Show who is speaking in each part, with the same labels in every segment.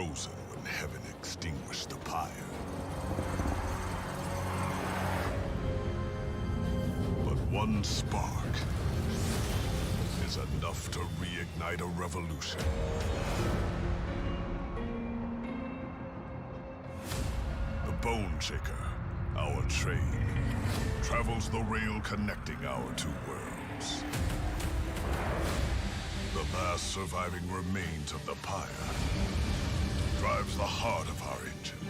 Speaker 1: frozen when heaven extinguished the pyre. But one spark is enough to reignite a revolution. The Bone Shaker, our train, travels the rail connecting our two worlds. The last surviving remains of the pyre drives the heart of our engine.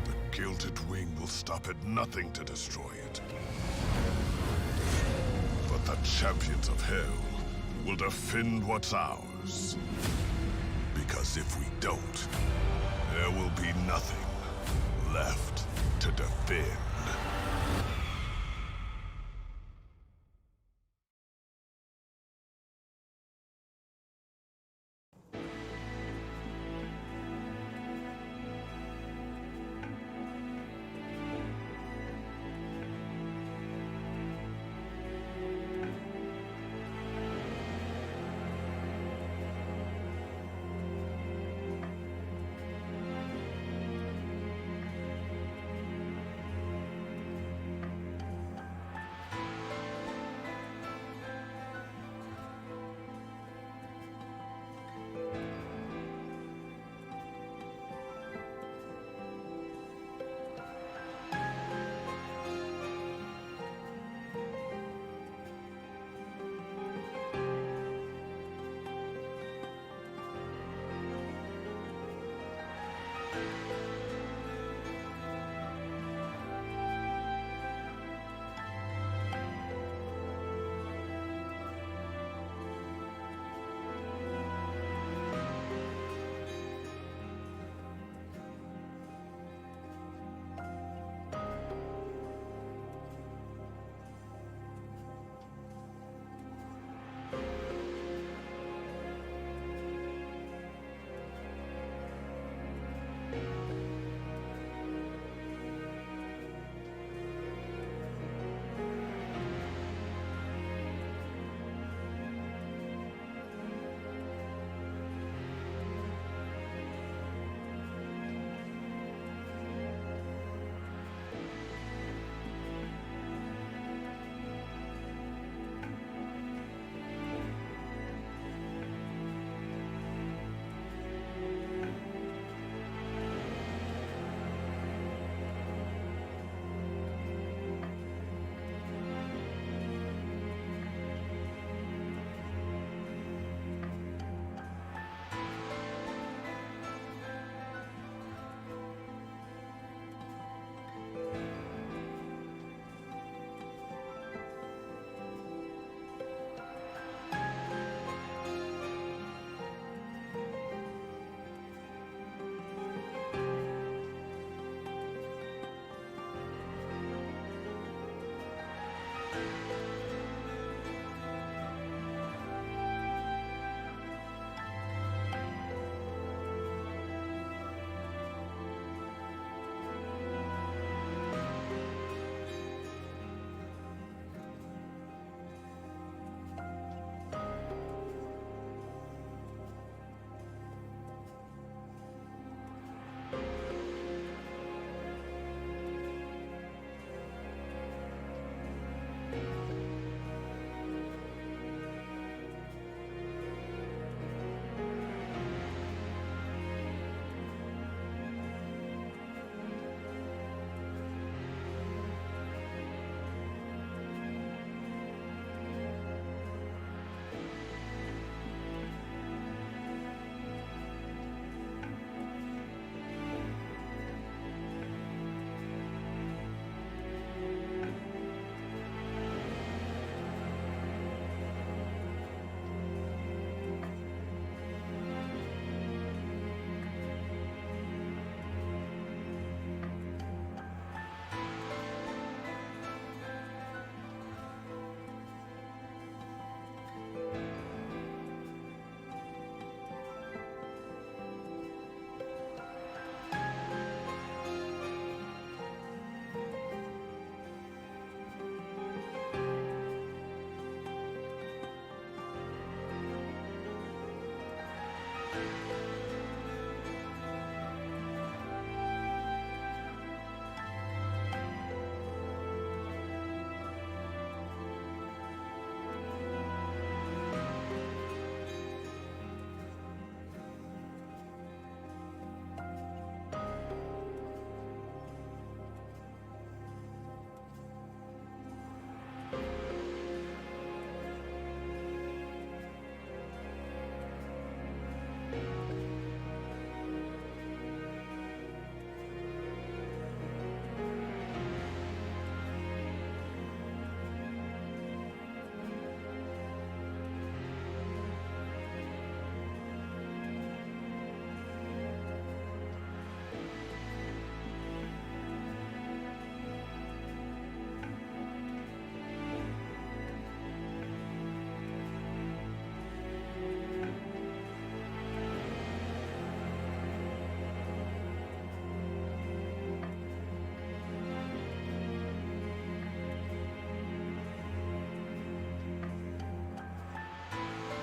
Speaker 1: The gilded wing will stop at nothing to destroy it. But the champions of hell will defend what's ours. Because if we don't, there will be nothing left to defend.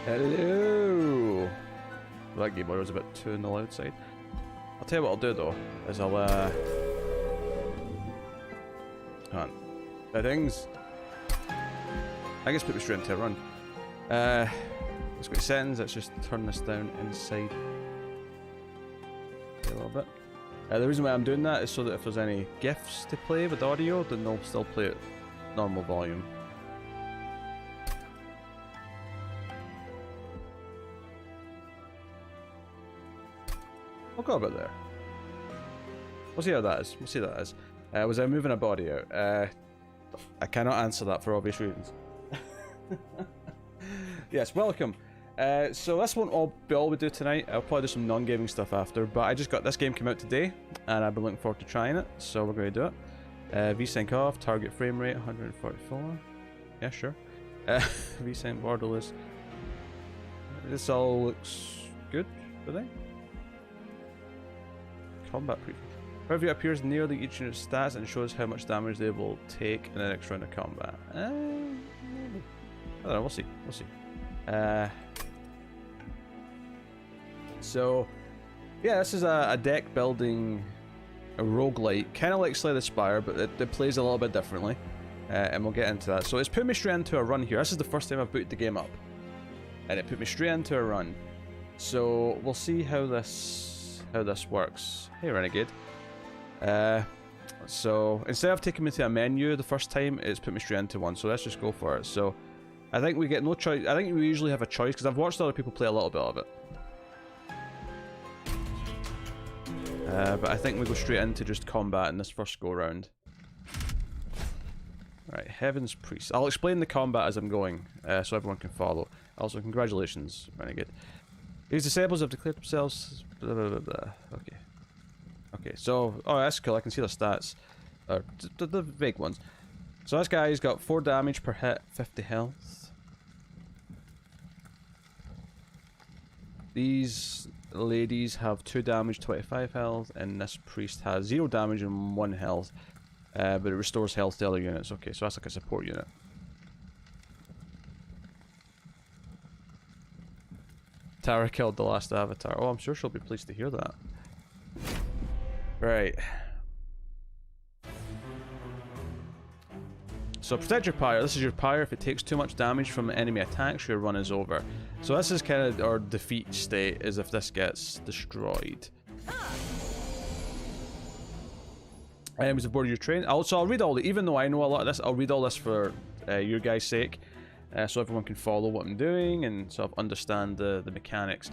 Speaker 2: Hello! That game was a bit too on the loud side. I'll tell you what I'll do though, is I'll hang on. Settings. I guess put me straight into a run. Let's go to settings, let's just turn this down inside a little bit. The reason why I'm doing that is so that if there's any GIFs to play with audio, then they'll still play at normal volume. I'll go about there. We'll see how that is. We'll see how that is. Was I moving a body out? I cannot answer that for obvious reasons. Yes, welcome. So this won't be all we do tonight. I'll probably do some non-gaming stuff after, but I just got this game came out today, and I've been looking forward to trying it, so we're going to do it. VSync off, target frame rate 144. Yeah, sure. VSync borderless. This all looks good, I think. Combat preview. Wherever it appears nearly each unit's stats and shows how much damage they will take in the next round of combat. I don't know, we'll see. We'll see. So, yeah, this is a deck building, a roguelite, kind of like Slay the Spire, but it plays a little bit differently, and we'll get into that. So it's put me straight into a run here. This is the first time I've booted the game up, and it put me straight into a run. So we'll see how this works. Hey, Renegade. So instead of taking me to a menu the first time, it's put me straight into one. So let's just go for it. So I think we get no choice. I think we usually have a choice because I've watched other people play a little bit of it. But I think we go straight into just combat in this first go round. Right, Heaven's Priest. I'll explain the combat as I'm going, so everyone can follow. Also, congratulations, Renegade. These disciples have declared themselves. Blah, blah, blah, blah. Okay. Okay, so oh, that's cool. I can see the stats, the vague ones. So this guy's got 4 damage per hit, 50 health. These ladies have 2 damage, 25 health, and this priest has 0 damage and 1 health, but it restores health to other units. Okay, so that's like a support unit. Tara killed the last avatar. Oh, I'm sure she'll be pleased to hear that. Right. So protect your pyre. This is your pyre. If it takes too much damage from enemy attacks, your run is over. So this is kind of our defeat state, is if this gets destroyed. Enemies aboard your train. Also, I'll read all the, even though I know a lot of this, I'll read all this for your guys' sake, so everyone can follow what I'm doing and sort of understand the mechanics.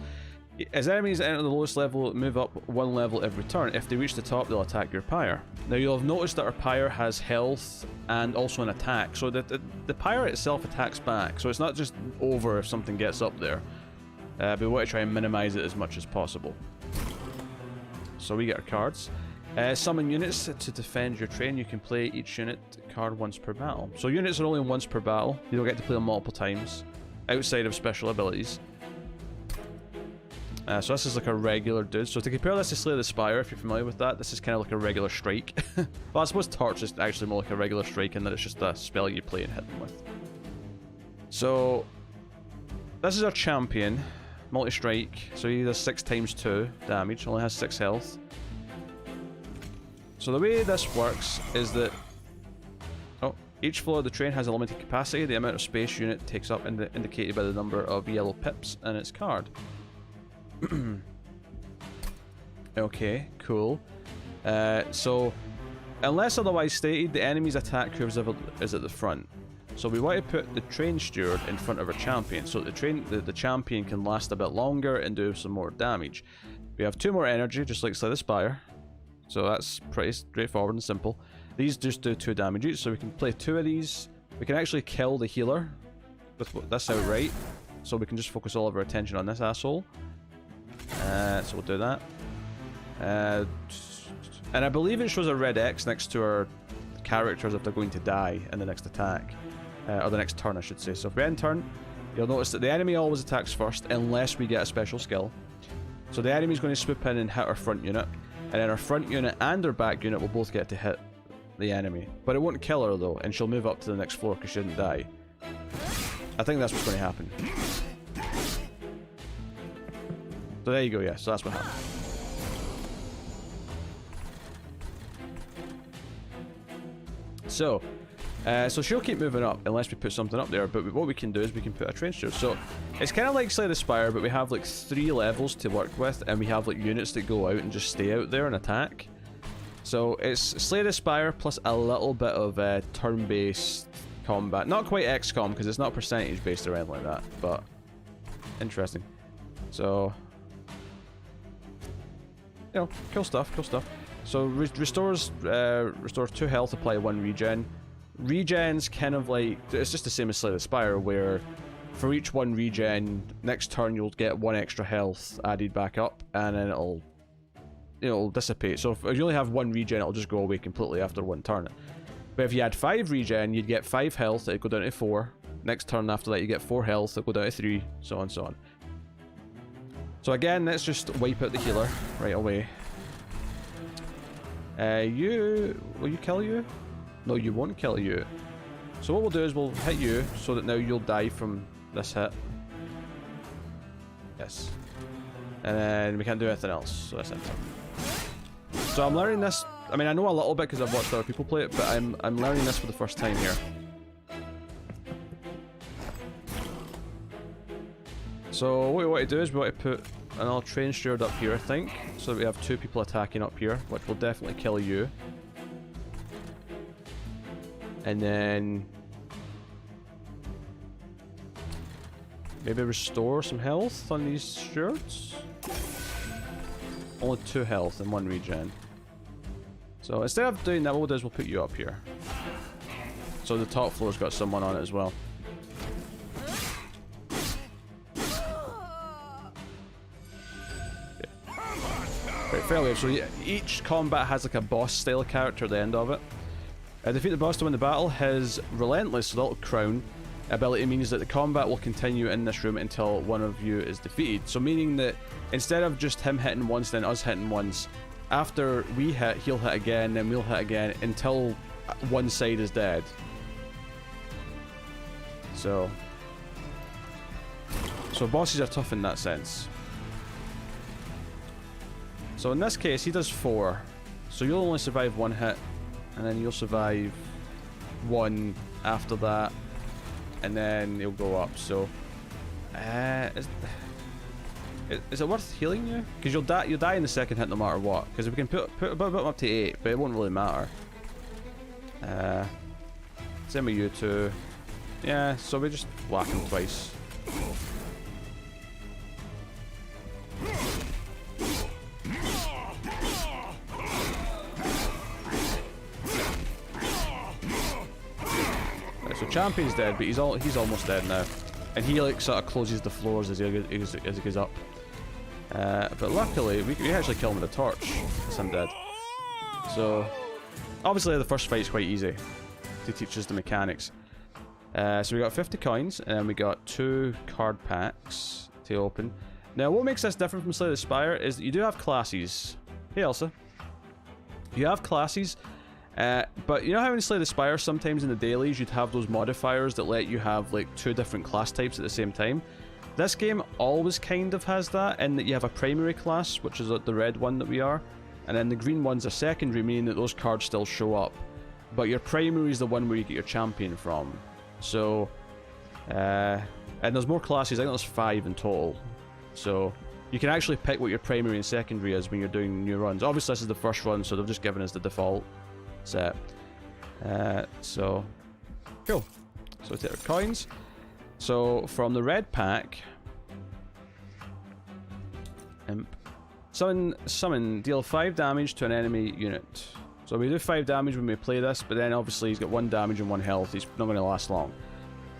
Speaker 2: As enemies enter the lowest level, move up 1 level every turn. If they reach the top, they'll attack your pyre. Now you'll have noticed that our pyre has health and also an attack, so that the pyre itself attacks back, so it's not just over if something gets up there. But we want to try and minimize it as much as possible. So we get our cards. Summon units to defend your train. You can play each unit card once per battle. So units are only once per battle. You don't get to play them multiple times, outside of special abilities. So this is like a regular dude. So to compare this to Slay the Spire, if you're familiar with that, this is kind of like a regular strike. Well, I suppose Torch is actually more like a regular strike in that it's just a spell you play and hit them with. So this is our champion, multi-strike. So he does 6 times 2 damage, only has 6 health. So the way this works is that each floor of the train has a limited capacity. The amount of space unit takes up indicated by the number of yellow pips in its card. Okay, cool. So, unless otherwise stated, the enemy's attack curve is at the front. So we want to put the train steward in front of our champion, so that the champion can last a bit longer and do some more damage. We have 2 more energy, just like Slay the Spire. So that's pretty straightforward and simple. These just do 2 damage each, so we can play 2 of these. We can actually kill the healer with this outright, so we can just focus all of our attention on this asshole. So we'll do that. And I believe it shows a red X next to our characters if they're going to die in the next attack. Or the next turn, I should say. So if we end turn, you'll notice that the enemy always attacks first, unless we get a special skill. So the enemy's going to swoop in and hit our front unit. And then our front unit and our back unit will both get to hit the enemy. But it won't kill her though, and she'll move up to the next floor because she didn't die. I think that's what's going to happen. So there you go, yeah, so that's what happened. So, so she'll keep moving up unless we put something up there, but what we can do is we can put a train steward. So it's kind of like Slay the Spire, but we have like 3 levels to work with, and we have like units that go out and just stay out there and attack. So it's Slay the Spire plus a little bit of turn-based combat. Not quite XCOM, because it's not percentage-based or anything like that, but interesting. So, you know, cool stuff, cool stuff. So restores 2 health, apply 1 regen. Regen's kind of like, it's just the same as Slay the Spire, where for each 1 regen, next turn you'll get 1 extra health added back up, and then it'll dissipate. So if you only have 1 regen, it'll just go away completely after 1 turn. But if you had 5 regen, you'd get 5 health, it'd go down to 4. Next turn after that, you get 4 health, it'll go down to 3, so on and so on. So again, let's just wipe out the healer right away. Will you kill you? No, you won't kill you. So what we'll do is we'll hit you so that now you'll die from this hit. Yes. And then we can't do anything else, so that's it. So I'm learning this. I mean, I know a little bit because I've watched other people play it, but I'm learning this for the first time here. So what we want to do is we want to put another train steward up here, I think, so that we have 2 people attacking up here, which will definitely kill you. And then maybe restore some health on these stewards. Only 2 health and 1 regen. So instead of doing that, what we'll do is we'll put you up here. So the top floor's got someone on it as well. Right, fairly. So each combat has like a boss style character at the end of it. Defeat the boss to win the battle. His relentless little crown ability means that the combat will continue in this room until one of you is defeated. So meaning that instead of just him hitting once, then us hitting once, after we hit, he'll hit again, then we'll hit again until one side is dead. So bosses are tough in that sense. So in this case, he does 4. So you'll only survive 1 hit, and then you'll survive 1 after that, and then he'll go up. So, is it worth healing you? Because you'll die in the second hit no matter what. Because if we can put up to 8, but it won't really matter. Same with you two. Yeah, so we just whack him twice. Right, so Champion's dead, but he's almost dead now, and he like sort of closes the floors as he goes up. But luckily we actually kill him with a torch as I'm dead. So obviously the first fight's quite easy to teach us the mechanics. So we got 50 coins, and then we got 2 card packs to open. Now what makes this different from Slay the Spire is that you do have classes. Hey Elsa. You have classes, but you know how in Slay the Spire sometimes in the dailies you'd have those modifiers that let you have like 2 different class types at the same time? This game always kind of has that, in that you have a primary class, which is the red one that we are, and then the green one's a secondary, meaning that those cards still show up. But your primary is the one where you get your champion from. So, and there's more classes, I think there's 5 in total. So, you can actually pick what your primary and secondary is when you're doing new runs. Obviously this is the first run, so they've just given us the default set. So, cool. So we take our coins. So, from the red pack, summon, deal 5 damage to an enemy unit. So we do 5 damage when we play this, but then obviously he's got 1 damage and 1 health. He's not going to last long.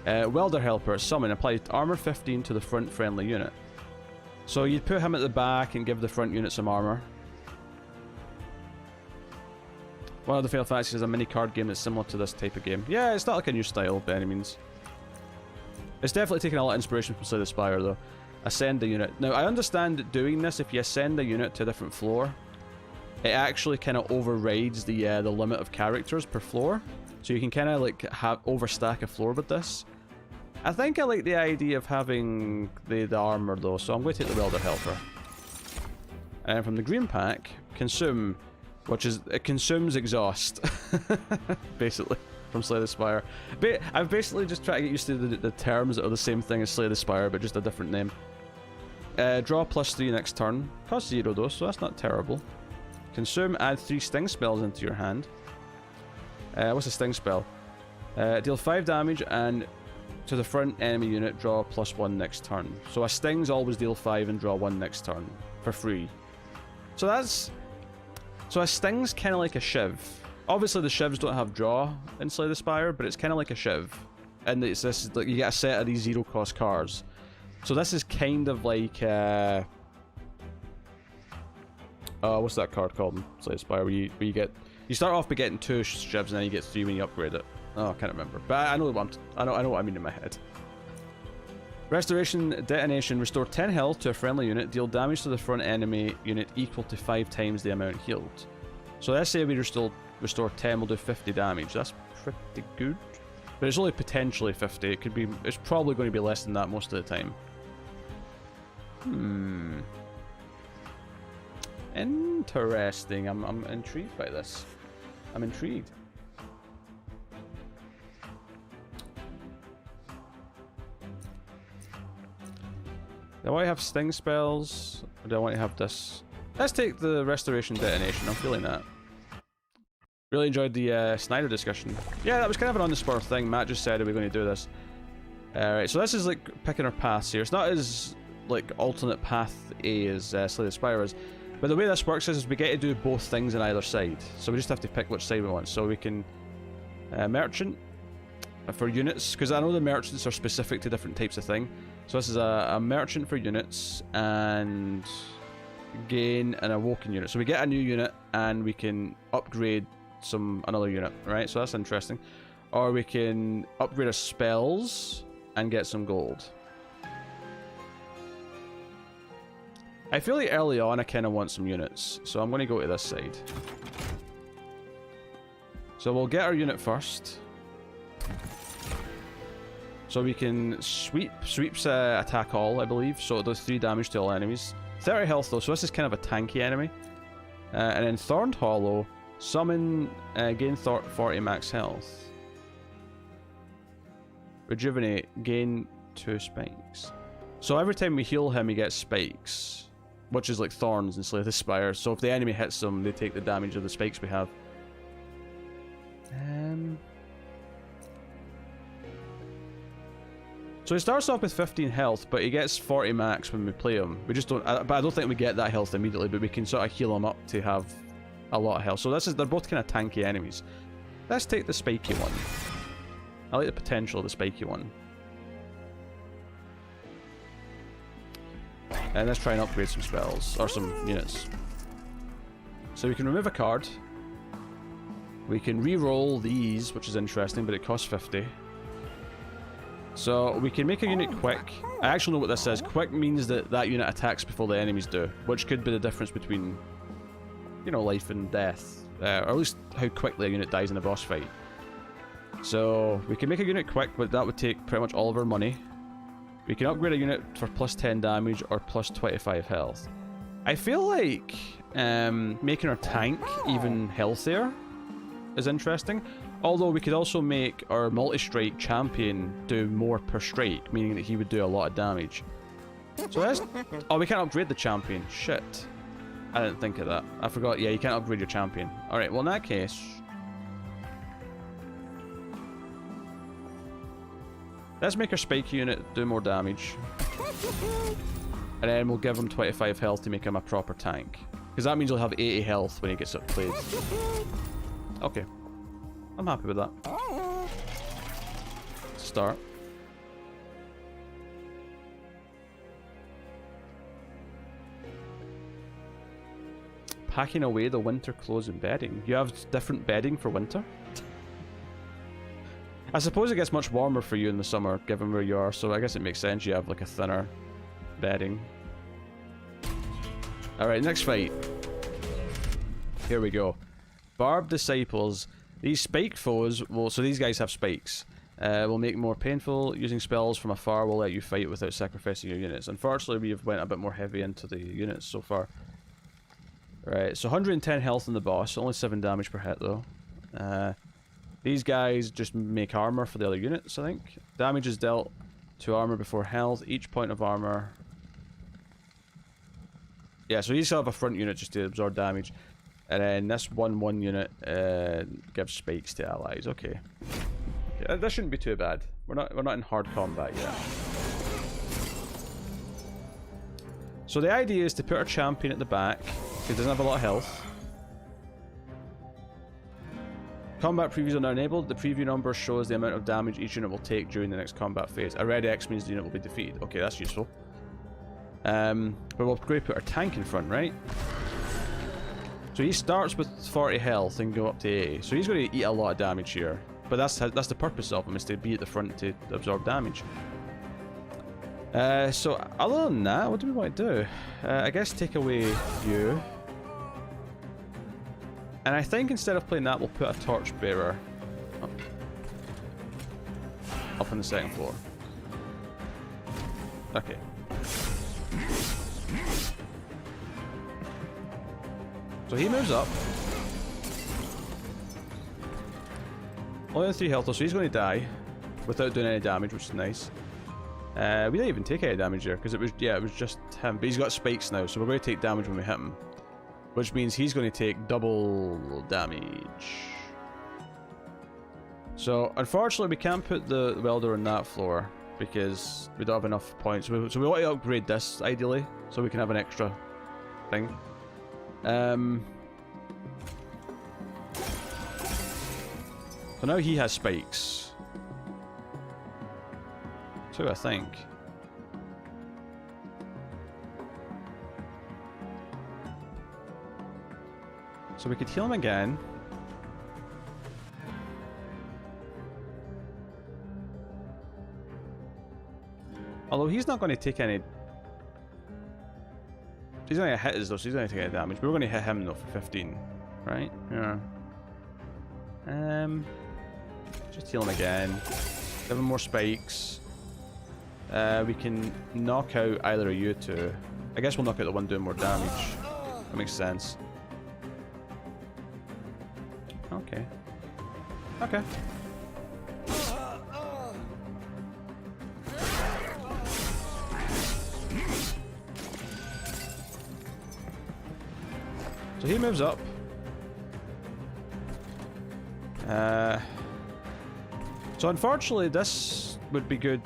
Speaker 2: Welder Helper, summon, apply armor 15 to the front friendly unit. So you'd put him at the back and give the front unit some armor. One of the Fatal Fantasy is a mini card game that's similar to this type of game. Yeah, it's not like a new style by any means. It's definitely taken a lot of inspiration from Slay the Spire though. Ascend a unit. Now I understand that doing this, if you ascend a unit to a different floor, it actually kind of overrides the limit of characters per floor. So you can kind of like overstack a floor with this. I think I like the idea of having the armor though, so I'm going to take the Welder Helper. And from the green pack, consume, which is, it consumes exhaust, basically, from Slay the Spire. I've basically just tried to get used to the terms that are the same thing as Slay the Spire, but just a different name. Draw +3 next turn. Cost 0 though, so that's not terrible. Consume, add 3 sting spells into your hand. What's a sting spell? Deal 5 damage and to the front enemy unit, draw +1 next turn. So a stings always deal 5 and draw 1 next turn for free. So that's... So a sting's kind of like a shiv. Obviously the shivs don't have draw in Slay the Spire, but it's kind of like a shiv. And it's this, like, you get a set of these 0 cost cards. So this is kind of like what's that card called in Slay the Spire, where you get, you start off by getting 2 shivs and then you get 3 when you upgrade it. Oh, I can't remember, but I know what I know what I mean in my head. Restoration Detonation. Restore 10 health to a friendly unit. Deal damage to the front enemy unit equal to 5 times the amount healed. So let's say we restore 10, we'll do 50 damage. That's pretty good. But it's only potentially 50. It could be. It's probably going to be less than that most of the time. Interesting. I'm intrigued by this. I'm intrigued. Do I have sting spells? Or do I want to have this? Let's take the Restoration Detonation. I'm feeling that. Really enjoyed the Snyder discussion. Yeah, that was kind of an on-the-spur thing. Matt just said, are we going to do this? Alright, so this is like picking our paths here. It's not as like alternate path A as Slay the Spire is. But the way this works is we get to do both things on either side. So we just have to pick which side we want. So we can merchant for units, because I know the merchants are specific to different types of thing. So this is a merchant for units and gain an awoken unit. So we get a new unit and we can upgrade another unit, right? So that's interesting. Or we can upgrade our spells and get some gold. I feel like early on I kind of want some units, so I'm going to go to this side. So we'll get our unit first. So we can sweep. Sweeps attack all, I believe, so it does 3 damage to all enemies. 30 health though, so this is kind of a tanky enemy. And then Thorned Hollow, summon, gain 40 max health. Rejuvenate, gain 2 spikes. So every time we heal him, he gets spikes, which is like thorns in Slay the Spire. So if the enemy hits them, they take the damage of the spikes we have. So he starts off with 15 health, but he gets 40 max when we play him. We just don't, but I don't think we get that health immediately, but we can sort of heal him up to have a lot of health. So they're both kind of tanky enemies. Let's take the spiky one. I like the potential of the spiky one. And let's try and upgrade some spells, or some units. So we can remove a card. We can re-roll these, which is interesting, but it costs 50. So we can make a unit quick. I actually know what this says. Quick means that that unit attacks before the enemies do, which could be the difference between, you know, life and death, or at least how quickly a unit dies in a boss fight. So we can make a unit quick, but that would take pretty much all of our money. We can upgrade a unit for +10 damage or +25 health. I feel like making our tank even healthier is interesting. Although we could also make our multi-strike champion do more per strike, meaning that he would do a lot of damage. So let's... Oh, we can't upgrade the champion. Shit. I didn't think of that. I forgot. Yeah, you can't upgrade your champion. Alright, well in that case... let's make our spike unit do more damage. And then we'll give him 25 health to make him a proper tank. Because that means he'll have 80 health when he gets outplayed. Okay. I'm happy with that. Start. Packing away the winter clothes and bedding. You have different bedding for winter? I suppose it gets much warmer for you in the summer, given where you are, so I guess it makes sense you have like a thinner bedding. Alright, next fight. Here we go. Barbed Disciples. These spiked foes will, so these guys have spikes, will make more painful. Using spells from afar will let you fight without sacrificing your units. Unfortunately, we've went a bit more heavy into the units so far. Right, so 110 health on the boss, only 7 damage per hit though. These guys just make armor for the other units, I think. Damage is dealt to armor before health. Each point of armor. Yeah, so you still have a front unit just to absorb damage. And then this 1/1 unit gives spikes to allies. Okay. That shouldn't be too bad. We're not in hard combat yet. So the idea is to put our champion at the back. He doesn't have a lot of health. Combat previews are now enabled. The preview number shows the amount of damage each unit will take during the next combat phase. A red X means the unit will be defeated. Okay, that's useful. But we'll probably put our tank in front, right? So he starts with 40 health and go up to 80. So he's going to eat a lot of damage here. But that's the purpose of him, is to be at the front to absorb damage. So other than that, what do we want to do? I guess take away you. And I think instead of playing that, we'll put a torchbearer up on the second floor. Okay. So he moves up. Only on 3 health, so he's going to die without doing any damage, which is nice. We didn't even take any damage there because it was just him. But he's got spikes now, so we're going to take damage when we hit him. Which means he's going to take double damage. So, unfortunately, we can't put the welder on that floor because we don't have enough points. So we want to upgrade this, ideally, so we can have an extra thing. So now he has spikes. So I think. So we could heal him again. Although he's not going to take any... He's going to hit us though, so he's going to take any damage. But we're going to hit him though for 15. Right? Yeah. Just heal him again. Give him more spikes. We can knock out either of you two. I guess we'll knock out the one doing more damage. That makes sense. Okay. Okay. So he moves up. So unfortunately this would be good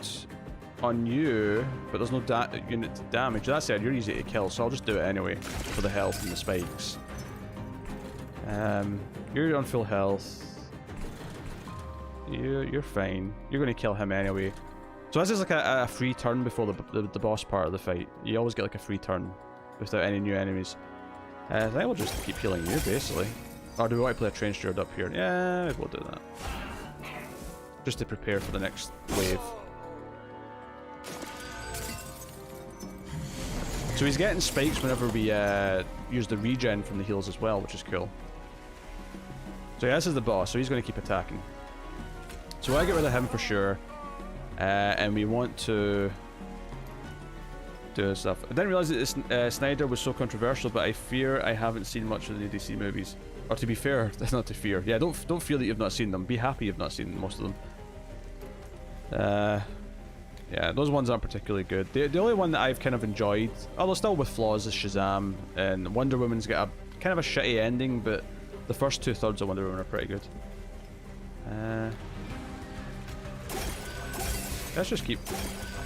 Speaker 2: on you, but there's no unit damage. That said, you're easy to kill, so I'll just do it anyway for the health and the spikes. You're on full health. You're fine. You're going to kill him anyway. So this is like a free turn before the boss part of the fight. You always get like a free turn without any new enemies. I think we'll just keep healing you, basically. Or do we want to play a train steward up here? Yeah, maybe we'll do that. Just to prepare for the next wave. So he's getting spikes whenever we use the regen from the heals as well, which is cool. So yeah, this is the boss, so he's going to keep attacking. So I get rid of him for sure. And we want to do stuff. I didn't realize that Snyder was so controversial, but I fear I haven't seen much of the DC movies. Or to be fair, that's not to fear. Yeah, don't fear that you've not seen them. Be happy you've not seen most of them. Yeah, those ones aren't particularly good. The only one that I've kind of enjoyed, although still with flaws, is Shazam. And Wonder Woman's got a kind of a shitty ending, but the first 2/3 of Wonder Woman are pretty good. Let's just keep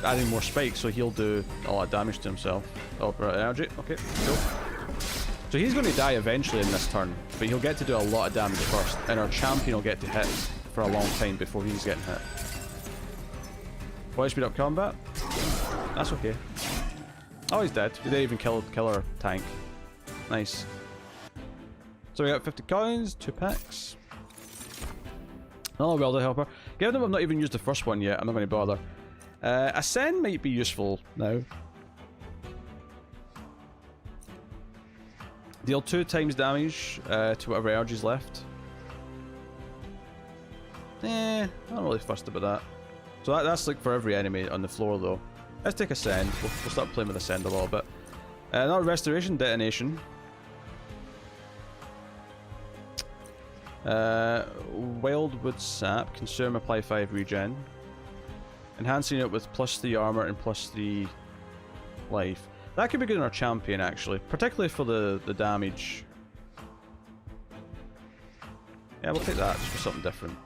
Speaker 2: adding more spikes so he'll do a lot of damage to himself. Oh, right, energy. Okay, cool. So he's going to die eventually in this turn, but he'll get to do a lot of damage first, and our champion will get to hit for a long time before he's getting hit. Why speed up combat? That's okay. Oh, he's dead. He didn't even kill our tank. Nice. So we got 50 coins, 2 packs. Another welder helper. Given that I've not even used the first one yet, I'm not going to bother. Ascend might be useful now. Deal 2 times damage to whatever energy's left. I'm not really fussed about that. So that's like for every enemy on the floor though. Let's take Ascend. We'll start playing with Ascend a little bit. Another Restoration Detonation. Wildwood Sap, consume, apply 5 regen. Enhancing it with +3 armor and +3 life. That could be good in our champion actually, particularly for the damage. Yeah, we'll take that just for something different.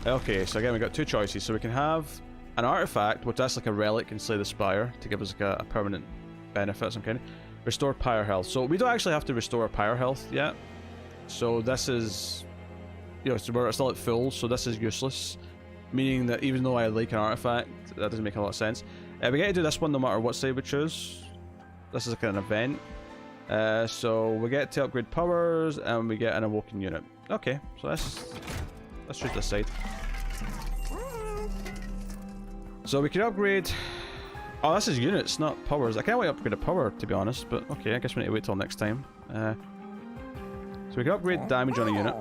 Speaker 2: Okay, so again we got 2 choices. So we can have an artifact, which that's like a relic and Slay the Spire to give us like a permanent benefit of some kind. Restore pyre health. So we don't actually have to restore pyre health yet. So this is, you know, so we're still at full, so this is useless. Meaning that even though I like an artifact, that doesn't make a lot of sense. We get to do this one no matter what side we choose. This is like an event. So we get to upgrade powers and we get an awoken unit. Okay, so let's choose this side. So we can upgrade. Oh, this is units, not powers. I can't wait to upgrade a power, to be honest, but okay, I guess we need to wait till next time. So we can upgrade damage on a unit.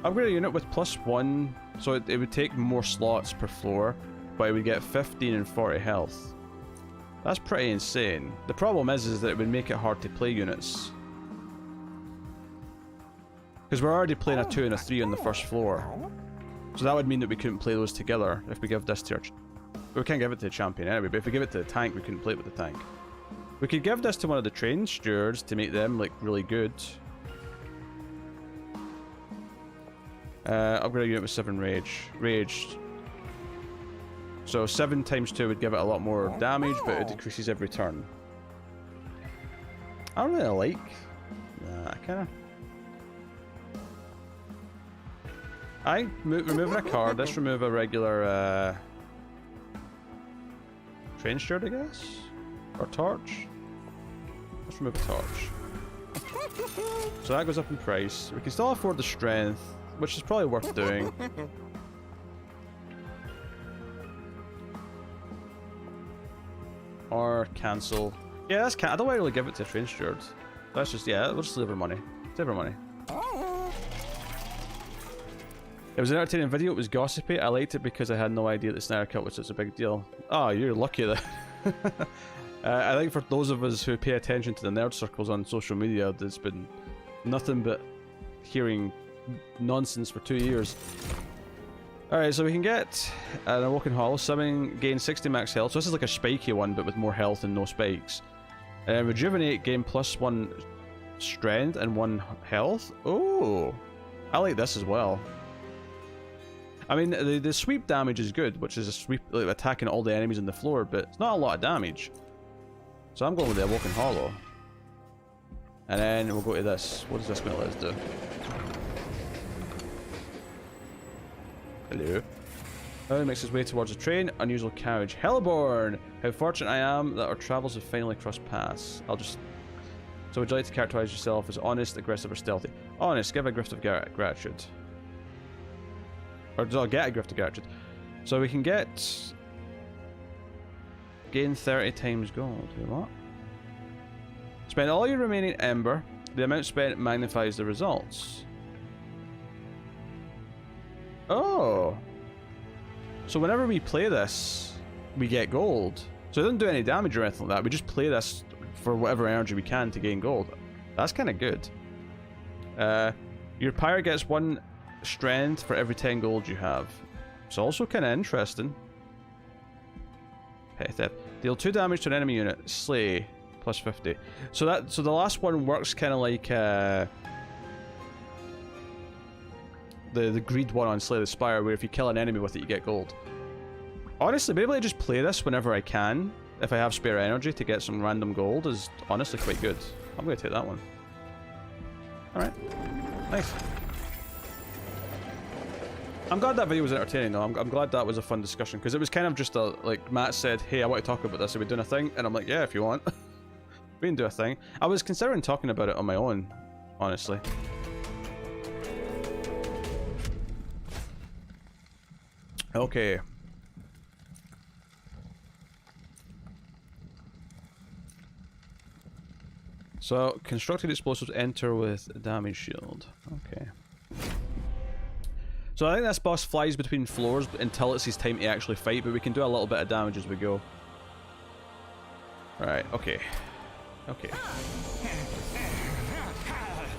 Speaker 2: Upgrade a unit with +1, so it would take more slots per floor, but it would get 15 and 40 health. That's pretty insane. The problem is that it would make it hard to play units. Because we're already playing a 2 and a 3 on the first floor. So that would mean that we couldn't play those together if we give this to our... But we can't give it to the champion anyway, but if we give it to the tank, we couldn't play it with the tank. We could give this to one of the trained stewards to make them, like, really good. Upgrade a unit with 7 rage. Raged. So 7 times 2 would give it a lot more damage, but it decreases every turn. I don't really like... Nah, I kinda... I think removing a card, let's remove a regular train steward, I guess? Or torch? Let's remove a torch. So that goes up in price. We can still afford the strength, which is probably worth doing. Or cancel. Yeah, that's I don't want to really give it to a train steward. That's just, yeah, we'll just save our money. Save our money. It was an entertaining video, it was gossipy. I liked it because I had no idea that the Snyder Cut was such a big deal. Oh, you're lucky that. I think for those of us who pay attention to the nerd circles on social media, there's been nothing but hearing nonsense for 2 years. Alright, so we can get an Awoken Hollow. Summon, gain 60 max health. So this is like a spiky one, but with more health and no spikes. Rejuvenate, gain +1 strength and 1 health. Oh, I like this as well. I mean, the sweep damage is good, which is a sweep, like, attacking all the enemies on the floor, but it's not a lot of damage. So I'm going with the Awoken Hollow. And then we'll go to this. What is this going to let us do? Hello. He makes his way towards the train. Unusual carriage. Hellborn! How fortunate I am that our travels have finally crossed paths. I'll just... So would you like to characterize yourself as honest, aggressive, or stealthy? Honest. Give a gift of gratitude. Or I'll get a gift of gratitude. So we can get... Gain 30 times gold. Wait, what? Spend all your remaining ember. The amount spent magnifies the results. Oh! So whenever we play this, we get gold. So it doesn't do any damage or anything like that. We just play this for whatever energy we can to gain gold. That's kind of good. Your pyre gets 1 strength for every 10 gold you have. It's also kind of interesting. Petty theft. Deal 2 damage to an enemy unit. Slay. +50. So the last one works kind of like the greed one on Slay the Spire, where if you kill an enemy with it, you get gold. Honestly, maybe I just play this whenever I can, if I have spare energy to get some random gold, is honestly quite good. I'm going to take that one. Alright. Nice. I'm glad that video was entertaining though. I'm glad that was a fun discussion, because it was kind of just a, like, Matt said, hey, I want to talk about this, are we doing a thing? And I'm like, yeah, if you want. We can do a thing. I was considering talking about it on my own, honestly. Okay. So, constructed explosives enter with a damage shield. Okay. So So I think this boss flies between floors until it's his time to actually fight, but we can do a little bit of damage as we go. Right, okay. Okay.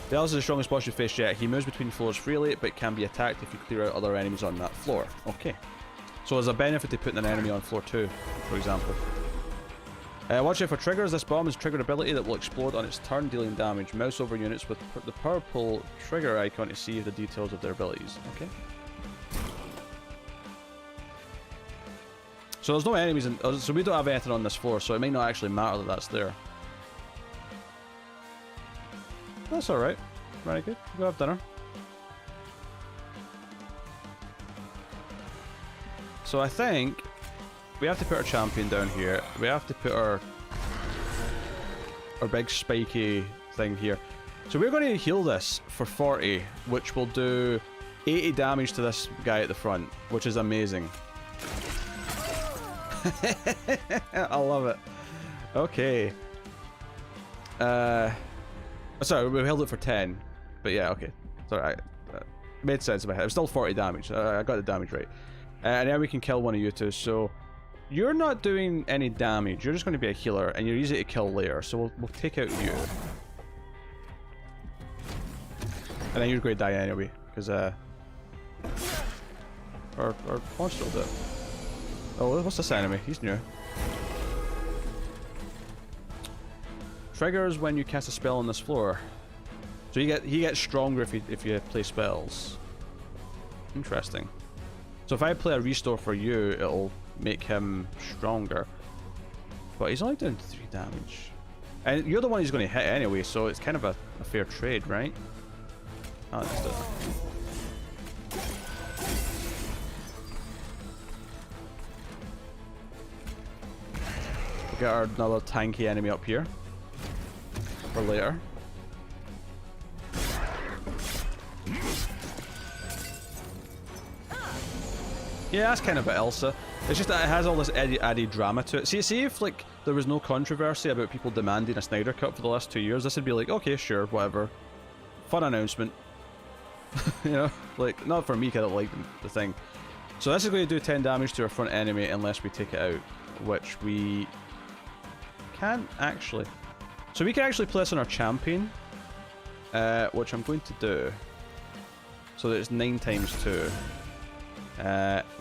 Speaker 2: The Elsa is the strongest boss you've faced yet. He moves between floors freely, but can be attacked if you clear out other enemies on that floor. Okay. So there's a benefit to putting an enemy on floor 2, for example. Watch out for triggers. This bomb is a triggered ability that will explode on its turn, dealing damage. Mouse over units with the purple trigger icon to see the details of their abilities. Okay. So there's no enemies, so we don't have anything on this floor, so it may not actually matter that that's there. That's alright. Very good. Go have dinner. So I think we have to put our champion down here. We have to put our big spiky thing here. So we're going to heal this for 40, which will do 80 damage to this guy at the front, which is amazing. I love it. Okay. Sorry, we held it for 10. But yeah, okay. Sorry, made sense in my head. It was still 40 damage. I got the damage right. And now we can kill one of you two. So you're not doing any damage. You're just going to be a healer, and you're easy to kill later. So we'll take out you. And then you're going to die anyway, because our monster will do it. Oh, what's this enemy? He's new. Triggers when you cast a spell on this floor. So he gets stronger if you play spells. Interesting. So if I play a restore for you, it'll make him stronger. But he's only doing 3 damage. And you're the one he's going to hit anyway, so it's kind of a fair trade, right? Oh, that's it. We'll get our another tanky enemy up here. For later. Yeah, that's kind of a Elsa. It's just that it has all this added drama to it. See if like there was no controversy about people demanding a Snyder Cut for the last 2 years, this would be like, okay, sure, whatever. Fun announcement. You know, like, not for me, because I don't like the thing. So this is going to do 10 damage to our front enemy unless we take it out, which we can't actually. So we can actually play this on our champion, which I'm going to do. So that it's 9 times 2.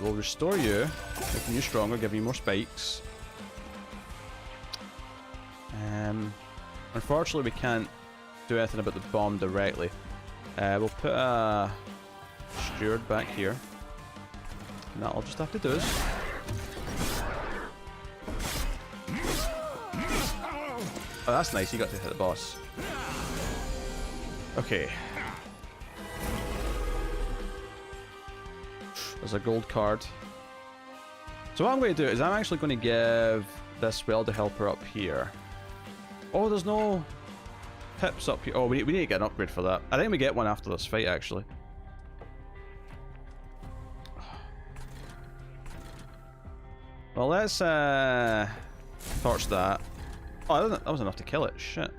Speaker 2: We'll restore you, making you stronger, giving you more spikes. Unfortunately, we can't do anything about the bomb directly. We'll put a steward back here. And that'll just have to do us. Oh, that's nice. You got to hit the boss. Okay. There's a gold card. So what I'm going to do is I'm actually going to give this welder helper up here. Oh, there's no pips up here. Oh, we need to get an upgrade for that. I think we get one after this fight, actually. Well, let's torch that. Oh, that was enough to kill it. Shit.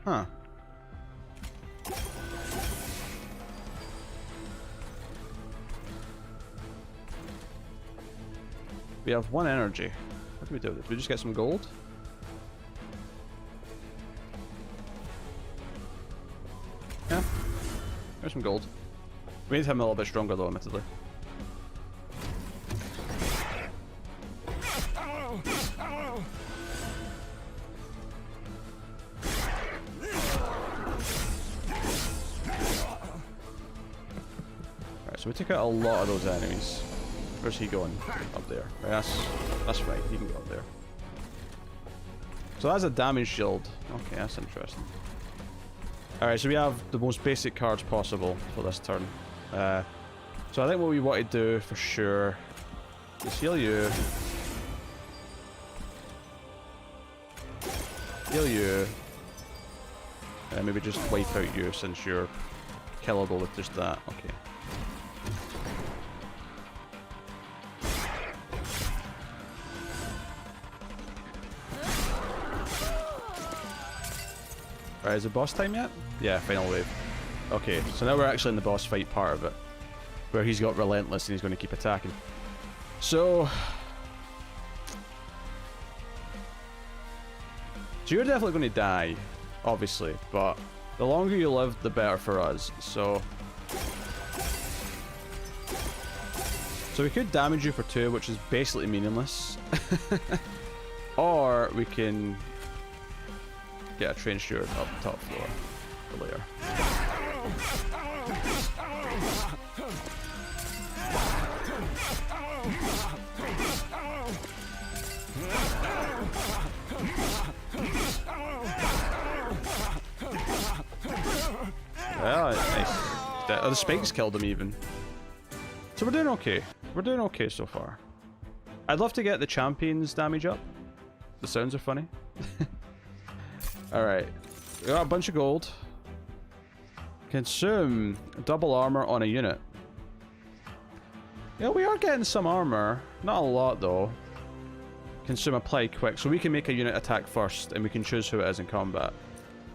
Speaker 2: Huh. We have 1 energy. What do we do with it? Do we just get some gold? Yeah. There's some gold. We need to have him a little bit stronger though, admittedly. So we took out a lot of those enemies. Where's he going? Up there. Right, that's right. He can go up there. So that's a damage shield. Okay, that's interesting. Alright, so we have the most basic cards possible for this turn. So I think what we want to do for sure is heal you. Heal you. And maybe just wipe out you since you're killable with just that. Okay. Alright, is it boss time yet? Yeah, final wave. Okay, so now we're actually in the boss fight part of it, where he's got relentless and he's going to keep attacking. So you're definitely going to die, obviously, but the longer you live, the better for us. So we could damage you for 2, which is basically meaningless. Or we can get a train steward up top floor for later. Well, nice. Oh, the spikes killed him even. So we're doing okay. We're doing okay so far. I'd love to get the champion's damage up. The sounds are funny. Alright. We got a bunch of gold. Consume double armor on a unit. Yeah, we are getting some armor. Not a lot though. Consume apply quick. So we can make a unit attack first and we can choose who it is in combat.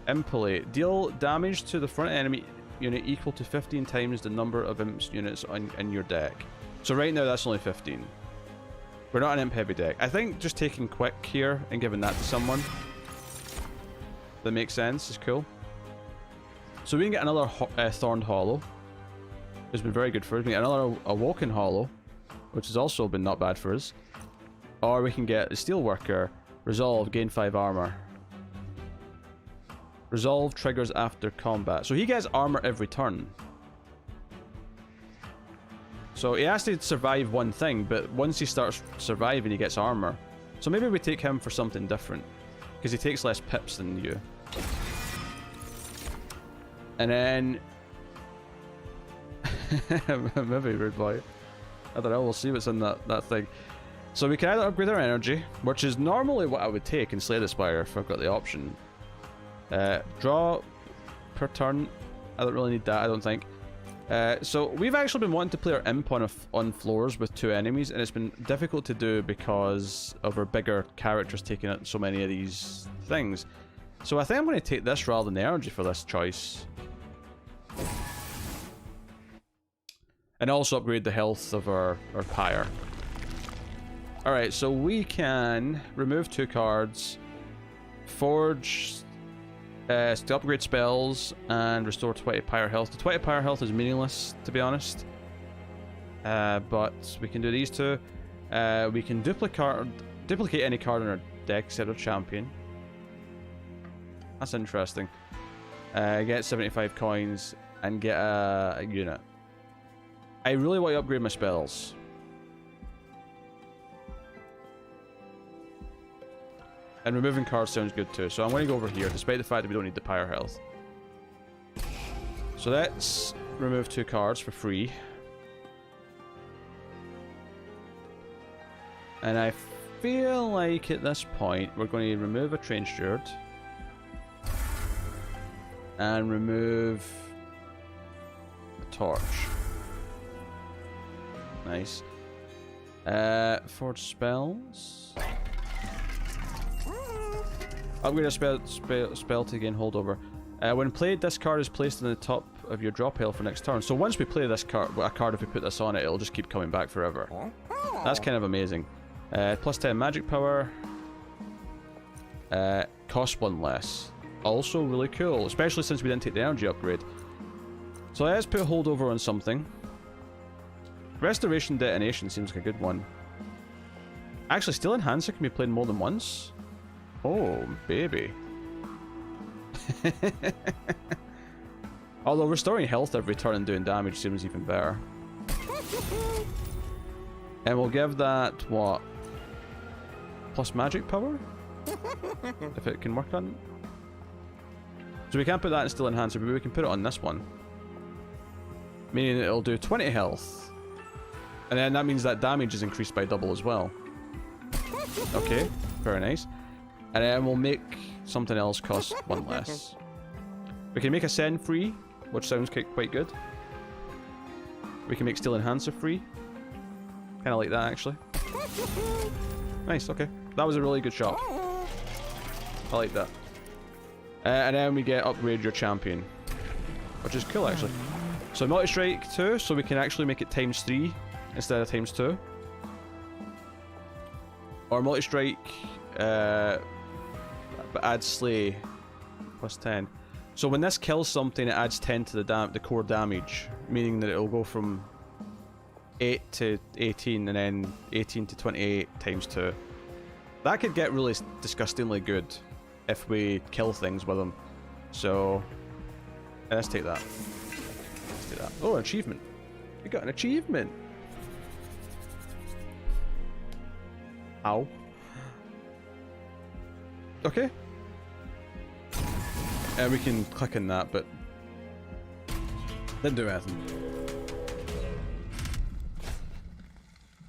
Speaker 2: Impalate. Deal damage to the front enemy unit equal to 15 times the number of imps units in your deck. So right now that's only 15. We're not an imp heavy deck. I think just taking quick here and giving that to someone that makes sense is cool. So we can get another Thorned Hollow. It's been very good for us. We can get another Awoken Hollow, which has also been not bad for us. Or we can get the Steelworker. Resolve, gain 5 armor. Resolve triggers after combat. So he gets armor every turn. So he has to survive one thing, but once he starts surviving, he gets armor. So maybe we take him for something different. Because he takes less pips than you. And then... maybe, rude boy. I don't know, we'll see what's in that thing. So we can either upgrade our energy, which is normally what I would take in Slay the Spire if I've got the option. Draw per turn. I don't really need that, I don't think. So we've actually been wanting to play our imp on floors with 2 enemies, and it's been difficult to do because of our bigger characters taking out so many of these things. So I think I'm going to take this rather than the energy for this choice. And also upgrade the health of our pyre. Alright, so we can remove 2 cards, forge to upgrade spells, and restore 20 pyre health. The 20 pyre health is meaningless, to be honest. But we can do these 2. We can duplicate any card in our deck except our champion. That's interesting. Get 75 coins and get a unit. I really want to upgrade my spells. And removing cards sounds good too. So I'm going to go over here, despite the fact that we don't need the pyre health. So let's remove 2 cards for free. And I feel like at this point, we're going to remove a train steward. And remove a torch. Nice. Forge spells. Upgrade a spell to gain holdover. When played, this card is placed on the top of your draw pile for next turn. So once we play this card, if we put this on it, it'll just keep coming back forever. That's kind of amazing. Plus 10 magic power. Cost 1 less. Also really cool, especially since we didn't take the energy upgrade. So let's put holdover on something. Restoration Detonation seems like a good one. Actually, Steel Enhancer can be played more than once. Oh, baby. Although restoring health every turn and doing damage seems even better. And we'll give that, what? Plus magic power? If it can work on... So we can't put that in Steel Enhancer, but we can put it on this one. Meaning it'll do 20 health. And then that means that damage is increased by double as well. Okay, very nice. And then we'll make something else cost 1 less. We can make a Send free, which sounds quite good. We can make Steel Enhancer free. Kind of like that, actually. Nice, okay. That was a really good shot. I like that. And then we get upgrade your champion, which is cool actually. So multi-strike 2, so we can actually make it ×3 instead of ×2. Or multi-strike, but add slay plus 10. So when this kills something, it adds 10 to the core damage, meaning that it'll go from 8 to 18 and then 18 to 28 ×2. That could get really disgustingly good if we kill things with them. So let's take that. Let's do that. Oh, an achievement. We got an achievement. Ow. Okay. And we can click on that, but didn't do anything.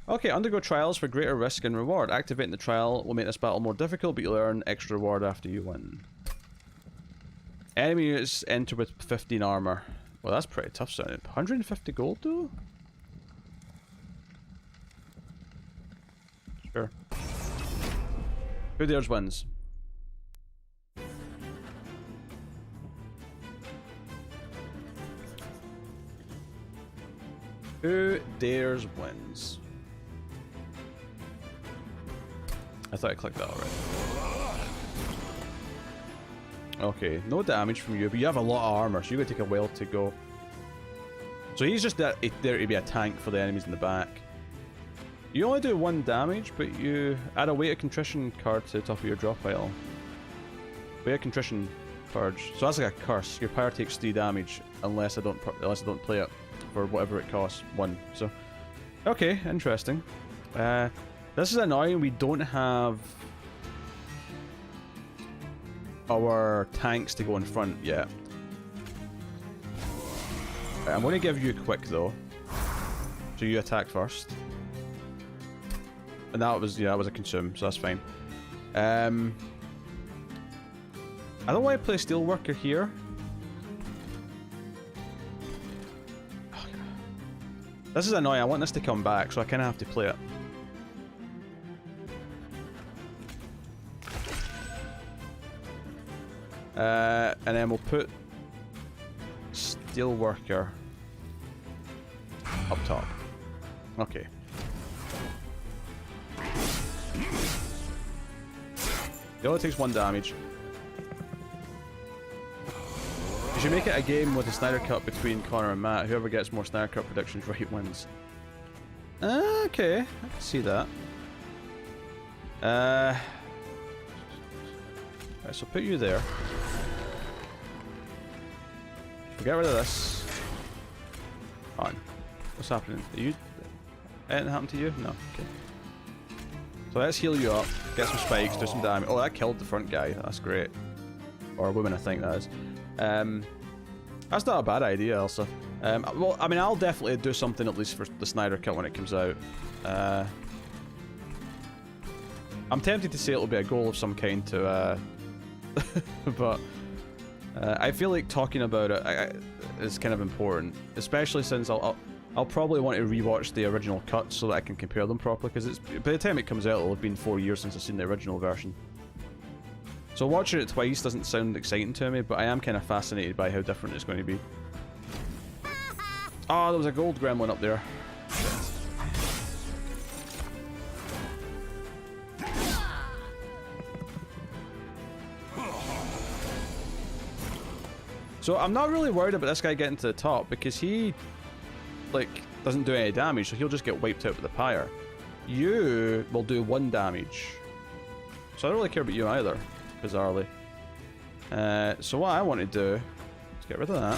Speaker 2: Okay, undergo trials for greater risk and reward. Activating the trial will make this battle more difficult, but you'll earn extra reward after you win. Enemy units enter with 15 armor. Well, that's pretty tough sounding. 150 gold though? Sure. Who dares wins? Who dares wins? I thought I clicked that already. Okay, no damage from you, but you have a lot of armor, so you're gonna take a while to go. So he's just there to be a tank for the enemies in the back. You only do 1 damage, but you add a weight of contrition card to the top of your draw pile. Weight of contrition purge. So that's like a curse. Your power takes 3 damage unless I don't play it for whatever it costs. 1. So okay, interesting. This is annoying. We don't have our tanks to go in front yet. I'm going to give you a quick though, so you attack first. And that was, yeah, that was a consume, so that's fine. I don't want to play Steelworker here. This is annoying. I want this to come back, so I kind of have to play it. And then we'll put Steelworker up top. Okay. It only takes 1 damage. You should make it a game with a Snyder Cut between Connor and Matt. Whoever gets more Snyder Cut predictions right wins. Okay, I can see that. Right, so put you there. Get rid of this. On. What's happening? Are you... Anything happened to you? No. Okay. So let's heal you up. Get some spikes, do some damage. Oh, that killed the front guy. That's great. Or woman, I think that is. That's not a bad idea, Elsa. Well, I mean, I'll definitely do something at least for the Snyder Cut when it comes out. I'm tempted to say it'll be a goal of some kind to... but... I feel like talking about it is kind of important, especially since I'll probably want to rewatch the original cut so that I can compare them properly, because by the time it comes out it'll have been 4 years since I've seen the original version. So watching it twice doesn't sound exciting to me, but I am kind of fascinated by how different it's going to be. Oh, there was a gold gremlin up there. So I'm not really worried about this guy getting to the top because he, like, doesn't do any damage, so he'll just get wiped out with the pyre. You will do 1 damage. So I don't really care about you either, bizarrely. So what I want to do is get rid of that.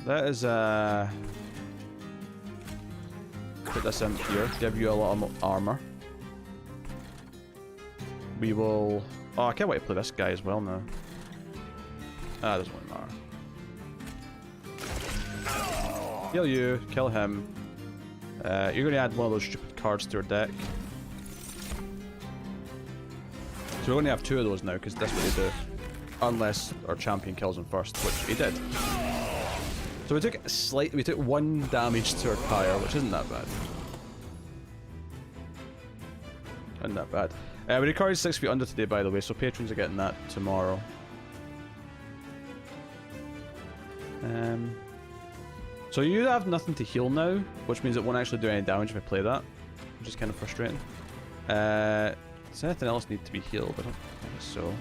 Speaker 2: That is, put this in here, give you a lot of armor. We will... Oh, I can't wait to play this guy as well now. Ah, doesn't really matter. Heal you, kill him. You're going to add one of those stupid cards to our deck. So we're going to have 2 of those now, because that's what they do. Unless our champion kills him first, which he did. So we took 1 damage to our pyre, which isn't that bad. Isn't that bad. We recorded 6 feet under today, by the way, so patrons are getting that tomorrow. So you have nothing to heal now, which means it won't actually do any damage if I play that, which is kind of frustrating. Does anything else need to be healed? I don't think so.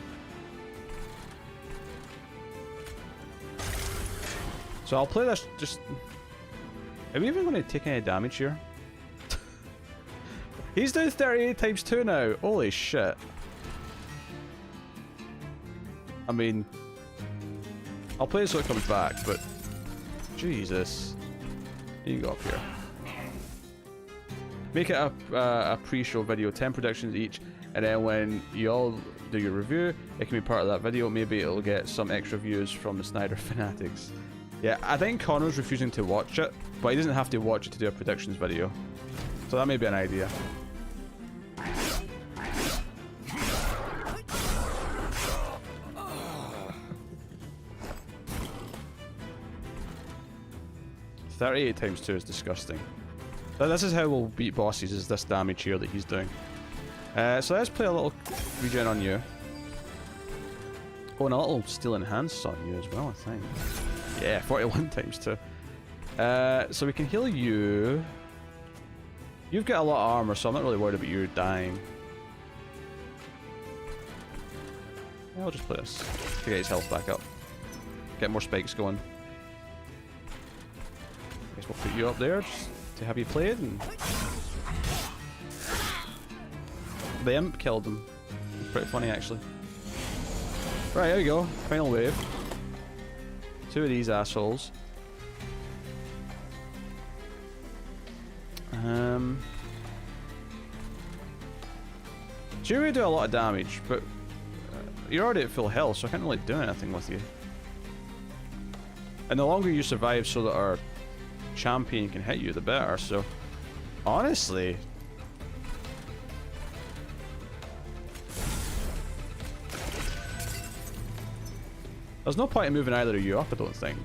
Speaker 2: So I'll play this just... Are we even going to take any damage here? He's doing 38 times 2 now. Holy shit. I mean... I'll play it so it comes back, but... Jesus. You can go up here. Make it a pre-show video, 10 predictions each, and then when you all do your review, it can be part of that video. Maybe it'll get some extra views from the Snyder fanatics. Yeah, I think Connor's refusing to watch it, but he doesn't have to watch it to do a predictions video. So that may be an idea. $38 times 2 is disgusting. But this is how we'll beat bosses, is this damage here that he's doing. So let's play a little regen on you. Oh, and a little steel enhance on you as well, I think. Yeah, 41 times 2. So we can heal you. You've got a lot of armor, so I'm not really worried about you dying. Yeah, I'll just play this to get his health back up. Get more spikes going. I guess we'll put you up there just to have you played. And the imp killed him. It's pretty funny, actually. Right, here we go. Final wave. 2 of these assholes. So you really do a lot of damage, but you're already at full health, so I can't really do anything with you. And the longer you survive so that our champion can hit you, the better, so... Honestly... There's no point in moving either of you up, I don't think.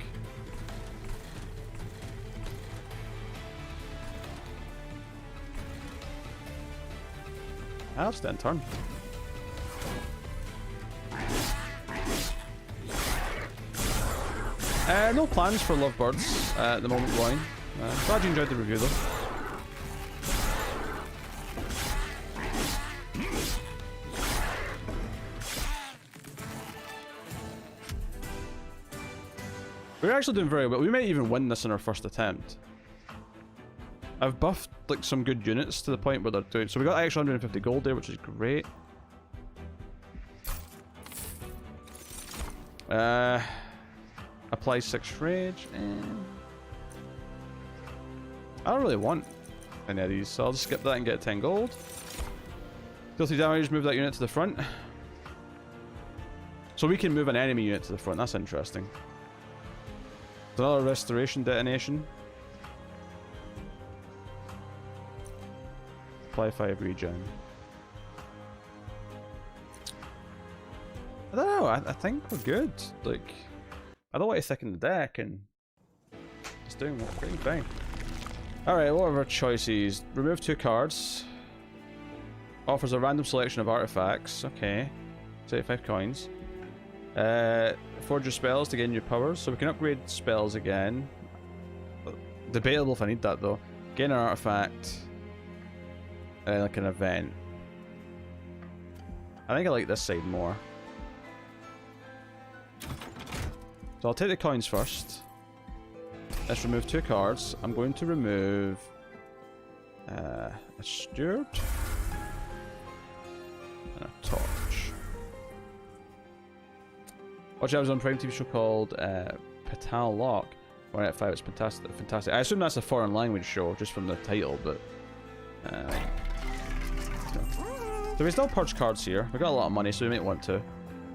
Speaker 2: I'll stand turn. No plans for Lovebirds at the moment, Ryan. Glad you enjoyed the review, though. We're actually doing very well. We might even win this in our first attempt. I've buffed like some good units to the point where they're doing... So we got extra 150 gold there, which is great. Apply 6 rage. I don't really want any of these, so I'll just skip that and get 10 gold. Deal 3 damage, move that unit to the front. So we can move an enemy unit to the front, that's interesting. Another restoration detonation. Apply 5 regen. I don't know, I think we're good. Like, I don't want to thicken the deck and it's doing pretty fine. Alright, what are our choices? Remove 2 cards. Offers a random selection of artifacts. Okay. 75 coins. Forge your spells to gain your powers, so we can upgrade spells again. Debatable if I need that though. Gain an artifact. Like an event. I think I like this side more. So I'll take the coins first. Let's remove 2 cards. I'm going to remove a steward and a torch. Watch out, I was on a Prime TV show called Patal Lock. 1 out of 5, it's fantastic. Fantastic. I assume that's a foreign language show just from the title, but no. So we still purge cards here. We've got a lot of money, so we might want to.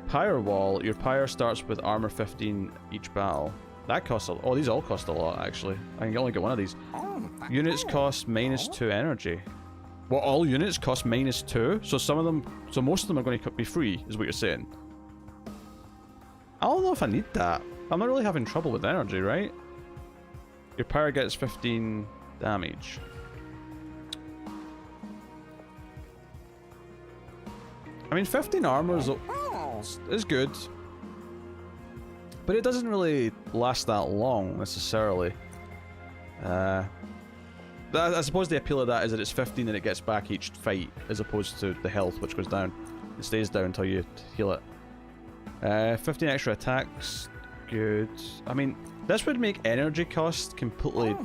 Speaker 2: Pyre wall. Your pyre starts with armor 15 each battle. That costs a lot. Oh, these all cost a lot, actually. I can only get one of these. Units cost -2 energy. Well, all units cost -2? So some of them... So most of them are going to be free, is what you're saying. I don't know if I need that. I'm not really having trouble with energy, right? Your pyre gets 15 damage. I mean, 15 armor is good. But it doesn't really last that long, necessarily. I suppose the appeal of that is that it's 15 and it gets back each fight, as opposed to the health, which goes down. It stays down until you heal it. 15 extra attacks, good. I mean, this would make energy cost completely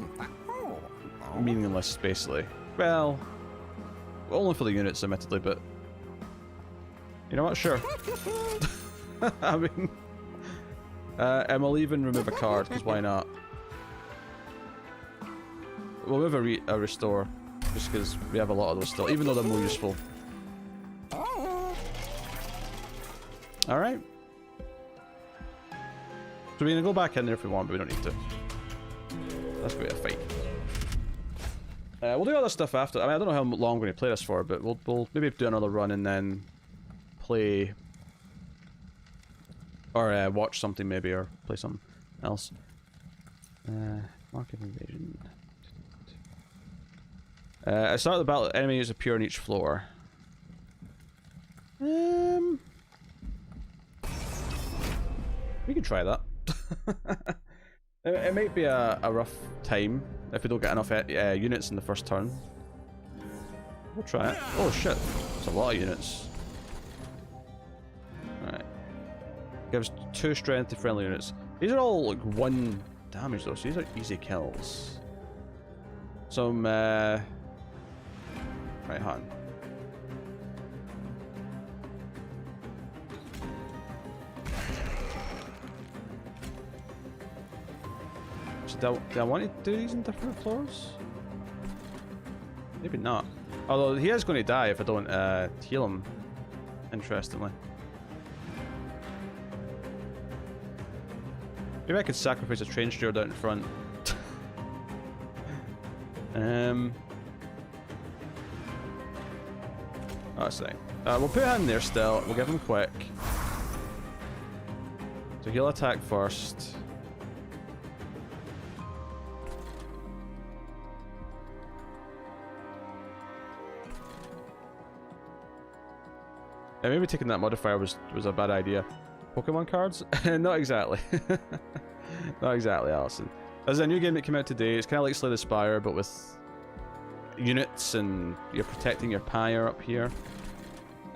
Speaker 2: meaningless, basically. Well, only for the units, admittedly, but... You know what? Sure. I mean... and we'll even remove a card, because why not? We'll move a restore, just because we have a lot of those still, even though they're more useful. Alright. So we're gonna go back in there if we want, but we don't need to. Let's go get a fight. We'll do other stuff after. I mean, I don't know how long we're gonna play this for, but we'll maybe do another run and then play... Or watch something maybe, or play something else. Market invasion. At the start of the battle, enemies appear on each floor. We can try that. It might be a rough time if we don't get enough units in the first turn. We'll try it. Oh shit, that's a lot of units. Alright. Gives 2 strength to friendly units. These are all like 1 damage though, so these are easy kills. Some right hand. So do I want to do these in different floors? Maybe not. Although he is going to die if I don't heal him. Interestingly. Maybe I could sacrifice a train steward out in front. Oh, that's right. We'll put him there still. We'll give him quick. So he'll attack first. Yeah, maybe taking that modifier was a bad idea. Pokemon cards? Not exactly. Not exactly, Allison. There's a new game that came out today. It's kind of like Slay the Spire, but with units, and you're protecting your pyre up here.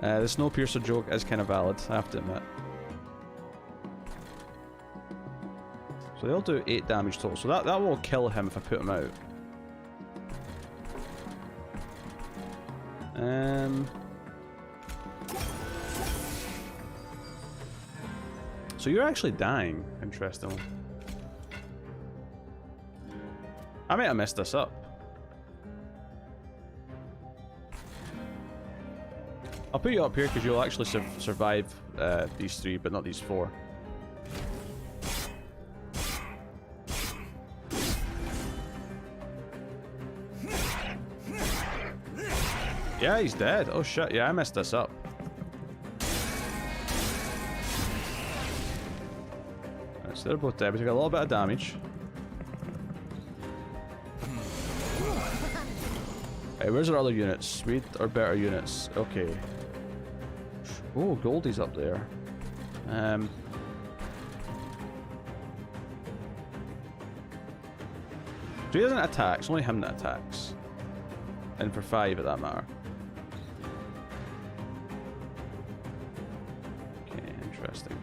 Speaker 2: The Snowpiercer joke is kind of valid, I have to admit. So they'll do 8 damage total. So that will kill him if I put him out. So you're actually dying, interestingly. I might have messed this up. I'll put you up here because you'll actually survive these 3, but not these 4. Yeah, he's dead. Oh shit, yeah, I messed this up. So they're both dead. We took a little bit of damage. Hey, where's our other units? We need our better units. Okay. Oh, Goldie's up there. So he doesn't attack. It's only him that attacks. And for 5 at that matter. Okay, interesting.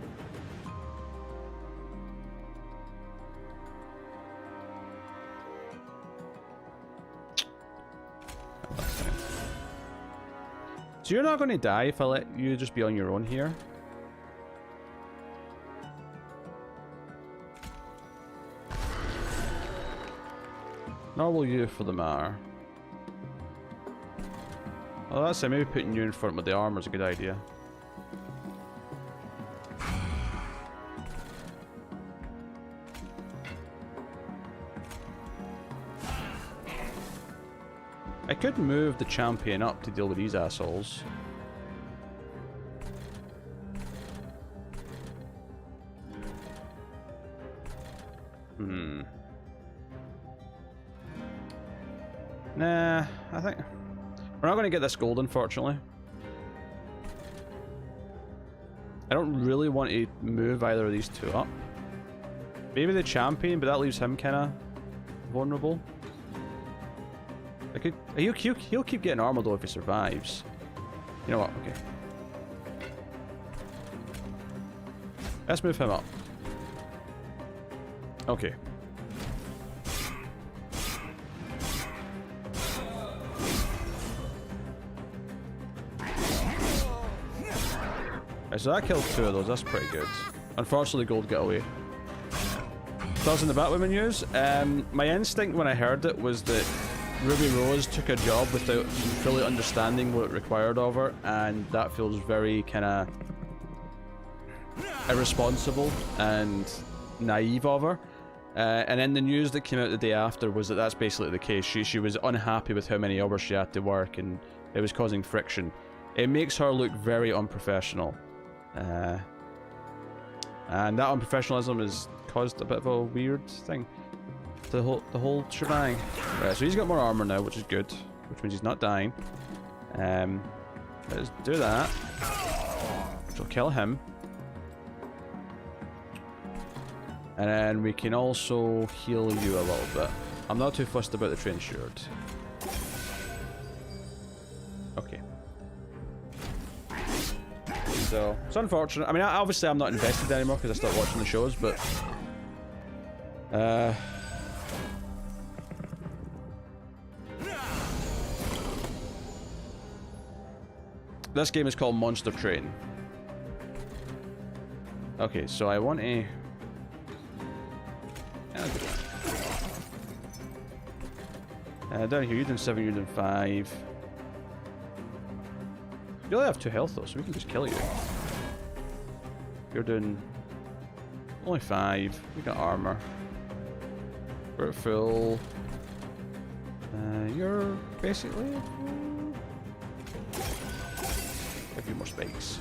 Speaker 2: So you're not going to die if I let you just be on your own here? Nor will you for the matter. Well, that's it. Maybe putting you in front with the armor is a good idea. I could move the champion up to deal with these assholes. Nah, I think... We're not going to get this gold, unfortunately. I don't really want to move either of these two up. Maybe the champion, but that leaves him kind of vulnerable. I could. He'll keep getting armor though if he survives. You know what? Okay. Let's move him up. Okay. Right, so that killed 2 of those. That's pretty good. Unfortunately, gold got away. Thoughts on the Batwoman news? My instinct when I heard it was that Ruby Rose took a job without fully understanding what it required of her, and that feels very kind of irresponsible and naive of her. And then the news that came out the day after was that that's basically the case. She was unhappy with how many hours she had to work, and it was causing friction. It makes her look very unprofessional. And that unprofessionalism has caused a bit of a weird thing. The whole shebang. Right, so he's got more armor now, which is good. Which means he's not dying. Let's do that. Which will kill him. And then we can also heal you a little bit. I'm not too fussed about the train shirt. Okay. So, it's unfortunate. I mean, obviously I'm not invested anymore because I stopped watching the shows, but... This game is called Monster Train. Okay, so I want a... Yeah, I'll do that. Down here, you're doing 7, you're doing 5. You only have 2 health though, so we can just kill you. You're doing only 5. We got armor. We're at full. You're basically at full. Give you more spikes.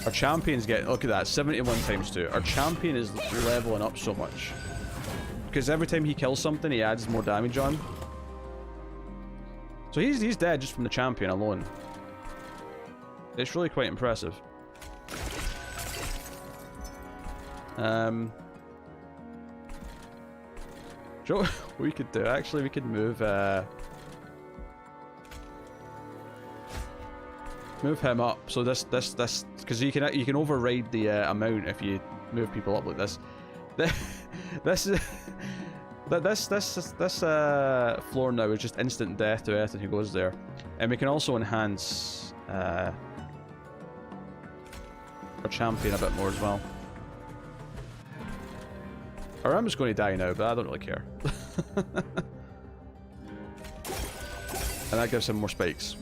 Speaker 2: Our champion's getting, look at that, 71 times 2. Our champion is leveling up so much. Because every time he kills something, he adds more damage on. So he's dead just from the champion alone. It's really quite impressive. Joe, what we could do, actually, we could move him up. So this, because you can override the amount if you move people up like this. This floor now is just instant death to anything who goes there, and we can also enhance our champion a bit more as well. I'm just going to die now, but I don't really care. And that gives him more spikes.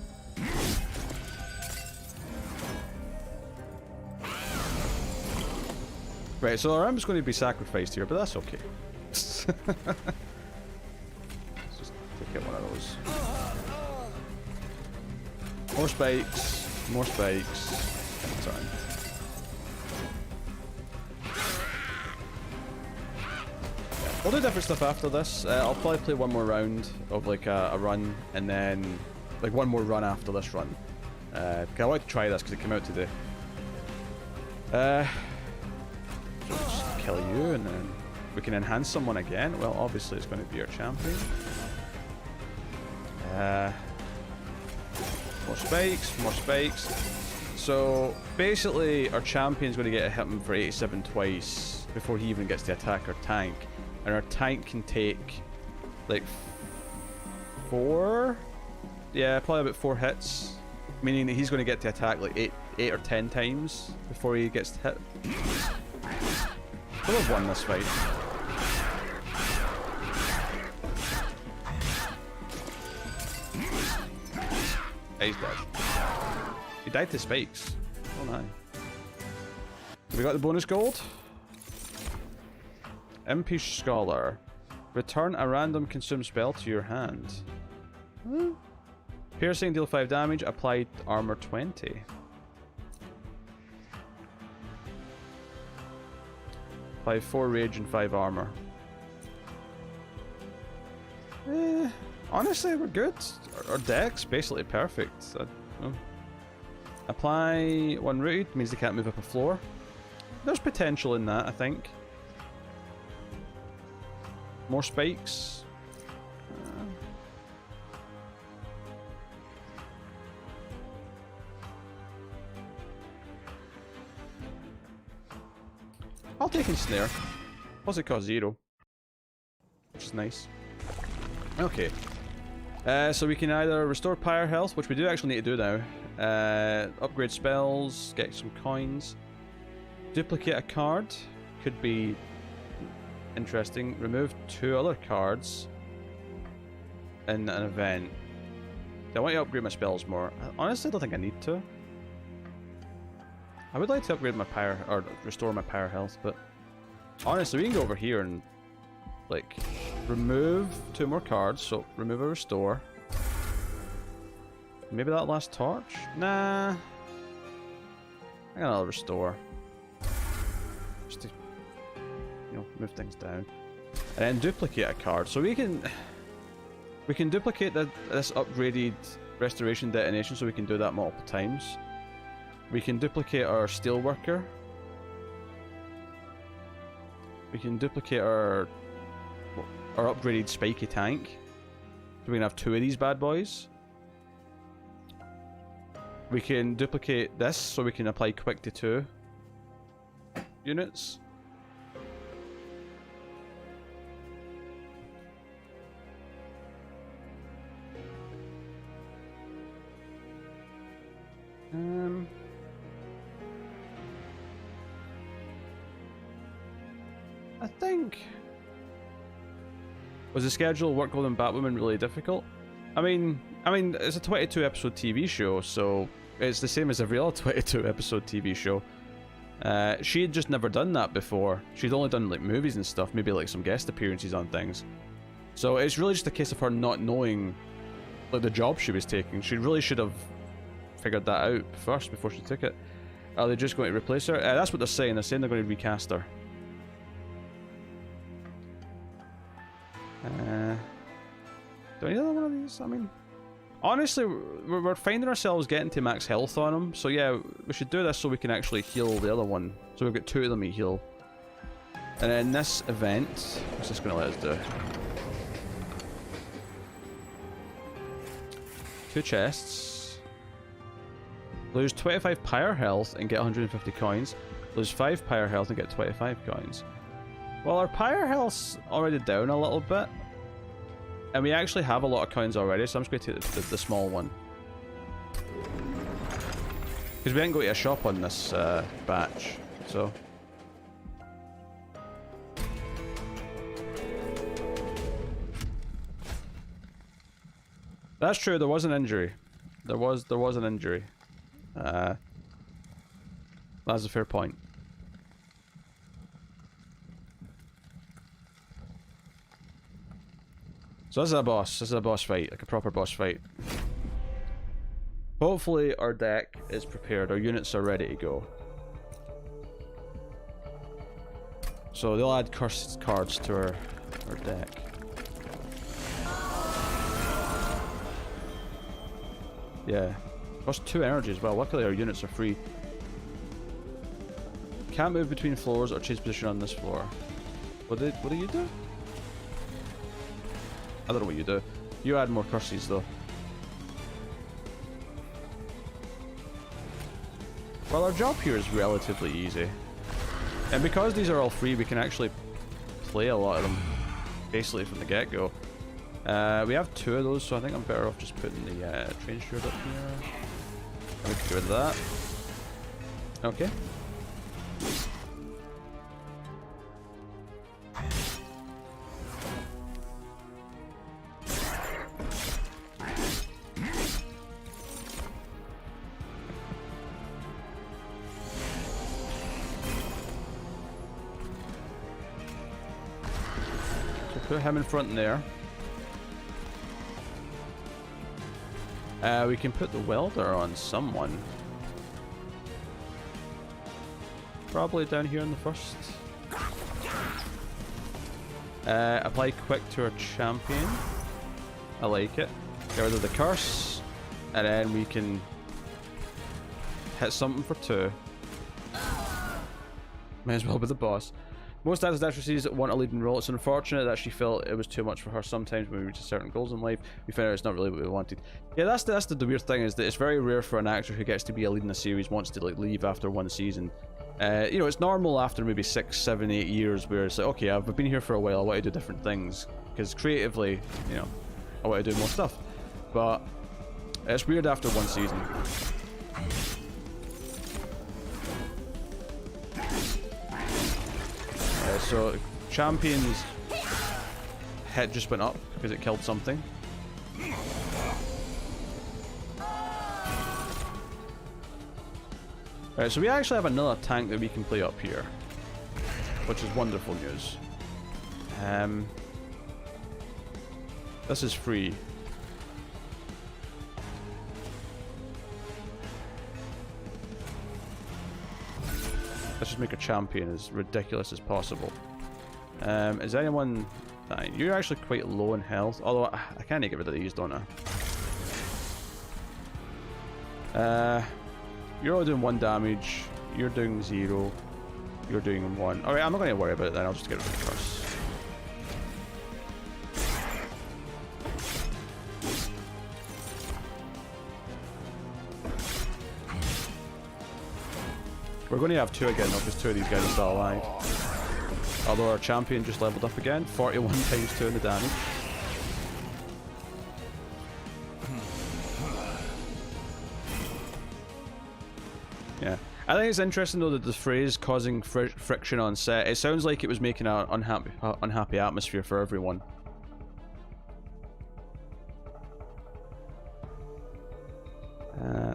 Speaker 2: Right, so our arm's going to be sacrificed here, but that's okay. Let's just take out one of those. More spikes. More spikes. Sorry. We'll do different stuff after this. I'll probably play one more round of like a run, and then like one more run after this run. I like to try this because it came out today. So just kill you, and then we can enhance someone again. Well, obviously it's going to be our champion. More spikes, more spikes. So basically our champion's going to get a hit him for 87 twice before he even gets to attack our tank. And our tank can take like 4? Yeah, probably about 4 hits. Meaning that he's going to get to attack like 8 or 10 times before he gets hit. We'll have won this fight. He's dead. He died to spikes. Oh no. We got the bonus gold. Impish Scholar. Return a random consumed spell to your hand. Piercing, deal 5 damage, applied armor 20. Apply 4 rage and 5 armor. Honestly, we're good. Our deck's basically perfect. Apply one rooted, means they can't move up a floor. There's potential in that, I think. More spikes. I'll take ensnare. What's it cost? 0. Which is nice. Okay. So we can either restore pyre health, which we do actually need to do now. Upgrade spells, get some coins. Duplicate a card. Could be interesting. Remove 2 other cards in an event. Do I want to upgrade my spells more? Honestly, I don't think I need to. I would like to upgrade my pyre, or restore my pyre health, but honestly, we can go over here and like remove 2 more cards. So remove a restore. Maybe that last torch? Nah. I got another restore. Just to, you know, move things down. And then duplicate a card. So we can duplicate this upgraded restoration detonation, so we can do that multiple times. We can duplicate our steelworker. We can duplicate our upgraded spiky tank. So we can have 2 of these bad boys. We can duplicate this, so we can apply quick to 2 units. I think... Was the schedule Workgold and Batwoman really difficult? I mean, it's a 22 episode TV show, so it's the same as every other 22 episode TV show. She had just never done that before. She'd only done like movies and stuff, maybe like some guest appearances on things. So it's really just a case of her not knowing like the job she was taking. She really should have figured that out first before she took it. Are they just going to replace her? That's what they're saying. They're saying they're going to recast her. Do I need another one of these? I mean, honestly, we're finding ourselves getting to max health on them. So yeah, we should do this so we can actually heal the other one. So we've got 2 of them to heal. And then this event, what's this going to let us do? 2 chests. Lose 25 pyre health and get 150 coins. Lose 5 pyre health and get 25 coins. Well, our pyre health's already down a little bit. And we actually have a lot of coins already, so I'm just going to take the small one. Because we didn't go to a shop on this batch, so... That's true, there was an injury. There was an injury. That's a fair point. So this is a boss. This is a boss fight, like a proper boss fight. Hopefully our deck is prepared. Our units are ready to go. So they'll add cursed cards to our deck. Yeah. Cost 2 energy as well. Luckily our units are free. Can't move between floors or change position on this floor. What do you do? I don't know what you do. You add more curses though. Well, our job here is relatively easy. And because these are all free, we can actually play a lot of them basically from the get-go. We have 2 of those, so I think I'm better off just putting the train shield up here. We can get rid of that. Okay. Put him in front there. We can put the welder on someone. Probably down here in the first. Apply quick to our champion. I like it. Get rid of the curse. And then we can hit something for 2. May as well be the boss. Most actresses want a leading role. It's unfortunate that she felt it was too much for her sometimes when we reach certain goals in life. We found out it's not really what we wanted. Yeah, that's the weird thing, is that it's very rare for an actor who gets to be a lead in a series wants to like leave after 1 season. You know, it's normal after maybe 6, 7, 8 years where it's like, okay, I've been here for a while, I want to do different things. Because creatively, you know, I want to do more stuff. But it's weird after 1 season. So champion's head just went up because it killed something. Alright, so we actually have another tank that we can play up here, which is wonderful news. This is free. Let's just make a champion as ridiculous as possible. Is anyone... You're actually quite low in health, although I can't get rid of these, don't I? You're all doing 1 damage, you're doing 0, you're doing 1. Alright, I'm not going to worry about it then, I'll just get rid of the curse. We're going to have 2 again though, because 2 of these guys are still alive. Although our champion just leveled up again, 41 times 2 in the damage. Yeah. I think it's interesting though that the phrase causing friction on set, it sounds like it was making an unhappy atmosphere for everyone.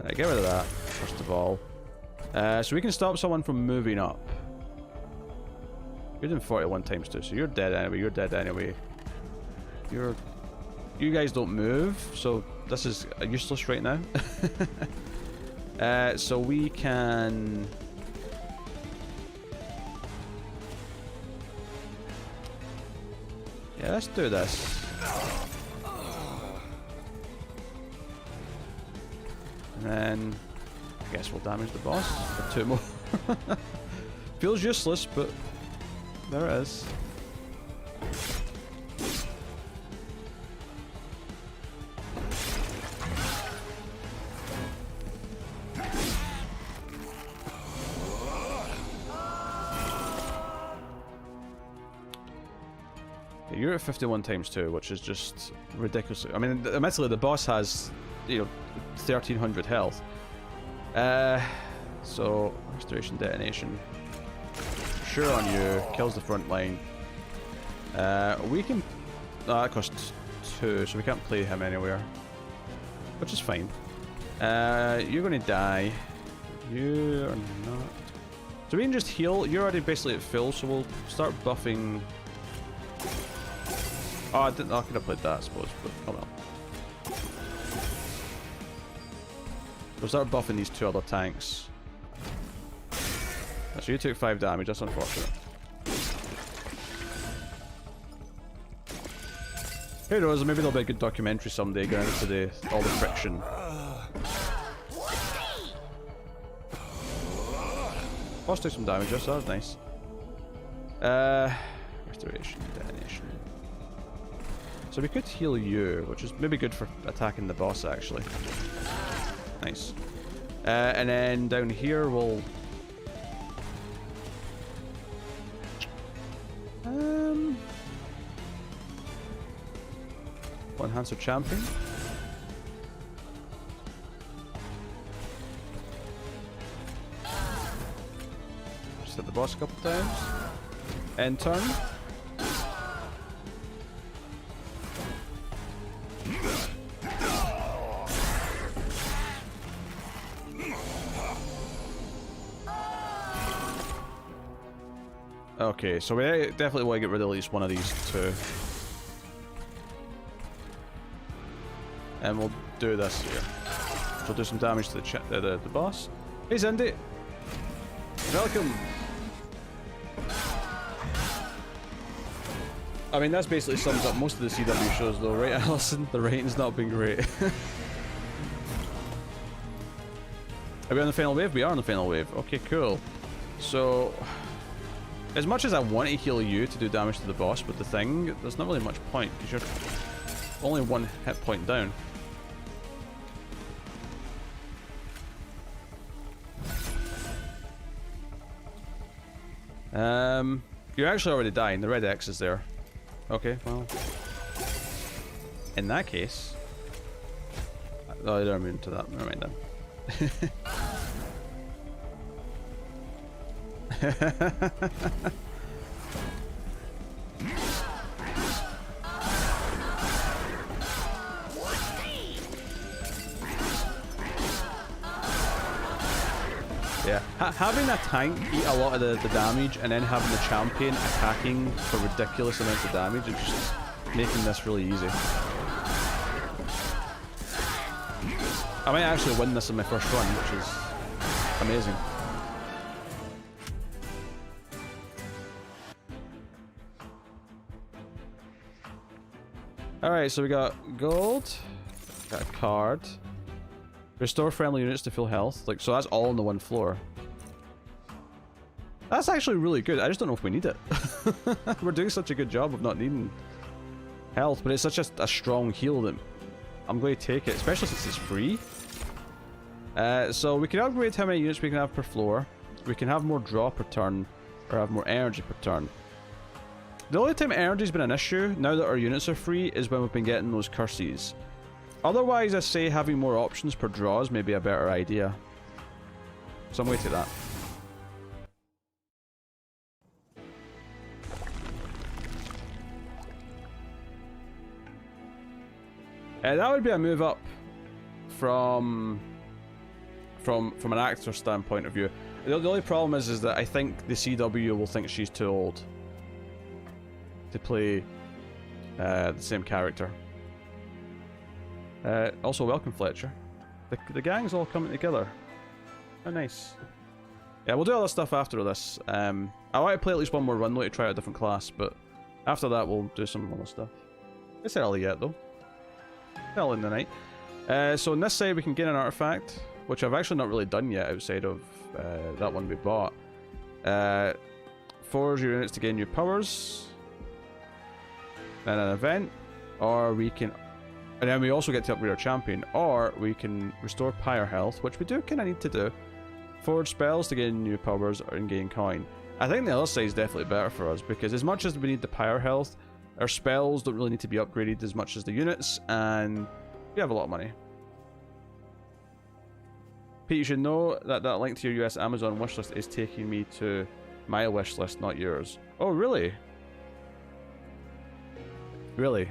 Speaker 2: Get rid of that, first of all. So we can stop someone from moving up. You're doing 41 times 2, so you're dead anyway, you're dead anyway. You guys don't move, so this is useless right now. So we can... Yeah, let's do this. And then... I guess we'll damage the boss for 2 more. Feels useless, but there it is. You're at 51 times 2, which is just ridiculous. I mean, admittedly, the boss has, you know, 1300 health. So restoration detonation. Sure on you, kills the front line. We can. No, that costs 2, so we can't play him anywhere, which is fine. You're going to die. You are not. So we can just heal. You're already basically at full, so we'll start buffing. Oh, I could have played that, I suppose, but oh well. We'll start buffing these 2 other tanks. So you took 5 damage, that's unfortunate. Who knows, maybe there'll be a good documentary someday going into all the friction. Boss took some damage, so that was nice. Restoration, detonation. So we could heal you, which is maybe good for attacking the boss actually. Nice. And then down here we'll... We'll enhance our champion. Just hit the boss a couple times. End turn. Okay, so we definitely want to get rid of at least one of these 2. And we'll do this here. So we'll do some damage to the boss. Hey Zendy! Welcome! I mean, that's basically sums up most of the CW shows though, right Alison? The rating's not been great. Are we on the final wave? We are on the final wave. Okay, cool. So, as much as I want to heal you to do damage to the boss with the thing, there's not really much point, because you're only one hit point down. You're actually already dying. The red X is there. Okay, well. In that case... Oh, I don't immune to that. Never mind then. Yeah, having a tank eat a lot of the damage and then having the champion attacking for ridiculous amounts of damage is just making this really easy. I might actually win this in my first run, which is amazing. Alright, so we got gold, got a card. Restore friendly units to full health. Like, so that's all on the one floor. That's actually really good. I just don't know if we need it. We're doing such a good job of not needing health, but it's such a strong heal that I'm going to take it, especially since it's free. So we can upgrade how many units we can have per floor. We can have more draw per turn, or have more energy per turn. The only time energy's been an issue, now that our units are free, is when we've been getting those curses. Otherwise, I say having more options per draws may be a better idea. So I'm going to take that. That would be a move up from an actor standpoint of view. The only problem is that I think the CW will think she's too old to play the same character. Also, welcome Fletcher. The gang's all coming together. How nice. Yeah, we'll do all this stuff after this. I want to play at least one more run though to try out a different class, but after that we'll do some other stuff. It's early yet though. Early in the night. So on this side we can gain an artifact, which I've actually not really done yet outside of that one we bought. Forge your units to gain new powers. And an event. Or we can... And then we also get to upgrade our champion. Or we can restore pyre health, which we do kind of need to do. Forge spells to gain new powers and gain coin. I think the other side is definitely better for us, because as much as we need the pyre health, our spells don't really need to be upgraded as much as the units, and we have a lot of money. Pete, you should know that that link to your US Amazon wishlist is taking me to my wishlist, not yours. Oh, really? Really?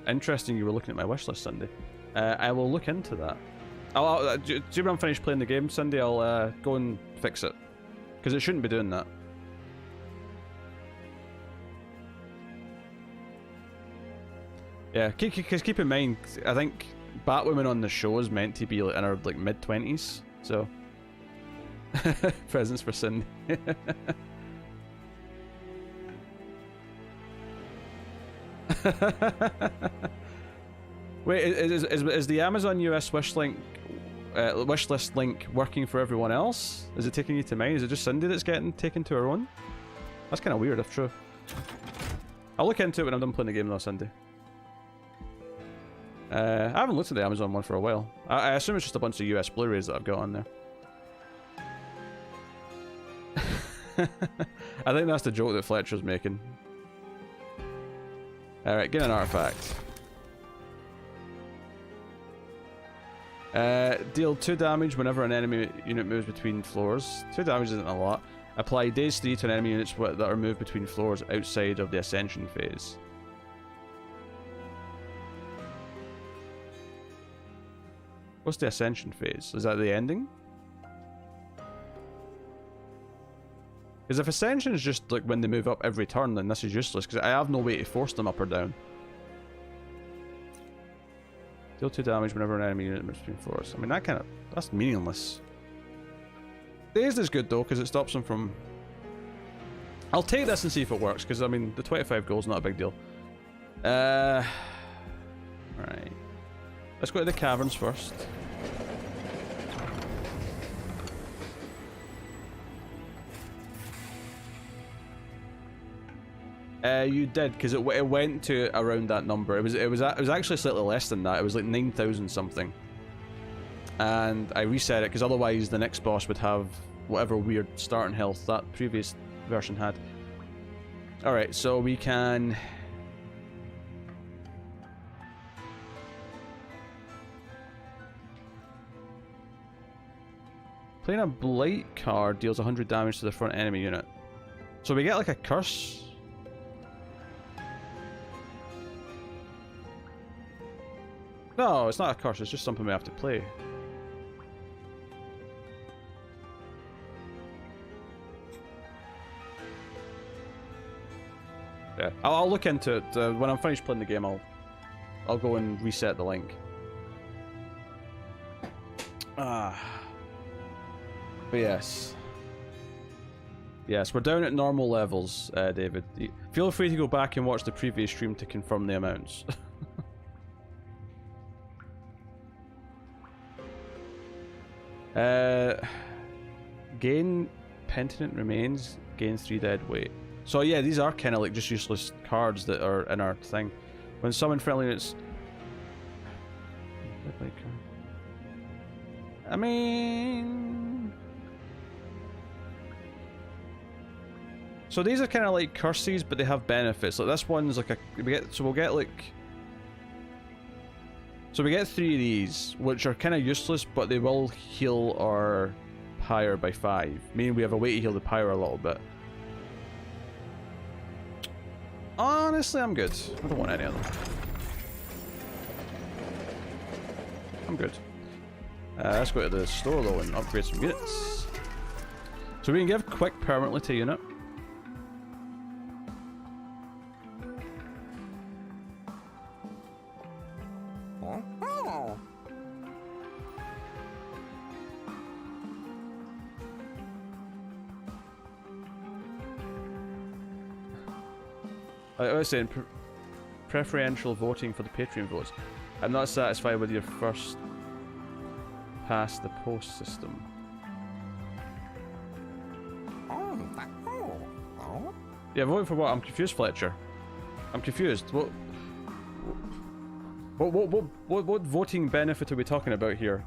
Speaker 2: Interesting you were looking at my wishlist, Cindy. I will look into that. Do you when I'm finished playing the game, Cindy, I'll go and fix it. Because it shouldn't be doing that. Yeah, because keep in mind, I think Batwoman on the show is meant to be like in her like mid-20s, so... Presents for Cindy. Wait, is the Amazon US wish link, wishlist link working for everyone else? Is it taking you to mine? Is it just Cindy that's getting taken to her own? That's kind of weird, if true. I'll look into it when I'm done playing the game though, Cindy. I haven't looked at the Amazon one for a while. I assume it's just a bunch of US Blu-rays that I've got on there. I think that's the joke that Fletcher's making. Alright, get an artifact. Deal 2 damage whenever an enemy unit moves between floors. 2 damage isn't a lot. Apply Daze 3 to enemy units that are moved between floors outside of the Ascension phase. What's the Ascension phase? Is that the ending? Because if Ascension is just like when they move up every turn, then this is useless, because I have no way to force them up or down. Deal 2 damage whenever an enemy unit moves between floors. I mean, that's meaningless. Dazed is good though, because it stops them from... I'll take this and see if it works, because I mean, the 25 gold is not a big deal. Right. Let's go to the caverns first. You did, because it went to around that number. It was actually slightly less than that. It was like 9,000 something. And I reset it because otherwise the next boss would have whatever weird starting health that previous version had. All right, so we can. Playing a blight card deals 100 damage to the front enemy unit. So we get like a curse. No, it's not a curse, it's just something we have to play. Yeah, I'll look into it. When I'm finished playing the game, I'll go and reset the link. But yes. Yes, we're down at normal levels, David. Feel free to go back and watch the previous stream to confirm the amounts. Gain Penitent Remains, gain 3 dead weight. So yeah, these are kind of like just useless cards that are in our thing. When summon friendly units... I mean... So these are kind of like curses, but they have benefits. Like this one's like a... we'll get like... So we get 3 of these, which are kind of useless, but they will heal our pyre by 5. Meaning we have a way to heal the pyre a little bit. Honestly, I'm good. I don't want any of them. I'm good. Let's go to the store though and upgrade some units. So we can give quick permanently to unit. I was saying preferential voting for the Patreon votes. I'm not satisfied with your first past the post system. Yeah, voting for what? I'm confused, Fletcher. I'm confused. What voting benefit are we talking about here?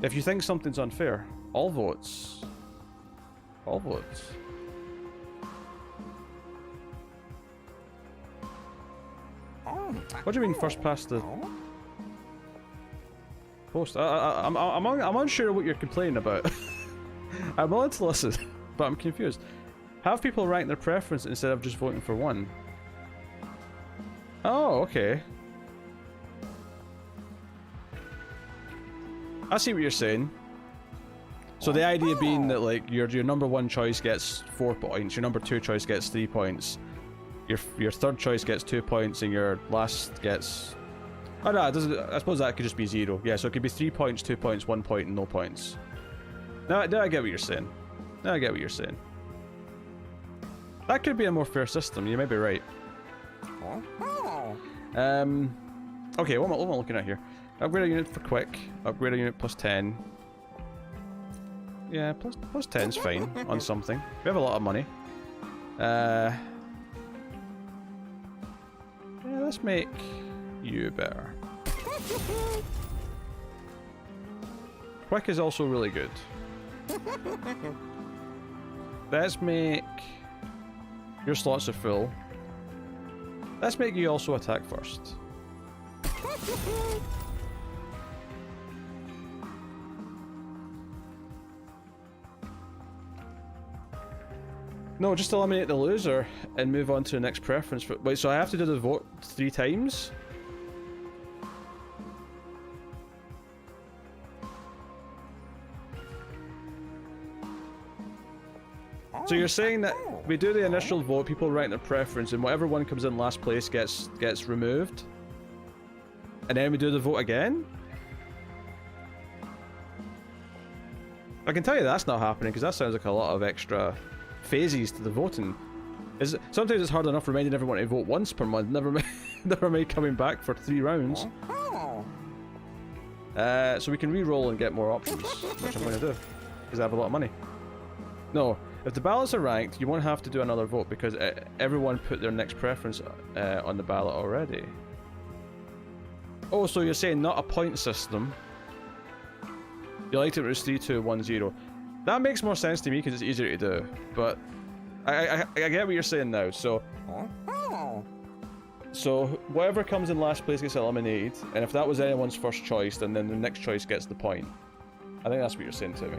Speaker 2: If you think something's unfair, all votes. All votes. What do you mean first past the post? I'm unsure what you're complaining about. I'm willing to listen, but I'm confused. Have people rank their preference instead of just voting for one. Oh, okay. I see what you're saying. So the idea being that like your number 1 choice gets 4 points, your number 2 choice gets 3 points. Your third choice gets 2 points, and your last gets... Oh no, it doesn't. I suppose that could just be 0. Yeah, so it could be 3 points, 2 points, 1 point, and no points. Now I get what you're saying. Now I get what you're saying. That could be a more fair system. You may be right. Okay, what am I looking at here? Upgrade a unit for quick. Upgrade a unit plus 10. Yeah, plus 10's fine on something. We have a lot of money. Yeah, let's make you better. Quick is also really good. Let's make your slots are full. Let's make you also attack first. No, just eliminate the loser and move on to the next preference. Wait, so I have to do the vote 3 times? So you're saying that we do the initial vote, people rank their preference, and whatever one comes in last place gets removed? And then we do the vote again? I can tell you that's not happening, because that sounds like a lot of extra phases to the voting. Sometimes it's hard enough reminding everyone to vote once per month, never mind coming back for 3 rounds. So we can re-roll and get more options, which I'm going to do, because I have a lot of money. No, If the ballots are ranked, you won't have to do another vote because everyone put their next preference on the ballot already. Oh, so you're saying not a point system. You liked it when it was 3, 2, 1, 0. That makes more sense to me because it's easier to do. But I get what you're saying now. So whatever comes in last place gets eliminated, and if that was anyone's first choice, then the next choice gets the point. I think that's what you're saying to me.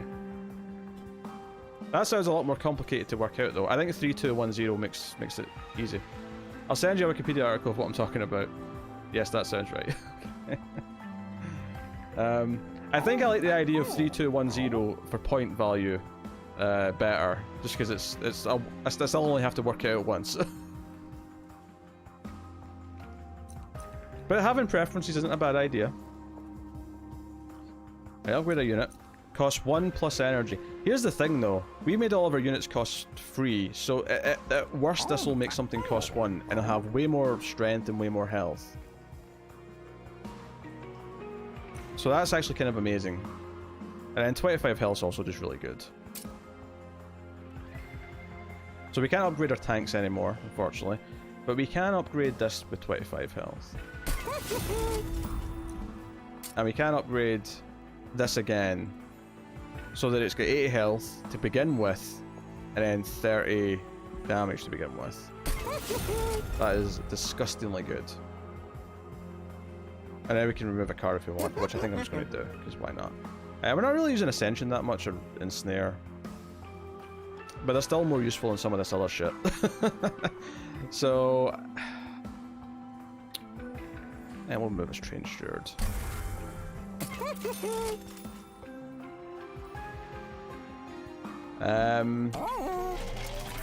Speaker 2: That sounds a lot more complicated to work out, though. I think 3, 2, 1, 0 makes it easy. I'll send you a Wikipedia article of what I'm talking about. Yes, that sounds right. I think I like the idea of 3, 2, 1, 0 for point value better, just because I'll only have to work it out once. But having preferences isn't a bad idea. Right, upgrade a unit. Costs 1 plus energy. Here's the thing though, we made all of our units cost 3, so at worst this will make something cost 1, and it'll have way more strength and way more health. So that's actually kind of amazing. And then 25 health is also just really good. So we can't upgrade our tanks anymore, unfortunately. But we can upgrade this with 25 health. And we can upgrade this again, so that it's got 80 health to begin with, and then 30 damage to begin with. That is disgustingly good. And then we can remove a card if we want, which I think I'm just going to do, because why not? We're not really using Ascension that much, or Ensnare. But they're still more useful than some of this other shit. So... and we'll move as Train Steward.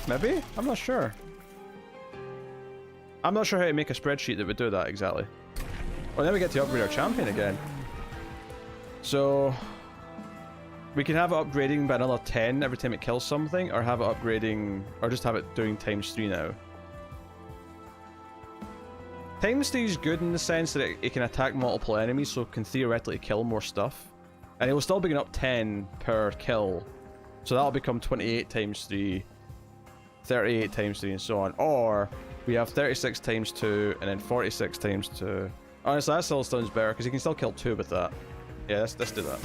Speaker 2: Maybe? I'm not sure. I'm not sure how to make a spreadsheet that would do that exactly. Well, then we get to upgrade our champion again. So... we can have it upgrading by another 10 every time it kills something, or have it upgrading... or just have it doing ×3 now. ×3 is good in the sense that it can attack multiple enemies, so it can theoretically kill more stuff. And it will still begin up 10 per kill. So that'll become 28 ×3, 38 ×3, and so on. Or we have 36 ×2, and then 46 ×2. Honestly, that still sounds better, because you can still kill 2 with that. Yeah, let's do that.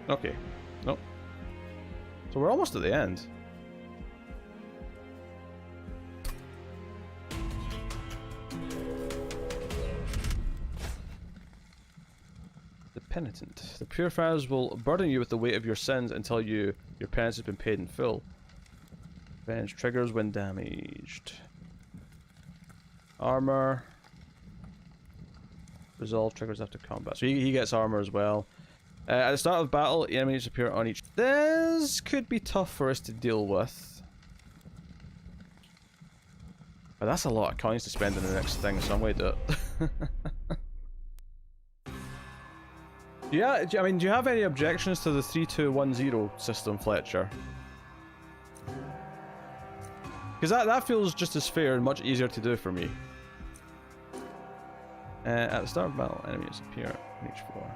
Speaker 2: Okay. Nope. So we're almost at the end. The Penitent. The Purifiers will burden you with the weight of your sins until your penance has been paid in full. Revenge triggers when damaged. Armor. Resolve triggers after combat. So he gets armor as well. At the start of battle, enemies appear on each... This could be tough for us to deal with. But that's a lot of coins to spend on the next thing, so I'm going to do it. Yeah, I mean, do you have any objections to the 3210 system, Fletcher? Because that feels just as fair and much easier to do for me. At the start of battle, enemies appear on each floor.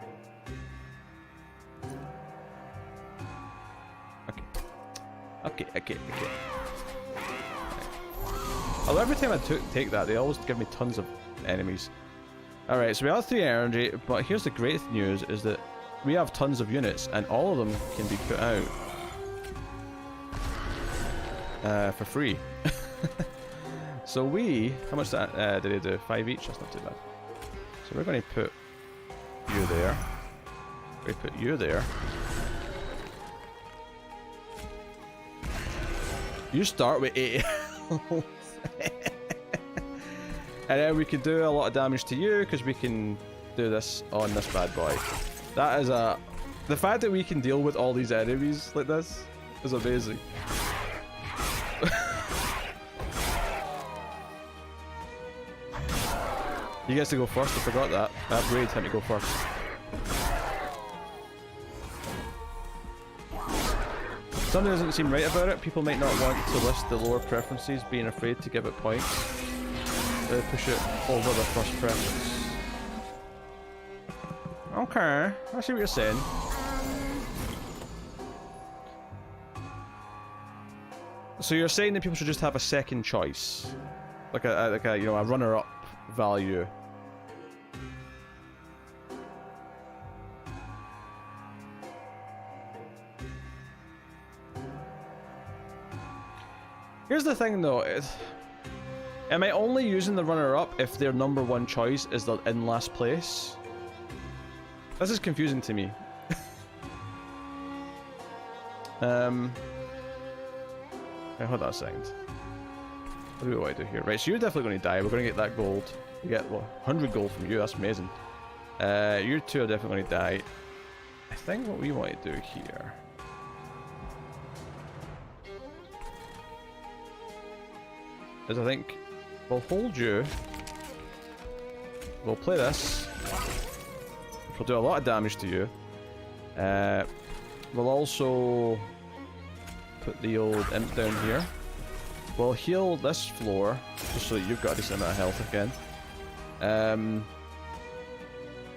Speaker 2: Okay. Although every time I take that, they always give me tons of enemies. Alright, so we have 3 energy, but here's the great news, is that we have tons of units, and all of them can be put out for free. So how much did they do? 5 each? That's not too bad. So we're going to put you there. We put you there. You start with 80 health. And then we can do a lot of damage to you, because we can do this on this bad boy. That is a... the fact that we can deal with all these enemies like this is amazing. You guys to go first, I forgot that. That upgrade time to go first. Something doesn't seem right about it. People might not want to list the lower preferences, being afraid to give it points. They push it over the first preference. Okay, I see what you're saying. So you're saying that people should just have a second choice, like a you know, a runner-up value. Here's the thing though, am I only using the runner-up if their number one choice is the in last place? This is confusing to me. Okay, hold on a second. What do I do here? Right, so you're definitely going to die. We're going to get that gold. We get, well, 100 gold from you. That's amazing. You two are definitely going to die. I think what we want to do here is I think we'll hold you. We'll play this. Which will do a lot of damage to you. We'll also put the old imp down here. We'll heal this floor, just so that you've got a decent amount of health again.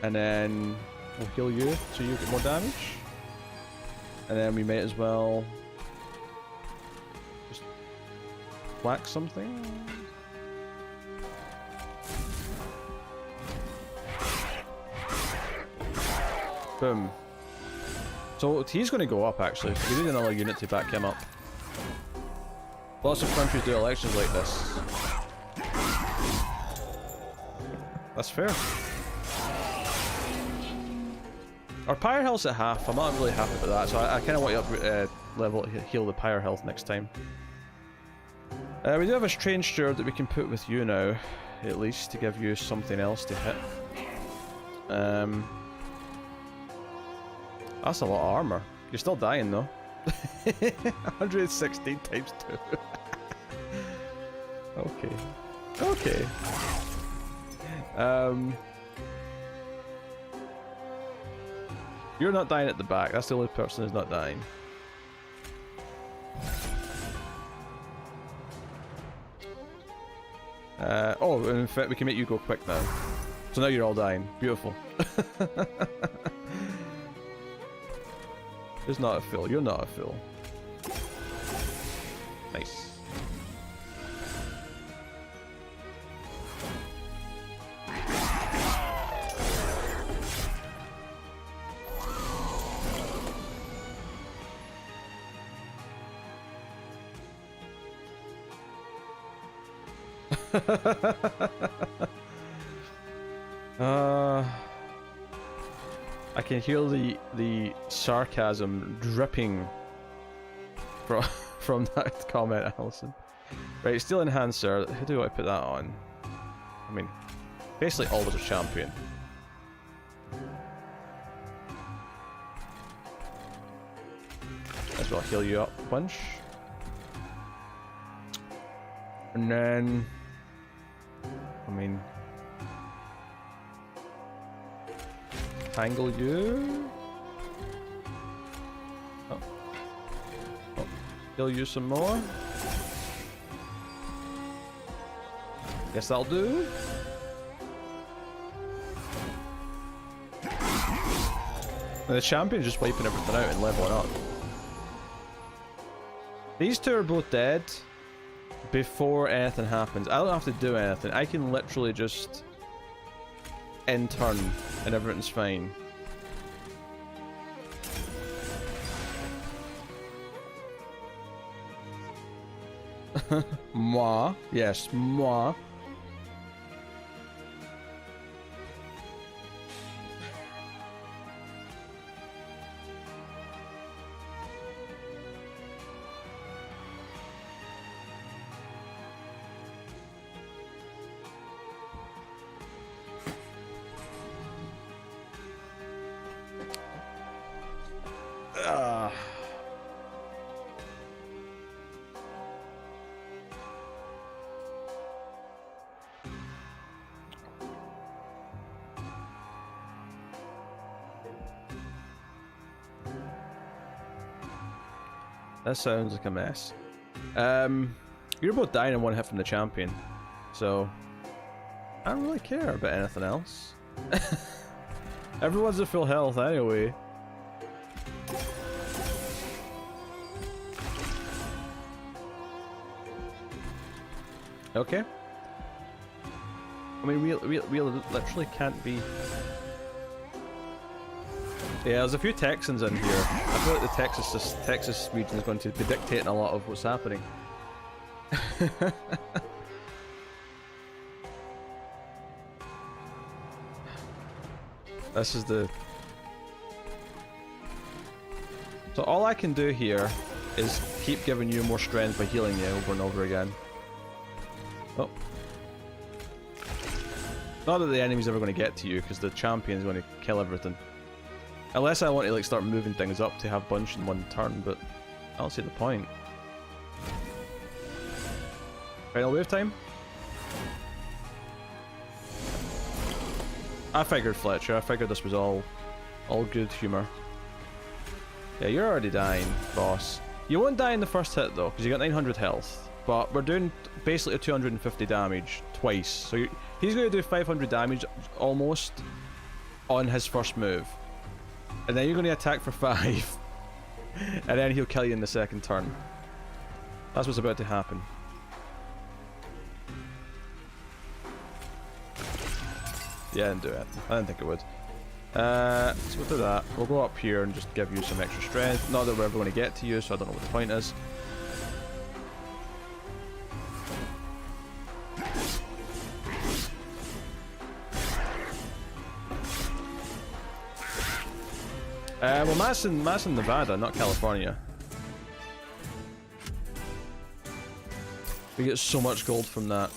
Speaker 2: And then we'll heal you, so you get more damage. And then we may as well just whack something. Boom. So he's going to go up actually. We need another unit to back him up. Lots of countries do elections like this. That's fair. Our pyre health's at half. I'm not really happy with that, so I kind of want to heal the pyre health next time. We do have a strange steward that we can put with you now, at least, to give you something else to hit. That's a lot of armor. You're still dying though. 116 times 2. Okay. Okay. You're not dying at the back. That's the only person who's not dying. Oh, in fact, we can make you go quick now. So now you're all dying. Beautiful. Who's not a fill? You're not a fill. Nice. I can hear the sarcasm dripping from that comment, Allison. Right, Steel Enhancer. Who do I put that on? I mean, basically always a champion. As well, heal you up a bunch. And then, I mean, tangle you. Oh. Oh. Heal you some more. Guess that'll do. And the champion's just wiping everything out and leveling up. These two are both dead before anything happens. I don't have to do anything. I can literally just end turn and everything's fine. Moi. Yes, moi. That sounds like a mess. You're both dying in one hit from the champion, so I don't really care about anything else. Everyone's at full health anyway. Okay. I mean, we literally can't be... Yeah, there's a few Texans in here. I feel like the Texas region is going to be dictating a lot of what's happening. This is the... So all I can do here is keep giving you more strength by healing you over and over again. Oh. Not that the enemy's ever going to get to you, because the champion's going to kill everything. Unless I want to like start moving things up to have bunch in one turn, but I don't see the point. Final wave time? I figured, Fletcher. I figured this was all good humour. Yeah, you're already dying, boss. You won't die in the first hit though, because you got 900 health. But we're doing basically 250 damage twice. So he's going to do 500 damage almost on his first move. And then you're going to attack for 5. And then he'll kill you in the second turn. That's what's about to happen. Yeah, I didn't do it. I didn't think it would. So we'll do that. We'll go up here and just give you some extra strength. Not that we're ever going to get to you, so I don't know what the point is. Well, that's in Nevada, not California. We get so much gold from that.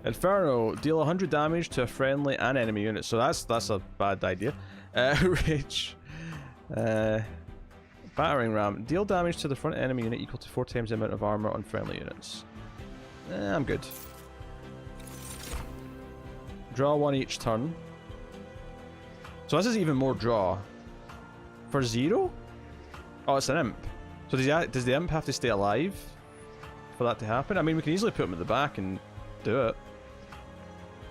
Speaker 2: Inferno, deal 100 damage to a friendly and enemy unit, so that's a bad idea. Rage. Battering ram, deal damage to the front enemy unit equal to 4 times the amount of armor on friendly units. I'm good. Draw 1 each turn. So this is even more draw. For 0? Oh, it's an imp. So does the imp have to stay alive for that to happen? I mean, we can easily put him at the back and do it.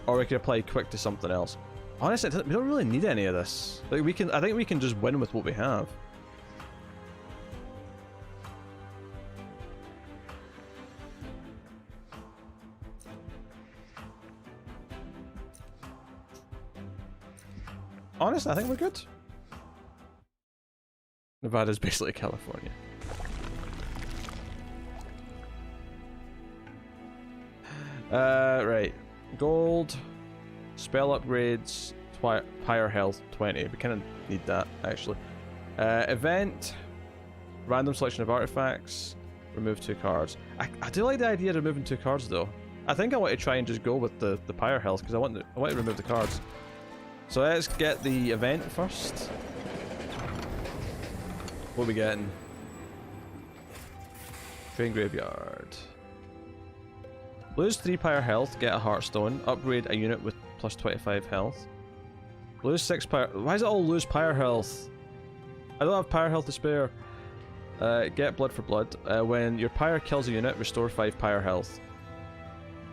Speaker 2: Or we can apply quick to something else. Honestly, we don't really need any of this. Like I think we can just win with what we have. Honestly, I think we're good. Nevada's basically California. Right. Gold, spell upgrades, pyre health 20. We kind of need that actually. Event, random selection of artifacts, remove 2 cards. I do like the idea of removing 2 cards though. I think I want to try and just go with the pyre health because I want to remove the cards. So let's get the event first. What are we getting? Train graveyard. Lose 3 pyre health, get a heartstone, upgrade a unit with plus 25 health. Lose 6 pyre... Why does it all lose pyre health? I don't have pyre health to spare. Get blood for blood. When your pyre kills a unit, restore 5 pyre health.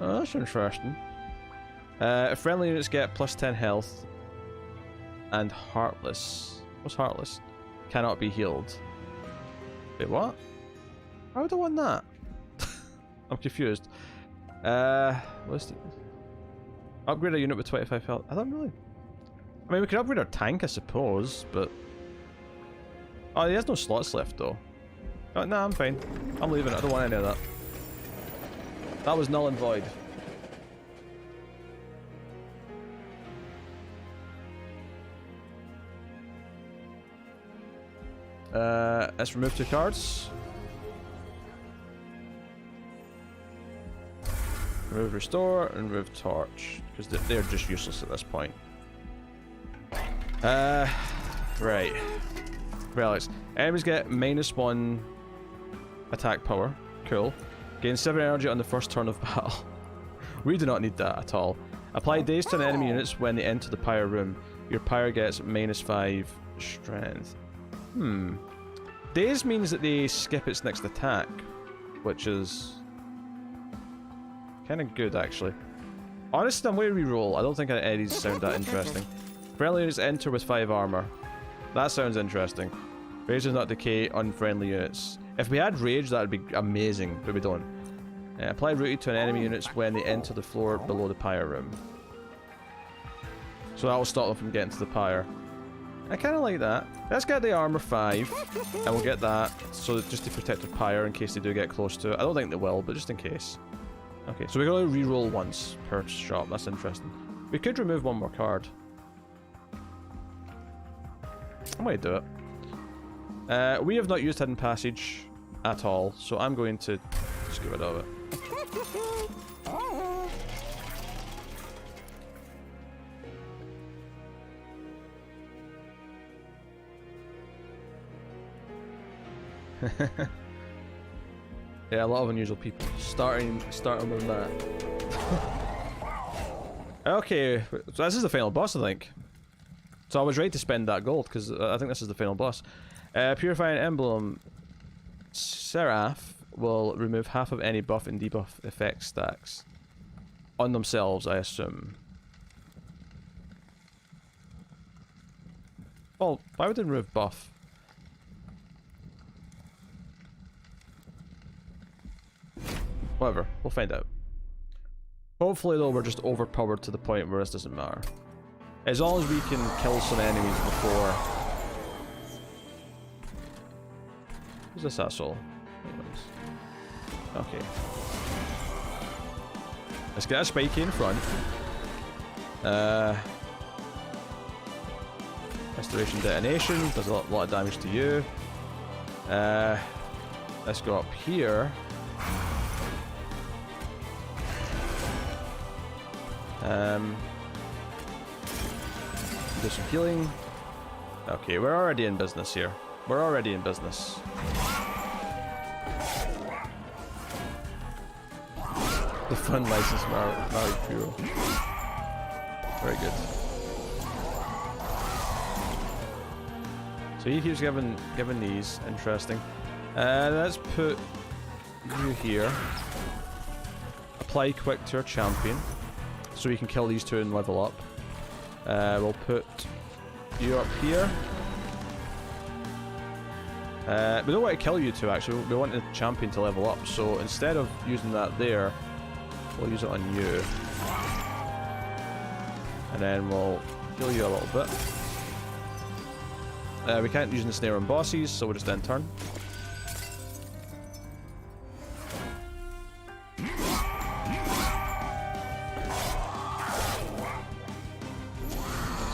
Speaker 2: Oh, that's interesting. Friendly units get plus 10 health. And Heartless. What's Heartless? Cannot be healed. Wait, what? Why would I want that? I'm confused. What's the... Upgrade a unit with 25 health. I don't really... I mean, we could upgrade our tank, I suppose, but... Oh, he has no slots left, though. Oh, nah, I'm fine. I'm leaving it. I don't want any of that. That was null and void. Let's remove 2 cards. Remove Restore and remove Torch, because they're just useless at this point. Right. Relics. Enemies get -1 attack power. Cool. Gain 7 energy on the first turn of battle. We do not need that at all. Apply daze to enemy units when they enter the pyre room. Your pyre gets -5 strength. Daze means that they skip its next attack, which is kind of good, actually. Honestly, I'm going to reroll. I don't think any of these sound that interesting. Friendly units enter with 5 armor. That sounds interesting. Rage does not decay unfriendly units. If we had Rage, that would be amazing, but we don't. Apply rooted to an enemy units when they enter the floor below the pyre room. So that will stop them from getting to the pyre. I kind of like that. Let's get the armor 5, and we'll get that, so just to protect the pyre in case they do get close to it. I don't think they will, but just in case. Okay, so we're going to reroll once per shop. That's interesting. We could remove one more card. I might do it. We have not used Hidden Passage at all, so I'm going to just get rid of it. Yeah, a lot of unusual people. Starting with that. Okay, so this is the final boss, I think. So I was ready to spend that gold, because I think this is the final boss. Purifying Emblem. Seraph will remove half of any buff and debuff effect stacks. On themselves, I assume. Well, why would they remove buff? Whatever, we'll find out. Hopefully though, we're just overpowered to the point where this doesn't matter. As long as we can kill some enemies before... Who's this asshole? Okay. Let's get a spiky in front. Restoration detonation, does a lot of damage to you. Let's go up here. Do some healing. Okay, we're already in business here. We're already in business. The fun license Mario Puro. Very good. So he keeps giving these. Interesting. Let's put you here. Apply quick to our champion, so we can kill these two and level up. We'll put you up here. We don't want to kill you two actually, we want the champion to level up, so instead of using that there, we'll use it on you. And then we'll heal you a little bit. We can't use the snare on bosses, so we'll just end turn.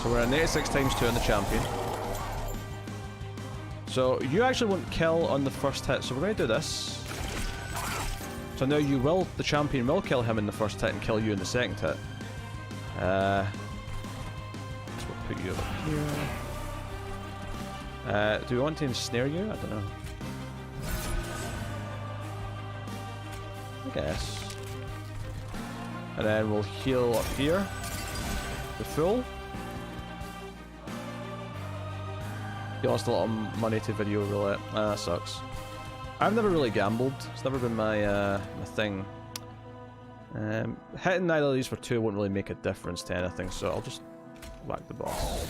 Speaker 2: So we're at 86 times 2 on the champion. So you actually won't kill on the first hit, so we're going to do this. So now you will, the champion will kill him in the first hit and kill you in the second hit. So we'll put you over here. Do we want to ensnare you? I don't know. I guess. And then we'll heal up here. The full. You lost a lot of money to video roulette. That sucks. I've never really gambled. It's never been my my thing. Hitting either of these for 2 won't really make a difference to anything, so I'll just whack the boss.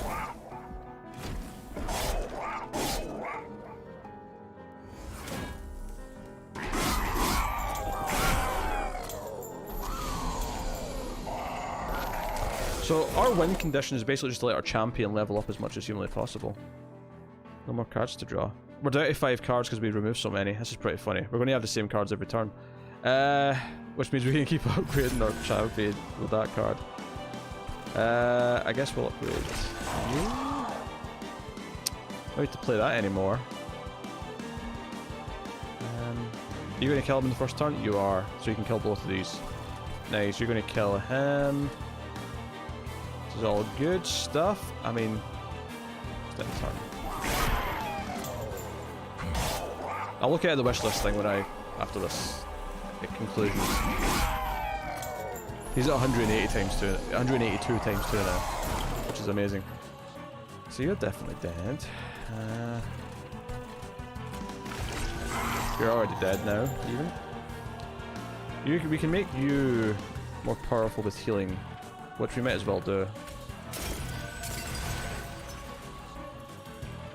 Speaker 2: So our win condition is basically just to let our champion level up as much as humanly possible. No more cards to draw. We're down to 5 cards because we removed so many. This is pretty funny. We're going to have the same cards every turn. Which means we can keep upgrading our champion with that card. I guess we'll upgrade you. Don't need to play that anymore. Are you going to kill him in the first turn? You are. So you can kill both of these. Nice. You're going to kill him. This is all good stuff. I mean, just end turn. I'll look at the wish list thing when after this conclusion. He's at 180 times 2, 182 times 2 now, which is amazing. So you're definitely dead. You're already dead now, even. We can make you more powerful with healing, which we might as well do.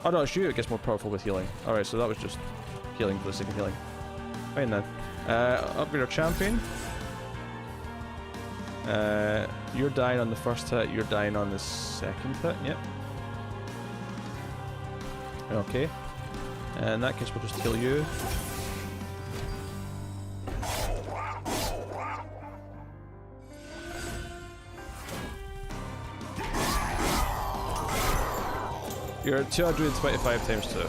Speaker 2: Oh no, it's you, it gets more powerful with healing. Alright, so that was just healing for the sake of healing. Fine then. Upgrade our champion. You're dying on the first hit, you're dying on the second hit, yep. Okay. In that case, we'll just kill you. You're at 225 times 2.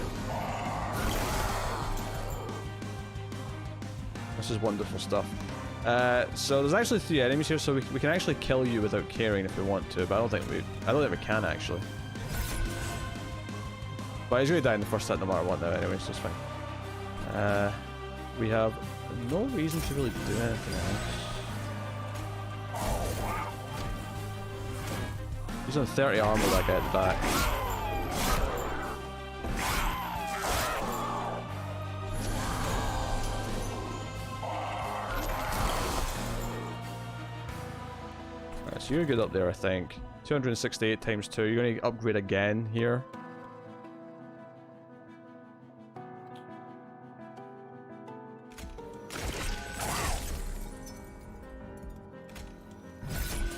Speaker 2: This is wonderful stuff. So there's actually 3 enemies here, so we can actually kill you without caring if we want to, but I don't think we can actually. But he's gonna die in the first hit no matter what now anyway, so it's fine. We have no reason to really do anything else. He's on 30 armor, that guy at the back. So you're good up there, I think. 268 times 2. You're going to upgrade again here.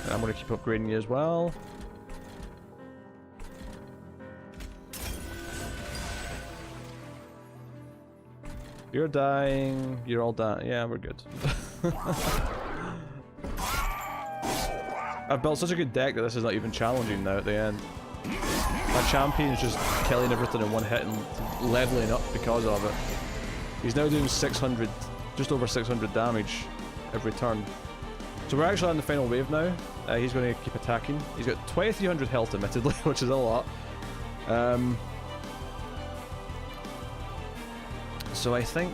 Speaker 2: And I'm going to keep upgrading you as well. You're dying. You're all dying. Yeah, we're good. I've built such a good deck that this is not even challenging now at the end. My champion is just killing everything in one hit and leveling up because of it. He's now doing 600, just over 600 damage every turn. So we're actually on the final wave now. He's going to keep attacking. He's got 2300 health admittedly, which is a lot. So I think...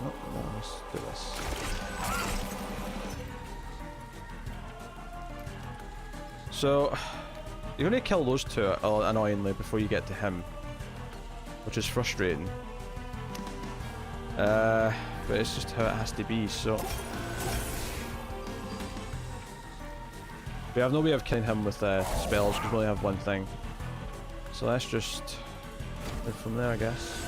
Speaker 2: Oh, no, let's do this. So, you're going to kill those two annoyingly before you get to him, which is frustrating. But it's just how it has to be, so... We have no way of killing him with spells, because we only have one thing. So let's just live from there, I guess.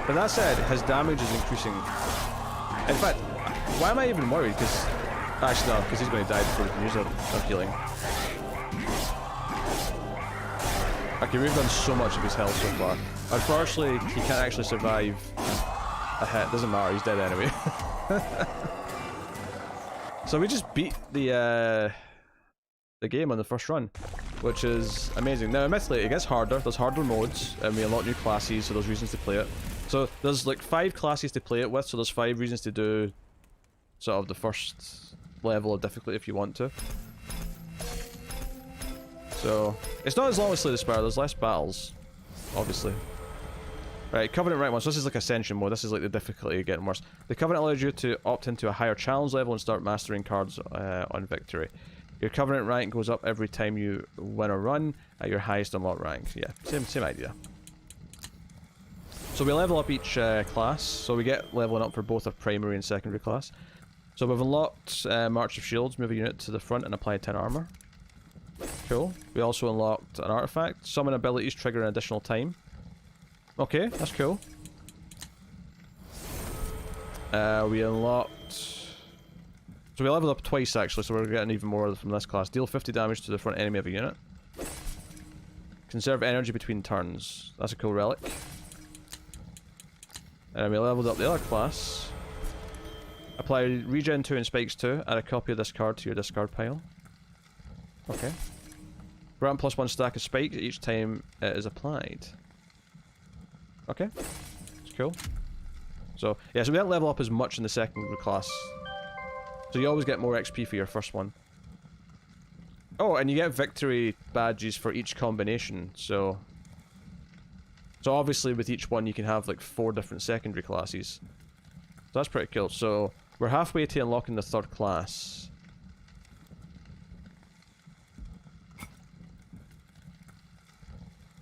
Speaker 2: But that said, his damage is increasing. In fact, why am I even worried? Because actually no, because he's going to die before we can use our healing. Okay, we've done so much of his health so far. Unfortunately, he can't actually survive a hit. Doesn't matter, he's dead anyway. So we just beat the game on the first run, which is amazing. Now, admittedly, it gets harder. There's harder modes, and we unlock new classes, so there's reasons to play it. So there's like 5 classes to play it with, so there's 5 reasons to do sort of the first level of difficulty if you want to. So it's not as long as Slay the Spire. There's less battles, obviously. Right, Covenant rank 1, so this is like Ascension mode, this is like the difficulty getting worse. The Covenant allows you to opt into a higher challenge level and start mastering cards on victory. Your Covenant rank goes up every time you win a run at your highest unlocked rank. Yeah, same idea. So we level up each class, so we get leveling up for both our primary and secondary class. So we've unlocked March of Shields, move a unit to the front and apply 10 armor. Cool. We also unlocked an artifact. Summon abilities trigger an additional time. Okay, that's cool. We unlocked... So we leveled up twice actually, so we're getting even more from this class. Deal 50 damage to the front enemy of a unit. Conserve energy between turns. That's a cool relic. And we leveled up the other class. Apply regen 2 and spikes 2. Add a copy of this card to your discard pile. Okay. Grant +1 stack of spikes each time it is applied. Okay, it's cool. So, yeah, so we don't level up as much in the second class. So you always get more XP for your first one. Oh, and you get victory badges for each combination, so... So obviously with each one you can have like 4 different secondary classes. So that's pretty cool. So, we're halfway to unlocking the 3rd class.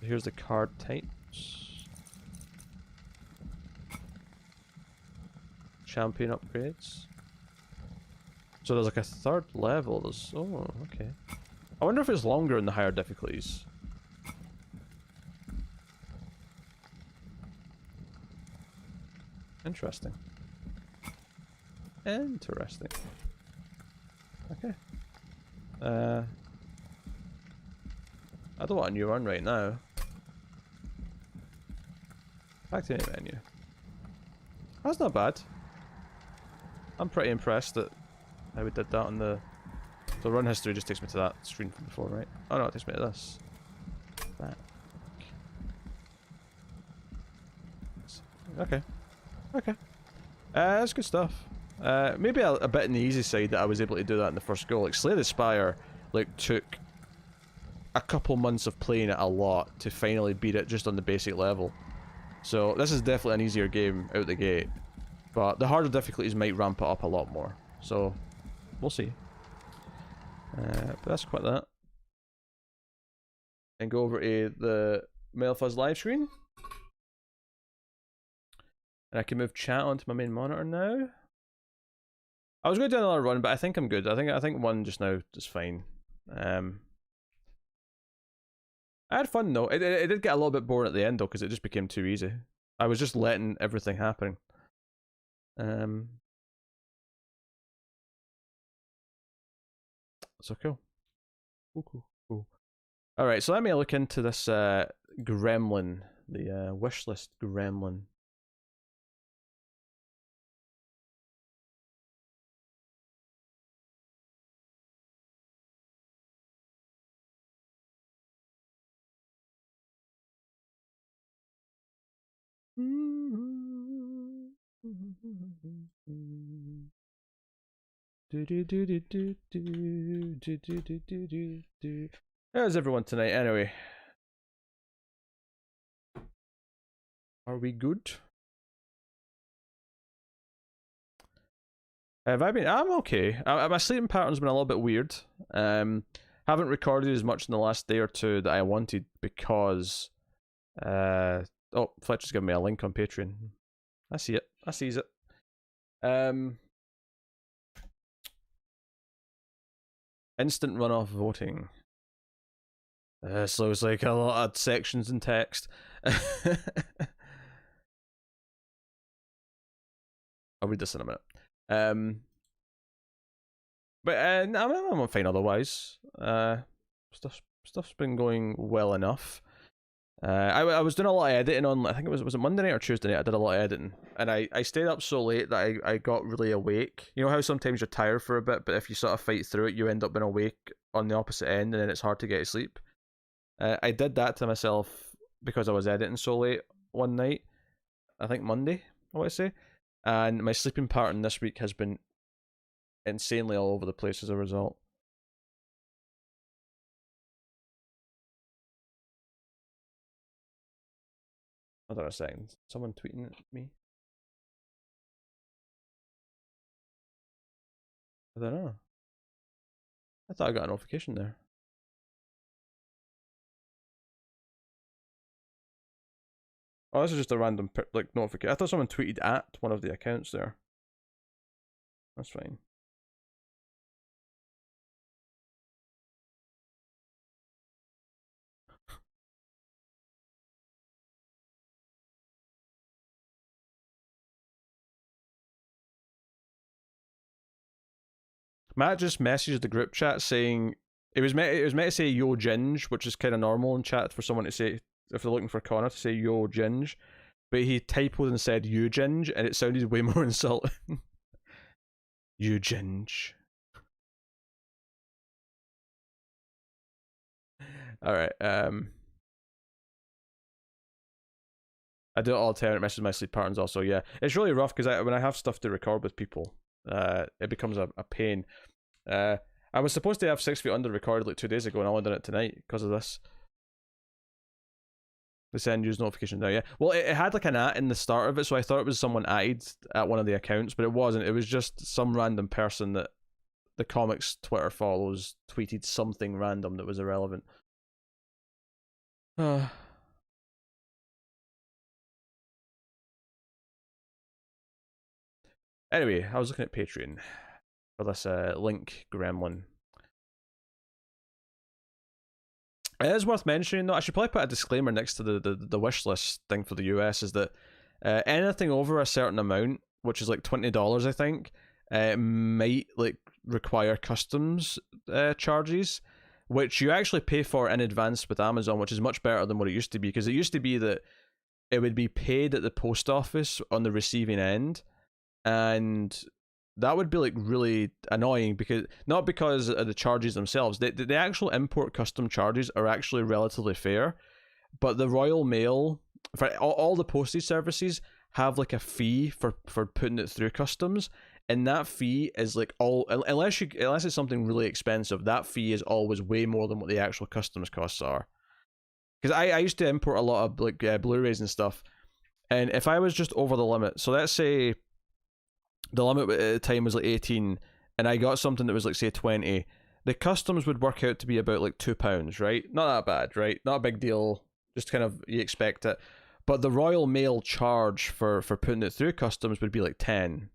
Speaker 2: Here's the card types. Champion upgrades. So there's like a 3rd level. There's... Oh, okay. I wonder if it's longer in the higher difficulties. Interesting. Interesting. Okay. I don't want a new one right now. Back to the menu. That's not bad. I'm pretty impressed at how we did that on the run history. Just takes me to that screen from before, right? Oh no, it takes me to this. Back. Okay. Okay. That's good stuff. Maybe a bit on the easy side that I was able to do that in the first go. Like Slay the Spire, like took a couple months of playing it a lot to finally beat it just on the basic level. So this is definitely an easier game out the gate, but the harder difficulties might ramp it up a lot more. So we'll see. But that's quite that. And go over to the Fuzz live screen. And I can move chat onto my main monitor now. I was going to do another run, but I think I'm good. I think one just now is fine. I had fun though. It did get a little bit boring at the end though, because it just became too easy. I was just letting everything happen. So cool. Cool. Alright, so let me look into this gremlin. The wishlist gremlin. How's everyone tonight anyway? Are we good? Have I been? I'm okay. My sleeping pattern's been a little bit weird. Haven't recorded as much in the last day or two that I wanted because oh, Fletcher's giving me a link on Patreon. I see it. I sees it. Instant runoff voting. So it's like a lot of sections in text. I'll read this in a minute. But I'm fine otherwise. Stuff's been going well enough. I was doing a lot of editing on, I think was it Monday night or Tuesday night? I did a lot of editing, and I stayed up so late that I got really awake. You know how sometimes you're tired for a bit, but if you sort of fight through it, you end up being awake on the opposite end, and then it's hard to get to sleep. I did that to myself because I was editing so late one night. I think Monday, I want to say, and my sleeping pattern this week has been insanely all over the place as a result. Hold on a second. Someone tweeting at me? I don't know. I thought I got a notification there. Oh, this is just a random like notification. I thought someone tweeted at one of the accounts there. That's fine. Matt just messaged the group chat saying it was meant to say yo Ginge, which is kind of normal in chat for someone to say if they're looking for Connor to say yo Ginge, but he typoed and said you Ginge, and it sounded way more insulting. You Ginge. All right. I do it all the time. It messes my sleep patterns also. Yeah, it's really rough because when I have stuff to record with people, it becomes a pain. I was supposed to have 6 Feet Under recorded like 2 days ago, and I only done it tonight because of this. The send news notification now, yeah. Well, it had like an at in the start of it, so I thought it was someone added at one of the accounts, but it wasn't. It was just some random person that the comics Twitter follows tweeted something random that was irrelevant. Anyway, I was looking at Patreon for this link gremlin. It is worth mentioning though. I should probably put a disclaimer next to the wish list thing for the US is that anything over a certain amount, which is like $20, I think, might like require customs charges, which you actually pay for in advance with Amazon, which is much better than what it used to be. Because it used to be that it would be paid at the post office on the receiving end, and that would be like really annoying because not because of the charges themselves. The actual import custom charges are actually relatively fair, but the Royal Mail for all the postage services have like a fee for putting it through customs, and that fee is like all unless it's something really expensive, that fee is always way more than what the actual customs costs are. Because I used to import a lot of like Blu-rays and stuff, and if I was just over the limit, so let's say the limit at the time was like 18, and I got something that was like say 20, the customs would work out to be about like £2, right? Not that bad, right? Not a big deal. Just kind of you expect it. But the Royal Mail charge for putting it through customs would be like 10.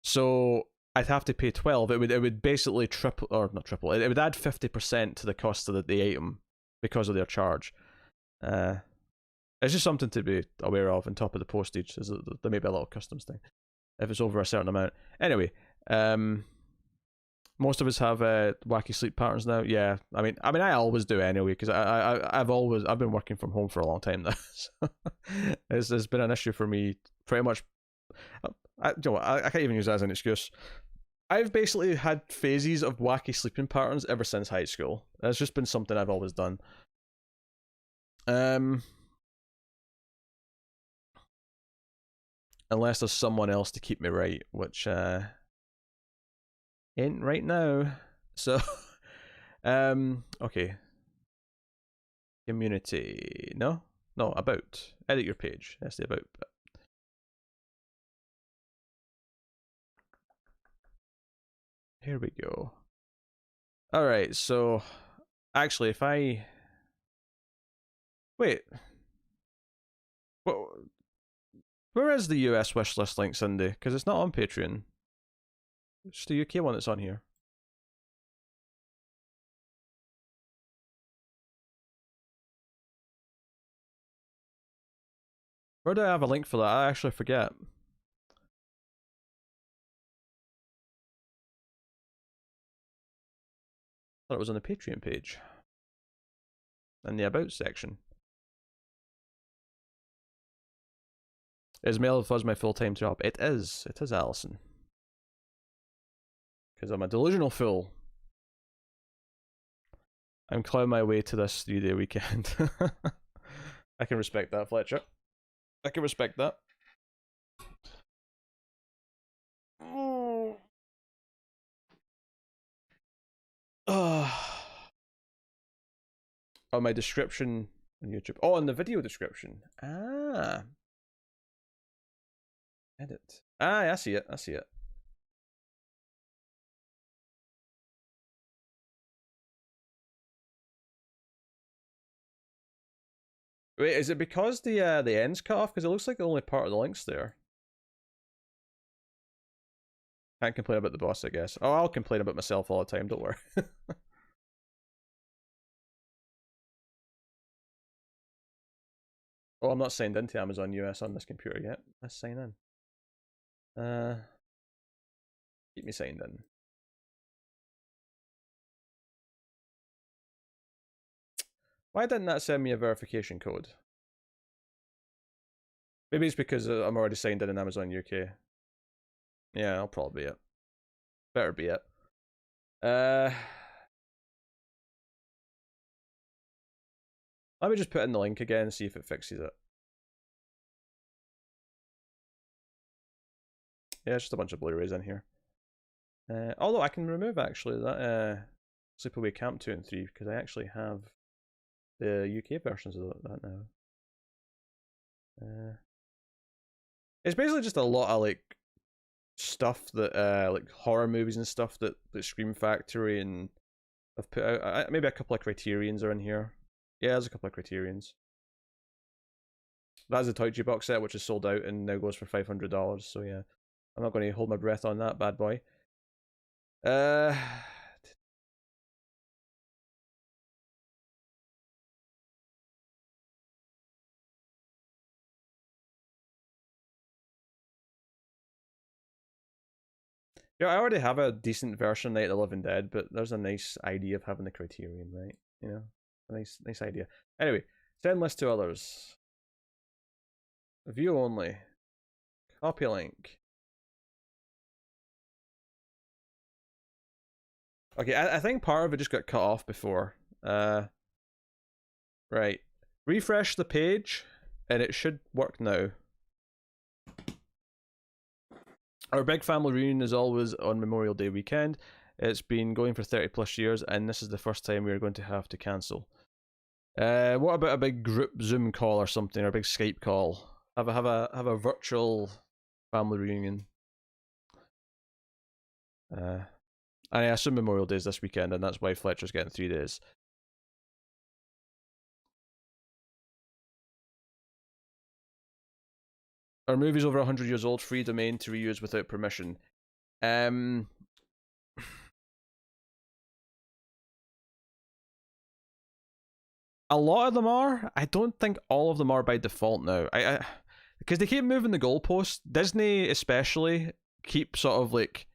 Speaker 2: So I'd have to pay 12. It would basically triple, or not triple. It would add 50% to the cost of the item because of their charge. It's just something to be aware of on top of the postage. There may be a little customs thing if it's over a certain amount. Anyway, most of us have wacky sleep patterns now. Yeah, I mean, I always do anyway because I've been working from home for a long time now. So it's been an issue for me pretty much. I can't even use that as an excuse. I've basically had phases of wacky sleeping patterns ever since high school. It's just been something I've always done. Unless there's someone else to keep me right, which ain't right now. So okay. Community. No, about. Edit your page. That's the about bit. Here we go. Alright, so actually if I wait. Well, where is the US wishlist link, Cindy? Because it's not on Patreon. It's the UK one that's on here. Where do I have a link for that? I actually forget. I thought it was on the Patreon page. In the About section. Is Mail of Fuzz my full-time job? It is, Alison. Because I'm a delusional fool. I'm clawing my way to this 3-day weekend. I can respect that, Fletcher. I can respect that. On my description on YouTube. Oh, on the video description. Ah. Edit. Ah, I see it. Wait, is it because the end's cut off? Because it looks like the only part of the link's there. Can't complain about the boss, I guess. Oh, I'll complain about myself all the time, don't worry. Oh, I'm not signed into Amazon US on this computer yet. Let's sign in. Keep me signed in. Why didn't that send me a verification code? Maybe it's because I'm already signed in Amazon UK. Yeah, I'll probably be it. Better be it. Let me just put in the link again and see if it fixes it. Yeah, it's just a bunch of Blu-rays in here. Although I can remove actually that Sleepaway Camp 2 and 3 because I actually have the UK versions of that now. It's basically just a lot of like stuff that like horror movies and stuff that Scream Factory and I've put out. Maybe a couple of Criterions are in here. Yeah, there's a couple of Criterions. That's a Toichi box set which is sold out and now goes for $500. So yeah, I'm not going to hold my breath on that bad boy. Yeah, I already have a decent version of Night of the Living Dead, but there's a nice idea of having the Criterion, right? You know, a nice idea. Anyway, send list to others. View only. Copy link. Okay, I think part of it just got cut off before. Right. Refresh the page, and it should work now. Our big family reunion is always on Memorial Day weekend. It's been going for 30 plus years, and this is the first time we are going to have to cancel. What about a big group Zoom call or something, or a big Skype call? Have a virtual family reunion. And I assume Memorial Day is this weekend, and that's why Fletcher's getting 3 days. Are movies over 100 years old free domain to reuse without permission? A lot of them are. I don't think all of them are by default now. Because they keep moving the goalposts. Disney especially keep sort of like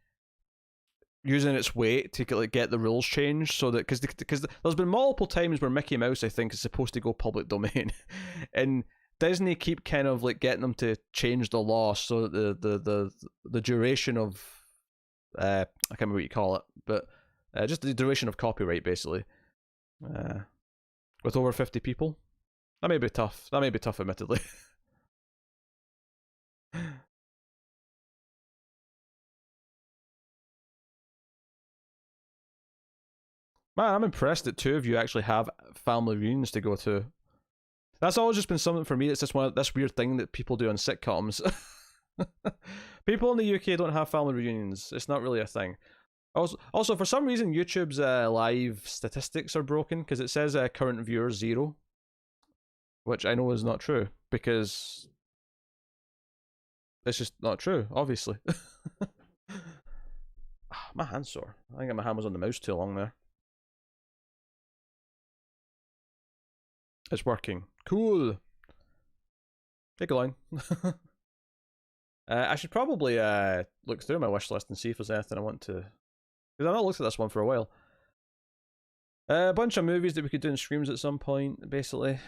Speaker 2: using its weight to like get the rules changed, so that because there's been multiple times where Mickey Mouse, I think, is supposed to go public domain, and Disney keep kind of like getting them to change the law so that the duration of I can't remember what you call it, but just the duration of copyright basically. With over 50 people, that may be tough. That may be tough, admittedly. Man, I'm impressed that 2 of you actually have family reunions to go to. That's always just been something for me. It's just this weird thing that people do on sitcoms. People in the UK don't have family reunions. It's not really a thing. Also, for some reason, YouTube's live statistics are broken because it says current viewers 0, which I know is not true because it's just not true, obviously. My hand's sore. I think my hand was on the mouse too long there. It's working. Cool. Take a line. I should probably look through my wish list and see if there's anything I want to... Because I've not looked at this one for a while. A bunch of movies that we could do in streams at some point, basically.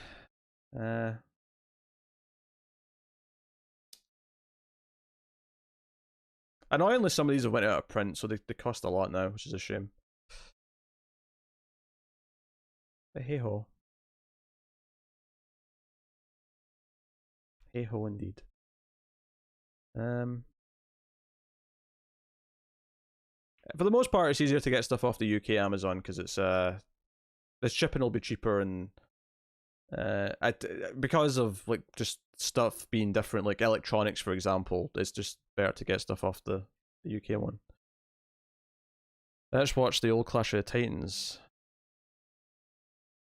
Speaker 2: Annoyingly, some of these have went out of print, so they cost a lot now, which is a shame. But hey ho. Hey ho indeed. For the most part, it's easier to get stuff off the UK Amazon because it's the shipping will be cheaper, and because of like just stuff being different, like electronics, for example, it's just better to get stuff off the UK one. Let's watch the old Clash of the Titans.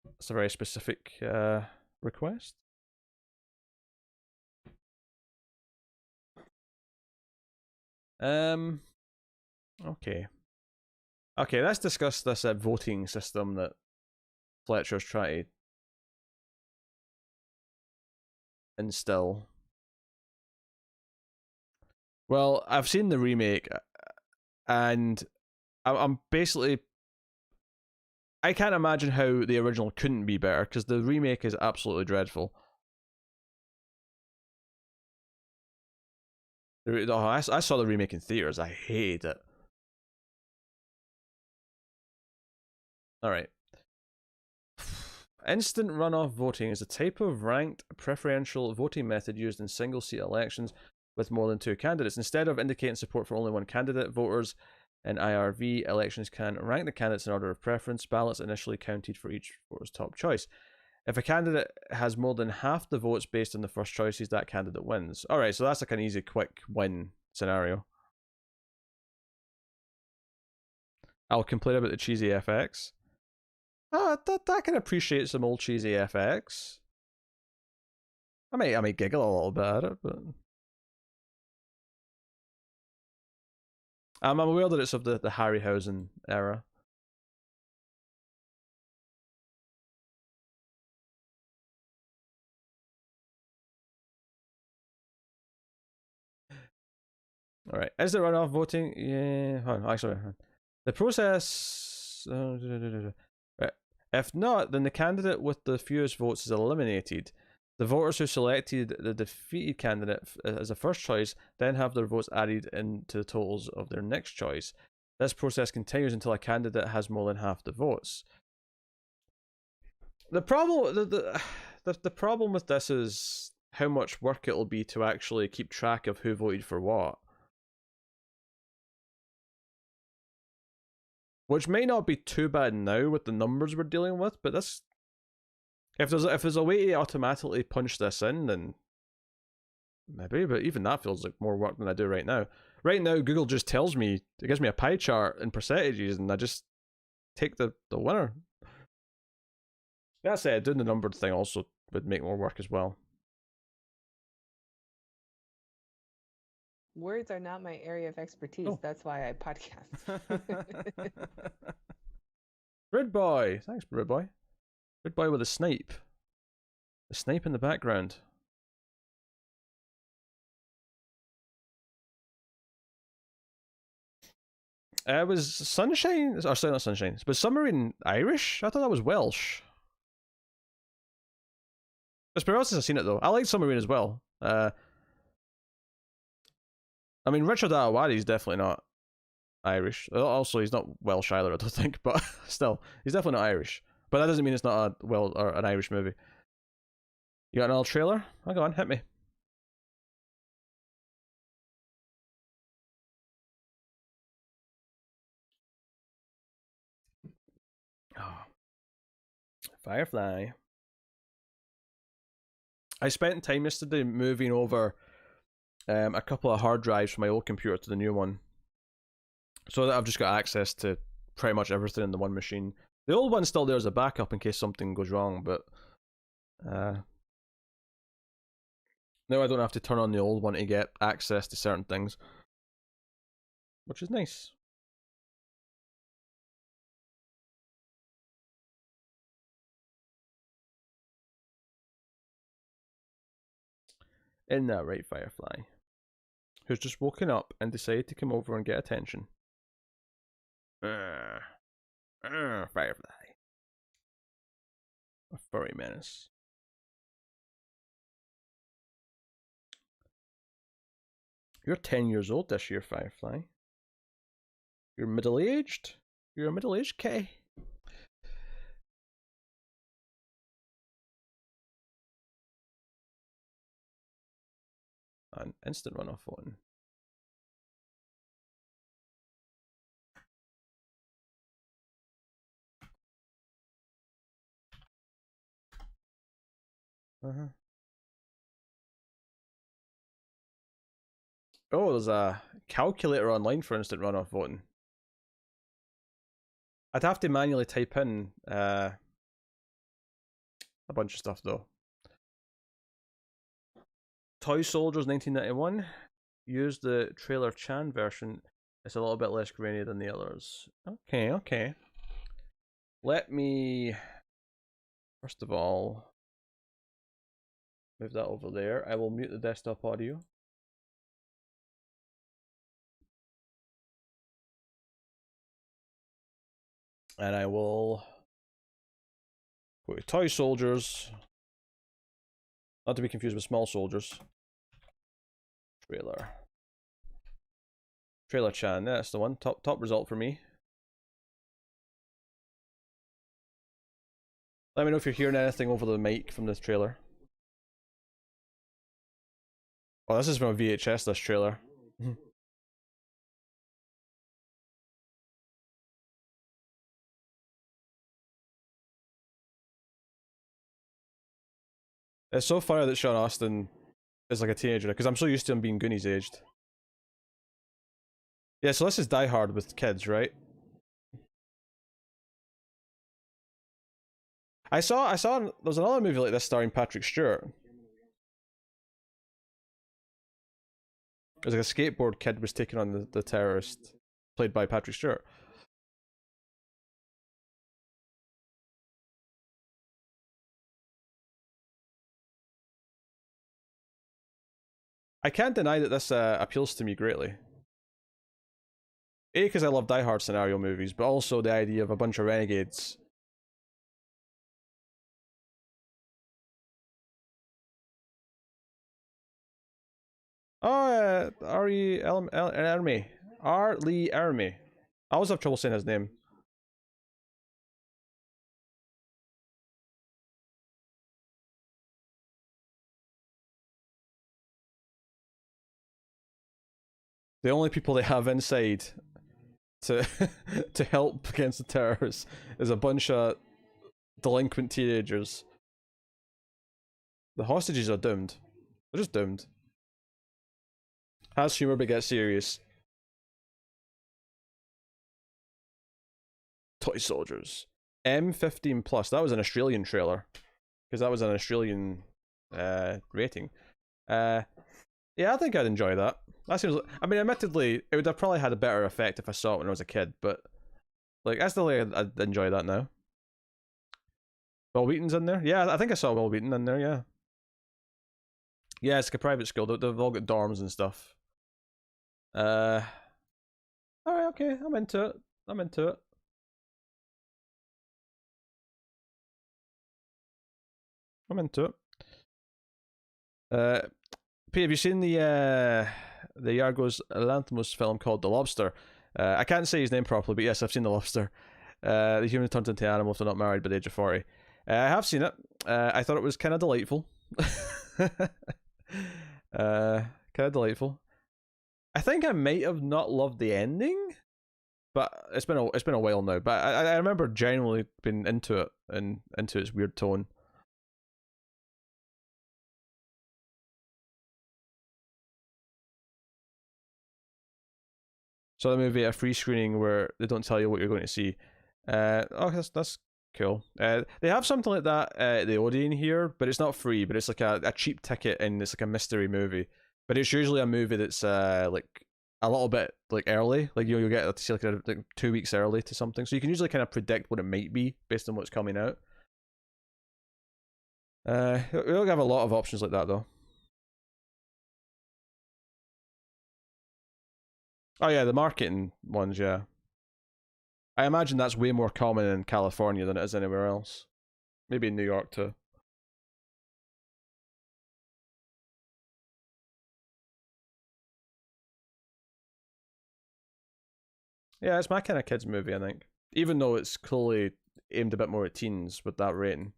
Speaker 2: That's a very specific request. Okay. Okay, let's discuss this voting system that Fletcher's trying to instill. Well, I've seen the remake, and I'm basically... I can't imagine how the original couldn't be better, because the remake is absolutely dreadful. I saw the remake in theaters. I hated it. Alright. Instant runoff voting is a type of ranked preferential voting method used in single-seat elections with more than 2 candidates. Instead of indicating support for only one candidate, voters in IRV elections can rank the candidates in order of preference, ballots initially counted for each voter's top choice. If a candidate has more than half the votes based on the first choices, that candidate wins. Alright, so that's like an easy, quick win scenario. I'll complain about the cheesy FX. I can appreciate some old cheesy FX. I may giggle a little bit at it, but I'm aware that it's of the Harryhausen era. All right. Is there runoff voting? Yeah. Hold on. Actually, the process. Right. If not, then the candidate with the fewest votes is eliminated. The voters who selected the defeated candidate as a first choice then have their votes added into the totals of their next choice. This process continues until a candidate has more than half the votes. The problem, the problem with this is how much work it'll be to actually keep track of who voted for what. Which may not be too bad now with the numbers we're dealing with, but this, if there's a way to automatically punch this in, then maybe. But even that feels like more work than I do right now. Right now, Google just tells me, it gives me a pie chart in percentages, and I just take the winner. That said, doing the numbered thing also would make more work as well.
Speaker 3: Words are not my area of expertise.
Speaker 2: Oh.
Speaker 3: That's why I podcast.
Speaker 2: Red Boy! Thanks, Red Boy. Red Boy with a snipe. A snipe in the background. Was Sunshine, or sorry, not Sunshine, but Submarine Irish? I thought that was Welsh. It's been since I've seen it though. I like Submarine as well. I mean, Richard Aouari is definitely not Irish. Also, he's not Welsh either, I don't think, but still, he's definitely not Irish. But that doesn't mean it's not an Irish movie. You got another trailer? Oh, go on, hit me. Oh. Firefly. I spent time yesterday moving over a couple of hard drives from my old computer to the new one, so that I've just got access to pretty much everything in the one machine. The old one's still there as a backup in case something goes wrong, but now I don't have to turn on the old one to get access to certain things, which is nice. Isn't that right, Firefly? Who's just woken up and decided to come over and get attention. Firefly. A furry menace. You're 10 years old this year, Firefly. You're middle-aged? You're a middle-aged kitty. An instant runoff one. Oh, there's a calculator online for instant runoff voting. I'd have to manually type in a bunch of stuff though. Toy Soldiers 1991. Use the Trailer Chan version. It's a little bit less grainy than the others. Okay. Let me, first of all, move that over there. I will mute the desktop audio. And I will go to Toy Soldiers. Not to be confused with Small Soldiers. Trailer Chan, that's the one. Top result for me. Let me know if you're hearing anything over the mic from this trailer. Oh, this is from a VHS, this trailer. It's so funny that Sean Astin is like a teenager, because I'm so used to him being Goonies aged. Yeah, so this is Die Hard with kids, right? I saw there's another movie like this starring Patrick Stewart. It was like a skateboard kid was taking on the terrorist, played by Patrick Stewart. I can't deny that this appeals to me greatly. A, because I love Die Hard scenario movies, but also the idea of a bunch of renegades. Oh, R.E. Ermy. R. Lee Ermy. I always have trouble saying his name. The only people they have inside to to help against the terrorists is a bunch of delinquent teenagers. The hostages are doomed. They're just doomed. Has humor but gets serious. Toy soldiers. M15 plus. That was an Australian trailer. Because that was an Australian rating. Yeah, I think I'd enjoy that. That seems. I mean, admittedly, it would have probably had a better effect if I saw it when I was a kid, but like, I still think I'd enjoy that now. Will Wheaton's in there? Yeah, I think I saw Will Wheaton in there. Yeah. Yeah, it's like a private school. They've all got dorms and stuff. All right, okay, I'm into it. I'm into it. I'm into it. P, have you seen the Yargos Lanthimos film called The Lobster? I can't say his name properly, but yes, I've seen The Lobster. The human turns into animal if they're not married by the age of 40. I have seen it. I thought it was kind of delightful. Kind of delightful. I think I might have not loved the ending, but it's been a while now. But I remember genuinely being into it and into its weird tone. So the movie a free screening where they don't tell you what you're going to see. Oh, that's cool. They have something like that at the Odeon here, but it's not free. But it's like a cheap ticket, and it's like a mystery movie. But it's usually a movie that's like a little bit like early. Like you'll get to see like 2 weeks early to something, so you can usually kind of predict what it might be based on what's coming out. We don't have a lot of options like that though. Oh yeah, the marketing ones, yeah. I imagine that's way more common in California than it is anywhere else. Maybe in New York too. Yeah, it's my kind of kids movie, I think. Even though it's clearly aimed a bit more at teens with that rating.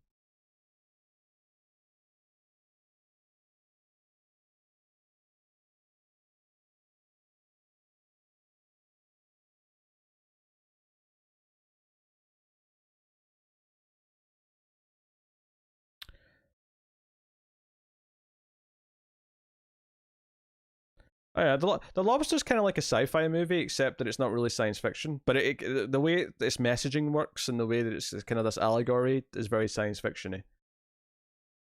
Speaker 2: Oh yeah, the Lobster's kind of like a sci-fi movie, except that it's not really science fiction. But the way its messaging works and the way that it's kind of this allegory is very science fictiony.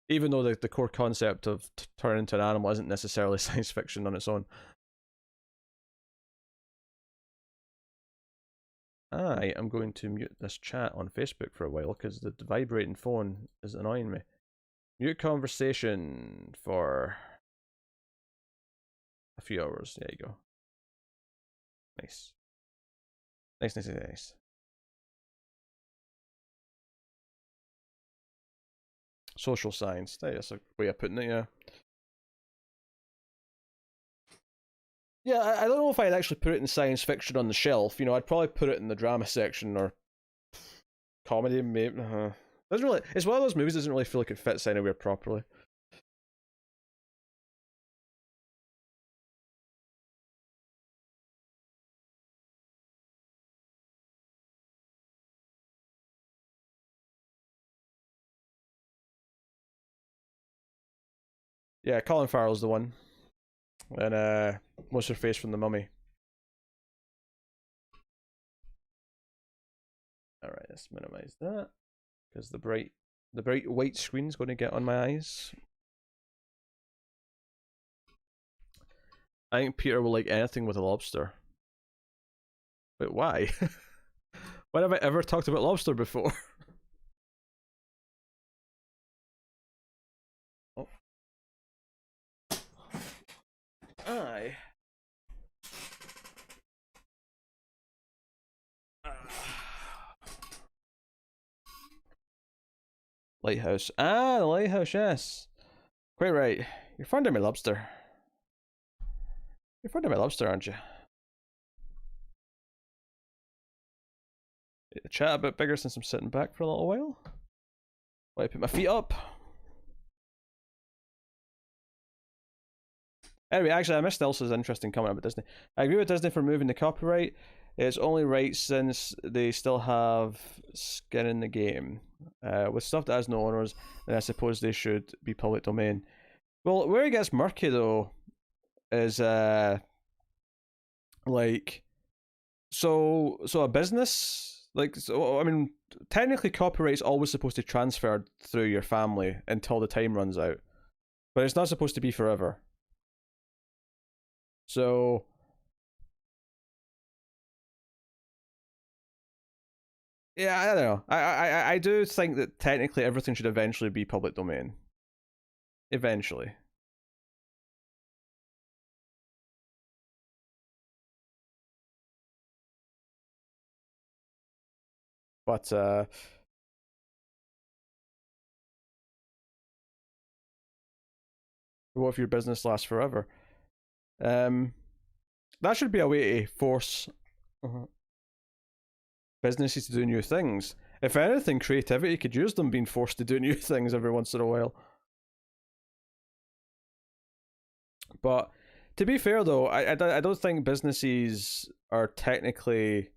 Speaker 2: Even though the core concept of turning into an animal isn't necessarily science fiction on its own. I am going to mute this chat on Facebook for a while because the vibrating phone is annoying me. Mute conversation for a few hours. There you go. Nice. Nice. Social science. That's a way of putting it, yeah. Yeah, I don't know if I'd actually put it in science fiction on the shelf. You know, I'd probably put it in the drama section or comedy, maybe. Doesn't really. It's one of those movies that doesn't really feel like it fits anywhere properly. Yeah, Colin Farrell's the one, and what's her face from The Mummy? All right, let's minimize that because the bright white screen's going to get on my eyes. I think Peter will like anything with a lobster. But why? When have I ever talked about lobster before? Oh. Aye. Lighthouse. Ah, the lighthouse, yes. Quite right. You're fond of my lobster. You're fond of my lobster, aren't you? The chat a bit bigger since I'm sitting back for a little while. Let me put my feet up. Anyway, actually, I missed Elsa's interesting comment about Disney. I agree with Disney for moving the copyright. It's only right since they still have skin in the game. With stuff that has no owners, then I suppose they should be public domain. Well, where it gets murky though is like, so a business, like, so I mean, technically copyright's always supposed to transfer through your family until the time runs out, but it's not supposed to be forever. So yeah, I don't know. I do think that technically everything should eventually be public domain. Eventually. But what if your business lasts forever? That should be a way to force businesses to do new things. If anything, creativity could use them being forced to do new things every once in a while. But to be fair though, I don't think businesses are technically,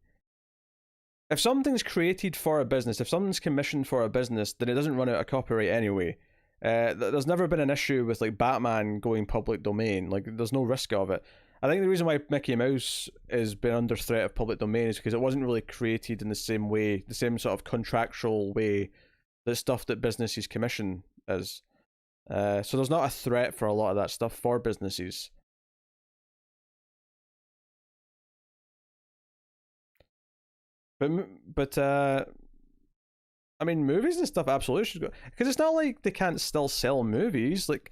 Speaker 2: if something's created for a business, if something's commissioned for a business, then it doesn't run out of copyright anyway. There's never been an issue with like Batman going public domain. Like there's no risk of it. I think the reason why Mickey Mouse has been under threat of public domain is because it wasn't really created in the same way, the same sort of contractual way that stuff that businesses commission is. So there's not a threat for a lot of that stuff for businesses. But I mean, movies and stuff absolutely should go, because it's not like they can't still sell movies. Like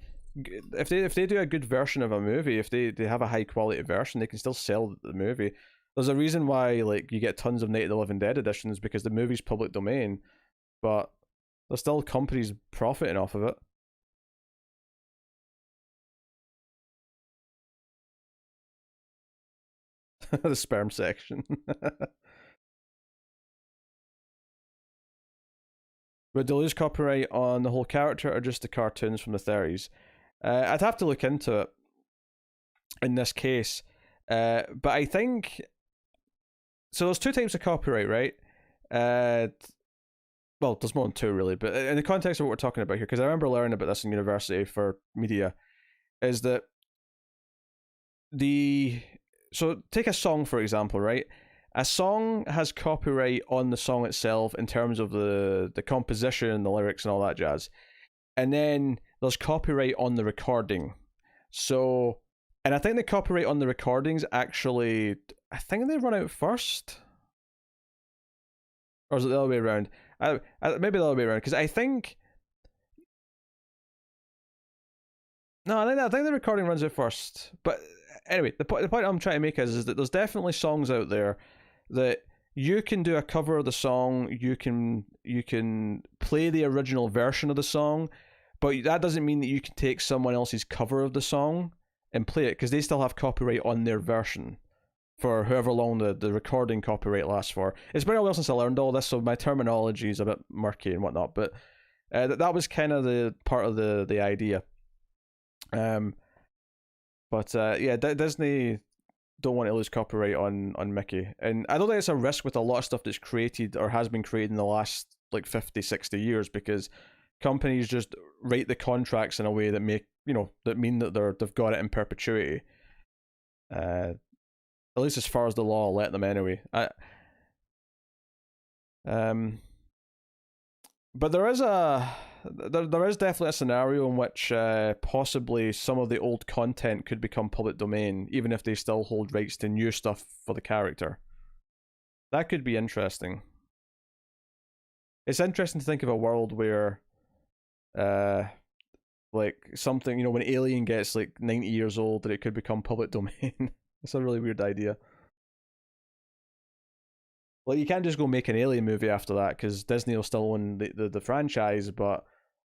Speaker 2: if they do a good version of a movie, if they have a high quality version, they can still sell the movie. There's a reason why like you get tons of Night of the Living Dead editions, because the movie's public domain, but there's still companies profiting off of it. The sperm section. Would they lose copyright on the whole character or just the cartoons from the 30s? I'd have to look into it in this case. But I think, so there's two types of copyright, right? Well, there's more than two really, but in the context of what we're talking about here, because I remember learning about this in university for media, is that so take a song for example, right? A song has copyright on the song itself in terms of the composition, the lyrics, and all that jazz. And then there's copyright on the recording. So, and I think the copyright on the recordings actually, I think they run out first. Or is it the other way around? Maybe the other way around, because I think... No, I think the recording runs out first. But anyway, the point I'm trying to make is that there's definitely songs out there that you can do a cover of the song, you can play the original version of the song, but that doesn't mean that you can take someone else's cover of the song and play it, because they still have copyright on their version for however long the recording copyright lasts for. It's been a while since I learned all this, so my terminology is a bit murky and whatnot, but that was kind of the part of the idea. But yeah, Disney don't want to lose copyright on Mickey, and I don't think it's a risk with a lot of stuff that's created or has been created in the last like 50-60 years, because companies just write the contracts in a way that mean that they've got it in perpetuity, at least as far as the law will let them anyway. But there is definitely a scenario in which possibly some of the old content could become public domain, even if they still hold rights to new stuff for the character. That could be interesting. It's interesting to think of a world where, like something, when Alien gets like 90 years old, that it could become public domain. It's a really weird idea. Well, you can't just go make an Alien movie after that because Disney will still own the franchise, but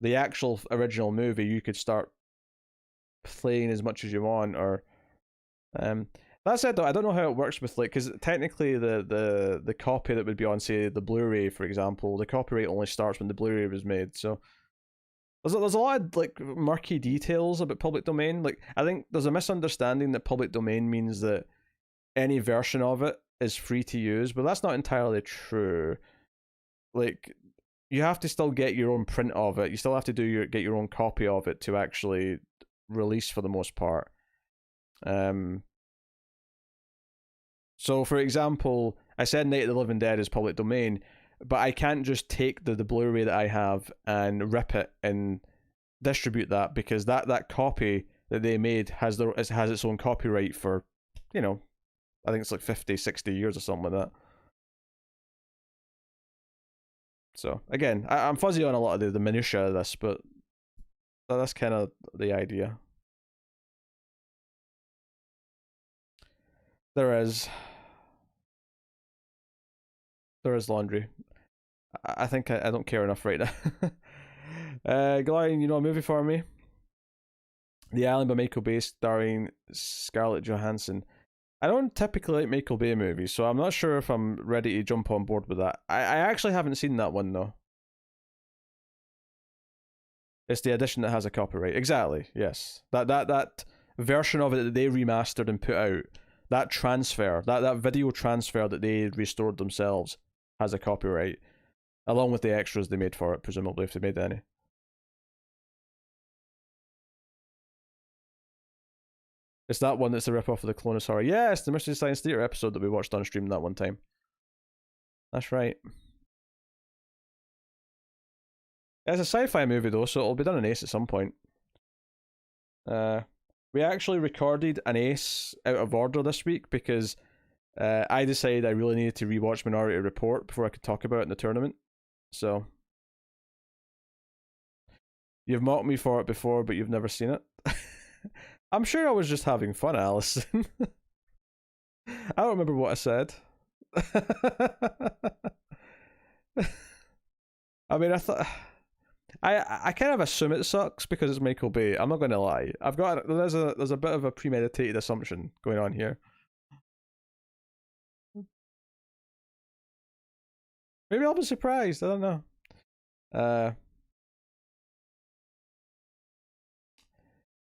Speaker 2: the actual original movie you could start playing as much as you want. Or that said, though, I don't know how it works with, like, because technically the copy that would be on, say, the Blu-ray, for example, the copyright only starts when the Blu-ray was made. So there's a lot of like murky details about public domain. Like, I think there's a misunderstanding that public domain means that any version of it is free to use, but that's not entirely true. Like, you have to still get your own print of it. You still have to get your own copy of it to actually release, for the most part. So, for example, I said Night of the Living Dead is public domain, but I can't just take the Blu-ray that I have and rip it and distribute that, because that copy that they made has its own copyright for, you know, I think it's like 50, 60 years or something like that. So, again, I'm fuzzy on a lot of the minutiae of this, but that's kind of the idea. There is laundry. I think I don't care enough right now. Glorian, you know a movie for me? The Island by Michael Bay, starring Scarlett Johansson. I don't typically like Michael Bay movies, so I'm not sure if I'm ready to jump on board with that. I actually haven't seen that one, though. It's the edition that has a copyright. Exactly, yes. That version of it that they remastered and put out, that transfer, that video transfer that they restored themselves, has a copyright. Along with the extras they made for it, presumably, if they made any. It's that one that's a rip-off of the Clonus Horror. Yes, the Mystery Science Theater episode that we watched on stream that one time. That's right. It's a sci-fi movie, though, so it'll be done in Ace at some point. We actually recorded an Ace out of order this week because I decided I really needed to rewatch Minority Report before I could talk about it in the tournament. So, you've mocked me for it before, but you've never seen it. I'm sure I was just having fun, Alison. I don't remember what I said. I mean, I kind of assume it sucks because it's Michael Bay. I'm not going to lie. There's a bit of a premeditated assumption going on here. Maybe I'll be surprised. I don't know.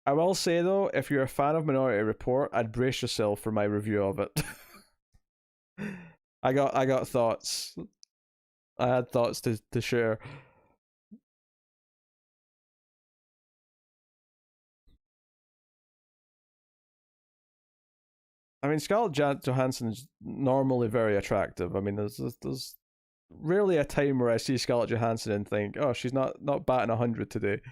Speaker 2: I will say, though, if you're a fan of Minority Report, I'd brace yourself for my review of it. I got thoughts. I had thoughts to share. I mean, Scarlett Johansson is normally very attractive. I mean, there's rarely a time where I see Scarlett Johansson and think, oh, she's not batting 100 today.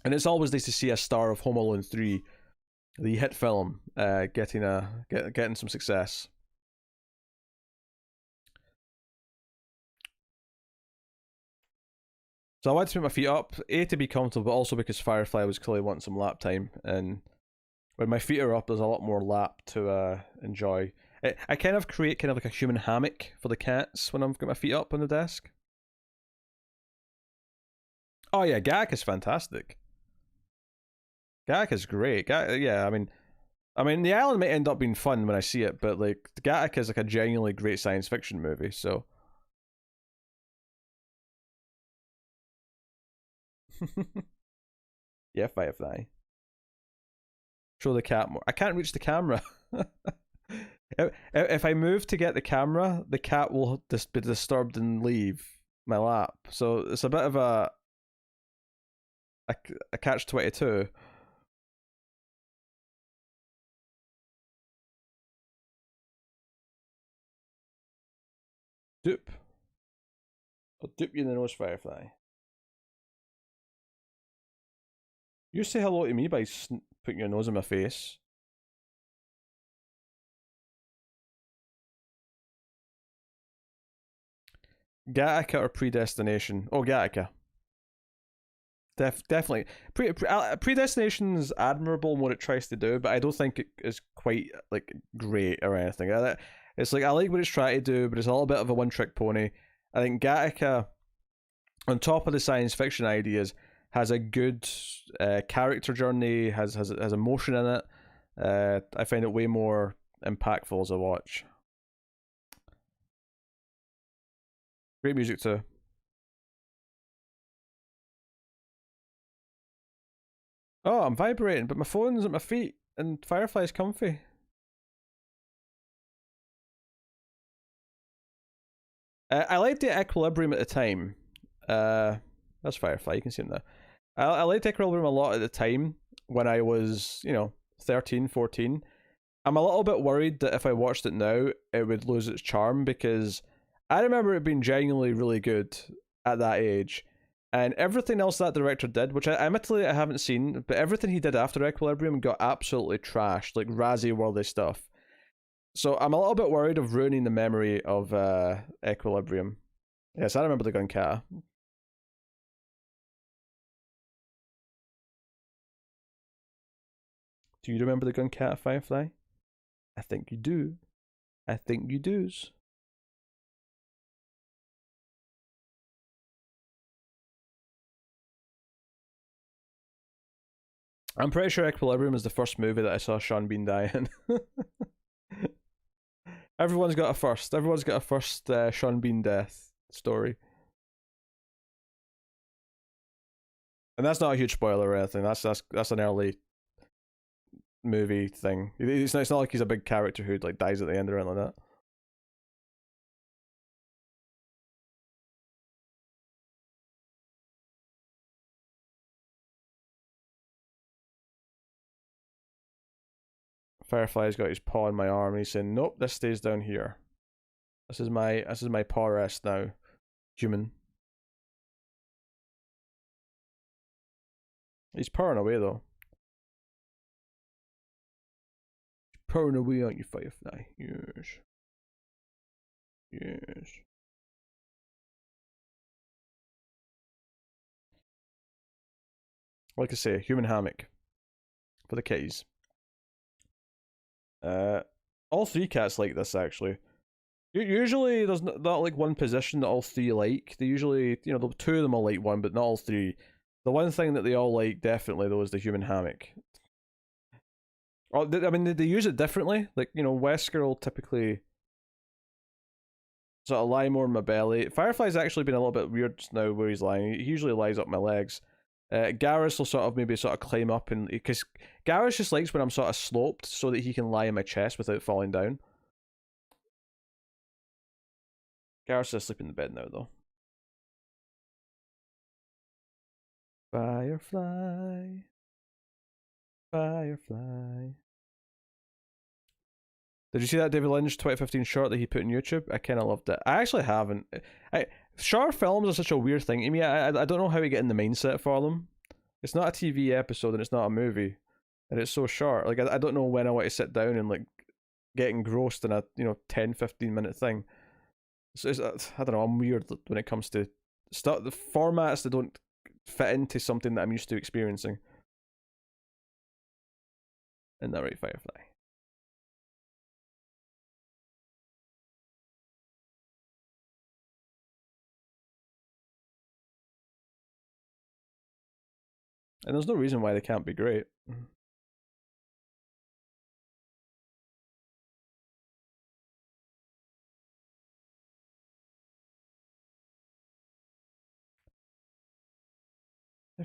Speaker 2: And it's always nice to see a star of Home Alone 3, the hit film, getting some success. So I wanted to put my feet up, A, to be comfortable, but also because Firefly was clearly wanting some lap time, and when my feet are up, there's a lot more lap to enjoy. I kind of create kind of like a human hammock for the cats when I've got my feet up on the desk. Oh yeah, Gak is fantastic. Gak is great. Yeah, I mean, the island might end up being fun when I see it, but like Gattaca is like a genuinely great science fiction movie. So, yeah, Firefly. Show the cat more. I can't reach the camera. If I move to get the camera, the cat will just be disturbed and leave my lap. So it's a bit of a catch-22. Dupe. I'll dupe you in the nose, Firefly. You say hello to me by putting your nose in my face. Gattaca or Predestination? Oh, Gattaca. Definitely. Predestination's admirable in what it tries to do, but I don't think it is quite like great or anything. It's like I like what it's trying to do, but it's a little bit of a one-trick pony. I think Gattaca, on top of the science fiction ideas, has a good character journey, has emotion in it. I find it way more impactful as a watch. Great music too. Oh, I'm vibrating, but my phone's at my feet, and Firefly's comfy. I liked the equilibrium at the time. That's Firefly, you can see him there. I liked equilibrium a lot at the time when I was, 13, 14. I'm a little bit worried that if I watched it now, it would lose its charm because I remember it being genuinely really good at that age. And everything else that director did, which admittedly I haven't seen, but everything he did after Equilibrium got absolutely trashed, like Razzie-worthy stuff. So I'm a little bit worried of ruining the memory of Equilibrium. Yes, I remember the gun kata. Do you remember the gun kata, Firefly? I think you do. I think you do's. I'm pretty sure Equilibrium is the first movie that I saw Sean Bean die in. Everyone's got a first. Everyone's got a first Sean Bean death story. And that's not a huge spoiler or anything. That's an early movie thing. It's not like he's a big character who like dies at the end or anything like that. Firefly's got his paw on my arm and he's saying, "Nope, this stays down here. This is my paw rest now, human." He's purring away though. He's purring away, aren't you, Firefly? Yes. Yes. Like I say, human hammock for the kitties. All three cats like this actually. Usually, there's not like one position that all three like. They usually, the two of them will like one, but not all three. The one thing that they all like definitely though is the human hammock. Oh, I mean, they use it differently. Like Wesker will typically sort of lie more on my belly. Firefly's actually been a little bit weird now where he's lying. He usually lies up my legs. Garrus will sort of climb up and because Garrus just likes when I'm sort of sloped so that he can lie in my chest without falling down. Garrus is asleep in the bed now though. Firefly, Firefly. Did you see that David Lynch 2015 short that he put on YouTube? I kind of loved it. I actually haven't. Short films are such a weird thing to me. I don't know how we get in the mindset for them. It's not a TV episode and it's not a movie, and it's so short. Like I don't know when I want to sit down and like get engrossed in a 10-15 minute thing. So I don't know. I'm weird when it comes to the formats that don't fit into something that I'm used to experiencing. Isn't that right, Firefly? And there's no reason why they can't be great.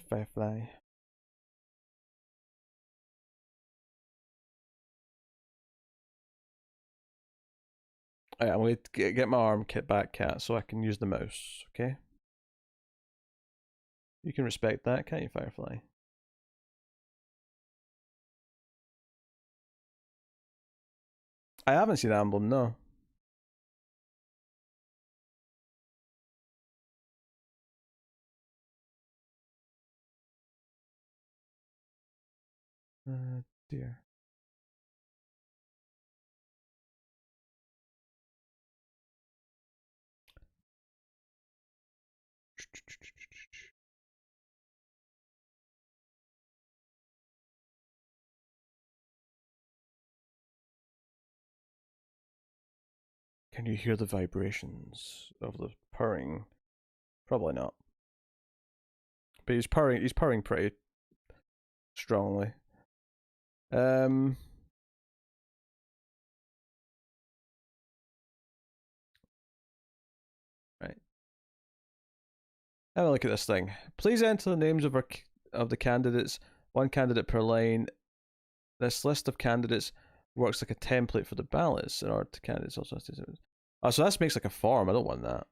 Speaker 2: Firefly. Alright, I'm going to get my arm kit back, cat, so I can use the mouse, okay? You can respect that, can't you, Firefly? I haven't seen Emblem, no. Dear. Can you hear the vibrations of the purring? Probably not. But he's purring pretty strongly. Right. Have a look at this thing. Please enter the names of the candidates. One candidate per line. This list of candidates works like a template for the ballots in order to candidates also. Oh, so this makes like a form. I don't want that.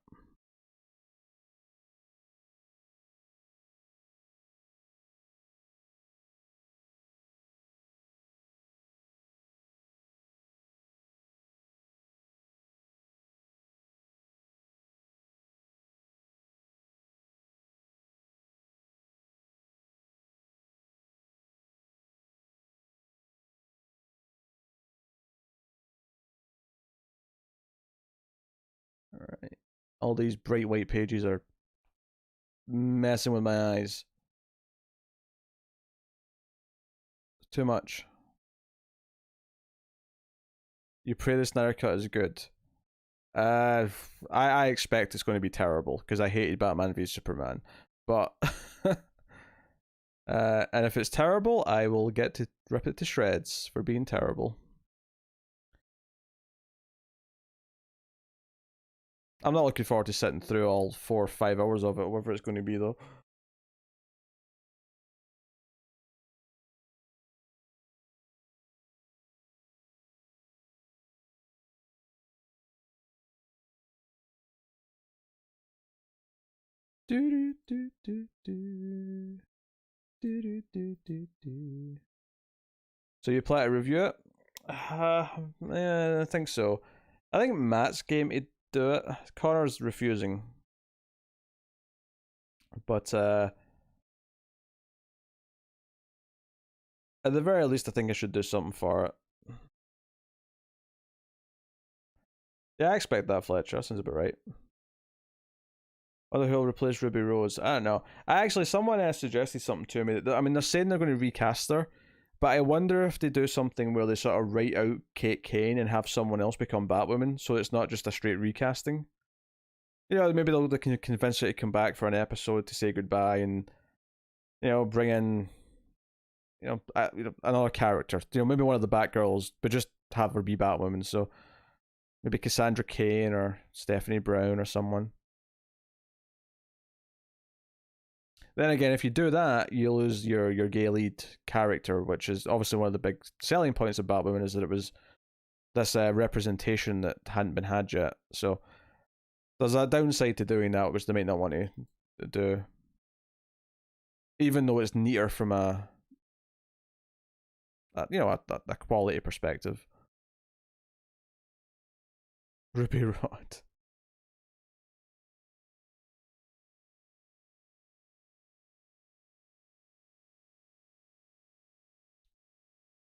Speaker 2: Alright. All these bright white pages are messing with my eyes. Too much. You pray this Snyder Cut is good. I expect it's going to be terrible because I hated Batman v Superman. But and if it's terrible, I will get to rip it to shreds for being terrible. I'm not looking forward to sitting through all 4 or 5 hours of it, whatever it's going to be, though. Do do do do do do do do. So you plan to review it? Yeah, I think so. I think Matt's game to do it. Connor's refusing. But at the very least, I think I should do something for it. Yeah, I expect that, Fletcher. That sounds about right. Whether he'll replace Ruby Rose, I don't know. Someone suggested something to me. I mean, they're saying they're going to recast her, but I wonder if they do something where they sort of write out Kate Kane and have someone else become Batwoman, so it's not just a straight recasting. You know, maybe they can convince her to come back for an episode to say goodbye and, you know, bring in, another character. You know, maybe one of the Batgirls, but just have her be Batwoman. So maybe Cassandra Cain or Stephanie Brown or someone. Then again, if you do that, you lose your gay lead character, which is obviously one of the big selling points of Batwoman, is that it was this representation that hadn't been had yet. So there's a downside to doing that, which they might not want to do. Even though it's neater from a quality perspective. Ruby Rod.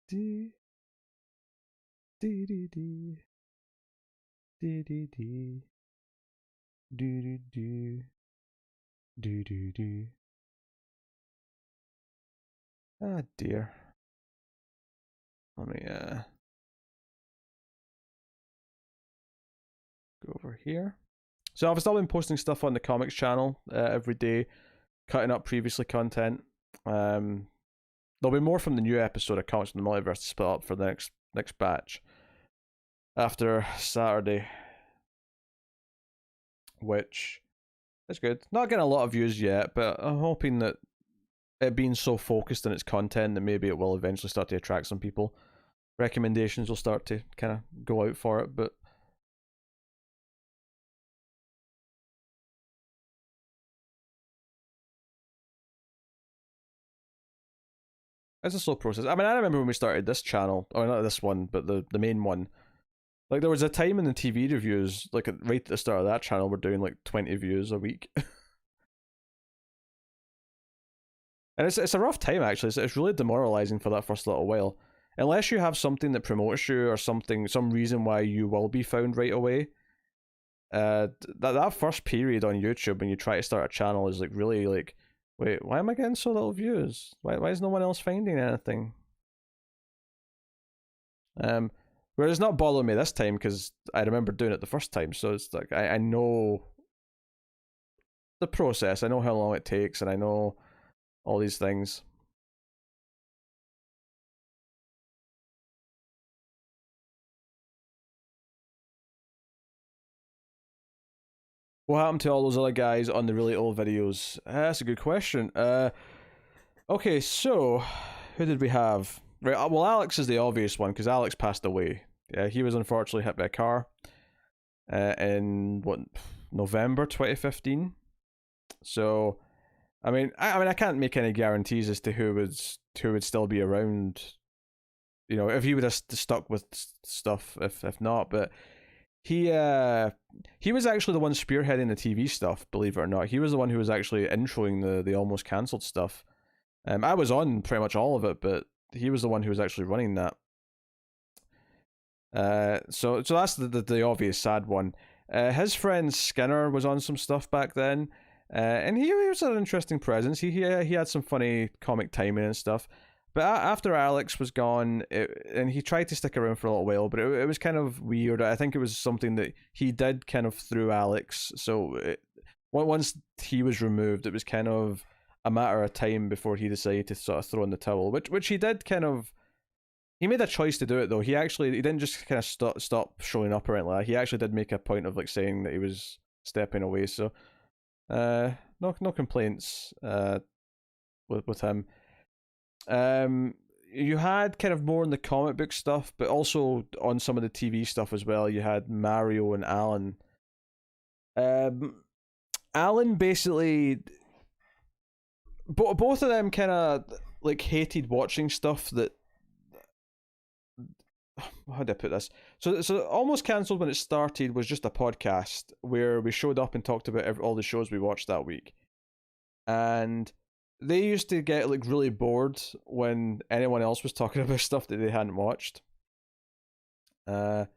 Speaker 2: D D D D D D D do do do do do do. Ah dear. Let me go over here. So I've still been posting stuff on the comics channel every day, cutting up previously content. There'll be more from the new episode of Comics in the Multiverse to split up for the next batch after Saturday, which is good. Not getting a lot of views yet, but I'm hoping that it being so focused on its content that maybe it will eventually start to attract some people. Recommendations will start to kind of go out for it, but it's a slow process. I mean, I remember when we started this channel, or not this one, but the main one. Like, there was a time in the TV reviews, like right at the start of that channel, we're doing like 20 views a week. And it's a rough time, actually. It's really demoralizing for that first little while. Unless you have something that promotes you or some reason why you will be found right away. That first period on YouTube when you try to start a channel is like really like, wait, why am I getting so little views? Why is no one else finding anything? Whereas it's not bothering me this time because I remember doing it the first time, so it's like I know the process, I know how long it takes, and I know all these things. What happened to all those other guys on the really old videos? That's a good question. Okay, so who did we have? Right, well, Alex is the obvious one because Alex passed away. Yeah, he was unfortunately hit by a car in what, November 2015. So, I can't make any guarantees as to who would still be around. You know, if he would have stuck with stuff, if not, but he was actually the one spearheading the TV stuff. Believe it or not, he was the one who was actually introing the almost cancelled stuff. I was on pretty much all of it, but he was the one who was actually running that. So that's the obvious sad one. His friend Skinner was on some stuff back then, and he was an interesting presence. He had some funny comic timing and stuff. But after Alex was gone, and he tried to stick around for a little while, but it was kind of weird. I think it was something that he did kind of through Alex. So once he was removed, it was kind of a matter of time before he decided to sort of throw in the towel, which he did kind of. He made a choice to do it though. He didn't just kind of stop showing up or anything like that. He actually did make a point of like saying that he was stepping away. So, no complaints with him. You had kind of more in the comic book stuff, but also on some of the TV stuff as well. You had Mario and Alan. Alan basically, both of them kind of like hated watching stuff that. How do I put this? So Almost Cancelled when it started was just a podcast where we showed up and talked about all the shows we watched that week, and they used to get like really bored when anyone else was talking about stuff that they hadn't watched. And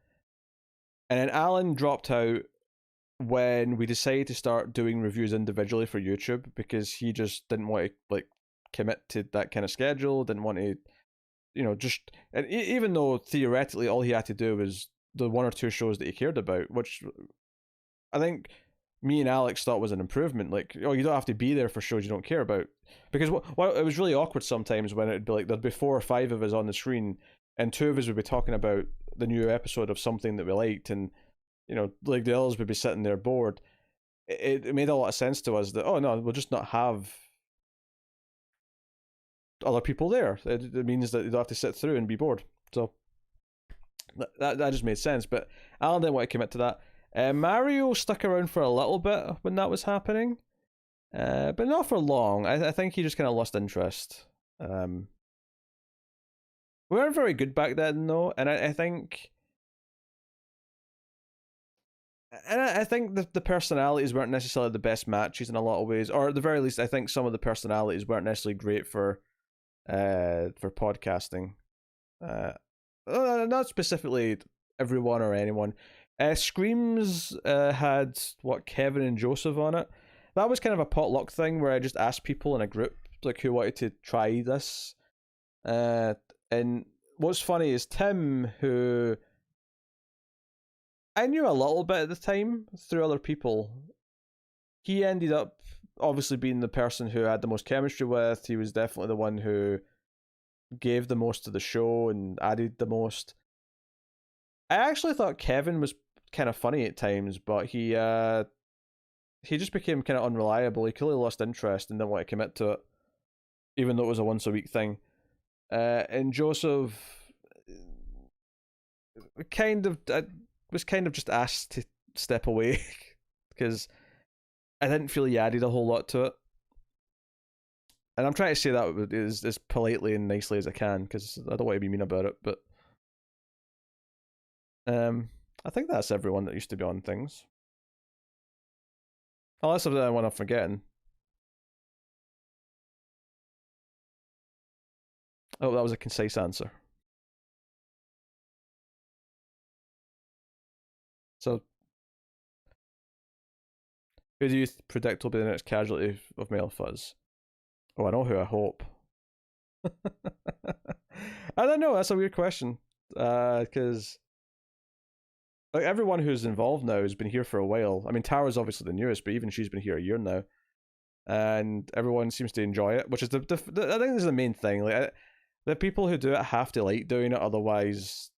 Speaker 2: then Alan dropped out when we decided to start doing reviews individually for YouTube because he just didn't want to like commit to that kind of schedule, didn't want to, just, and even though theoretically all he had to do was the one or two shows that he cared about, which I think me and Alex thought was an improvement. Like, you don't have to be there for shows you don't care about, because it was really awkward sometimes when it'd be like there'd be 4 or 5 of us on the screen, and 2 of us would be talking about the new episode of something that we liked, and like the others would be sitting there bored. It made a lot of sense to us that, oh no, we'll just not have other people there. It means that you don't have to sit through and be bored. So that just made sense. But Alan didn't want to commit to that. Mario stuck around for a little bit when that was happening, but not for long. I think he just kind of lost interest. We weren't very good back then, though, and I think. And I think the personalities weren't necessarily the best matches in a lot of ways, or at the very least, I think some of the personalities weren't necessarily great for podcasting. Not specifically everyone or anyone. Screams had Kevin and Joseph on it. That was kind of a potluck thing where I just asked people in a group like who wanted to try this. And what's funny is Tim, who I knew a little bit at the time through other people, he ended up obviously being the person who had the most chemistry with. He was definitely the one who gave the most to the show and added the most. I actually thought Kevin was kind of funny at times, but he just became kind of unreliable. He clearly lost interest and didn't want to commit to it, even though it was a once a week thing. And Joseph was kind of just asked to step away because I didn't feel he added a whole lot to it. And I'm trying to say that as politely and nicely as I can because I don't want to be mean about it, but I think that's everyone that used to be on things. Unless there's anyone I'm forgetting. Oh, that was a concise answer. So, who do you predict will be the next casualty of male Fuzz? Oh, I know who I hope. I don't know. That's a weird question. Because like everyone who's involved now has been here for a while. I mean, Tara's obviously the newest, but even she's been here a year now, and everyone seems to enjoy it, which is I think this is the main thing. Like, the people who do it have to like doing it, otherwise,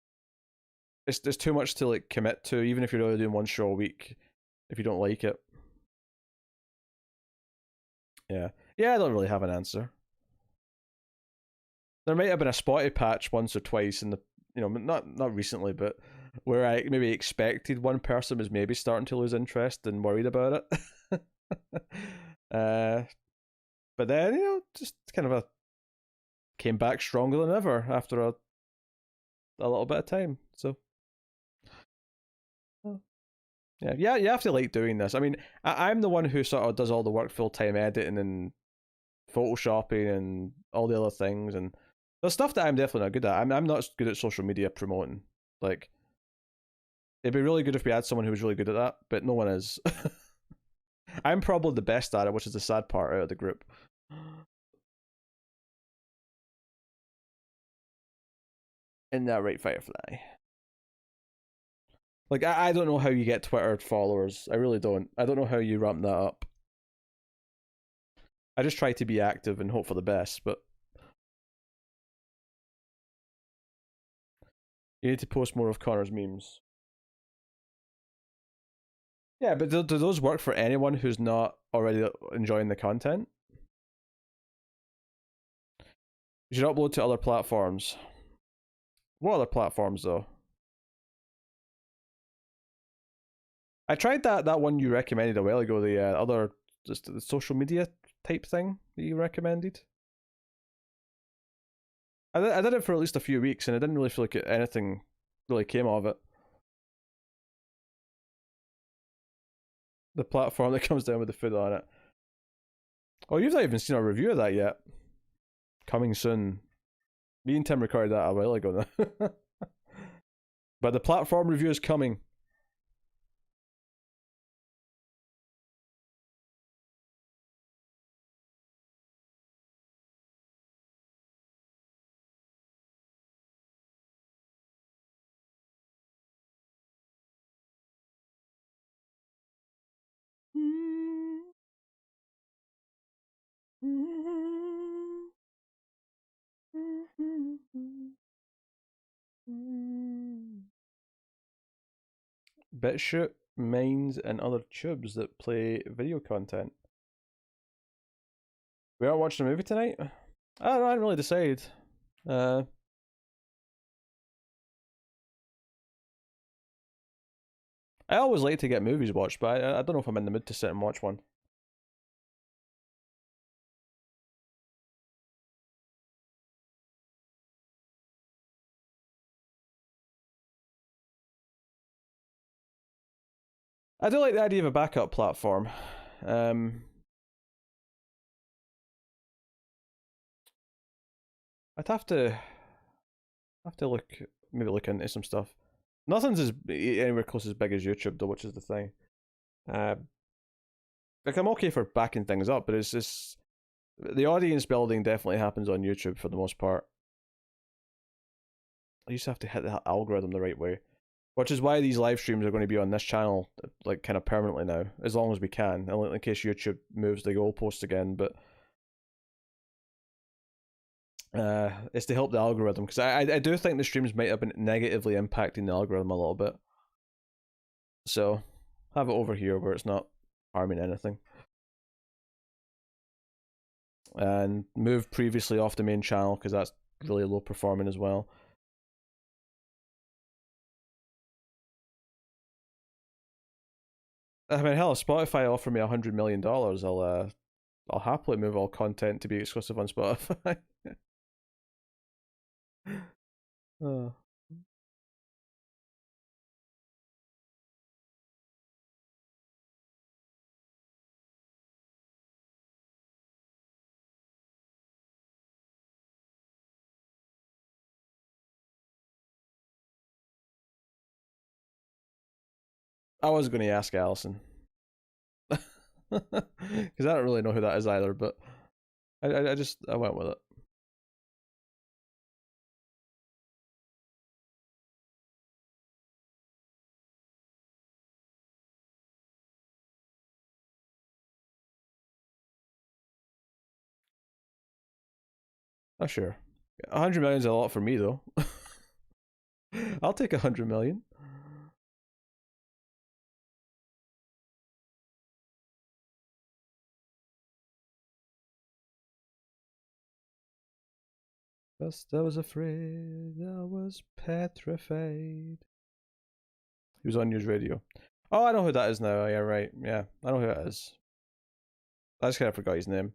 Speaker 2: it's too much to like commit to. Even if you're only doing one show a week, if you don't like it. Yeah, I don't really have an answer. There might have been a spotty patch once or twice in the, not recently, but where I maybe expected one person was maybe starting to lose interest and worried about it. But then just kind of came back stronger than ever after a little bit of time. So yeah, you have to like doing this. I mean, I'm the one who sort of does all the work full time, editing and photoshopping and all the other things, and there's stuff that I'm definitely not good at. I'm not good at social media promoting. Like, it'd be really good if we had someone who was really good at that, but no one is. I'm probably the best at it, which is the sad part out of the group. Isn't that right, Firefly? Like, I don't know how you get Twitter followers. I really don't. I don't know how you ramp that up. I just try to be active and hope for the best, but you need to post more of Connor's memes. Yeah, but do those work for anyone who's not already enjoying the content? You should upload to other platforms. What other platforms, though? I tried that one you recommended a while ago, the other, just the social media type thing that you recommended. I did it for at least a few weeks, and I didn't really feel like anything really came of it. The platform that comes down with the food on it. Oh, you've not even seen a review of that yet. Coming soon. Me and Tim recorded that a while ago now. But the platform review is coming. BitChute, Minds, and other tubes that play video content. We are watching a movie tonight? I don't know, I didn't really decide. I always like to get movies watched, but I don't know if I'm in the mood to sit and watch one. I do like the idea of a backup platform. I'd have to look into some stuff. Nothing's anywhere close as big as YouTube though, which is the thing. Like, I'm okay for backing things up, but it's just the audience building definitely happens on YouTube for the most part. I just have to hit the algorithm the right way, which is why these live streams are going to be on this channel, like, kind of permanently now, as long as we can, in case YouTube moves the goalpost again. But it's to help the algorithm, because I do think the streams might have been negatively impacting the algorithm a little bit. So have it over here where it's not harming anything. And move previously off the main channel, because that's really low performing as well. I mean, hell, if Spotify offer me $100 million, I'll happily move all content to be exclusive on Spotify. Oh. I was going to ask Allison. Because I don't really know who that is either, but I went with it. Oh, sure. 100 million is a lot for me, though. I'll take 100 million. First I was afraid, I was petrified. He was on news radio. Oh, I know who that is now. Yeah, right. Yeah, I know who that is. I just kind of forgot his name.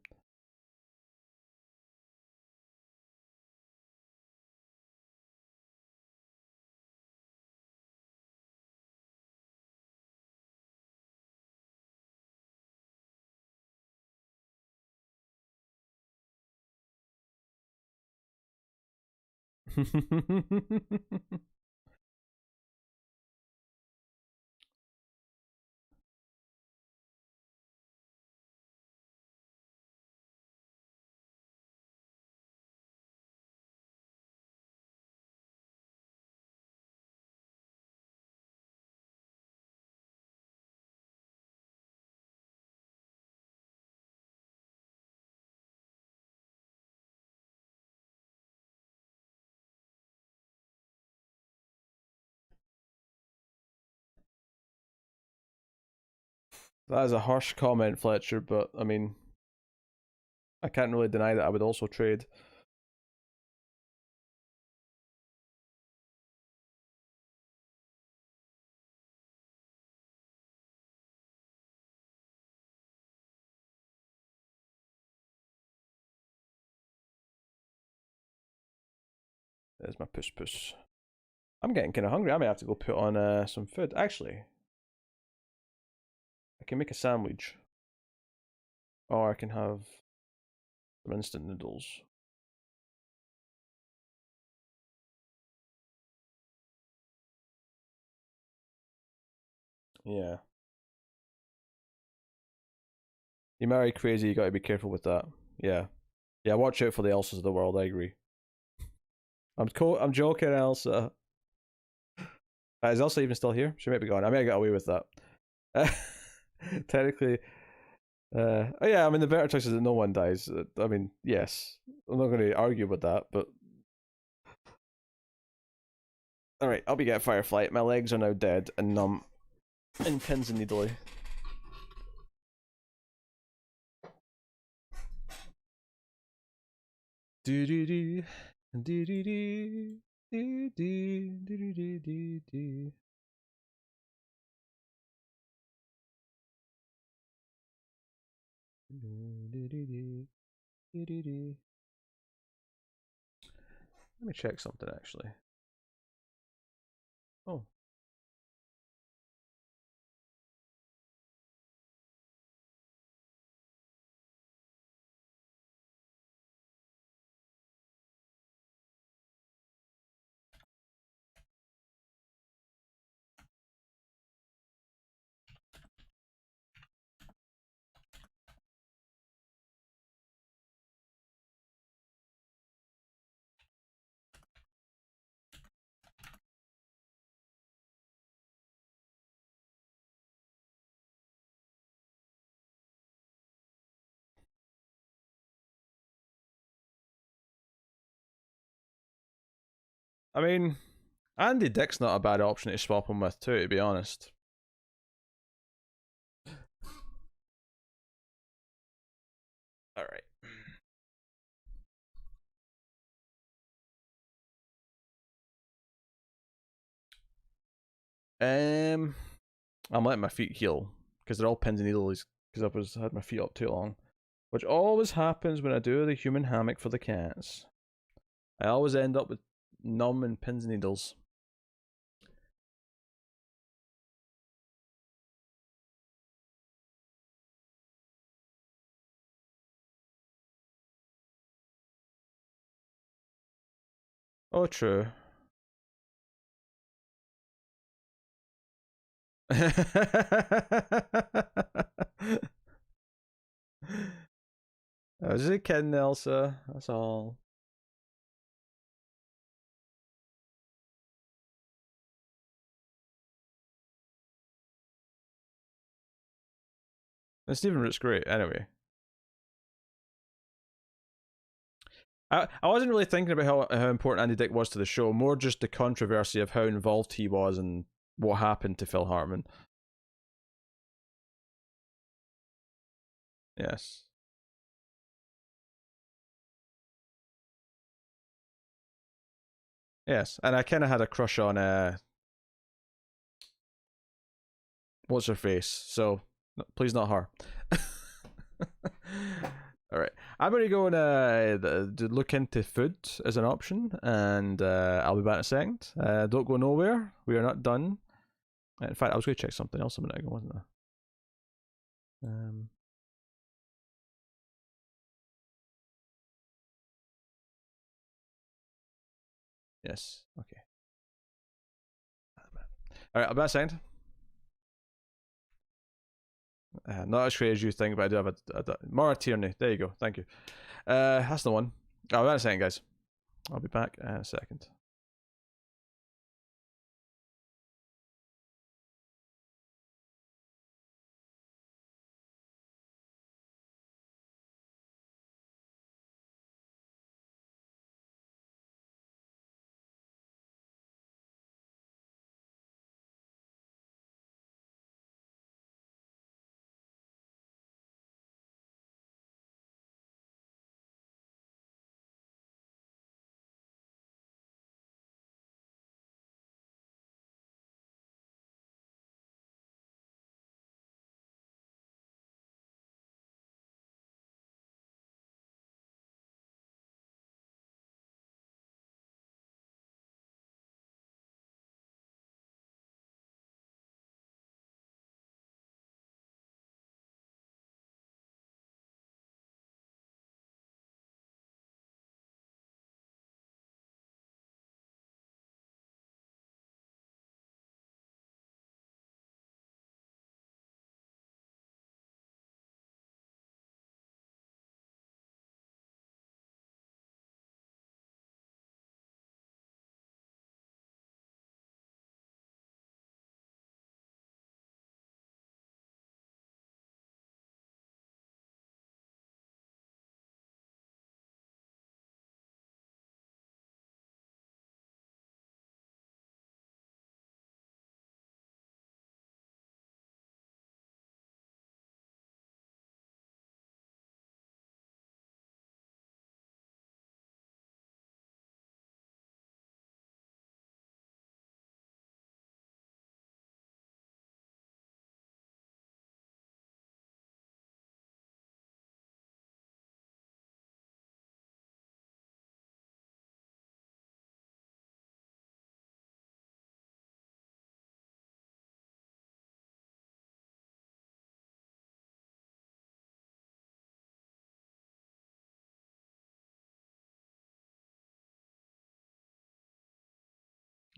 Speaker 2: That is a harsh comment, Fletcher, but I mean, I can't really deny that I would also trade. There's my puss puss. I'm getting kind of hungry. I may have to go put on some food. Actually, I can make a sandwich. Or I can have some instant noodles. Yeah. You marry crazy, you gotta be careful with that. Yeah. Yeah, watch out for the Elsas of the world, I agree. I'm joking, Elsa. Is Elsa even still here? She might be gone. I may have got away with that. Technically, oh yeah, I mean the better choice is that no one dies. I mean, yes, I'm not going to argue with that, but all right, I'll be getting Firefly. My legs are now dead and numb, and pins and needly. Do do do do do do do do do do do do. Let me check something actually. Oh. I mean, Andy Dick's not a bad option to swap him with too, to be honest. Alright. I'm letting my feet heal because they're all pins and needles because I had my feet up too long, which always happens when I do the human hammock for the cats. I always end up with numb and pins and needles. Oh, true. I was just a kidding, Elsa. That's all. And Stephen Root's great, anyway. I wasn't really thinking about how important Andy Dick was to the show, more just the controversy of how involved he was and what happened to Phil Hartman. Yes. Yes, and I kind of had a crush on what's her face. So please not her. All right, I'm gonna go and look into food as an option, and I'll be back in a second. Don't go nowhere. We are not done. In fact, I was going to check something else a minute ago, wasn't I? Yes. Okay. All right, I'll be back in a second. Not as great as you think, but I do have a Mara Tierney. There you go. Thank you. That's the one. I'll be back in a second, guys. I'll be back in a second.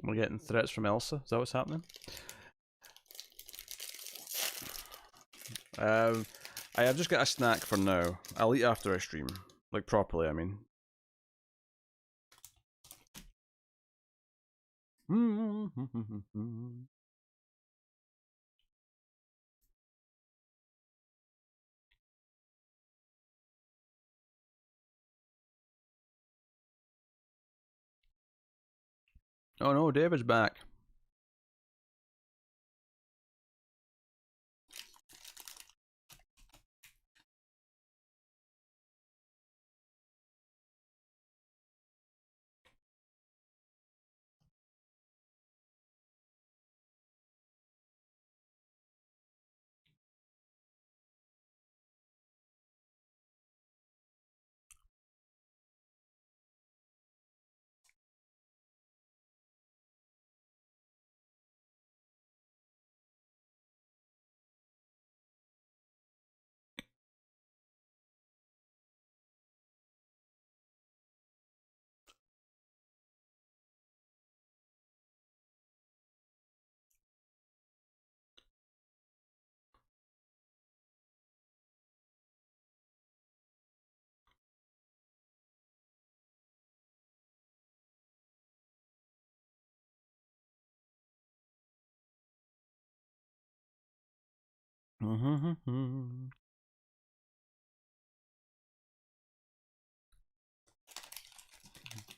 Speaker 2: We're getting threats from Elsa. Is that what's happening? I've just got a snack for now. I'll eat after I stream. Like, properly, I mean. Oh no, David's back.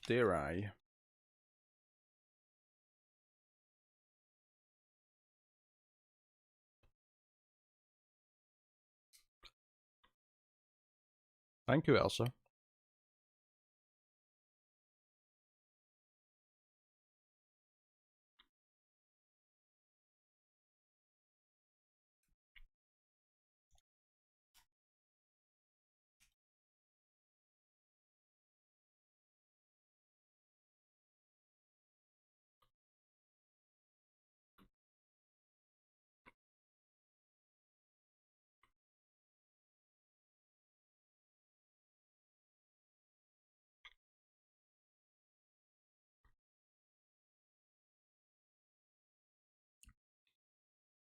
Speaker 2: dare I? Thank you, Elsa.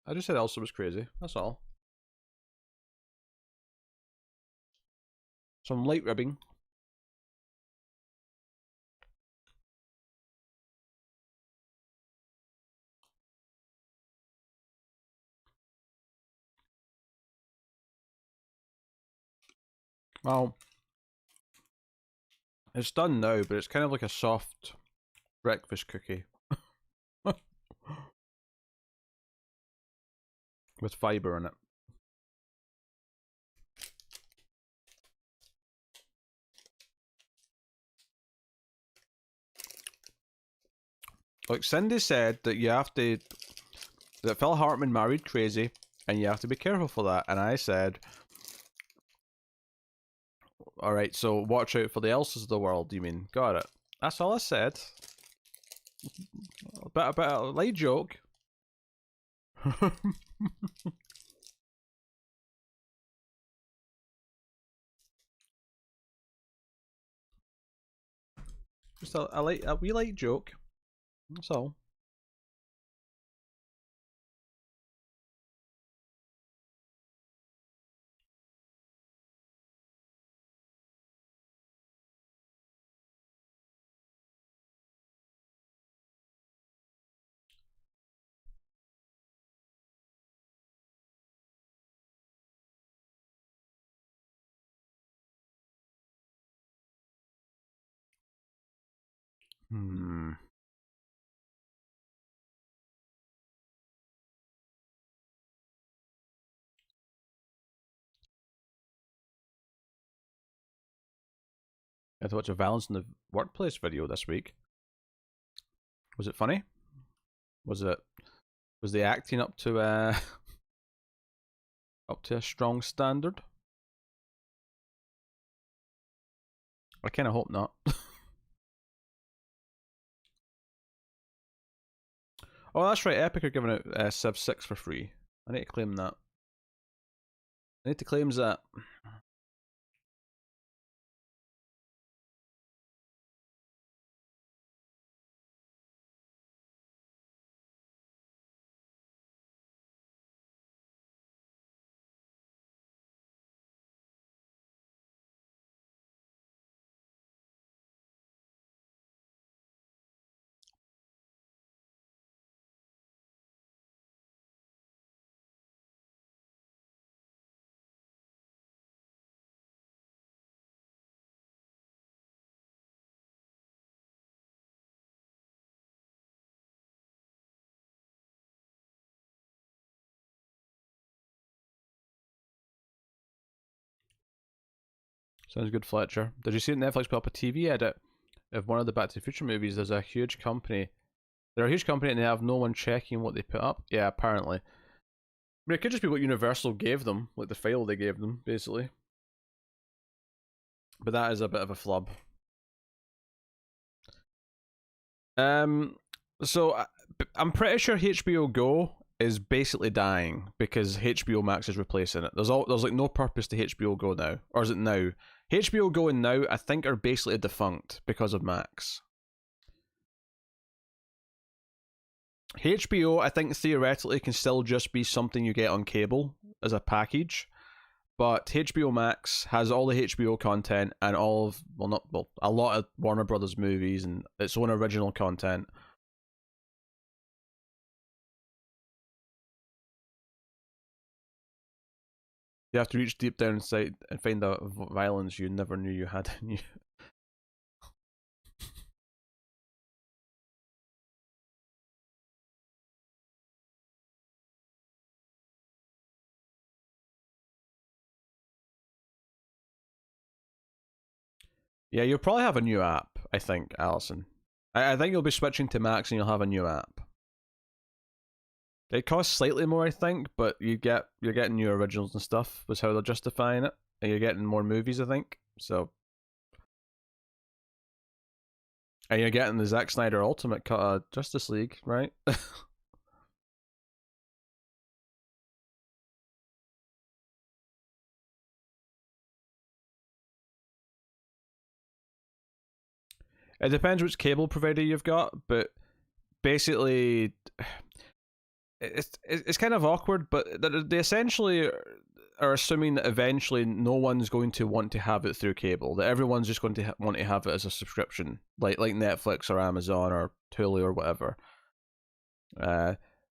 Speaker 2: I just said Elsa was crazy. That's all. Some light ribbing. Well, it's done now, but it's kind of like a soft breakfast cookie. With fibre in it. Like Cindy said that you have to, that Phil Hartman married crazy, and you have to be careful for that. And I said, all right, so watch out for the Elsas of the world. You mean? Got it. That's all I said. A bit of a light joke. Just a wee light joke. That's all. Hmm. I had to watch a Violence in the Workplace video this week. Was it funny? Was the acting up to up to a strong standard? I kind of hope not. Oh, that's right. Epic are giving out Civ 6 for free. I need to claim that. I need to claim that. Sounds good, Fletcher. Did you see that Netflix put up a TV edit of one of the Back to the Future movies? There's a huge company. They're a huge company and they have no one checking what they put up. Yeah, apparently. I mean, it could just be what Universal gave them, like the file they gave them, basically. But that is a bit of a flub. So I'm pretty sure HBO Go is basically dying because HBO Max is replacing it. There's like no purpose to HBO Go now, or is it now? HBO Go and Now I think are basically defunct because of Max. HBO I think theoretically can still just be something you get on cable as a package, but HBO Max has all the HBO content and all of a lot of Warner Brothers movies and its own original content. You have to reach deep down inside and find the violence you never knew you had in you. Yeah, you'll probably have a new app, I think, Alison. I think you'll be switching to Max and you'll have a new app. It costs slightly more, I think, but you're getting new originals and stuff, was how they're justifying it. And you're getting more movies, I think. So, and you're getting the Zack Snyder Ultimate Cut of Justice League, right? It depends which cable provider you've got, but basically, it's kind of awkward. But they essentially are assuming that eventually no one's going to want to have it through cable. That everyone's just going to want to have it as a subscription, like Netflix or Amazon or Hulu or whatever.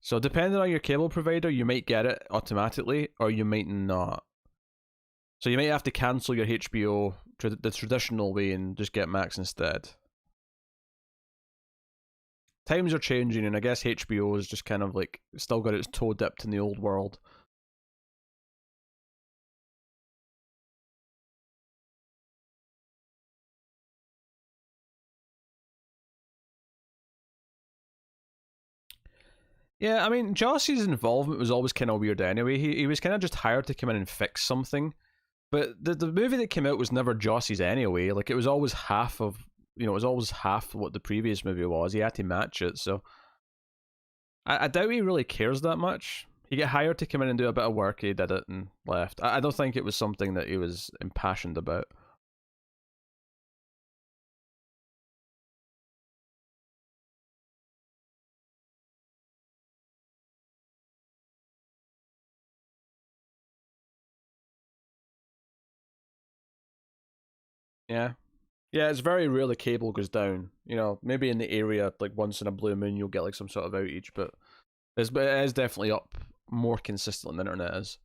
Speaker 2: So depending on your cable provider, you might get it automatically, or you might not. So you might have to cancel your HBO the traditional way and just get Max instead. Times are changing, and I guess HBO is just kind of like still got its toe dipped in the old world. Yeah, I mean, Joss's involvement was always kind of weird anyway. He was kind of just hired to come in and fix something. But the movie that came out was never Joss's anyway. Like, it was always half of, it was always half what the previous movie was. He had to match it, so I doubt he really cares that much. He got hired to come in and do a bit of work, he did it and left. I don't think it was something that he was impassioned about. Yeah. Yeah, it's very rare the cable goes down. Maybe in the area, like once in a blue moon, you'll get like some sort of outage, but it is definitely up more consistently than the internet is.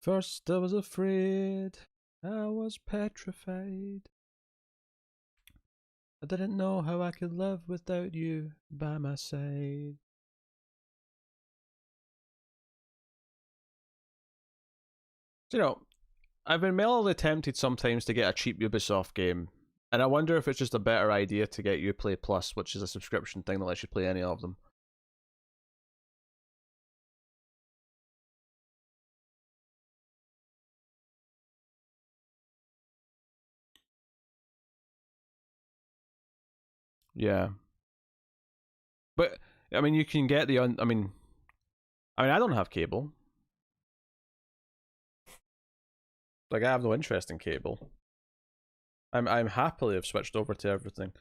Speaker 2: First I was afraid, I was petrified. I didn't know how I could live without you by my side. So, I've been mildly tempted sometimes to get a cheap Ubisoft game, and I wonder if it's just a better idea to get Uplay Plus, which is a subscription thing that lets you play any of them. Yeah. But, I mean, you can get the... I don't have cable. Like, I have no interest in cable. I'm happily have switched over to everything.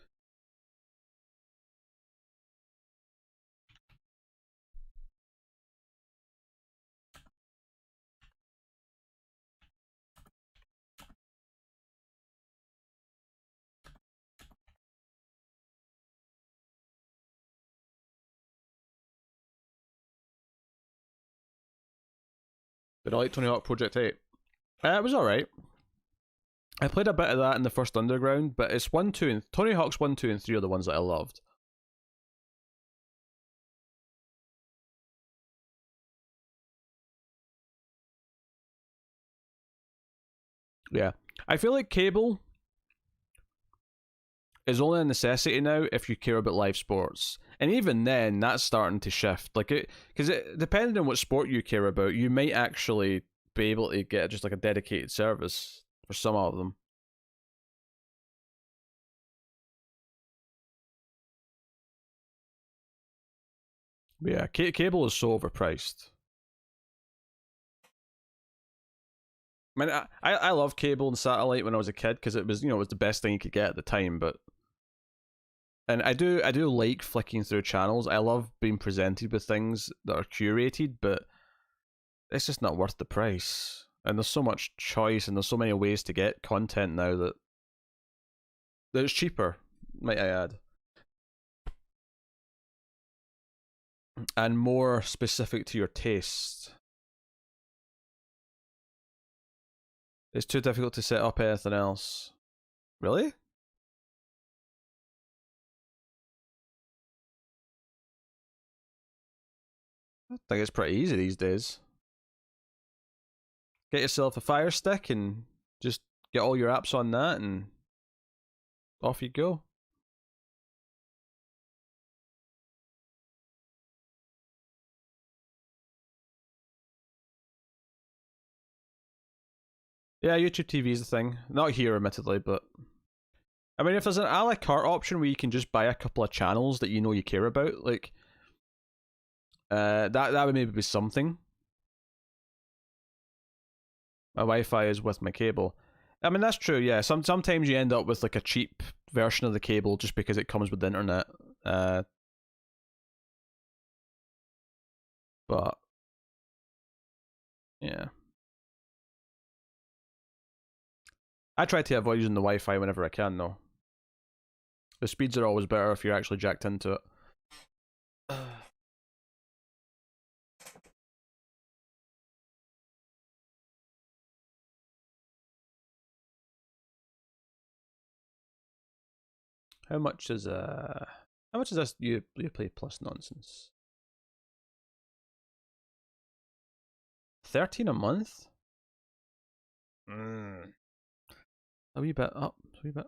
Speaker 2: Did I like Tony Hawk Project 8? It was alright. I played a bit of that in the first Underground, but it's 1, 2, and Tony Hawk's 1, 2, and 3 are the ones that I loved. Yeah. I feel like cable is only a necessity now if you care about live sports. And even then, that's starting to shift. Because depending on what sport you care about, you might actually be able to get just like a dedicated service for some of them. But yeah, cable is so overpriced. I mean, I love cable and satellite when I was a kid because it was it was the best thing you could get at the time. And I do like flicking through channels. I love being presented with things that are curated, but it's just not worth the price. And there's so much choice, and there's so many ways to get content now that it's cheaper, might I add. and more specific to your taste. It's too difficult to set up anything else. Really? I think it's pretty easy these days. Get yourself a Fire Stick and just get all your apps on that and off you go. Yeah, YouTube TV is the thing. Not here, admittedly, but I mean, if there's an a la carte option where you can just buy a couple of channels that you know you care about, like that would maybe be something. My Wi-Fi is with my cable. I mean, that's true. Yeah, sometimes you end up with like a cheap version of the cable just because it comes with the internet. But yeah, I try to avoid using the Wi-Fi whenever I can, though. The speeds are always better if you're actually jacked into it. How much is this Uplay Plus nonsense? 13 a month? A wee bit up, a wee bit.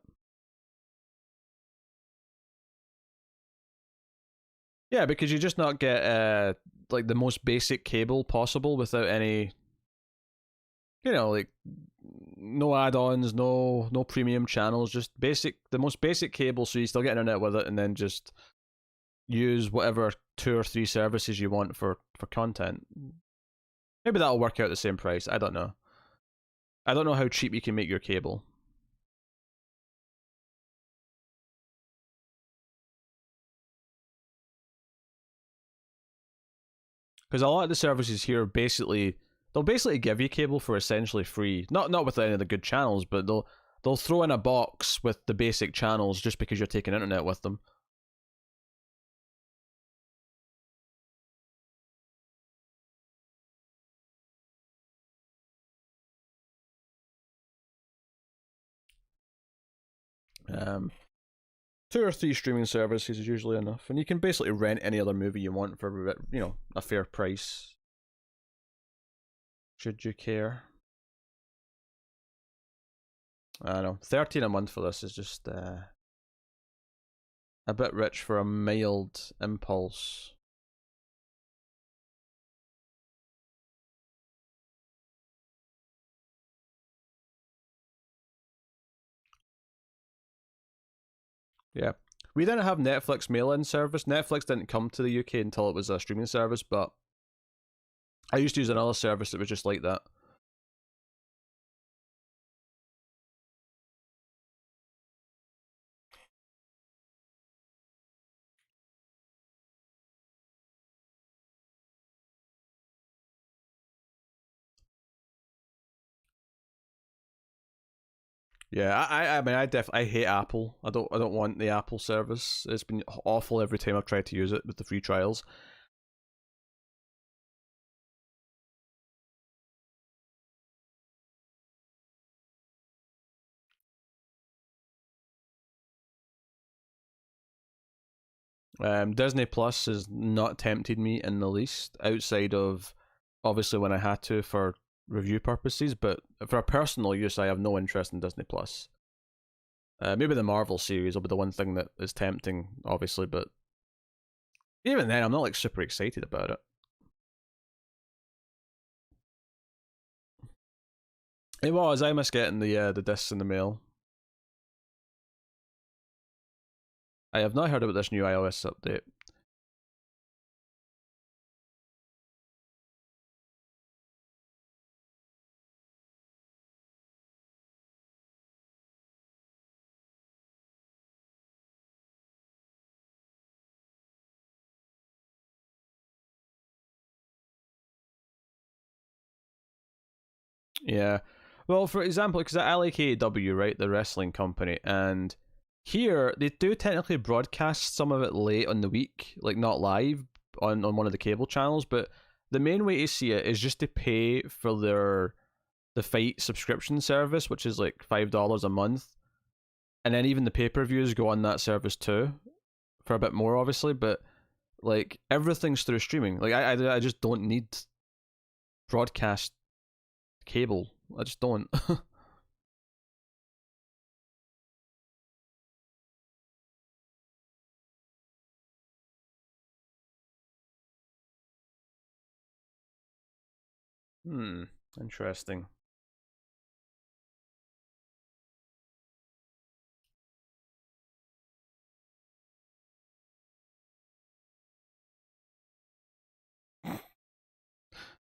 Speaker 2: Yeah, because you just not get like the most basic cable possible without any, you know, like no add-ons, no premium channels, just the most basic cable, so you still get internet with it, and then just use whatever 2 or 3 services you want for content. Maybe that'll work out the same price. I don't know. I don't know how cheap you can make your cable. Because a lot of the services here they'll basically give you cable for essentially free. Not with any of the good channels, but they'll throw in a box with the basic channels just because you're taking internet with them. Um, 2 or 3 streaming services is usually enough, and you can basically rent any other movie you want for, you know, a fair price. Should you care? I don't know. 13 a month for this is just a bit rich for a mild impulse. Yeah. We didn't have Netflix mail-in service. Netflix didn't come to the UK until it was a streaming service, but I used to use another service that was just like that. Yeah, I mean, I hate Apple. I don't want the Apple service. It's been awful every time I've tried to use it with the free trials. Disney Plus has not tempted me in the least, outside of obviously when I had to for review purposes, but for personal use, I have no interest in Disney Plus. Maybe the Marvel series will be the one thing that is tempting, obviously, but even then, I'm not like super excited about it. It was. I miss getting the discs in the mail. I have not heard about this new iOS update. Yeah. Well, for example, because I like AEW, right, the wrestling company, and here they do technically broadcast some of it late on the week, like not live on one of the cable channels, but the main way to see it is just to pay for the Fight subscription service, which is like $5 a month, and then even the pay-per-views go on that service too, for a bit more, obviously. But like everything's through streaming. Like I just don't need broadcast cable. I just don't. Interesting.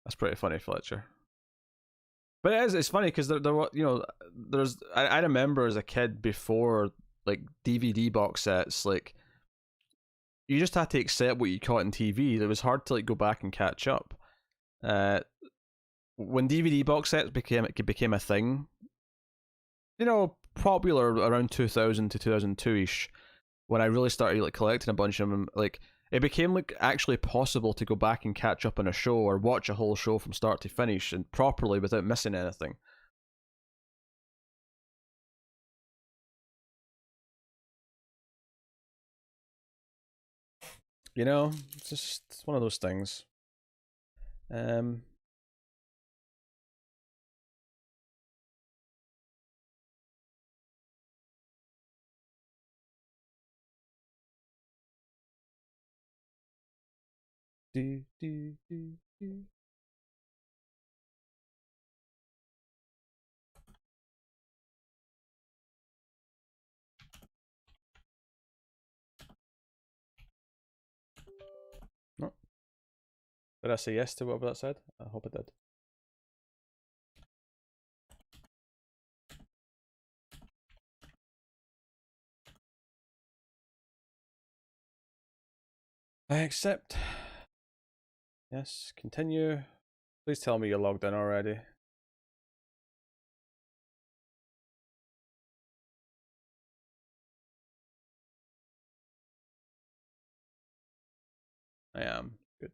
Speaker 2: That's pretty funny, Fletcher. But it's funny because there were, there's I remember as a kid before, like DVD box sets, like you just had to accept what you caught on TV. It was hard to like go back and catch up. Uh, when DVD box sets became a thing, popular around 2000 to 2002 ish, when I really started like collecting a bunch of them, like it became like actually possible to go back and catch up on a show or watch a whole show from start to finish and properly without missing anything. It's one of those things. Um, do, do, do, do. No. Did I say yes to whatever that said? I hope it did. I accept. Yes, continue. Please tell me you're logged in already. I am. Good.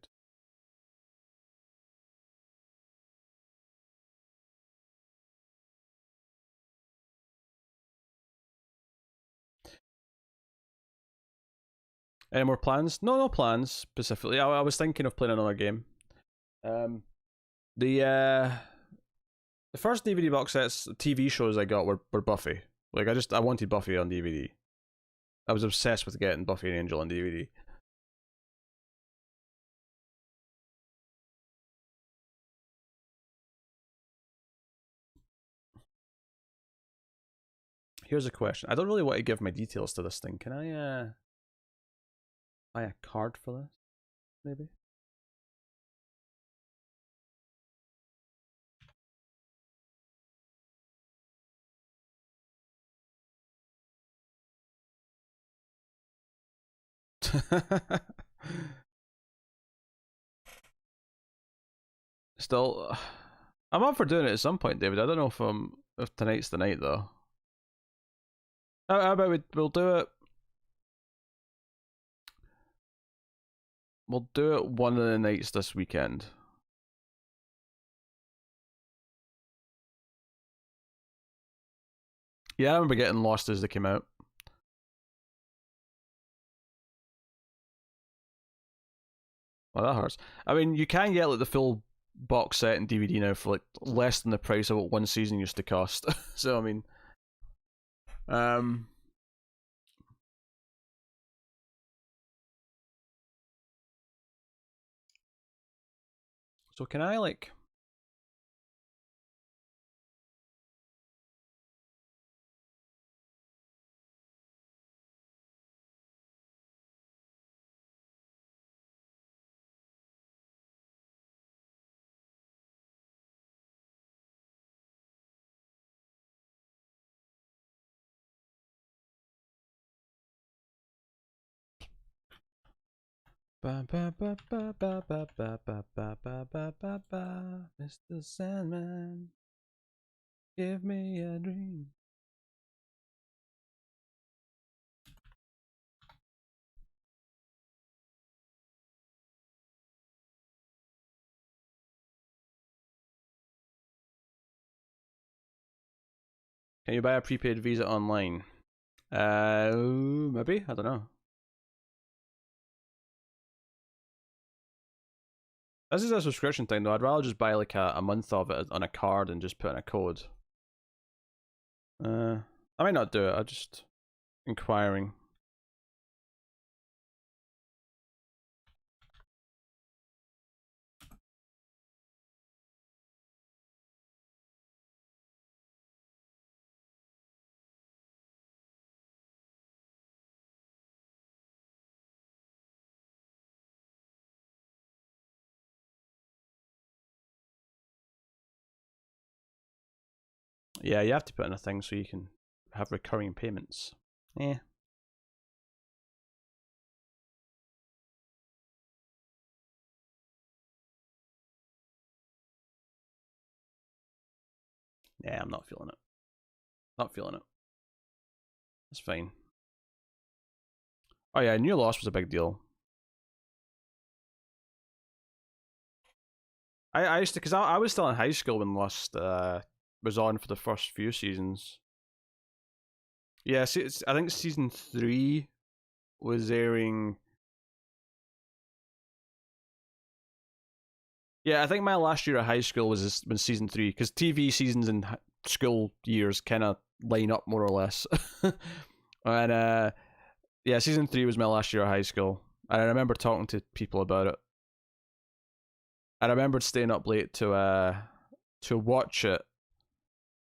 Speaker 2: Any more plans? No, no plans specifically. I was thinking of playing another game. The the first DVD box sets, TV shows I got were Buffy. Like I wanted Buffy on DVD. I was obsessed with getting Buffy and Angel on DVD. Here's a question. I don't really want to give my details to this thing. Can I buy a card for this? Maybe? Still, I'm up for doing it at some point, David. I don't know if tonight's the night though. How about we'll do it? We'll do it one of the nights this weekend. Yeah, I remember getting lost as they came out. Well, that hurts. I mean, you can get like the full box set and DVD now for like less than the price of what one season used to cost. So I mean, um, so can I like? Ba ba ba ba ba ba ba ba ba ba ba ba ba. Mr. Sandman, give me a dream. Can you buy a prepaid Visa online? Maybe? I don't know. This is a subscription thing though. I'd rather just buy like a month of it on a card and just put in a code. I might not do it. I'm just inquiring. Yeah, you have to put in a thing so you can have recurring payments. Yeah. Yeah, I'm not feeling it. Not feeling it. It's fine. Oh yeah, new loss was a big deal. I used to, because I was still in high school when Lost was on for the first few seasons. Yeah, see, I think season 3 was airing. Yeah, I think my last year of high school was when season 3, because TV seasons and school years kind of line up more or less. And yeah, season 3 was my last year of high school, and I remember talking to people about it. I remembered staying up late to watch it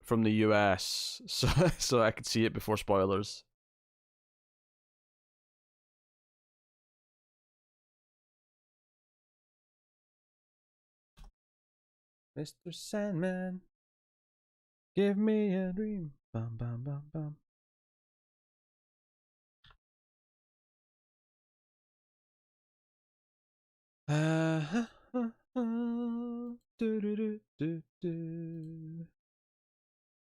Speaker 2: from the US, so I could see it before spoilers. Mr. Sandman, give me a dream. Bum bum bum bum. Do do do do do.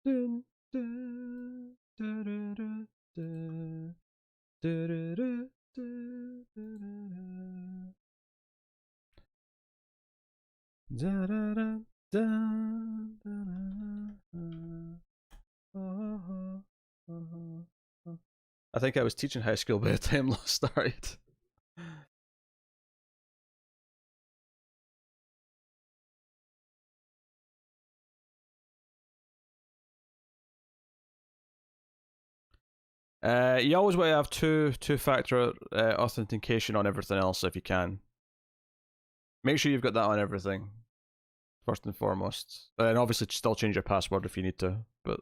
Speaker 2: Dun, dun, dun, dun, dun, dun. Dun, dun, dun, dun, dun, dun. Da, da, da, da, da, da, da. I think I was teaching high school by the time Lost started. You always want to have two-factor authentication on everything else if you can. Make sure you've got that on everything first and foremost, and obviously still change your password if you need to. But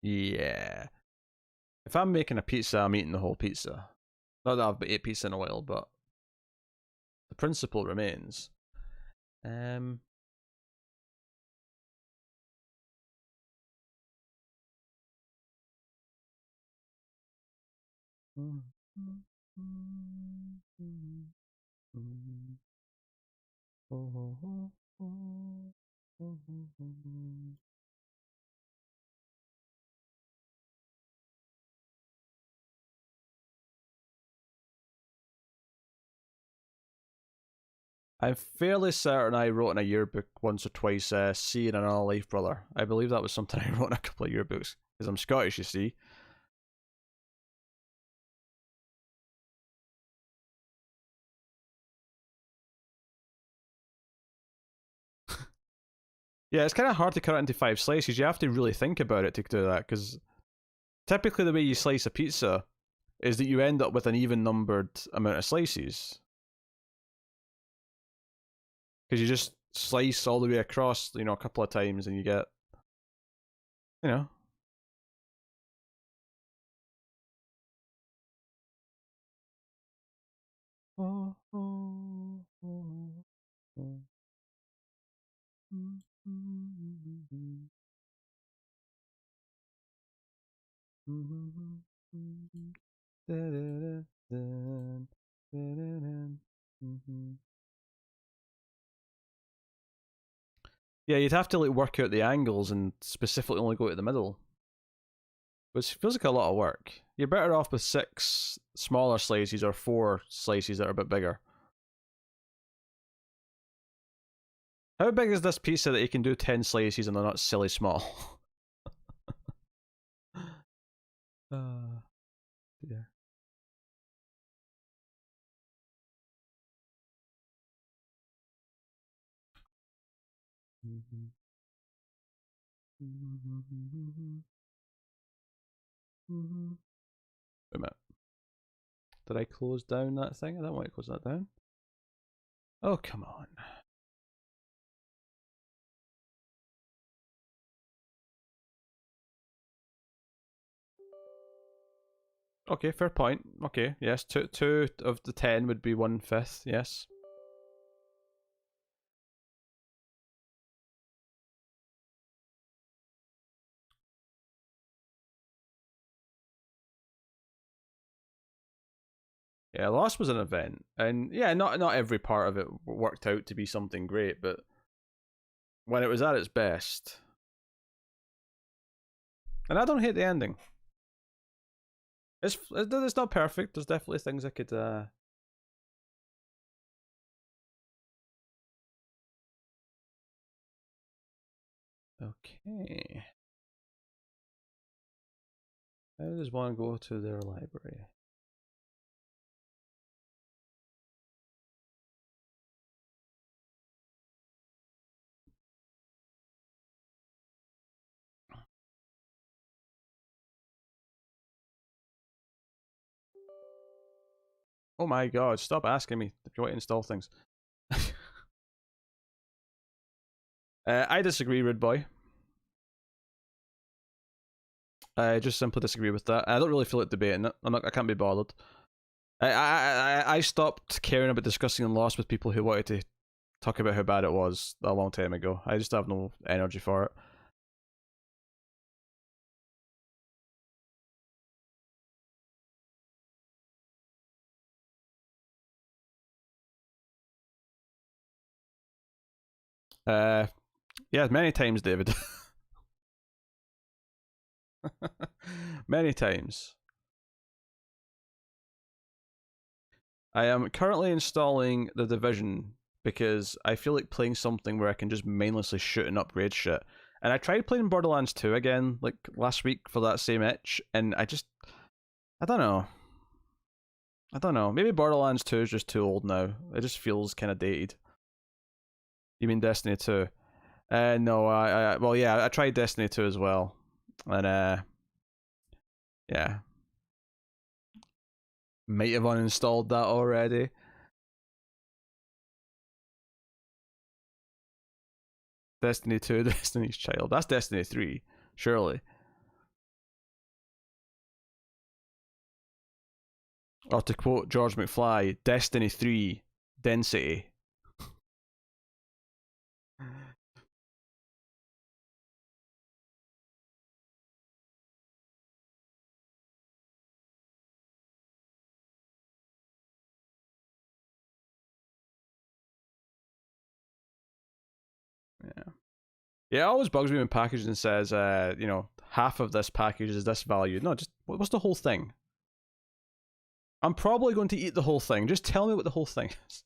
Speaker 2: yeah, if I'm making a pizza, I'm eating the whole pizza. Not that I've ate pizza in a while, but the principle remains. Um. I'm fairly certain I wrote in a yearbook once or twice, "See you in another life, brother." I believe that was something I wrote in a couple of yearbooks because I'm Scottish, you see. Yeah, it's kind of hard to cut it into 5 slices. You have to really think about it to do that because typically the way you slice a pizza is that you end up with an even numbered amount of slices because you just slice all the way across, a couple of times, and you get, you know. Yeah, you'd have to like work out the angles and specifically only go to the middle, Which feels like a lot of work. You're better off with 6 smaller slices or 4 slices that are a bit bigger. How big is this pizza that you can do 10 slices and they're not silly small? Yeah. Wait a minute. Did I close down that thing? I don't want to close that down. Oh, come on. Okay, fair point. Okay, yes, two of the 10 would be 1/5. Yes. Yeah, Lost was an event, and yeah, not every part of it worked out to be something great, but when it was at its best, and I don't hate the ending. It's not perfect. There's definitely things I could. Okay. How does one go to their library? Oh my god, stop asking me if you want to install things. I disagree, Rude Boy. I just simply disagree with that. I don't really feel like debating it. I can't be bothered. I stopped caring about discussing Lost with people who wanted to talk about how bad it was a long time ago. I just have no energy for it. Yeah, many times, David. Many times. I am currently installing The Division because I feel like playing something where I can just mindlessly shoot and upgrade shit. And I tried playing Borderlands 2 again, like last week for that same itch, and I don't know. I don't know. Maybe Borderlands 2 is just too old now. It just feels kind of dated. You mean Destiny 2? No, well, yeah, I tried Destiny 2 as well, and yeah, might have uninstalled that already. Destiny 2, Destiny's Child. That's Destiny 3, surely. Or to quote George McFly, Destiny 3, Density. Yeah. Yeah, it always bugs me when packaging says, half of this package is this value. No, just, what's the whole thing? I'm probably going to eat the whole thing. Just tell me what the whole thing is.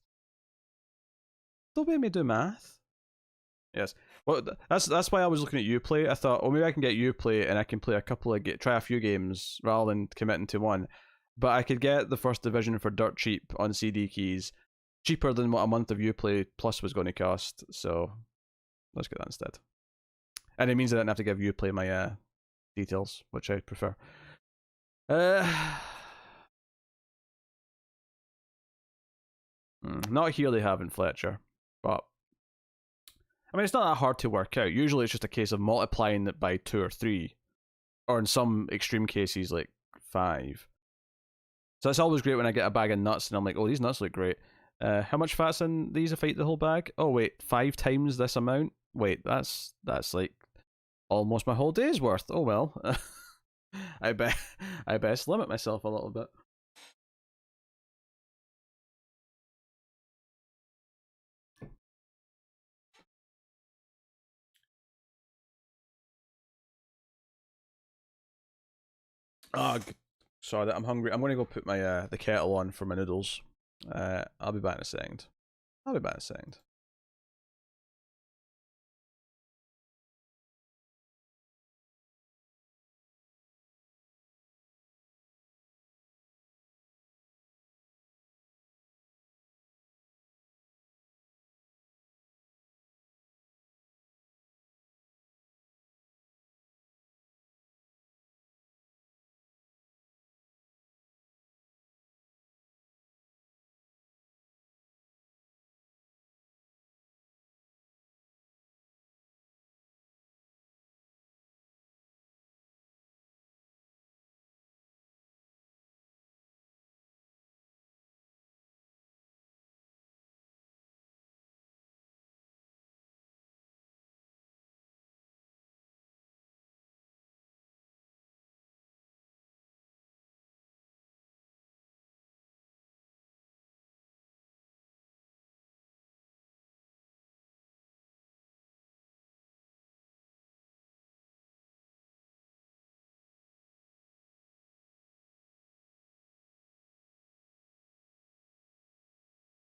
Speaker 2: Don't make me do math. Yes. Well, that's why I was looking at Uplay. I thought, oh, maybe I can get Uplay and I can play a couple of try a few games rather than committing to one. But I could get the first division for dirt cheap on CD keys, cheaper than what a month of Uplay Plus was going to cost. So let's get that instead. And it means I didn't have to give Uplay my details, which I prefer. Not here they haven't, Fletcher, but I mean, it's not that hard to work out. Usually it's just a case of multiplying it by 2 or 3, or in some extreme cases, like 5. So it's always great when I get a bag of nuts and I'm like, oh, these nuts look great. How much fat's in these if I eat the whole bag? Oh, wait, 5 times this amount? Wait, that's like almost my whole day's worth. Oh, well. I best limit myself a little bit. Oh, sorry, I'm hungry. I'm gonna go put my the kettle on for my noodles. I'll be back in a second. I'll be back in a second.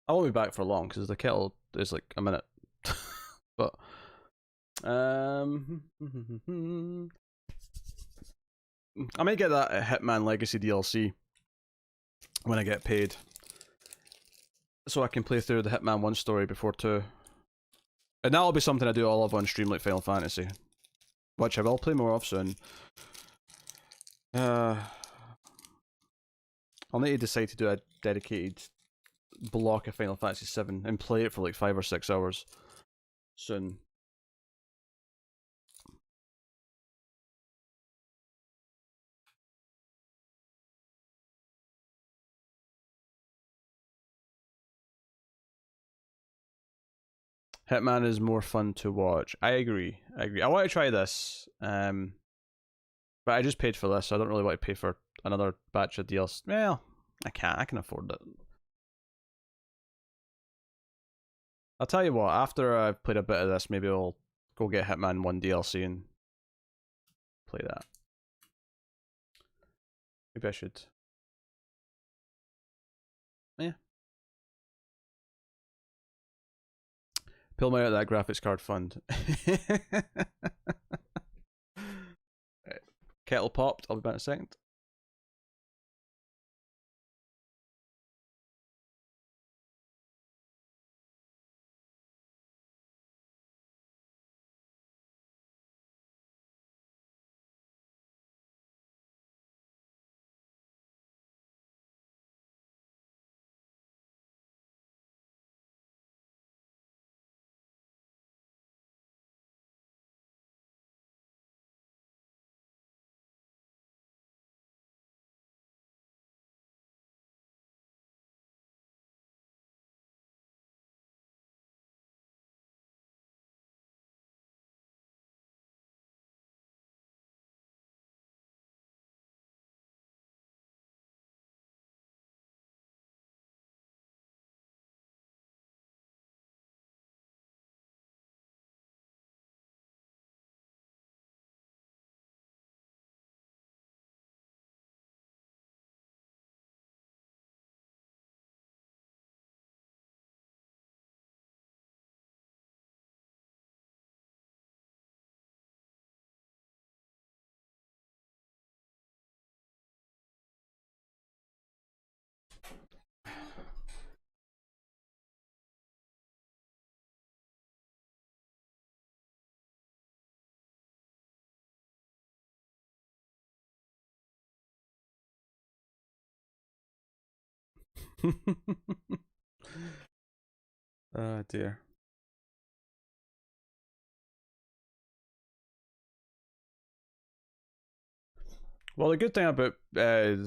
Speaker 2: I won't be back for long because the kettle is like a minute. But I might get that Hitman Legacy DLC when I get paid, so I can play through the Hitman 1 story before 2. And that'll be something I do all of on stream like Final Fantasy, which I will play more of soon. I'll need to decide to do a dedicated block of Final Fantasy 7 and play it for like 5 or 6 hours soon. Hitman is more fun to watch. I agree. I want to try this, but I just paid for this, so I don't really want to pay for another batch of DLC. Well, I can't. I can afford it. I'll tell you what. After I've played a bit of this, maybe I'll go get Hitman 1 DLC and play that. Maybe I should. Yeah. Pull me out of that graphics card fund. Right. Kettle popped. I'll be back in a second. Oh dear. Well, the good thing about, I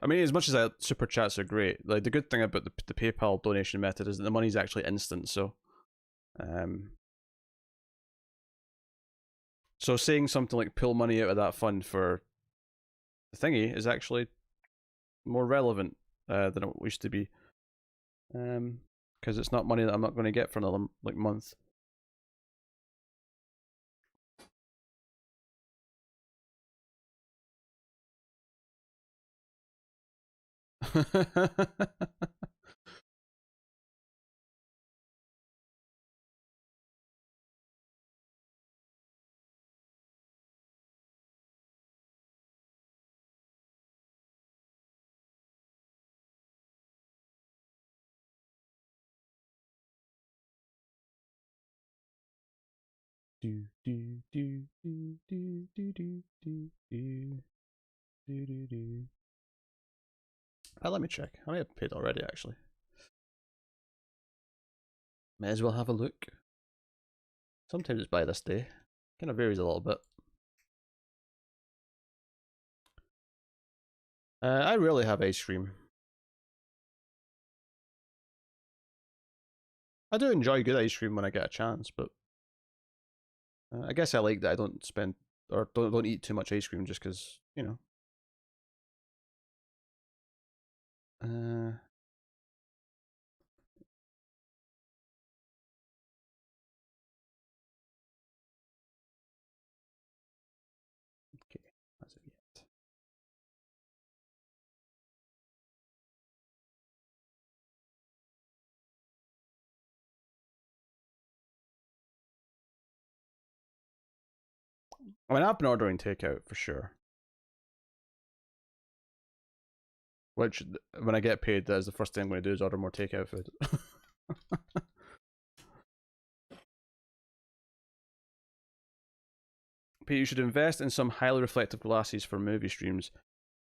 Speaker 2: mean, as much as super chats are great, like the good thing about the PayPal donation method is that the money's actually instant. Um, so saying something like pull money out of that fund for the thingy is actually more relevant than it used to be, because it's not money that I'm not going to get for another like month. do do do do do do do do do do do. Let me check. I may have paid already, actually. May as well have a look. Sometimes it's by this day. Kind of varies a little bit. I rarely have ice cream. I do enjoy good ice cream when I get a chance, but I guess I like that I don't spend or don't eat too much ice cream just because, you know. Okay, as of yet. I mean, I've been ordering takeout for sure. Which, when I get paid, that is the first thing I'm going to do is order more takeout food. Pete, you should invest in some highly reflective glasses for movie streams.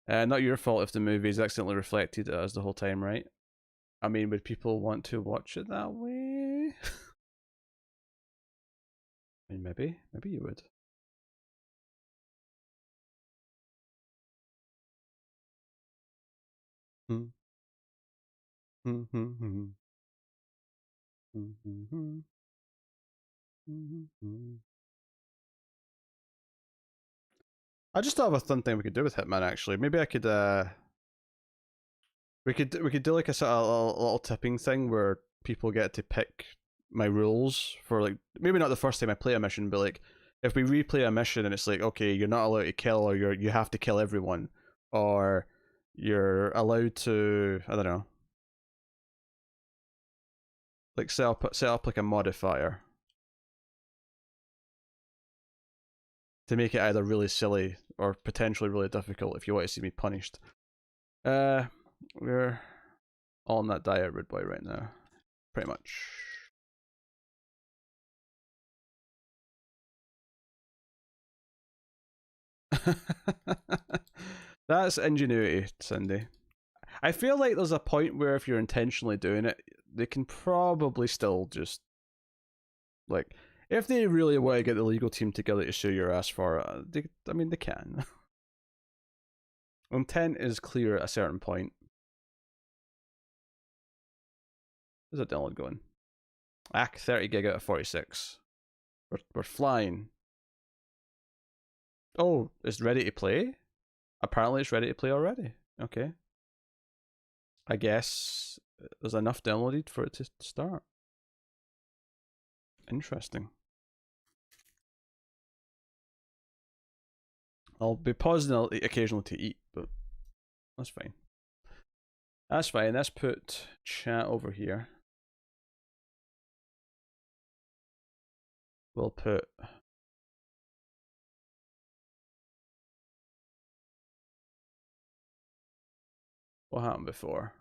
Speaker 2: Not your fault if the movie is accidentally reflected at us the whole time, right? I mean, would people want to watch it that way? I mean, maybe you would. Hmm. Hmm. Hmm. Hmm. Hmm. Hmm. Hmm. Hmm. I just thought of a fun thing we could do with Hitman. Actually, maybe I could. We could do like a sort of a little tipping thing where people get to pick my rules for, like, maybe not the first time I play a mission, but like if we replay a mission and it's like, okay, you're not allowed to kill, or you have to kill everyone, or you're allowed to, I don't know, like set up like a modifier to make it either really silly or potentially really difficult if you want to see me punished. We're all on that diet, Rude Boy, right now, pretty much. That's ingenuity, Cindy. I feel like there's a point where if you're intentionally doing it, they can probably still just, like, if they really want to get the legal team together to sue your ass for it, I mean, they can. Intent is clear at a certain point. Where's that download going? 30 gig out of 46. We're flying. Oh, it's ready to play? Apparently it's ready to play already. Okay. I guess there's enough downloaded for it to start. Interesting. I'll be pausing occasionally to eat, but that's fine. That's fine. Let's put chat over here. We'll put what happened before.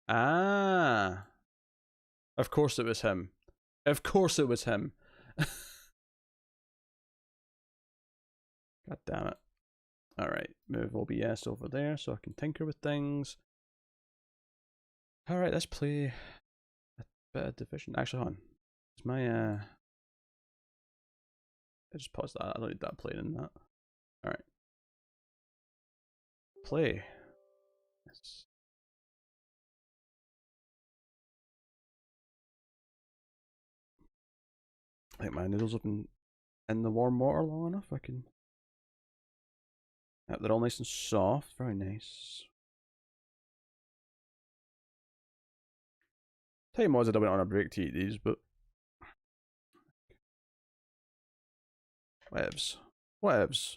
Speaker 2: Ah, of course it was him. Of course it was him. God damn it. Alright, move OBS over there so I can tinker with things. Alright, let's play a bit of Division. Actually, hold on. Is my I just paused that. I don't need that playing in that. Alright. Play. Yes. I think my noodles have been in the warm water long enough. I can. Yep, they're all nice and soft. Very nice. Tell you mods, I went on a break to eat these, but whatevs. Whatevs.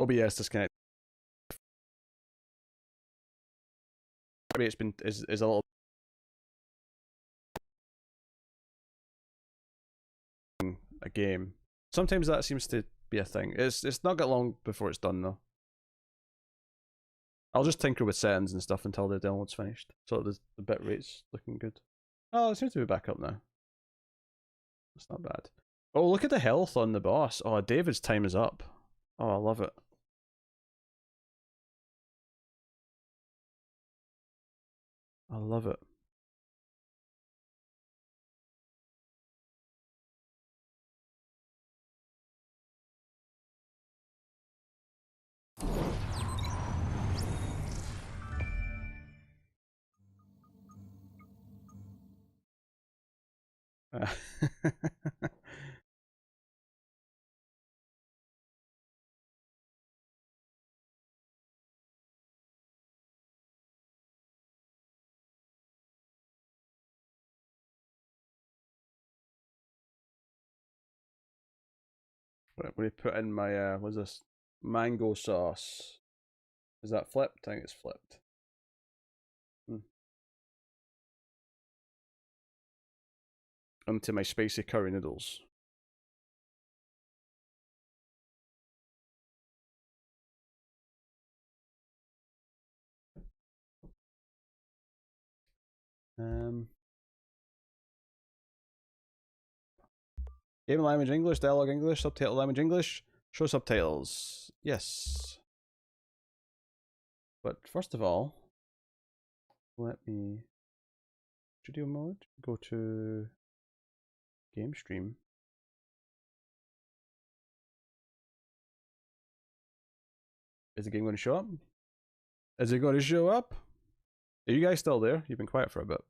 Speaker 2: OBS disconnect. It's been is a little a game. Sometimes that seems to be a thing. It's not got long before it's done though. I'll just tinker with settings and stuff until the download's finished. So the bit rate's looking good. Oh, it seems to be back up now. That's not bad. Oh, look at the health on the boss. Oh, David's time is up. Oh, I love it. I love it. Right, when I put in my what's this? Mango sauce. Is that flipped? I think it's flipped. Into my spicy curry noodles. Game language English, dialogue English, subtitle language English, show subtitles. Yes. But first of all, let me studio mode, go to game stream. Is the game going to show up? Is it going to show up? Are you guys still there? You've been quiet for a bit.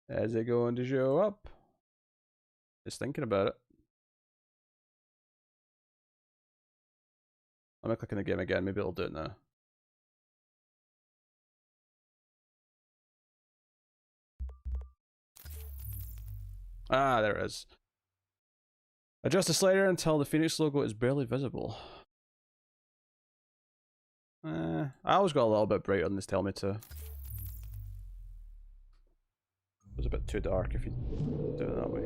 Speaker 2: Is it going to show up? Just thinking about it. I'm gonna click on the game again. Maybe it'll do it now. Ah, there it is. Adjust the slider until the Phoenix logo is barely visible. I always got a little bit brighter than this tell me to. It was a bit too dark if you do it that way.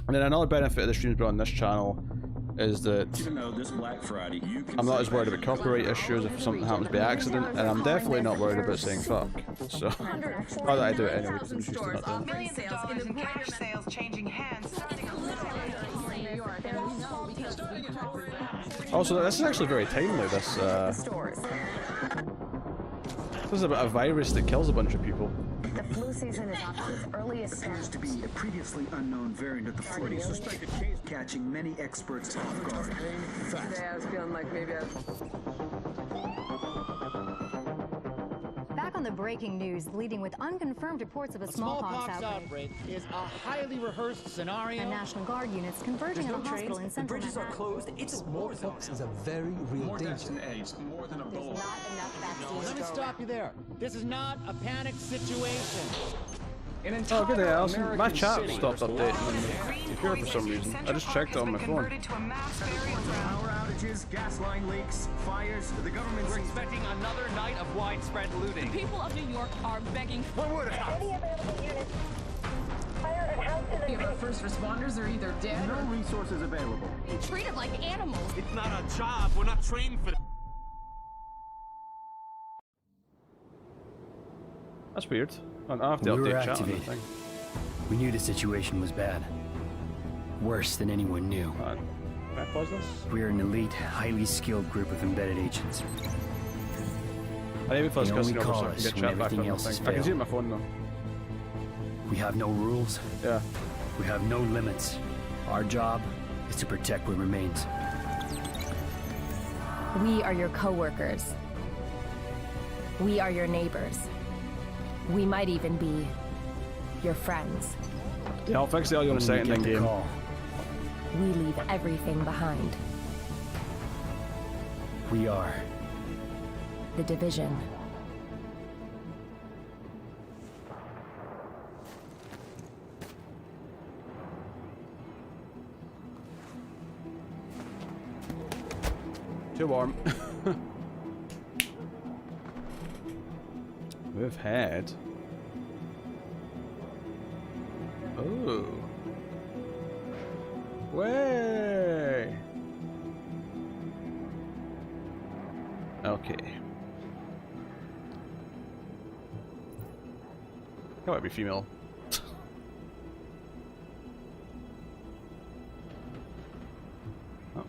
Speaker 2: And then another benefit of the streams on this channel is that
Speaker 4: Even though this Black Friday, you can
Speaker 2: I'm not as worried about copyright issues if something happens by accident, and I'm definitely not worried about saying fuck. So, or that I do it anyway because I'm used to not doing.
Speaker 5: Millions of dollars in cash sales changing hands.
Speaker 2: Also, this is actually very timely. This is about a virus that kills a bunch of people.
Speaker 6: The flu season is off to its earliest
Speaker 4: appears to be a previously unknown variant of the flu, suspected case catching many experts off guard.
Speaker 3: Today I was feeling like maybe
Speaker 6: Back on the breaking news, leading with unconfirmed reports of a smallpox outbreak.
Speaker 7: Is a highly rehearsed scenario.
Speaker 6: And National Guard units converging on a hospital in central Manhattan.
Speaker 8: Closed. It's smallpox is a very real
Speaker 4: More deaths
Speaker 8: danger.
Speaker 4: than AIDS, more than
Speaker 6: There's
Speaker 4: Ebola.
Speaker 6: not enough vaccines.
Speaker 7: Let me stop you there. This is not a panic situation.
Speaker 2: Oh, good day, Alison. My chat stopped updating here for some reason. I just checked it on my phone.
Speaker 4: Power outages, gas line leaks, fires. The government's
Speaker 9: We're expecting another night of widespread looting.
Speaker 5: The people of New York are begging for
Speaker 4: What would happen?
Speaker 5: our first responders are either dead
Speaker 4: No resources available.
Speaker 5: or treated like animals.
Speaker 9: It's not our job. We're not trained for that.
Speaker 2: That's weird. I have to
Speaker 10: We were
Speaker 2: update chat on the
Speaker 10: activated.
Speaker 2: thing.
Speaker 10: We knew the situation was bad. Worse than anyone knew.
Speaker 2: Can I pause this?
Speaker 10: We are an elite, highly skilled group of embedded agents.
Speaker 2: I need Fuzz
Speaker 10: They only
Speaker 2: cussing over so
Speaker 10: call
Speaker 2: I can
Speaker 10: us
Speaker 2: get
Speaker 10: when
Speaker 2: chat back
Speaker 10: everything
Speaker 2: on the
Speaker 10: else has
Speaker 2: thing. I can see it on my
Speaker 10: failed.
Speaker 2: phone though.
Speaker 10: We have no rules.
Speaker 2: Yeah.
Speaker 10: We have no limits. Our job is to protect what remains.
Speaker 11: We are your co-workers. We are your neighbors. We might even be your friends.
Speaker 2: Yeah, I'll fix the audio in a
Speaker 10: When we
Speaker 2: second
Speaker 10: get
Speaker 2: in
Speaker 10: the
Speaker 2: game.
Speaker 10: call,
Speaker 11: we leave everything behind.
Speaker 10: We are.
Speaker 11: The Division.
Speaker 2: Too warm. We've had... Oh. Way. Okay. That might be female. Oh.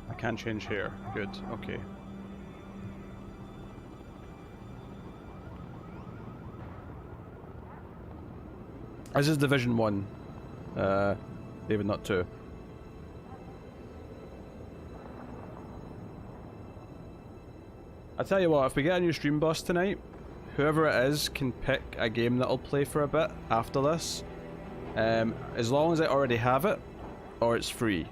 Speaker 2: I can change hair. Good. Okay. This is Division 1. David, not 2. I tell you what, if we get a new stream boss tonight, whoever it is can pick a game that I'll play for a bit after this. As long as I already have it, or it's free.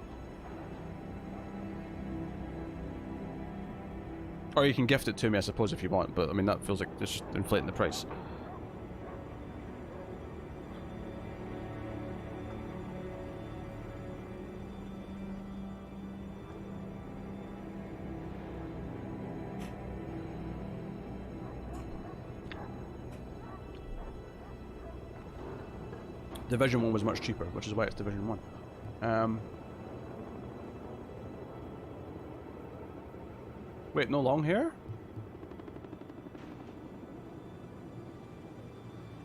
Speaker 2: Or you can gift it to me, I suppose, if you want, but I mean, that feels like just inflating the price. Division 1 was much cheaper, which is why it's Division 1. Wait, no long hair?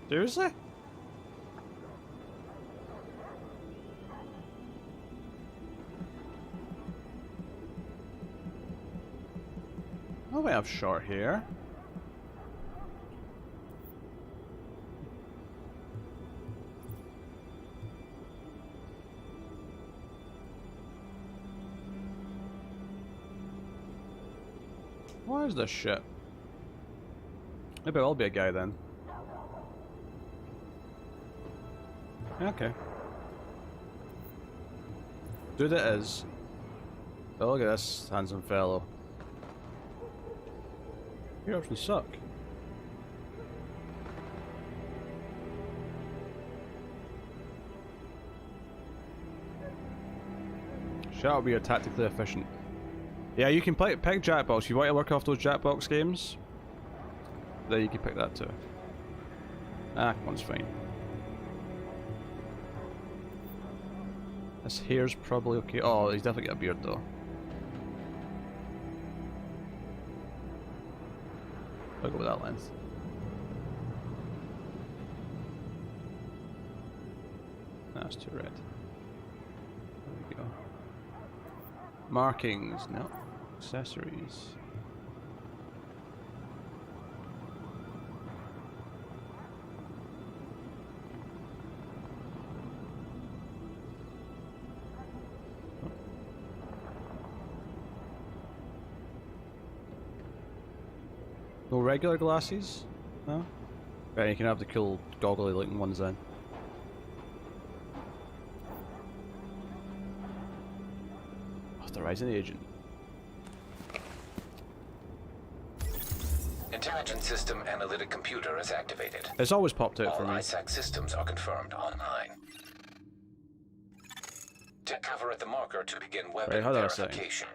Speaker 2: Seriously? Oh, we have short hair. What is this shit? Maybe I'll be a guy then. Okay. Dude it is. Oh, look at this handsome fellow. You actually suck. Shut up, we are tactically efficient. Yeah, you can pick Jackbox. If you want to work off those Jackbox games, then you can pick that too. Ah, one's fine. This hair's probably okay. Oh, he's definitely got a beard though. I'll go with that length. That's too red. There we go. Markings, no. Accessories. No regular glasses? No? Right, you can have the cool goggly looking ones then. Authorizing agent.
Speaker 12: Intelligent System Analytic Computer is activated.
Speaker 2: It's always popped out for me.
Speaker 12: All ISAC systems are confirmed online. Take cover at the marker to begin weapon verification.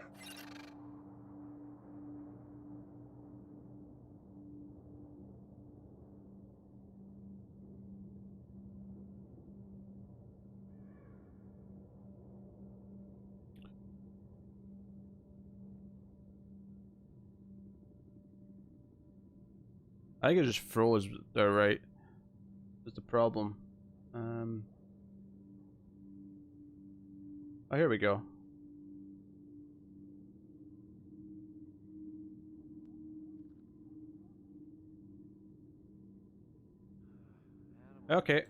Speaker 2: I think it just froze there, right? That's the problem. Oh, here we go. Okay.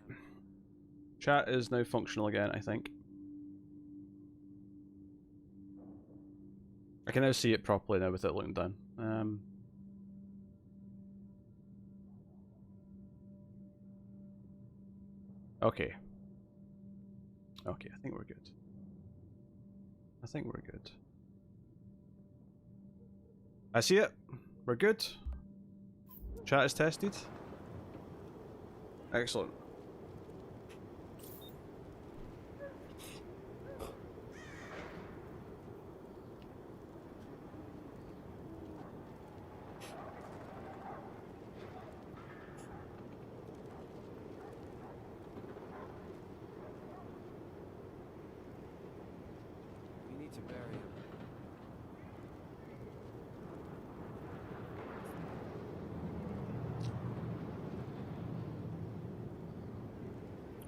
Speaker 2: Chat is now functional again, I think. can now see it properly now without looking down. Okay. Okay, I think we're good. I think we're good. I see it. We're good. Chat is tested. Excellent.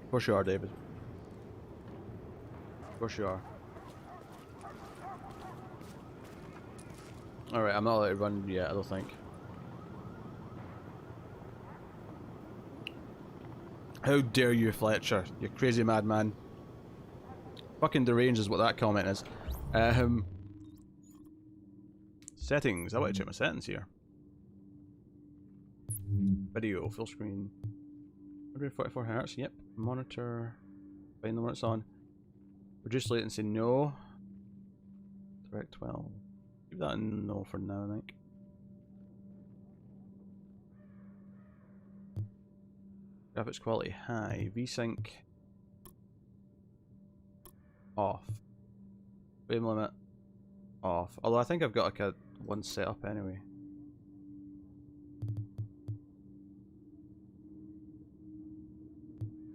Speaker 2: Of course you are, David. Of course you are. Alright, I'm not allowed to run yet, I don't think. How dare you, Fletcher? You crazy madman. Fucking deranged is what that comment is. Settings. I want to check my settings here. Video, full screen. 144 Hz, yep. Monitor. Find the one it's on. Reduce latency, no. Direct 12. Leave that in no for now, I think. Graphics quality high. VSync off. Frame limit off. Although I think I've got like a one set up anyway.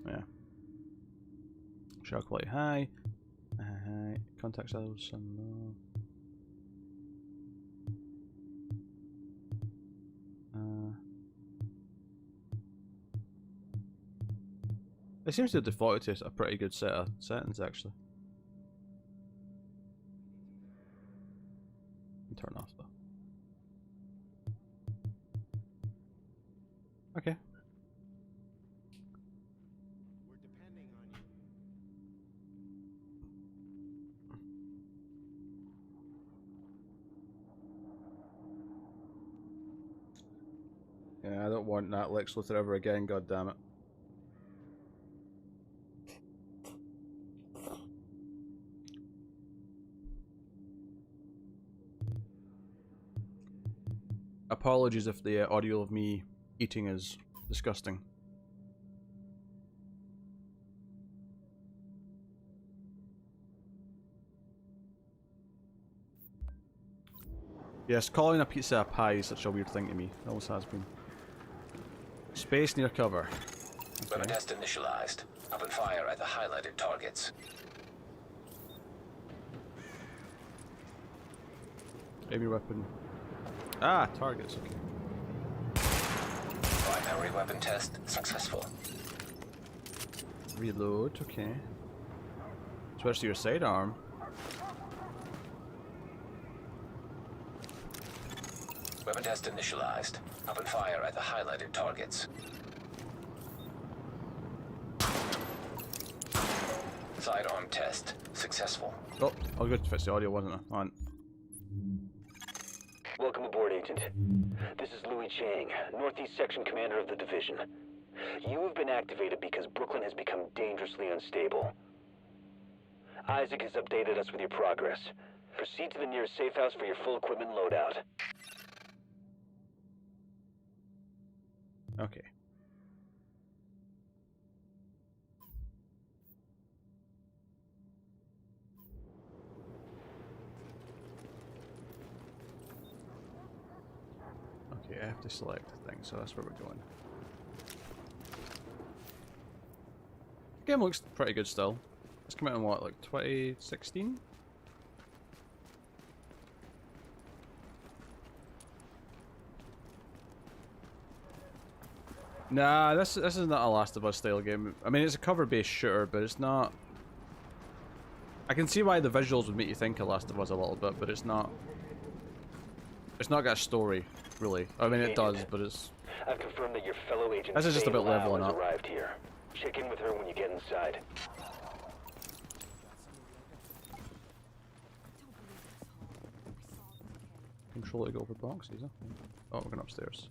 Speaker 2: Yeah. Share quality high. Context levels some low. It seems to have defaulted to a pretty good set of settings actually. Turn off though. Okay. Yeah, I don't want that Lex Luthor ever again, god damn it. Apologies if the audio of me eating is disgusting. Yes, calling a pizza a pie is such a weird thing to me. It always has been. Space near cover.
Speaker 12: Weapon test initialized. Open fire at the highlighted targets.
Speaker 2: Aim your weapon. Ah, targets, okay.
Speaker 12: Primary weapon test successful.
Speaker 2: Reload, okay. Switch to your sidearm.
Speaker 12: Weapon test initialized. Open fire at the highlighted targets. Sidearm test successful.
Speaker 2: Oh, I was good to fix the audio, wasn't I? On.
Speaker 13: Welcome aboard, Agent. This is Louis Chang, Northeast Section Commander of the Division. You have been activated because Brooklyn has become dangerously unstable. Isaac has updated us with your progress. Proceed to the nearest safe house for your full equipment loadout.
Speaker 2: Okay. Okay, I have to select a thing, so that's where we're going. The game looks pretty good still. It's come out in what, like 2016? Nah, this is not a Last of Us style game. I mean, it's a cover-based shooter, but it's not. I can see why the visuals would make you think of Last of Us a little bit, but it's not. It's not got a story, really. I mean, it does, but it's.
Speaker 13: I've confirmed that your fellow agent
Speaker 2: This is just about leveling up.
Speaker 13: arrived here. Check in with her when you get inside.
Speaker 2: controller to go over boxes. Okay. Oh, we're going upstairs.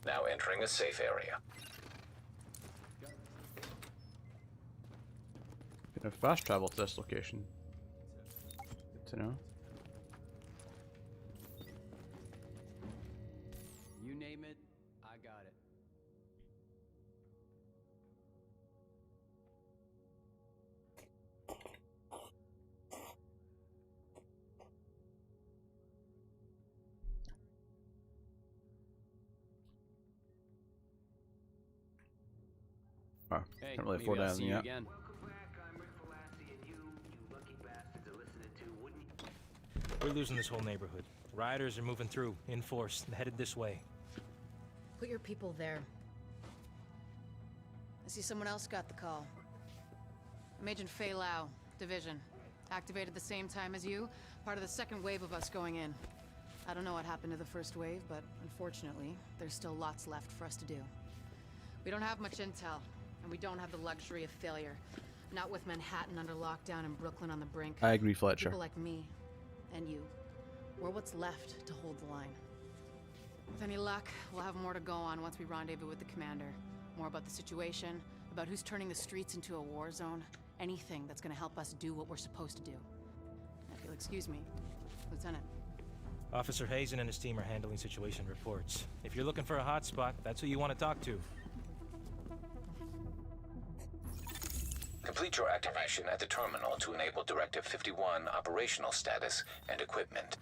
Speaker 12: Now entering a safe area.
Speaker 2: Can have fast travel to this location. Good to know.
Speaker 10: You name it, I got it.
Speaker 2: Oh,
Speaker 10: Hey,
Speaker 2: can't really
Speaker 10: maybe
Speaker 2: afford
Speaker 10: I'll
Speaker 2: anything
Speaker 10: see you
Speaker 2: yet.
Speaker 10: again.
Speaker 14: We're losing this whole neighborhood. Rioters are moving through, in force, and headed this way.
Speaker 15: Put your people there. I see someone else got the call. I'm Agent Fei Lau, Division. Activated the same time as you, part of the second wave of us going in. I don't know what happened to the first wave, but unfortunately, there's still lots left for us to do. We don't have much intel, and we don't have the luxury of failure. Not with Manhattan under lockdown and Brooklyn on the brink.
Speaker 2: I agree, Fletcher.
Speaker 15: People like me, and you, we're what's left to hold the line. With any luck, we'll have more to go on once we rendezvous with the commander. More about the situation, about who's turning the streets into a war zone. Anything that's gonna help us do what we're supposed to do. If you'll excuse me, Lieutenant.
Speaker 14: Officer Hazen and his team are handling situation reports. If you're looking for a hotspot, that's who you want to talk to.
Speaker 12: Complete your activation at the terminal to enable Directive 51 operational status and equipment.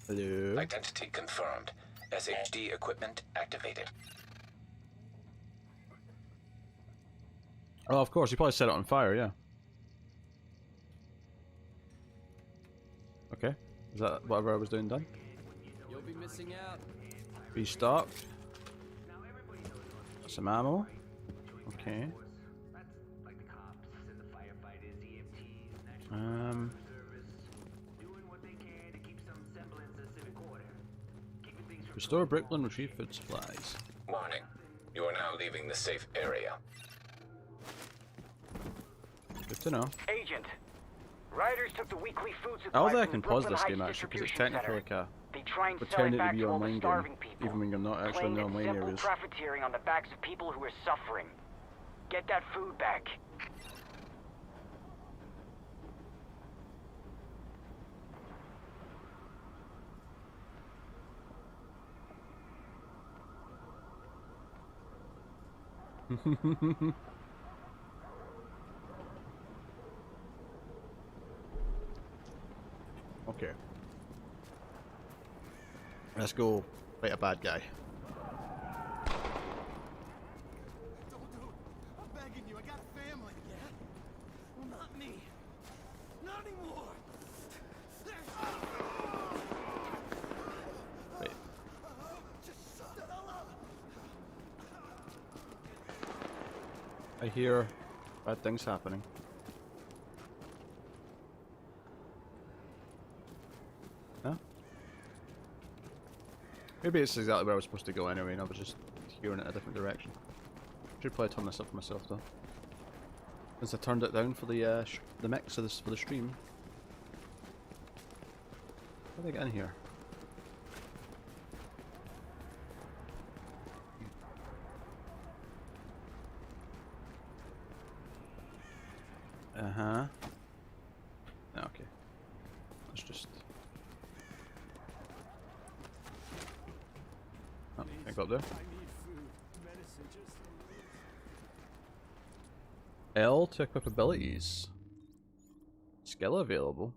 Speaker 2: Hello.
Speaker 12: Identity confirmed. SHD equipment activated.
Speaker 2: Oh, of course, you probably set it on fire, yeah. Okay. Is that whatever I was doing done?
Speaker 10: You'll be missing out.
Speaker 2: Restart. Some ammo. Okay. Restore Brooklyn, retrieve food supplies.
Speaker 12: Warning. You are now leaving the safe area.
Speaker 2: Good to know.
Speaker 13: Agent, rioters took the weekly food
Speaker 2: I
Speaker 13: supply
Speaker 2: don't think I
Speaker 13: from
Speaker 2: can
Speaker 13: the
Speaker 2: pause
Speaker 13: Brooklyn
Speaker 2: this
Speaker 13: Heights
Speaker 2: game actually, because it's
Speaker 13: distribution
Speaker 2: technically
Speaker 13: center.
Speaker 2: like a
Speaker 13: They try and sell it
Speaker 2: pretending to
Speaker 13: back
Speaker 2: be
Speaker 13: to all the
Speaker 2: online game,
Speaker 13: starving people,
Speaker 2: even when you're not actually in
Speaker 13: claimed
Speaker 2: the
Speaker 13: it's
Speaker 2: online
Speaker 13: simple
Speaker 2: areas.
Speaker 13: profiteering on the backs of people who are suffering. Get that food back.
Speaker 2: Okay. Let's go fight a bad guy.
Speaker 7: Don't do it. I'm begging you. I got a family. Yeah? Well, not me. Not anymore.
Speaker 2: Wait.
Speaker 7: Just shut the hell up.
Speaker 2: I hear bad things happening. Huh? Maybe it's exactly where I was supposed to go anyway, and I was just hearing it a different direction. Should probably turn this up for myself though, since I turned it down for the mix of this for the stream. How do I get in here? Uh-huh. Okay. Let's just... Oh, I got there.
Speaker 7: I need food. Medicine, just
Speaker 2: L to equip abilities. Skill available.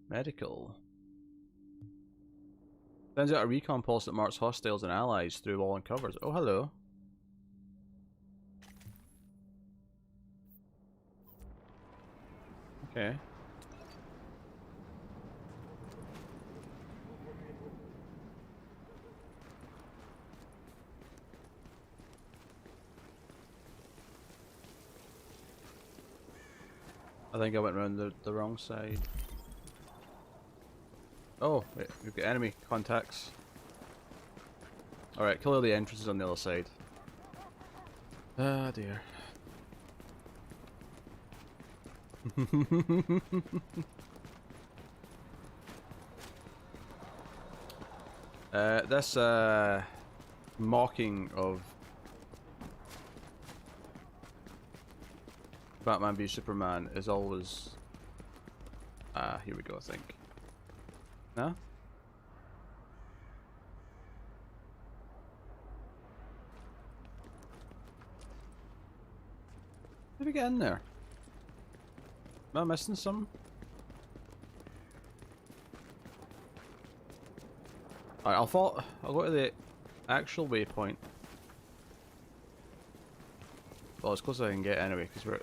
Speaker 2: Medical. Sends out a recon pulse that marks hostiles and allies through wall and covers. Oh, hello. Okay. I think I went around the wrong side. Oh, wait, we've got enemy contacts. Alright, clearly the entrance is on the other side. Ah, dear. This mocking of Batman v Superman is always... here we go, I think. No? How did we get in there? Am I missing something? Alright, I'll go to the actual waypoint. Well, as close as I can get anyway, because we're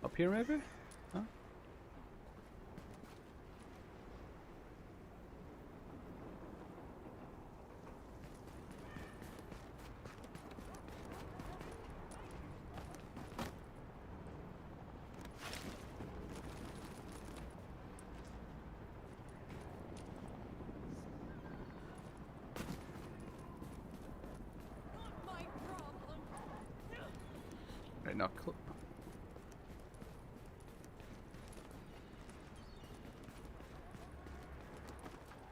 Speaker 2: up here maybe? Huh? Right now,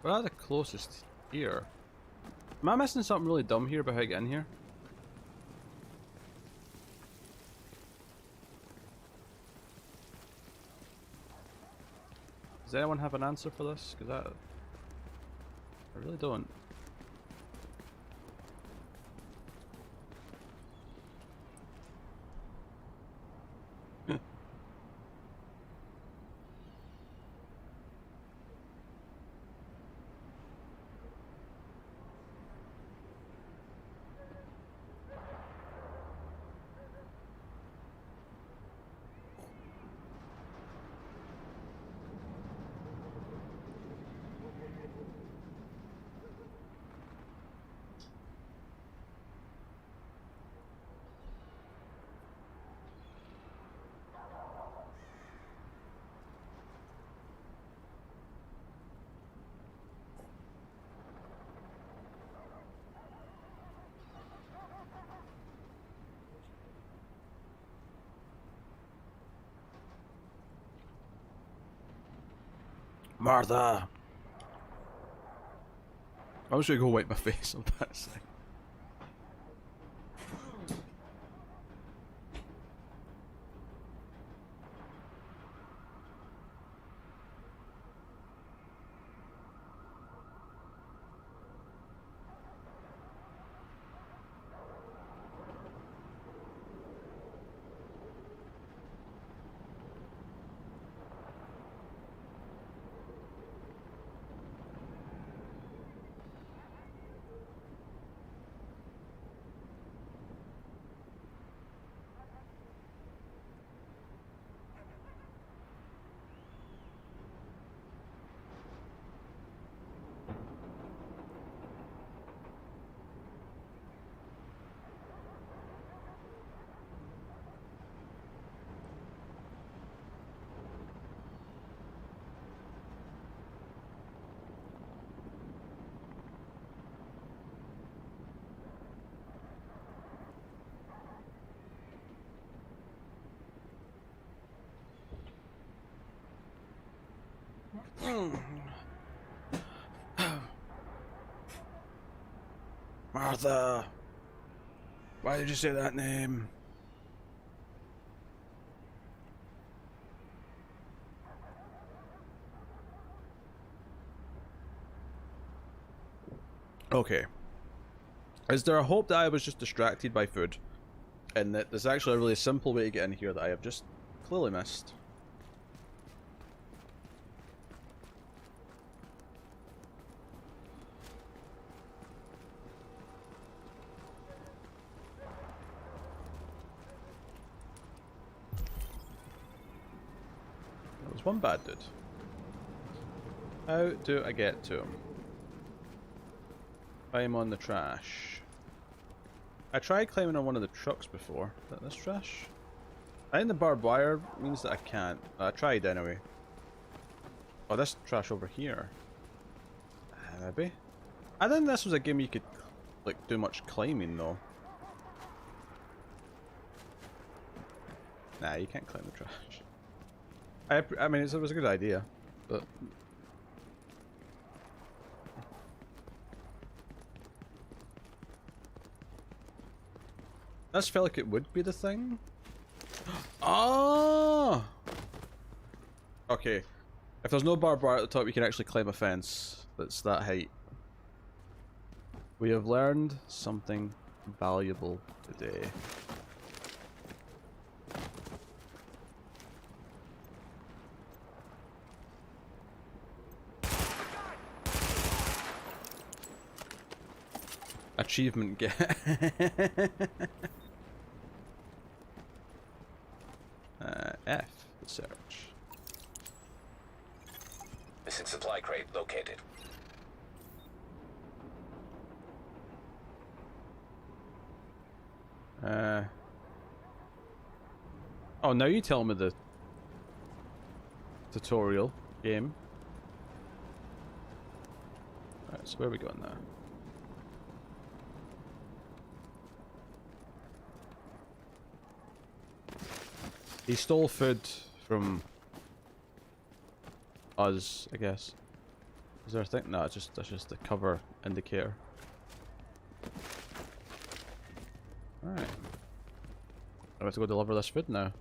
Speaker 2: we're at the closest here. Am I missing something really dumb here about how to get in here? Does anyone have an answer for this? Because I really don't. Martha! I was gonna go wipe my face on that side. Martha! Why did you say that name? Okay. Is there a hope that I was just distracted by food? And that there's actually a really simple way to get in here that I have just clearly missed? There's one bad dude. How do I get to him? I'm on the trash. I tried climbing on one of the trucks before. Is that this trash? I think the barbed wire means that I can't. I tried anyway. Oh, this trash over here. Maybe? I didn't think this was a game you could like do much climbing though. Nah, you can't climb the trash. I mean, it was a good idea, but this felt like it would be the thing. Oh! Okay. If there's no barbed wire at the top, you can actually climb a fence that's that height. We have learned something valuable today. Achievement get. F. Search.
Speaker 12: Missing supply crate located.
Speaker 2: Oh, now you tell me the tutorial game. Alright, so where are we going now? He stole food from us, I guess. Is there a thing? No, that's just the cover indicator. Alright. I have to go deliver this food now.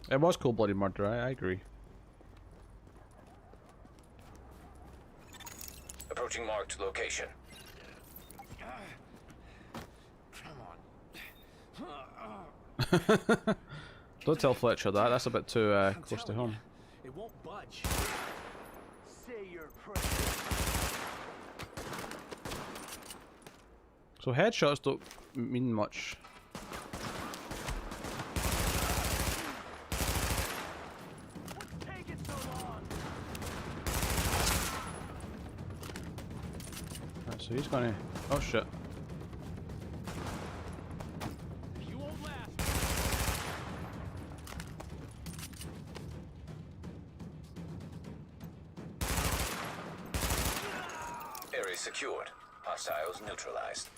Speaker 2: It was cold-blooded murder, I agree.
Speaker 12: Approaching marked location.
Speaker 2: Don't tell Fletcher that, that's a bit too close to home.
Speaker 7: It won't budge. Say your
Speaker 2: So headshots don't mean much. Right, so he's gonna... Oh shit.
Speaker 12: Area secured. Hostiles neutralized.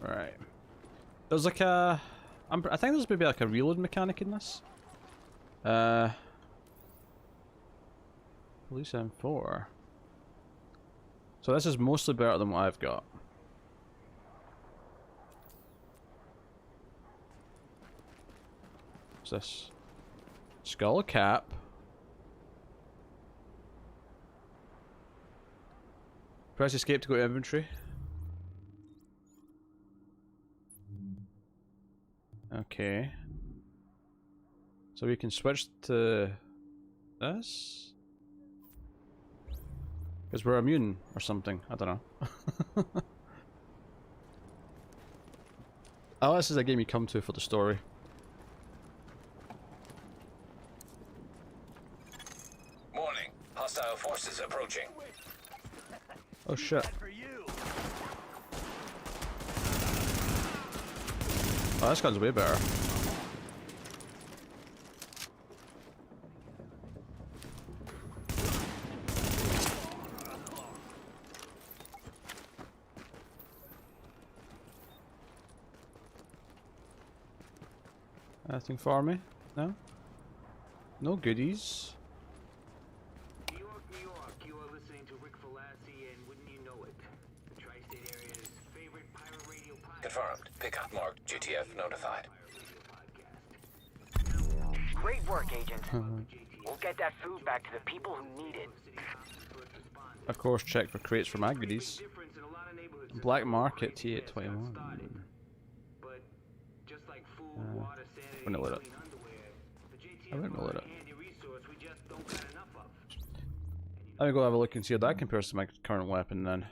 Speaker 2: Right. There's like a... I think there's maybe like a reload mechanic in this. Police M4. So this is mostly better than what I've got. What's this? Skull cap. Press escape to go to inventory. Okay. So we can switch to this? Because we're immune or something. I don't know. Oh, this is a game you come to for the story.
Speaker 12: Warning. Hostile forces approaching.
Speaker 2: Oh shit. Oh, this gun's way better. Anything for me? No? No goodies.
Speaker 12: Confirmed. Pickup marked. GTF notified.
Speaker 16: Great work, Agent. We'll get that food back to the people who need it.
Speaker 2: Of course, check for crates for my goodies. Black market T821. I'm gonna lit it. I wouldn't lit it. Let me go have a look and see how that compares to my current weapon then.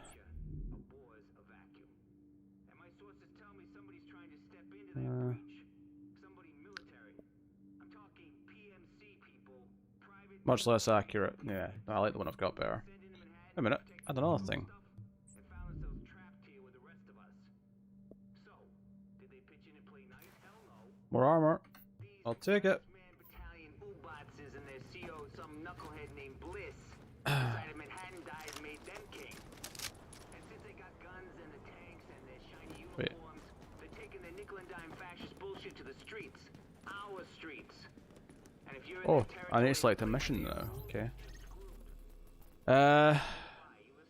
Speaker 2: Much less accurate. Yeah, I like the one I've got better. Wait a minute, I had another thing. More armor. I'll take it.
Speaker 16: to the streets. Our streets. And if you're in
Speaker 2: Oh, I need to select a mission now. Okay.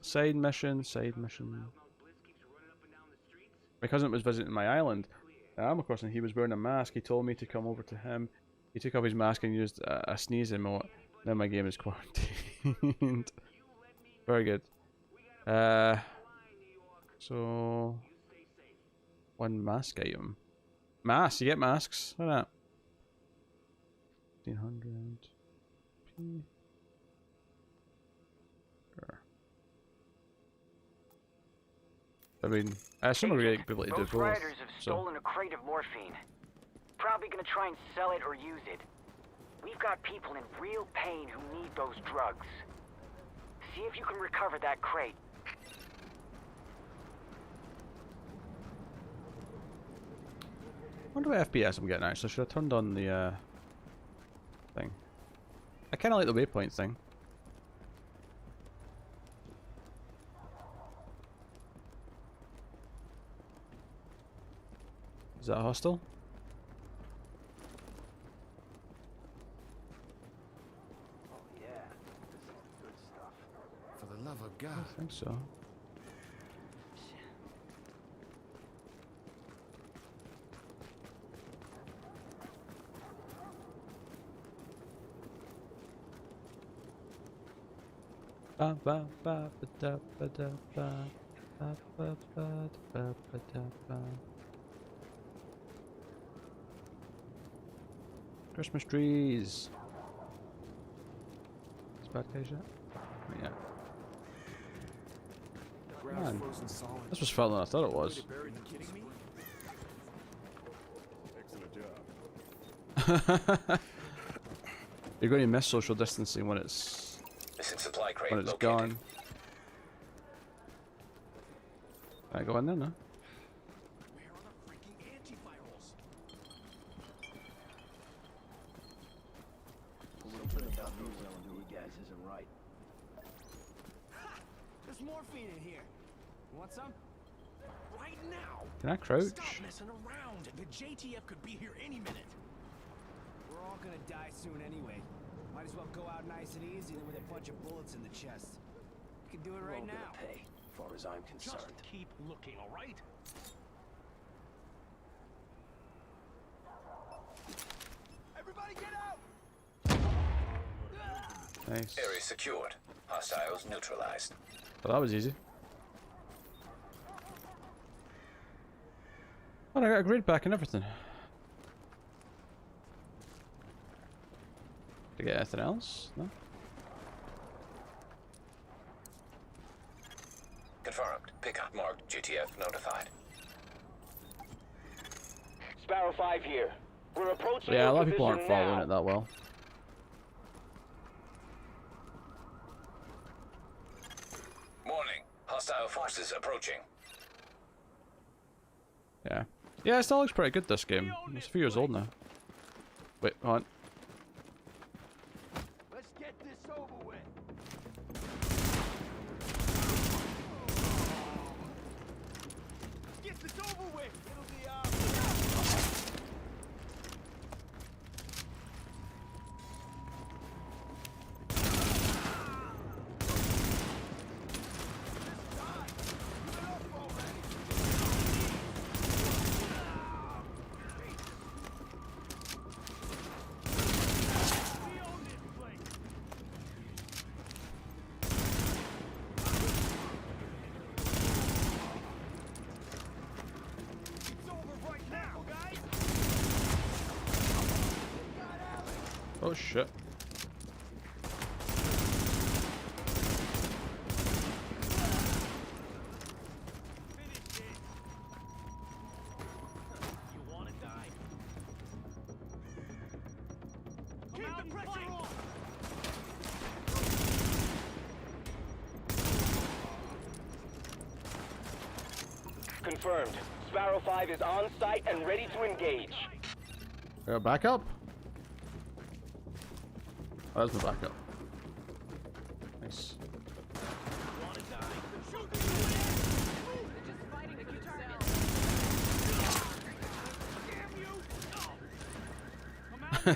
Speaker 2: Side mission, side mission. My cousin was visiting my island. Of course, and he was wearing a mask. He told me to come over to him. He took off his mask and used a sneeze emote. Now my game is quarantined. Very good. So one mask item. Mask, you get masks. Look at that. 1500. Sure. I mean, I assume we're going to be able to do
Speaker 16: Those
Speaker 2: both.
Speaker 16: riders have
Speaker 2: So.
Speaker 16: stolen a crate of morphine. Probably gonna try and sell it or use it. We've got people in real pain who need those drugs. See if you can recover that crate.
Speaker 2: I wonder what FPS I'm getting actually. Should I turned on the thing? I kind of like the waypoint thing. Is that a hostile?
Speaker 16: Oh yeah, this is good stuff.
Speaker 17: For the love of God.
Speaker 2: I think so. Ba ba ba ba da ba da ba ba ba ba ba ba da ba. Christmas trees. It's bad case yet? Yeah. Man, this was farther than I thought it was. You're going to miss social distancing when it's
Speaker 12: supply crate
Speaker 2: when it's
Speaker 12: located.
Speaker 2: gone. Can I go in there now?
Speaker 7: There's morphine in here. You want some? Right now.
Speaker 2: Can I crouch?
Speaker 7: Stop messing around. The JTF could be here any minute. We're all gonna die soon anyway. Might as well go out nice and easy than with a bunch of bullets in the chest. You can do it right now.
Speaker 13: Pay, as far as I'm concerned.
Speaker 7: Just keep looking, all right? Everybody get out!
Speaker 2: Nice.
Speaker 12: Area secured. Hostiles neutralized.
Speaker 2: Well, that was easy. Oh, I got a grade back and everything. Did I get anything else? No?
Speaker 12: Confirmed. Pickup marked. GTF notified.
Speaker 13: Sparrow 5 here. We're approaching.
Speaker 2: Yeah, a lot
Speaker 13: your
Speaker 2: of people aren't
Speaker 13: position
Speaker 2: following
Speaker 13: now.
Speaker 2: it that well.
Speaker 12: Warning. Hostile forces approaching.
Speaker 2: Yeah. Yeah, it still looks pretty good, this game. It's a few years old now. Wait, hold on.
Speaker 7: Let's get this over with. Get this over with. It'll be
Speaker 2: Oh shit.
Speaker 13: Confirmed. Sparrow 5 is on site and ready to engage.
Speaker 2: Back up. Oh, that's my backup. Nice. Oh,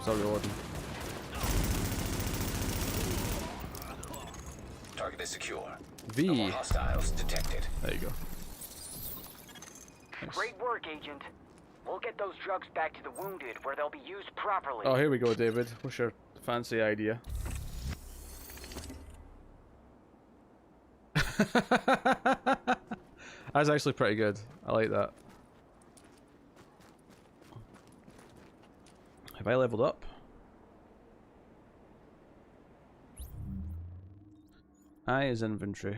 Speaker 2: sorry, reloading.
Speaker 12: Target is secure.
Speaker 2: V.
Speaker 12: No more hostiles detected.
Speaker 2: There you go. Nice.
Speaker 16: Great work, Agent. We'll get those drugs back to the wounded where they'll be used properly.
Speaker 2: Oh, here we go, David. What's your fancy idea? That's actually pretty good. I like that. Have I leveled up? I is inventory.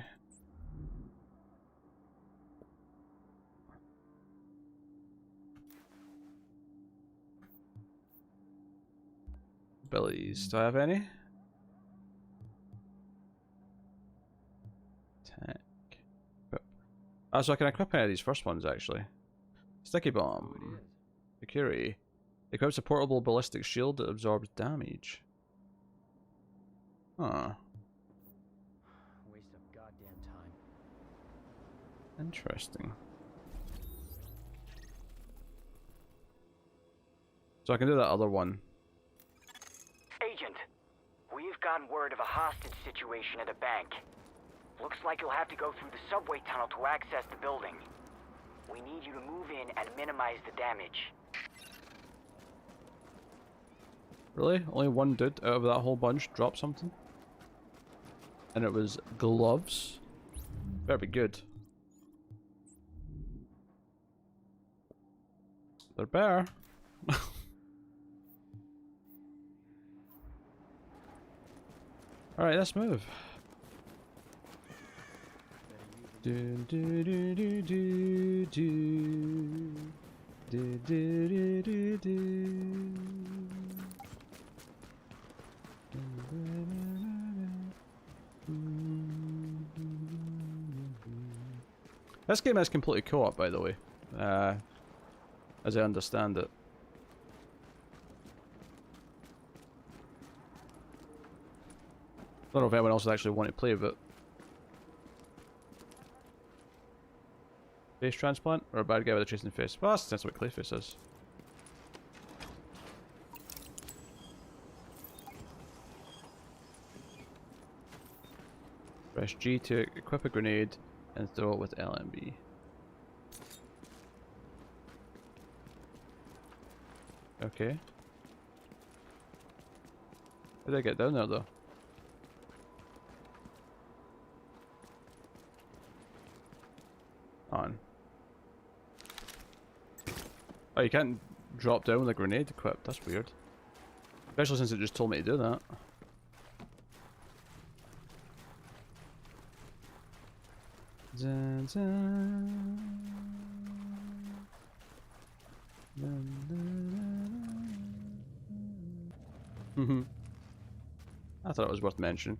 Speaker 2: Abilities. Do I have any? Attack. Equip. Oh, so I can equip any of these first ones actually. Sticky bomb. Security. Equips a portable ballistic shield that absorbs damage. Huh.
Speaker 10: Waste of goddamn time.
Speaker 2: Interesting. So I can do that other one.
Speaker 16: Agent, we've gotten word of a hostage situation at a bank. Looks like you'll have to go through the subway tunnel to access the building. We need you to move in and minimize the damage.
Speaker 2: Really? Only one dude out of that whole bunch dropped something? And it was gloves? Better be good. They're better. Alright, let's move. Do do do do do do do do do do. This game is completely co-op, by the way, as I understand it. I don't know if anyone else would actually want to play with it. Face transplant or a bad guy with a chasing face? Well, that's what Clayface is. Press G to equip a grenade and throw it with LMB. Okay. How did I get down there though? On. Oh, you can't drop down with a grenade equipped. That's weird. Especially since it just told me to do that. Dun, dun. Dun, dun. I thought it was worth mentioning.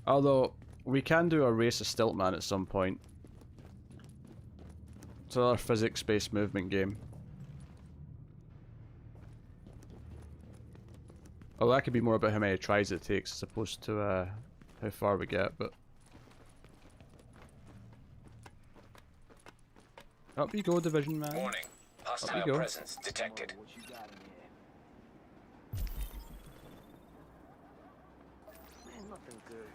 Speaker 2: Although, we can do a race of Stiltman at some point. It's another physics-based movement game. Although that could be more about how many tries it takes as opposed to how far we get, but... Up you go, Division Man.
Speaker 12: Warning. Hostile presence detected.
Speaker 7: What you got in here? Man, nothing good.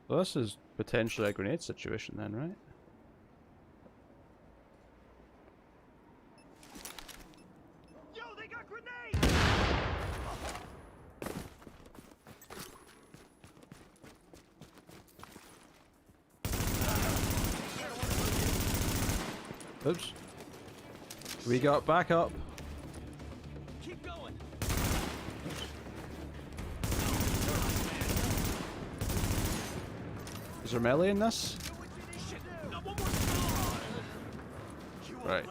Speaker 2: So this is potentially a grenade situation then, right?
Speaker 7: Yo, they got grenades!
Speaker 2: Oops. We got back up.
Speaker 7: Keep going.
Speaker 2: Is there melee in this? Right.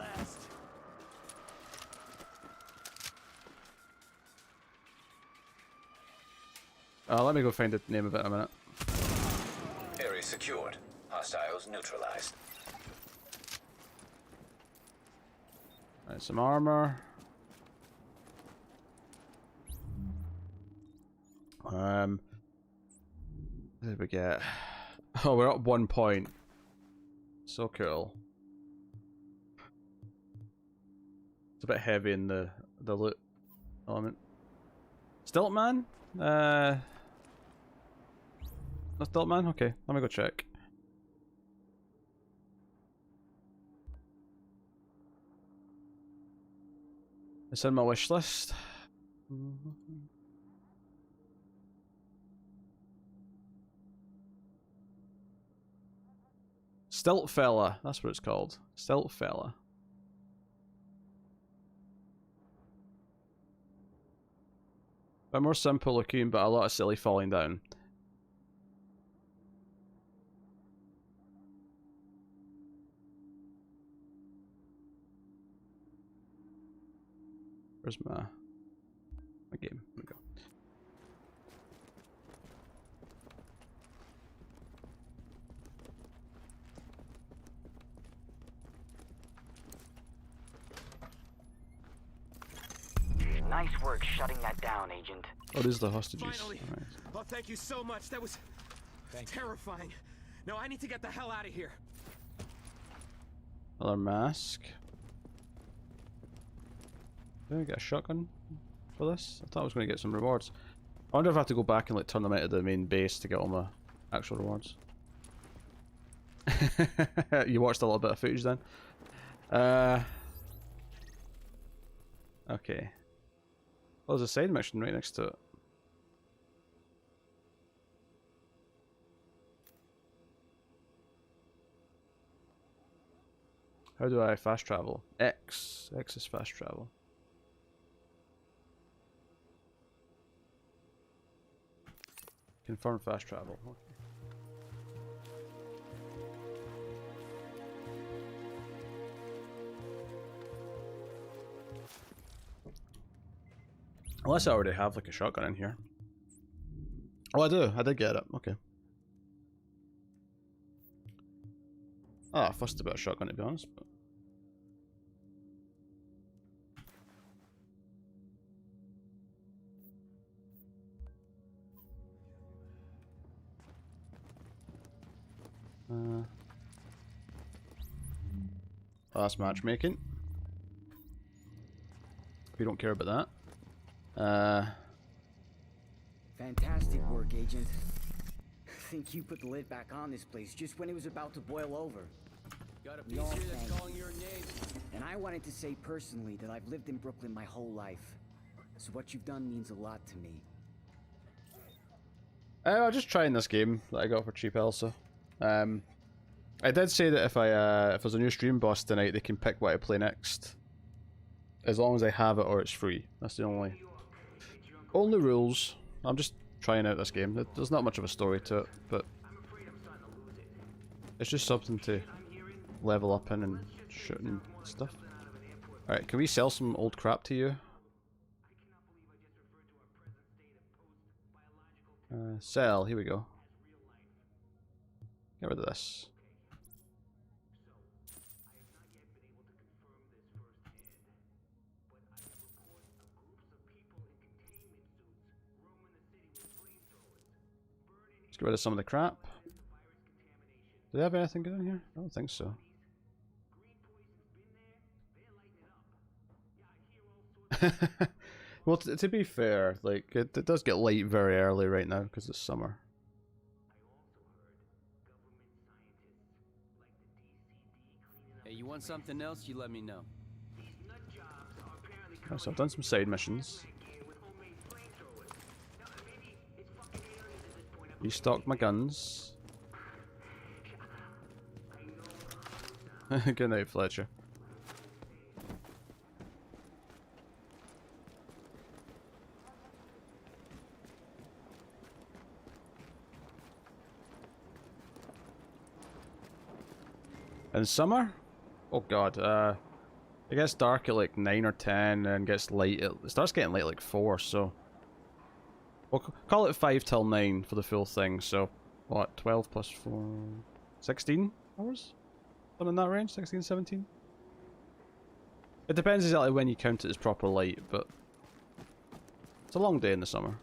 Speaker 2: Let me go find the name of it in a minute.
Speaker 12: Area secured. Hostiles neutralized.
Speaker 2: Right, some armor. did we get? Oh, we're up 1 point. So cool. It's a bit heavy in the loot element. Stiltman? No Stiltman? Okay, let me go check. It's in my wish list. Stilt Fella, that's what it's called. Stilt Fella. Bit more simple looking, but a lot of silly falling down. Where's my game? Here we go.
Speaker 16: Nice work shutting that down, Agent.
Speaker 2: Oh, these are the hostages.
Speaker 7: Finally.
Speaker 2: All right.
Speaker 7: Oh, thank you so much. That was terrifying. No, I need to get the hell out of here.
Speaker 2: Another mask. Did I get a shotgun for this? I thought I was going to get some rewards. I wonder if I have to go back and like turn them out of the main base to get all my actual rewards. You watched a little bit of footage then. Okay. Oh, there's a side mission right next to it. How do I fast travel? X. X is fast travel. Confirm fast travel. Okay. Unless I already have like a shotgun in here. Oh, I do. I did get it. Okay. Ah, I fussed about a shotgun to be honest, but oh, that's matchmaking. We don't care about that.
Speaker 17: Fantastic work, Agent. I think you put the lid back on this place just when it was about to boil over.
Speaker 7: Got a
Speaker 17: We
Speaker 7: piece
Speaker 17: all
Speaker 7: here that's
Speaker 17: thank
Speaker 7: calling your name.
Speaker 17: And I wanted to say personally that I've lived in Brooklyn my whole life. So what you've done means a lot to me.
Speaker 2: I'm just trying this game that I got for cheap also. I did say that if there's a new stream boss tonight, they can pick what I play next. As long as I have it or it's free. That's the only rules. I'm just trying out this game. There's not much of a story to it, but it's just something to level up in and shoot and stuff. Alright, can we sell some old crap to you? Sell, here we go. Get rid of this. Let's get rid of some of the crap. Do they have anything good in here? I don't think so. Well, to be fair, like it does get light very early right now because it's summer.
Speaker 18: Hey, you want something else? You let me know.
Speaker 2: Okay, so I've done some side missions. Restocked my guns. Good night, Fletcher. In summer? Oh god, it gets dark at like 9 or 10 and gets light it starts getting light at like 4, so we'll call it 5 till 9 for the full thing, so what, 12 plus 4, 16 hours? Something in that range, 16, 17? It depends exactly when you count it as proper light, but it's a long day in the summer.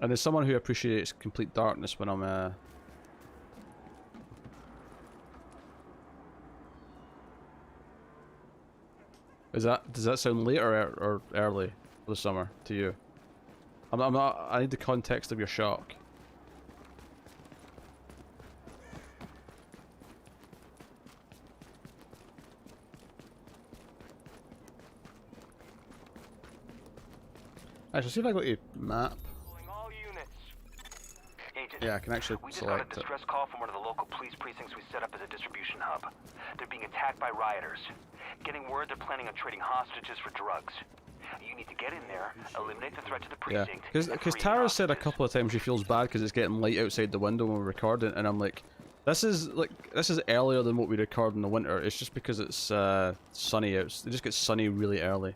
Speaker 2: And as someone who appreciates complete darkness when I'm does that sound late or early for the summer to you? I'm not. I need the context of your shock. Actually, see if I got a map.
Speaker 13: All units. Agent,
Speaker 2: Yeah, I can actually
Speaker 13: we just got
Speaker 2: select
Speaker 13: a distress call from one of the local police precincts we set up as a distribution hub. They're being attacked by rioters. Getting word they're planning on trading hostages for drugs. You need to get in there, eliminate the threat to the
Speaker 2: Yeah,
Speaker 13: precinct.
Speaker 2: because Tara said a couple of times she feels bad because it's getting light outside the window when we're recording, and I'm like, this is earlier than what we record in the winter. It's just because it's sunny out. It just gets sunny really early.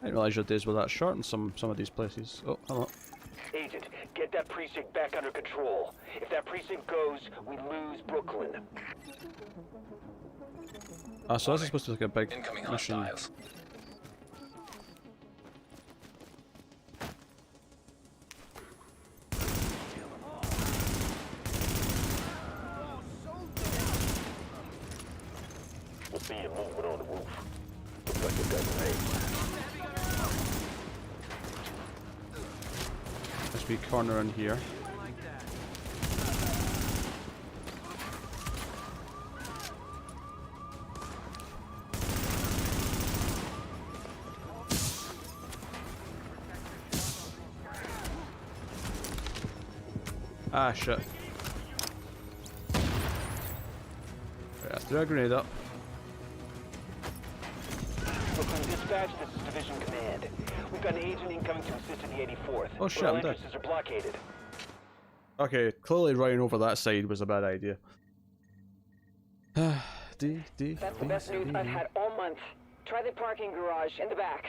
Speaker 2: I didn't realize your days were that short in some of these places. Oh, hello.
Speaker 13: Agent, get that precinct back under control. If that precinct goes, we lose Brooklyn.
Speaker 2: Ah, so this is supposed to be like a big
Speaker 12: Incoming
Speaker 2: mission.
Speaker 12: hostiles.
Speaker 13: We'll see you moving on the roof. Looks like you got grenades.
Speaker 2: Must be a corner in here. Ah, shit. Right, let's throw a grenade up.
Speaker 13: Brooklyn Dispatch, this is Division Command. We've got an agent incoming to assist in the 84th.
Speaker 2: Oh shit,
Speaker 13: But all
Speaker 2: I'm dead.
Speaker 13: entrances are blockaded.
Speaker 2: Okay, clearly running over that side was a bad idea.
Speaker 16: That's the best news I've had all month. Try the parking garage in the back.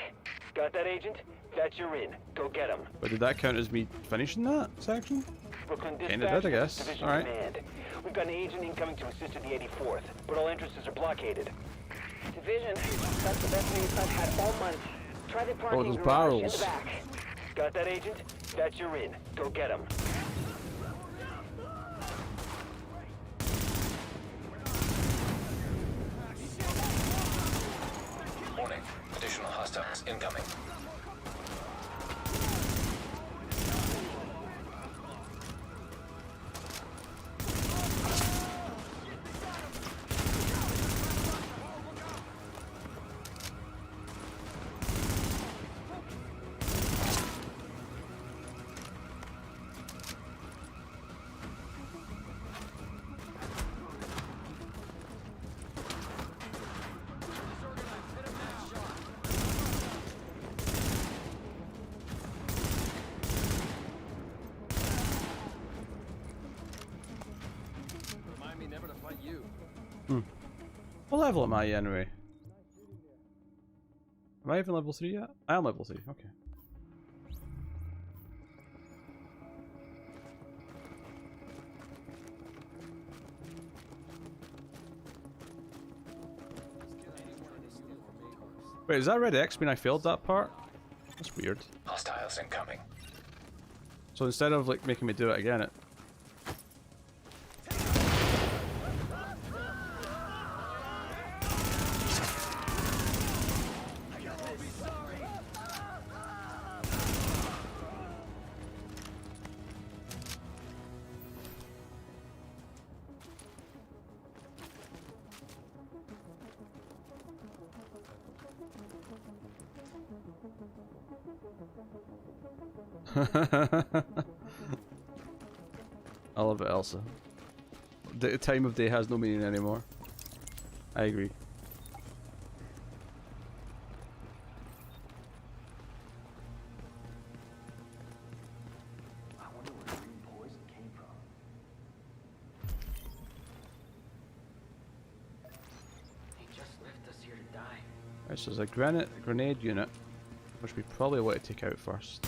Speaker 13: Got that, Agent? That's your in. Go get him.
Speaker 2: But did that count as me finishing that section?
Speaker 13: Brooklyn Dispatch,
Speaker 2: Kinda did, I guess.
Speaker 13: this is Division
Speaker 2: Alright.
Speaker 13: Command. We've got an agent incoming to assist in the 84th, but all entrances are blockaded.
Speaker 16: Division, that's the best news I've had all month. Try the parking
Speaker 2: those
Speaker 16: garage
Speaker 2: barrels.
Speaker 16: in the back.
Speaker 13: Got that, Agent? That's your in. Go get him.
Speaker 12: Warning. Additional hostiles incoming.
Speaker 18: Remind me never to fight you.
Speaker 2: What level am I anyway? Am I even level 3 yet? I am level 3, okay. Wait, is that red X mean I failed that part? That's weird.
Speaker 12: Hostiles incoming.
Speaker 2: So instead of like making me do it again, it... I love it, Elsa. The time of day has no meaning anymore. I agree.
Speaker 17: I wonder where green poison came from.
Speaker 16: He just left us here to die.
Speaker 2: Right, so there's a grenade unit, which we probably want to take out first.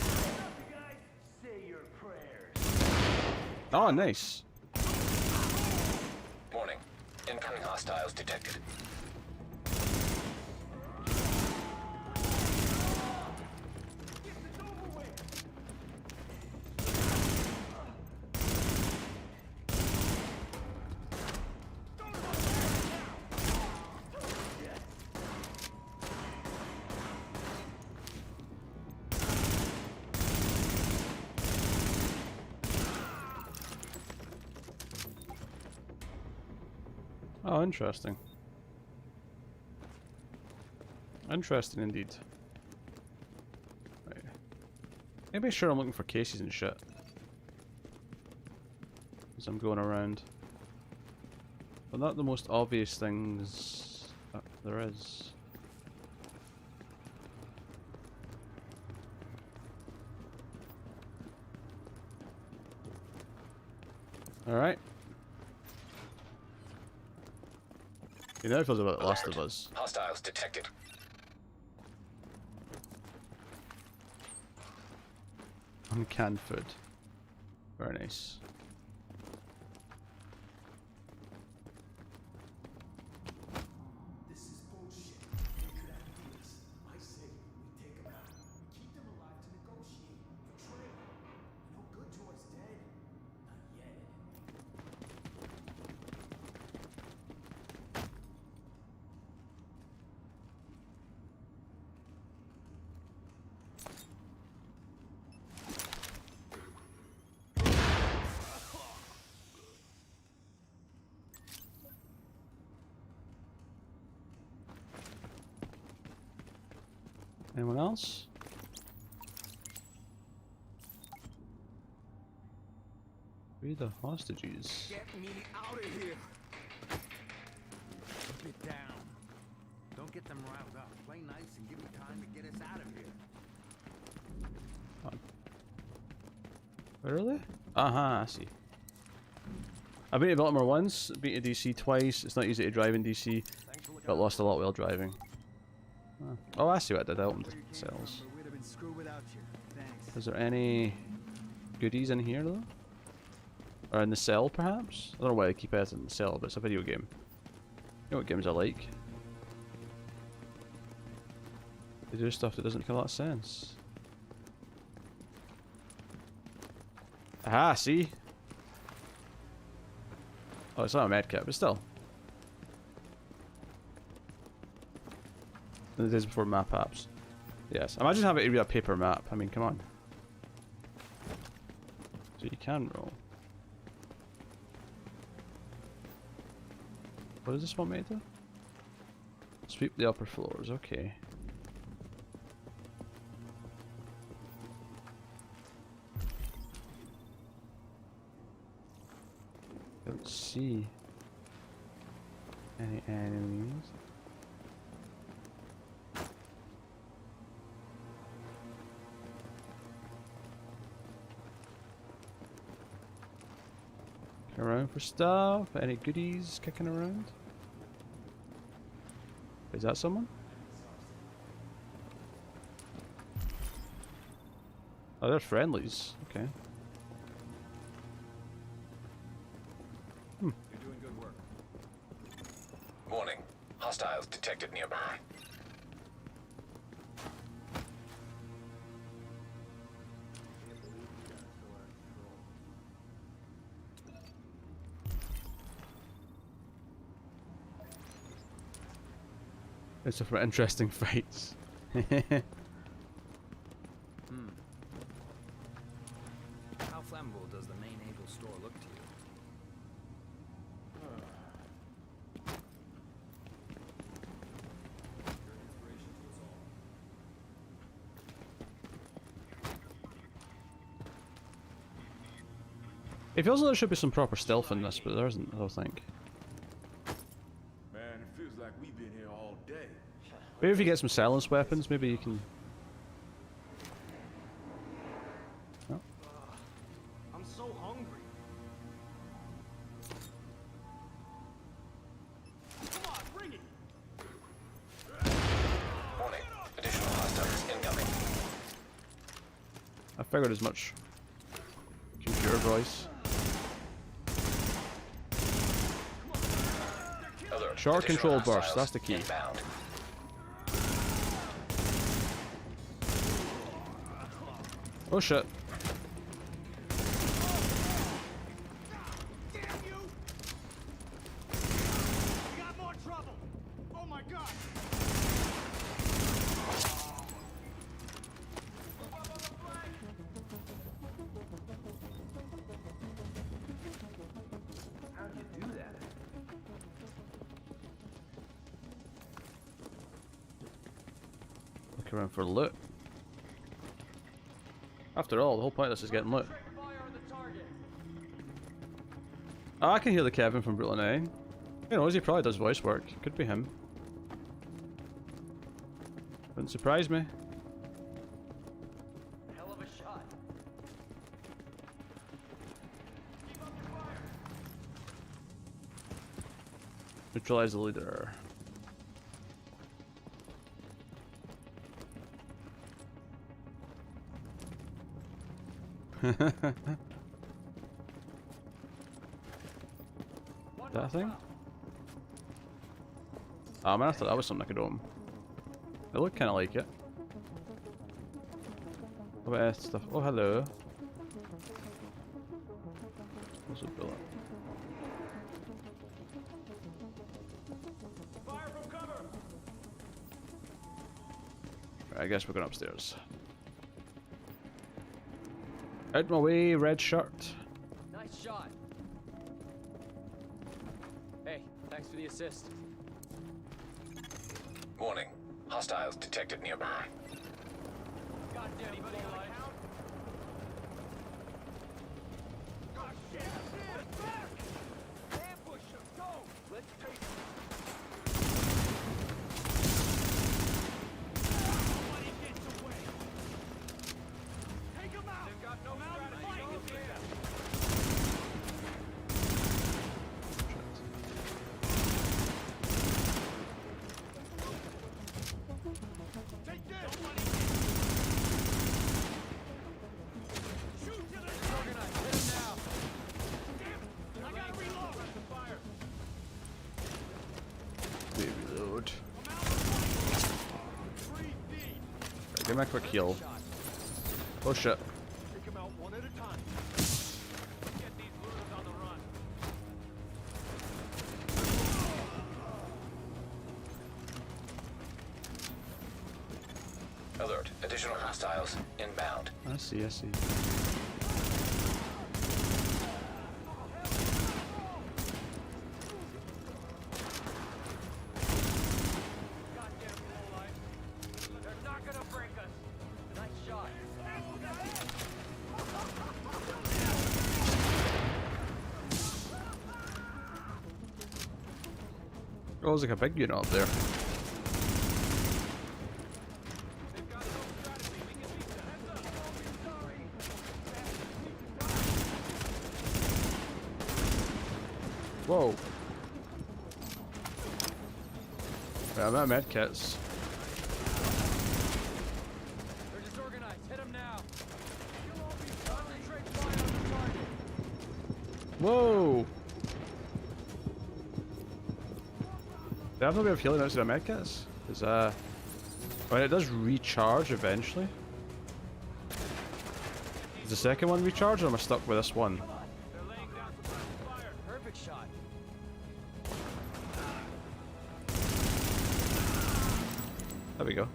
Speaker 17: Say your prayers.
Speaker 2: Oh, nice.
Speaker 12: Warning. Incoming hostiles detected.
Speaker 2: Oh, interesting. Interesting indeed. Right. Maybe sure I'm looking for cases and shit as I'm going around. But not the most obvious things there is. Alright. You know, it feels about The Last of Us.
Speaker 12: Hostiles detected.
Speaker 2: Uncanned food. Very nice.
Speaker 7: This is bullshit. We could have deals. I say we take them out. We keep them alive to negotiate. Betrayal. No good to us dead. Not yet.
Speaker 2: Anyone else? Free the hostages.
Speaker 7: Get me out of here. Keep it down. Don't get them riled up. Play nice and give me time to get us out of here.
Speaker 2: Really? Uh-huh, I see. I've been to Baltimore once, been to DC twice. It's not easy to drive in DC. Got lost a lot while driving. Oh, I see what I did. I opened the cells. Is there any goodies in here though? Or in the cell perhaps? I don't know why they keep it in the cell, but it's a video game. You know what games I like? They do stuff that doesn't make a lot of sense. Aha, see? Oh, it's not a medkit, but still. In the days before map apps. Yes. Imagine having to read a paper map. I mean, come on. So you can roll. What does this want me to do? Sweep the upper floors. Okay. Don't see any enemies. Around for stuff. Any goodies kicking around? Is that someone? Oh, they're friendlies. Okay.
Speaker 7: You're doing good work.
Speaker 12: Warning. Hostiles detected nearby.
Speaker 2: It's for interesting fights.
Speaker 18: How flammable does the main naval store look to you?
Speaker 2: It feels like there should be some proper stealth in this, but there isn't, I don't think.
Speaker 19: Man, it feels like we've been here all day.
Speaker 2: Maybe if you get some silenced weapons, maybe you can... Oh.
Speaker 7: I'm so hungry. Come on, bring it.
Speaker 12: Warning. Additional hostiles incoming.
Speaker 2: I figured as much. Computer voice. Short control
Speaker 12: Additional
Speaker 2: burst, that's the key.
Speaker 12: inbound.
Speaker 2: Oh shit. Look around for loot. After all, the whole point of this is getting loot. Oh, I can hear the Kevin from Brooklyn Nine. Who knows, he probably does voice work. Could be him. Wouldn't surprise me.
Speaker 9: Hell of a shot.
Speaker 2: Neutralize the leader. That thing? Oh man, I thought that was something I could own. It looked kind of like it. What about stuff? Oh, hello. What's a bullet? Right, I guess we're going upstairs. Out my way, red shirt.
Speaker 18: Nice shot. Hey, thanks for the assist.
Speaker 12: Warning. Hostiles detected nearby.
Speaker 9: Goddamn anybody on account? Oh shit! Back! Ambush him! Go! Let's take him. Nobody gets away. Take him out! They've got no strategy. Take this! Shoot to the organized. Hit him now. Damn it! I gotta reload. Fire.
Speaker 2: Reload. Right, give me a quick heal. Oh shit.
Speaker 9: Take him out one at a time. Get these looters on the run.
Speaker 12: Alert. Additional hostiles inbound.
Speaker 2: I see, I see.
Speaker 9: They're not gonna break us. Nice shot.
Speaker 2: Oh, there's like a big unit up there. Whoa. Yeah, I'm out of medkits.
Speaker 18: They're disorganized. Hit them now. Concentrate fire on the target.
Speaker 2: Whoa! Do I have no way of healing outside of medkits? Is I mean, it does recharge eventually. Does the second one recharge, or am I stuck with this one?
Speaker 18: Perfect shot.
Speaker 2: There we go.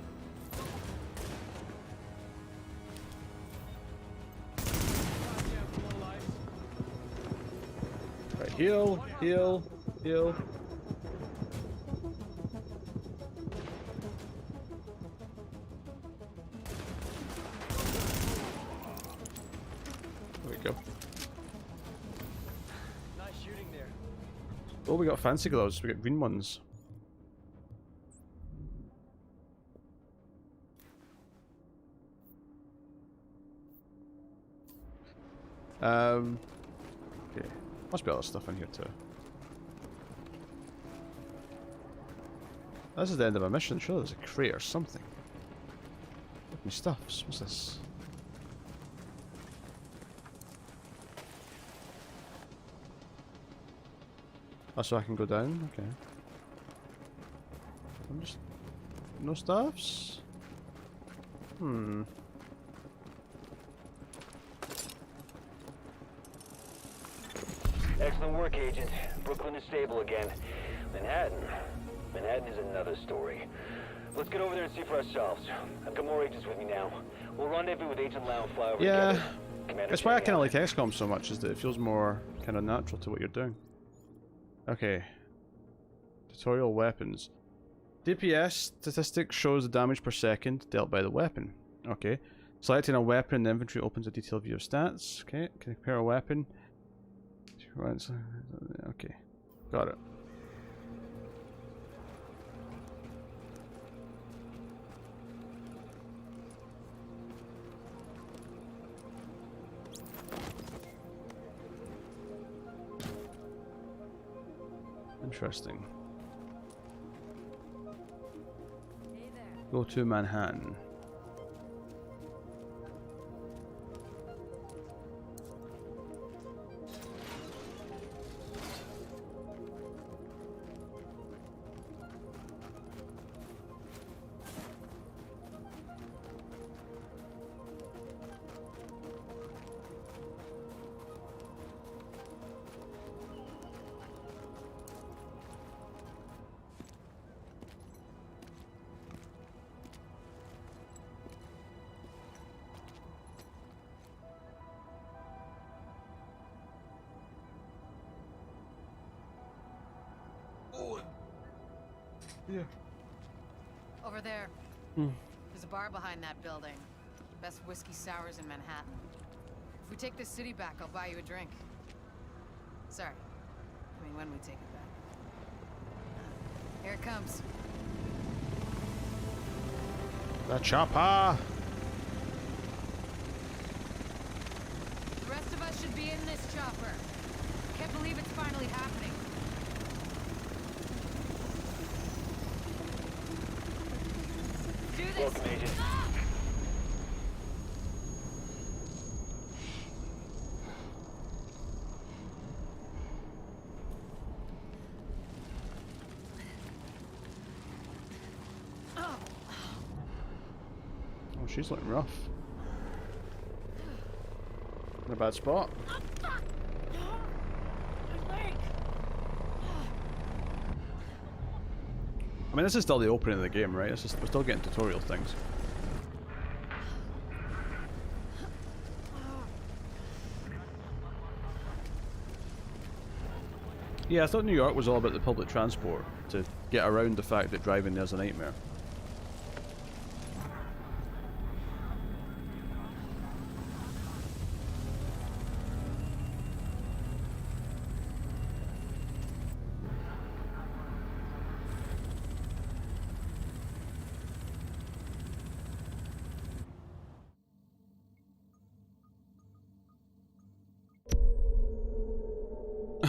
Speaker 2: Right, heal, heal, heal. There we go.
Speaker 18: Nice shooting there.
Speaker 2: Oh, we got fancy gloves. We got green ones. Okay. Must be other stuff in here too. This is the end of my mission. Surely there's a crate or something. Look at my stuffs. What's this? Oh, so I can go down? Okay. I'm just... No stuffs? Hmm.
Speaker 13: Excellent work, Agent. Brooklyn is stable again. Manhattan is another story. Let's get over there and see for ourselves. I've got more agents with me now. We'll rendezvous with Agent Lau and fly over
Speaker 2: Yeah,
Speaker 13: together. Commander
Speaker 2: that's why I
Speaker 13: Chang
Speaker 2: kind of
Speaker 13: out.
Speaker 2: like XCOM so much, is that it feels more kind of natural to what you're doing. Okay. Tutorial weapons. DPS statistic shows the damage per second dealt by the weapon. Okay. Selecting a weapon in the inventory opens a detailed view of stats. Okay. Compare a weapon. Okay. Got it. Interesting. Go to Manhattan. Yeah.
Speaker 15: Over there.
Speaker 2: Hmm.
Speaker 15: There's a bar behind that building. Best whiskey sours in Manhattan. If we take this city back, I'll buy you a drink. Sorry. I mean, when we take it back. Here it comes.
Speaker 2: The chopper.
Speaker 15: The rest of us should be in this chopper. Can't believe it's finally happening. Do this.
Speaker 13: Welcome, Agent.
Speaker 2: Oh, she's looking rough. In a bad spot. I mean, this is still the opening of the game, right? It's just, we're still getting tutorial things. Yeah, I thought New York was all about the public transport, to get around the fact that driving there's a nightmare.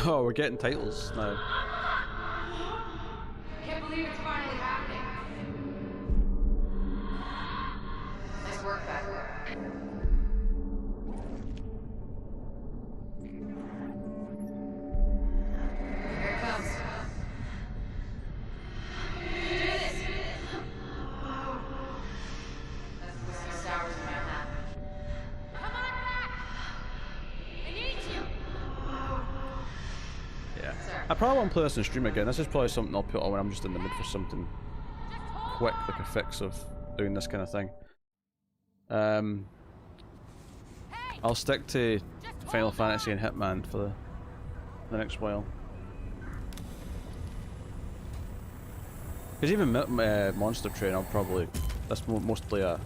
Speaker 2: Oh, we're getting titles now.
Speaker 15: Can't believe it's finally happening. Nice work back there. Here it comes. Do this. That's whiskey sours in Manhattan. Come on back. I need you.
Speaker 2: Yeah. I probably won't play this on stream again. This is probably something I'll put on when I'm just in the mood for something quick, like a fix of doing this kind of thing. I'll stick to Final Fantasy and Hitman for the next while. Because even Monster Train, I'll probably... That's mostly a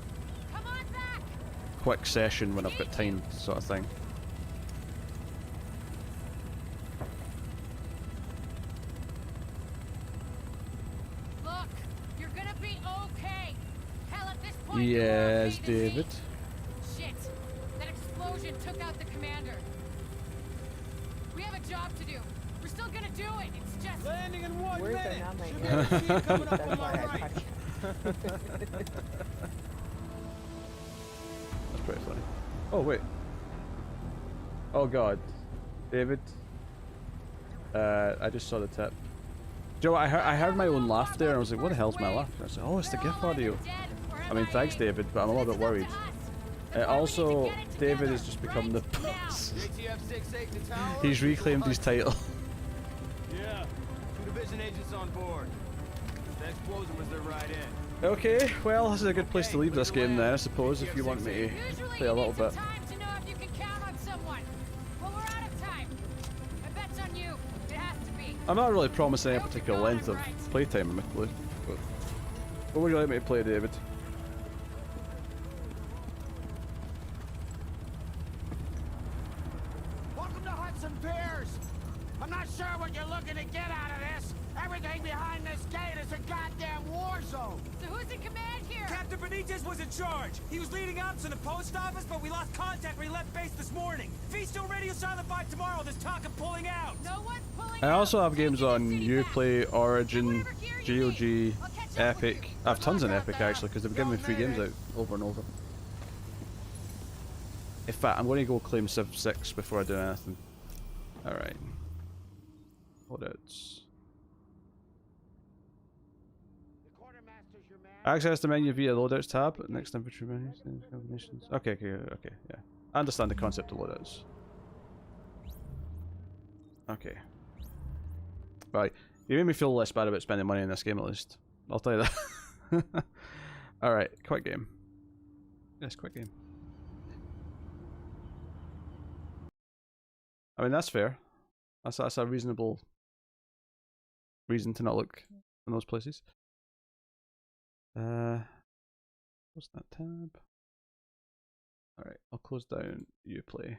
Speaker 2: quick session when I've got time, sort of thing.
Speaker 15: Look, you're gonna be okay. Hell, at this point,
Speaker 2: Yes, David.
Speaker 15: Shit! That explosion took out the commander. We have a job to do. We're still gonna do it. It's just
Speaker 9: landing in 1
Speaker 3: Words
Speaker 9: minute.
Speaker 3: are not my
Speaker 9: Should
Speaker 3: game.
Speaker 9: be able to see you coming up
Speaker 3: That's
Speaker 9: on my
Speaker 3: why I
Speaker 9: right.
Speaker 2: That's pretty funny. Oh, wait. Oh god. David. I just saw the tip. Do you know what? I heard my own laugh there and I was like, what the hell's my laugh? And I was like, oh, it's the GIF audio. I mean, thanks, David, but I'm a little bit worried. Also, David has just become the boss. He's reclaimed his title.
Speaker 9: Yeah, 2 division agents on board. The explosion was their ride in.
Speaker 2: Okay, well, this is a good place to leave this game then, I suppose, if you want me to play a little bit. I'm not really promising any particular length of playtime, admittedly. But what would you like me to play, David?
Speaker 9: Welcome to Hudson Piers. I'm not sure what you're looking to get out of this. Everything behind this gate is a goddamn war zone.
Speaker 5: So who's in command here?
Speaker 9: Captain Benitez was in charge. He was leading ops in the post office, but we lost contact when he left base this morning. If he's still radio silent by tomorrow, there's talk of pulling out.
Speaker 5: No one's pulling
Speaker 2: I
Speaker 5: out.
Speaker 2: also have games on Uplay, Origin, GOG, Epic. I have tons on Epic actually, because they've given me free games out over and over. In fact, I'm going to go claim Civ 6 before I do anything. Alright. Loadouts. Access the menu via loadouts tab. Next infantry menu. Combinations. Okay, yeah. I understand the concept of loadouts. Okay. Right. You made me feel less bad about spending money in this game at least. I'll tell you that. Alright, quick game. Yes, quick game. I mean, that's fair. That's a reasonable reason to not look in those places. What's that tab? Alright, I'll close down Uplay.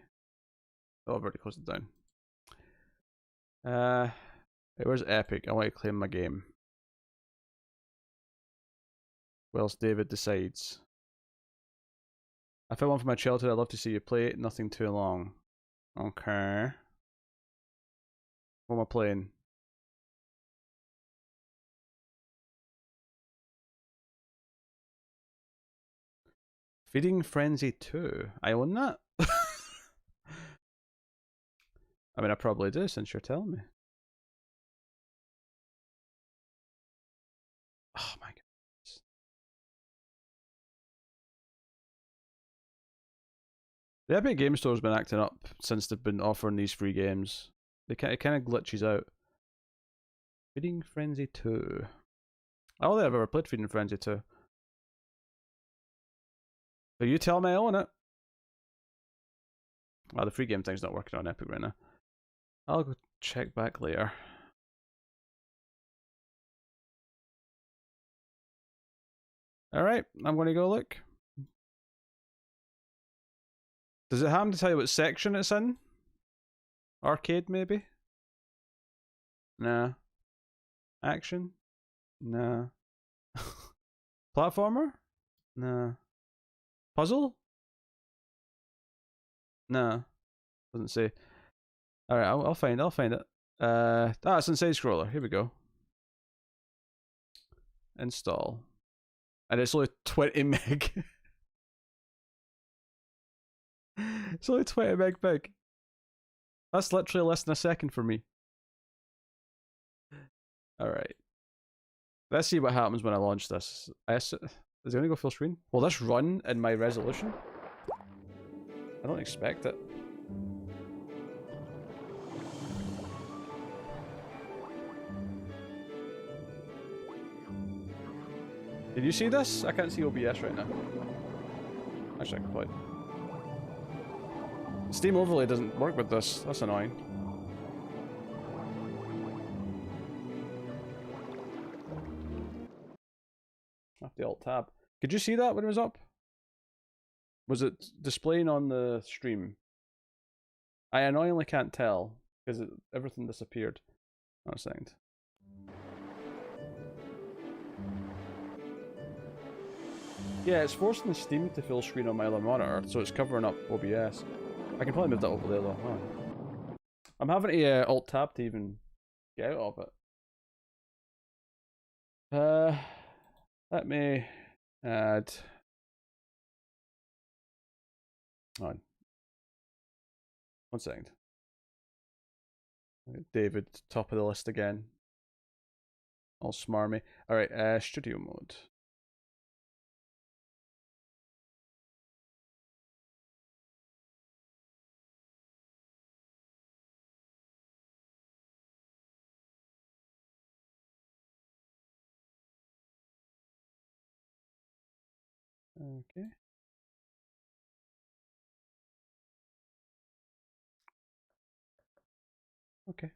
Speaker 2: Oh, I've already closed it down. Hey, where's Epic? I want to claim my game. Whilst David decides. I found one from my childhood. I'd love to see you play it. Nothing too long. Okay. What am I playing? Feeding Frenzy 2. I own that? I mean, I probably do since you're telling me. Oh my goodness. The Epic Game Store's been acting up since they've been offering these free games. It kind of glitches out. Feeding Frenzy 2. I don't think I've ever played Feeding Frenzy 2. So you tell me I own it. Well, the free game thing's not working on Epic right now. I'll go check back later. Alright, I'm going to go look. Does it happen to tell you what section it's in? Arcade, maybe? Nah. Action? Nah. Platformer? Nah. Puzzle? Nah. Doesn't say. Alright, I'll find it. It's in Side Scroller. Here we go. Install. And it's only 20 meg. It's only 20 meg big. That's literally less than a second for me. Alright. Let's see what happens when I launch this. Is it going to go full screen? Will this run in my resolution? I don't expect it. Did you see this? I can't see OBS right now. Actually, I can quite. Steam Overlay doesn't work with this. That's annoying. Off the Alt tab. Could you see that when it was up? Was it displaying on the stream? I annoyingly can't tell because everything disappeared. Not a second. Yeah, it's forcing the Steam to full screen on my other monitor, so it's covering up OBS. I can probably move that over there though. Oh. I'm having to Alt tab to even get out of it. Let me add. Hold on. 1 second. David, top of the list again. All smarmy. Alright, studio mode. Okay. Okay.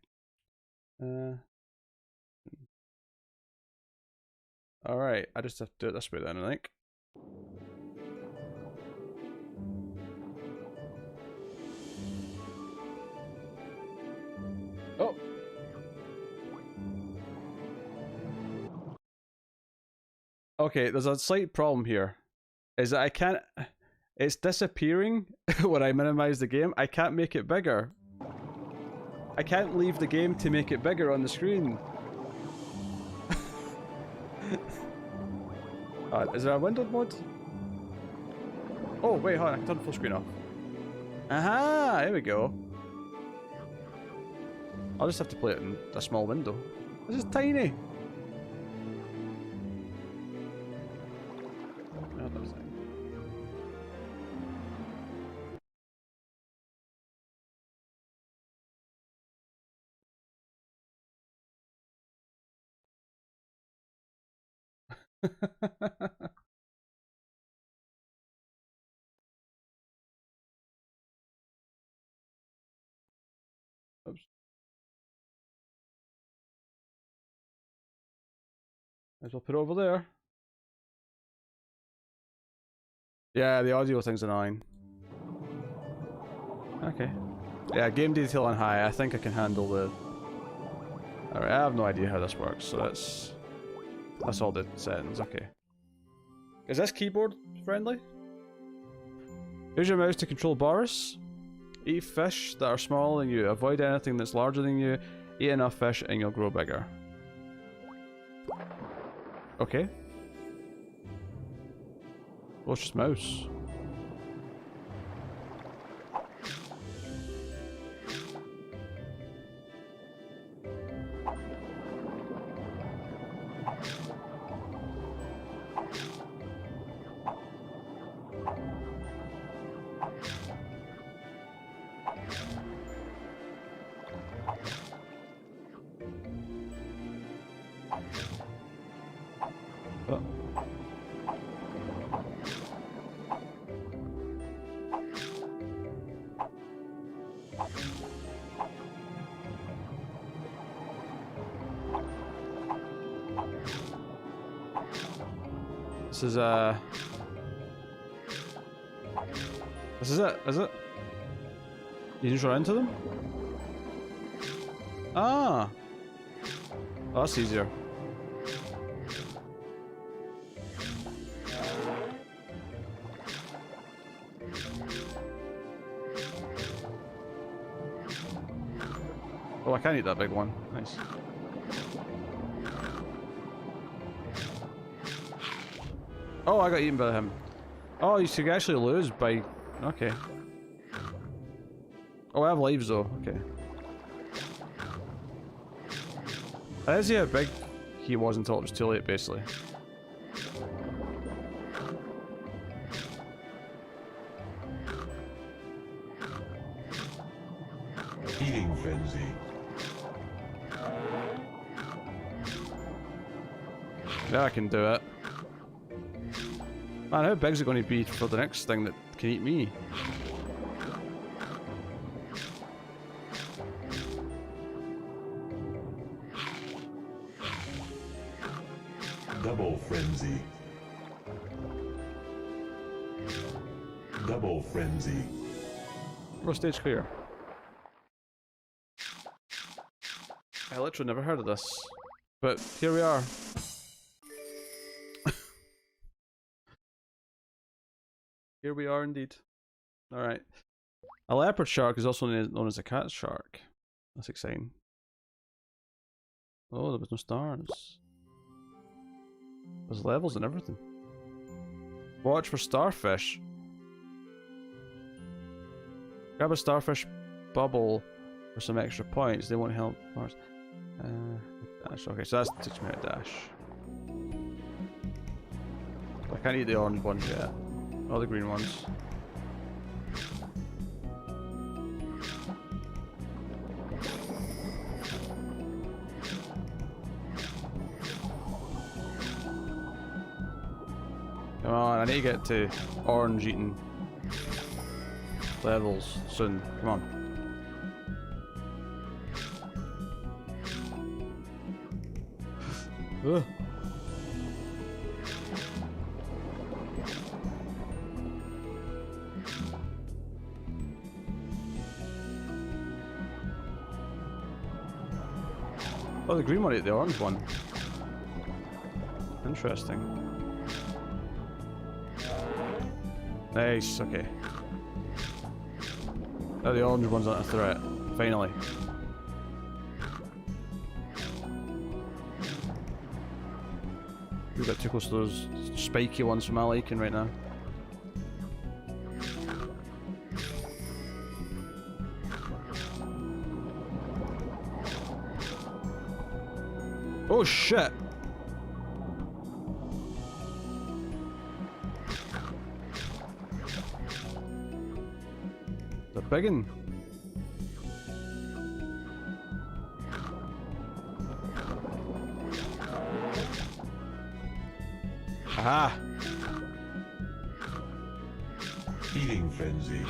Speaker 2: Alright, I just have to do it this way then, I think. Oh! Okay, there's a slight problem here. Is that I can't... It's disappearing when I minimize the game. I can't make it bigger. I can't leave the game to make it bigger on the screen. Is there a windowed mode? Oh, wait, hold on. I can turn the full screen off. Aha! There we go. I'll just have to play it in a small window. This is tiny! Oh, that was it. Oops. Might as well put it over there. Yeah, the audio thing's annoying. Okay. Yeah, game detail on high. I think I can handle the... Alright, I have no idea how this works, so that's all the settings. Okay. Is this keyboard friendly? Use your mouse to control Boris. Eat fish that are smaller than you. Avoid anything that's larger than you. Eat enough fish and you'll grow bigger. Okay. Well, it's just mouse. This is it, is it? You just run into them? Ah! Oh, that's easier. Oh, I can't eat that big one. Nice. Oh, I got eaten by him. Oh, you should actually lose by... Okay. Oh, I have lives though. Okay. I didn't see how big he was until it was too late, basically.
Speaker 1: Eating frenzy.
Speaker 2: Yeah, I can do it. Man, how big is it going to be for the next thing that can eat me?
Speaker 1: Double frenzy. Double frenzy.
Speaker 2: Oh, stage clear. I literally never heard of this. But here we are. Here we are indeed. Alright. A leopard shark is also known as a cat shark. That's exciting. Oh, there was no stars. There's levels and everything. Watch for starfish. Grab a starfish bubble for some extra points. They won't help. Dash. Okay, so that's teaching me how to dash. I can't eat the orange ones yet. All the green ones. Come on, I need to get to orange eating levels soon. Come on. Ugh. Oh, the green one ate the orange one. Interesting. Nice, okay. Now the orange one's not a threat. Finally. We got too close to those spiky ones from my liking right now. Oh shit! The biggin. Aha!
Speaker 20: Feeding frenzy.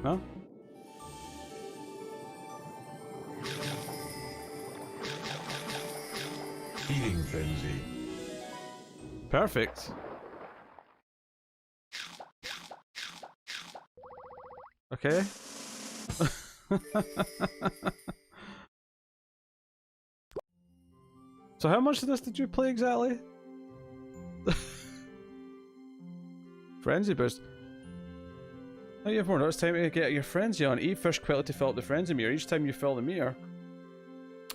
Speaker 2: No?
Speaker 20: Feeding frenzy.
Speaker 2: Perfect. Okay. So how much of this did you play exactly? Frenzy boost. Oh, you have more notice time to get your frenzy on. Eat fish quickly to fill up the frenzy meter. Each time you fill the meter,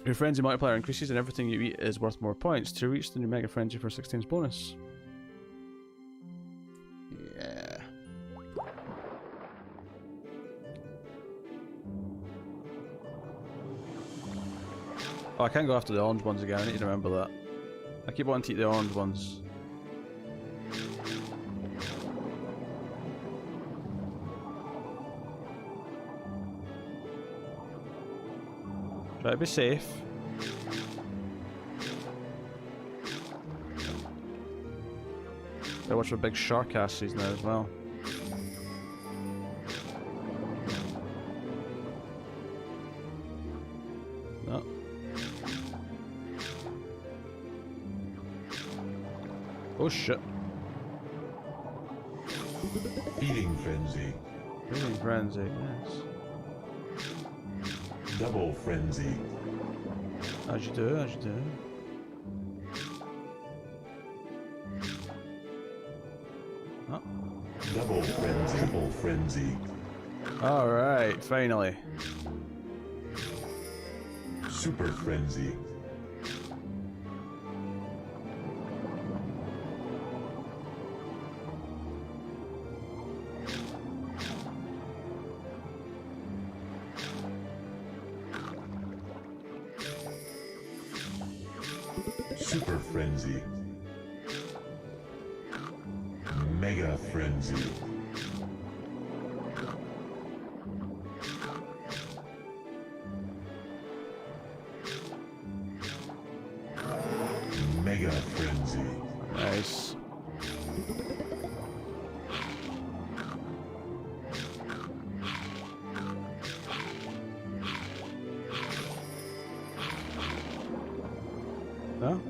Speaker 2: your frenzy multiplier increases and everything you eat is worth more points. To reach the new mega frenzy for 16's bonus. Yeah. Oh, I can't go after the orange ones again. I need to remember that. I keep wanting to eat the orange ones. Try to be safe. Gotta watch for big shark asses now as well. No. Oh shit.
Speaker 20: Feeding frenzy.
Speaker 2: Feeding frenzy, yes.
Speaker 20: Double frenzy.
Speaker 2: As you do, as you do. Oh.
Speaker 20: Double frenzy. Triple frenzy.
Speaker 2: Alright, finally.
Speaker 20: Super frenzy. Super frenzy. Mega frenzy. Mega frenzy.
Speaker 2: Nice. No?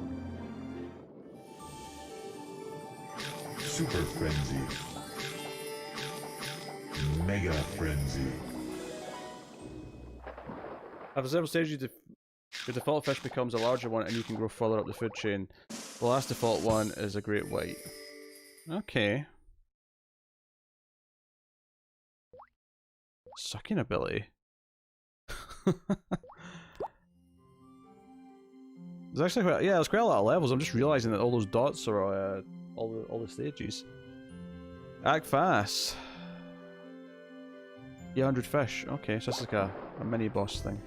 Speaker 20: Super frenzy. Mega frenzy.
Speaker 2: After several stages, your default fish becomes a larger one and you can grow further up the food chain. The last default one is a great white. Okay. Sucking ability. There's actually quite, yeah, there's quite a lot of levels. I'm just realizing that all those dots are all the stages. Act fast. Yeah, 100 fish. Okay, so that's like a mini boss thing.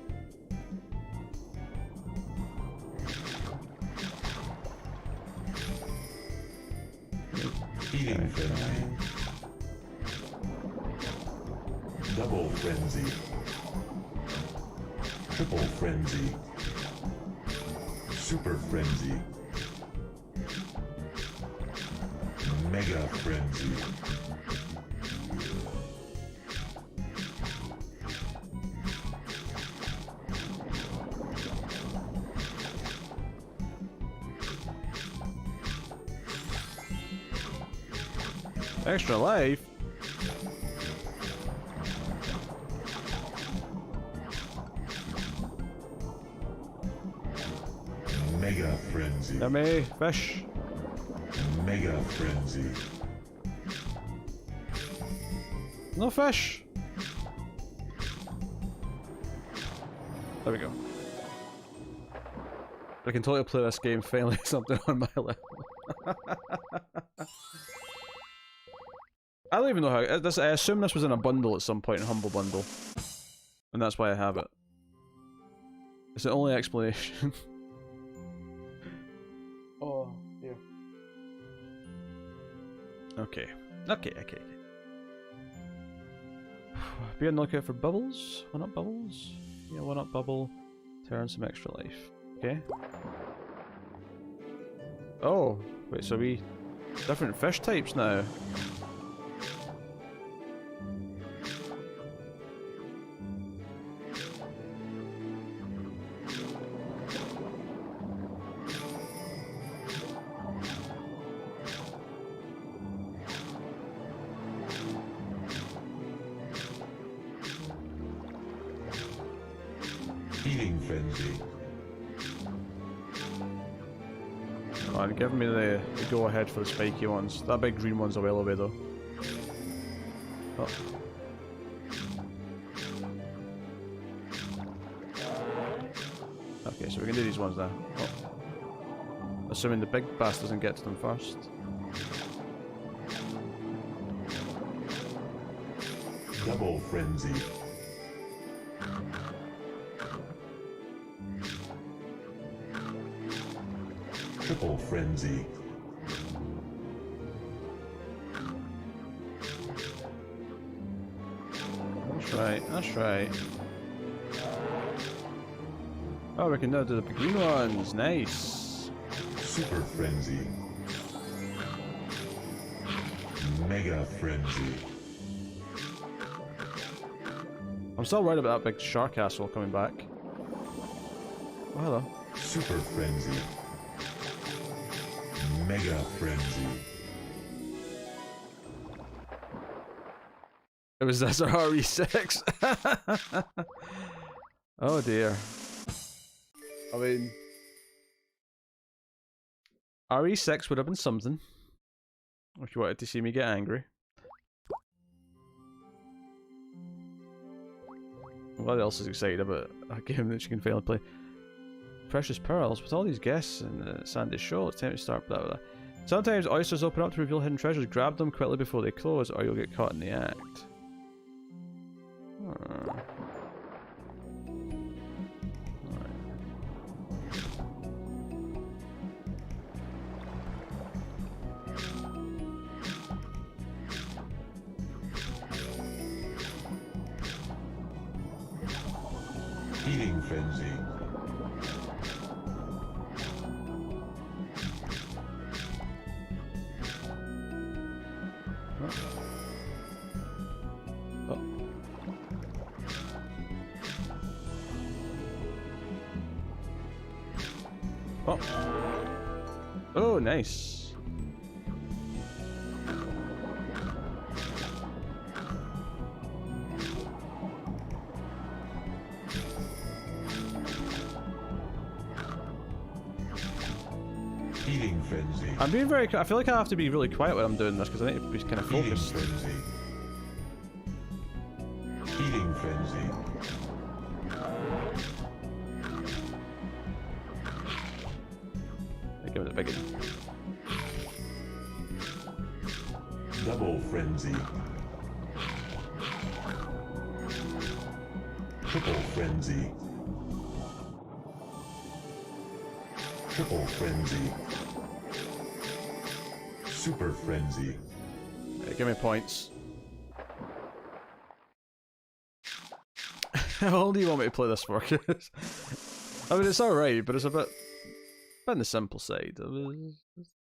Speaker 20: Eating frenzy. Double frenzy. Triple frenzy. Super frenzy. Mega frenzy.
Speaker 2: Extra life?
Speaker 20: Mega frenzy.
Speaker 2: Yummy fish.
Speaker 20: Mega frenzy.
Speaker 2: No fish. There we go. I can totally play this game finally something on my level. I don't even know how. This, I assume this was in a bundle at some point, in Humble Bundle. And that's why I have it. It's the only explanation. Oh, yeah. Okay. Okay. Be on the lookout for bubbles. 1-up bubbles? Yeah, 1-up bubble. Turn some extra life. Okay. Oh, wait, so we... different fish types now.
Speaker 20: Eating frenzy.
Speaker 2: Oh, and give me the go ahead for the spiky ones. That big green one's a while away though. Oh. Okay, so we can do these ones now. Oh. Assuming the big bass doesn't get to them first.
Speaker 20: Double frenzy. Triple frenzy.
Speaker 2: That's right, that's right. Oh, we can now do the green ones. Nice.
Speaker 20: Super frenzy. Mega frenzy.
Speaker 2: I'm still worried about that big shark asshole coming back. Oh, hello.
Speaker 20: Super frenzy. Mega frenzy.
Speaker 2: It was this or RE6. Oh dear. I mean, RE6 would have been something if you wanted to see me get angry. What else is excited about a game that you can fail to play? Precious pearls. With all these guests and the sandy show, it's time to start. Blah, blah, blah. Sometimes oysters open up to reveal hidden treasures. Grab them quickly before they close, or you'll get caught in the act.
Speaker 20: Eating frenzy.
Speaker 2: Oh. Oh, nice.
Speaker 20: Eating frenzy.
Speaker 2: I'm being very. I feel like I have to be really quiet when I'm doing this because I need to be kind of focused.
Speaker 20: Eating frenzy. Eating frenzy.
Speaker 2: Give it a big one.
Speaker 20: Double frenzy. Triple frenzy. Triple frenzy. Super frenzy.
Speaker 2: Yeah, give me points. How long do you want me to play this for? I mean, it's alright, but it's a bit on the simple side. You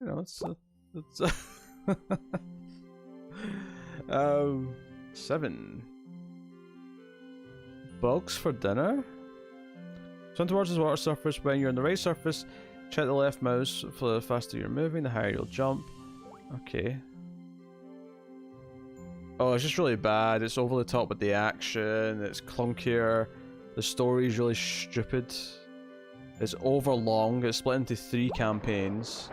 Speaker 2: know, it's 7 bugs for dinner. Swim towards the water surface. When you're on the right surface, check the left mouse. For the faster you're moving, the higher you'll jump. Okay. Oh, it's just really bad. It's over the top with the action. It's clunkier. The story's really stupid. It's overlong. It's split into 3 campaigns.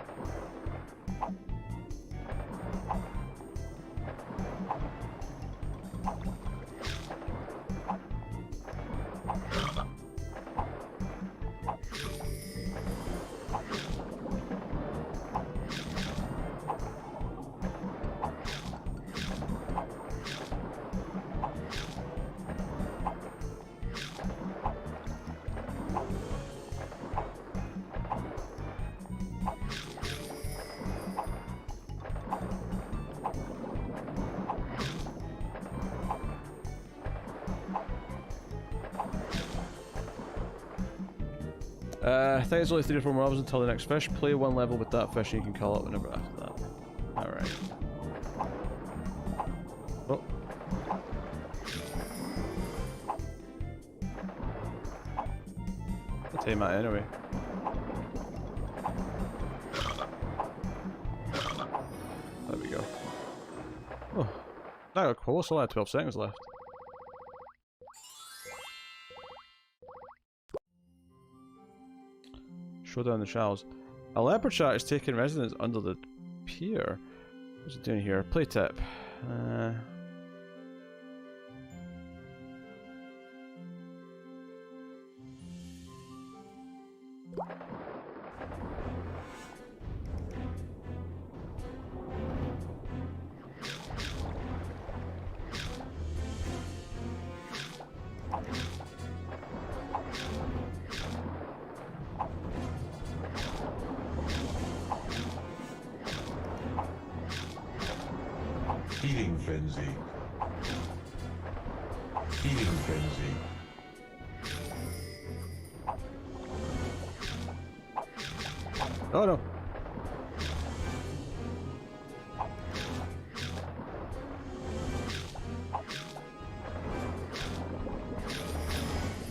Speaker 2: I think it's only 3 or 4 more levels until the next fish. Play 1 level with that fish and you can call it whenever after that. Alright. Oh. I'll tame that anyway. There we go. Oh. That got close. Only had 12 seconds left. Showdown in the shallows. A leopard shark is taking residence under the pier. What's it doing here? Play tip.
Speaker 20: Feeding frenzy. Feeding frenzy.
Speaker 2: Oh no.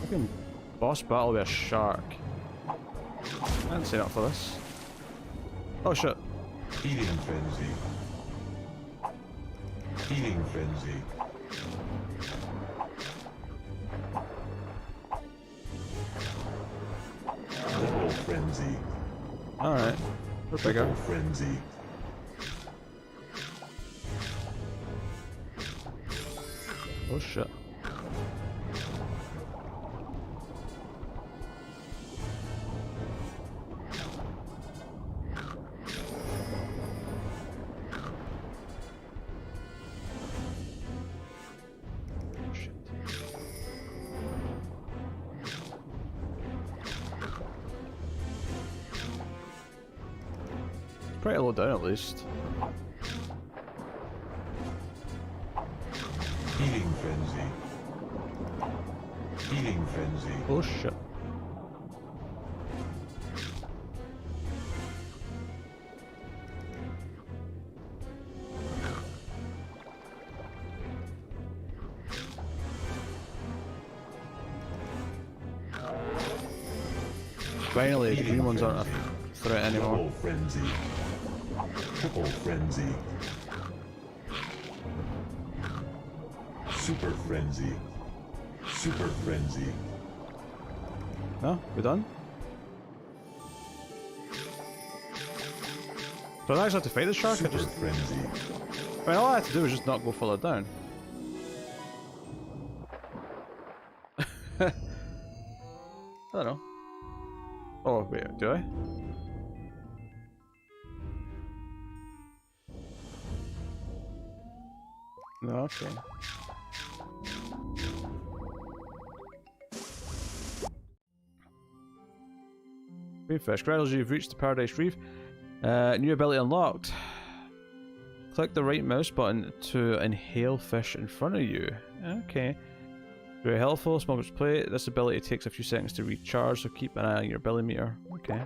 Speaker 2: Fucking boss battle with a shark. I didn't sign up for this. Oh shit.
Speaker 20: Feeding frenzy. Feeding frenzy. Double frenzy.
Speaker 2: Alright. We're bigger.
Speaker 20: Triple frenzy.
Speaker 2: Oh shit. Pretty low down at least.
Speaker 20: Feeding frenzy. Feeding frenzy.
Speaker 2: Oh shit. Finally, the green ones aren't a threat anymore.
Speaker 20: Double frenzy. Triple frenzy. Super frenzy. Super frenzy.
Speaker 2: No? We done? So I actually have to fight the shark?
Speaker 20: Super
Speaker 2: I just...
Speaker 20: frenzy.
Speaker 2: I mean, all I had to do was just not go further down. I don't know. Oh, wait, do I? Okay. Reef fish. Congratulations, you've reached the Paradise Reef. New ability unlocked. Click the right mouse button to inhale fish in front of you. Okay. Very helpful. Smuggler's Plate. This ability takes a few seconds to recharge, so keep an eye on your ability meter. Okay.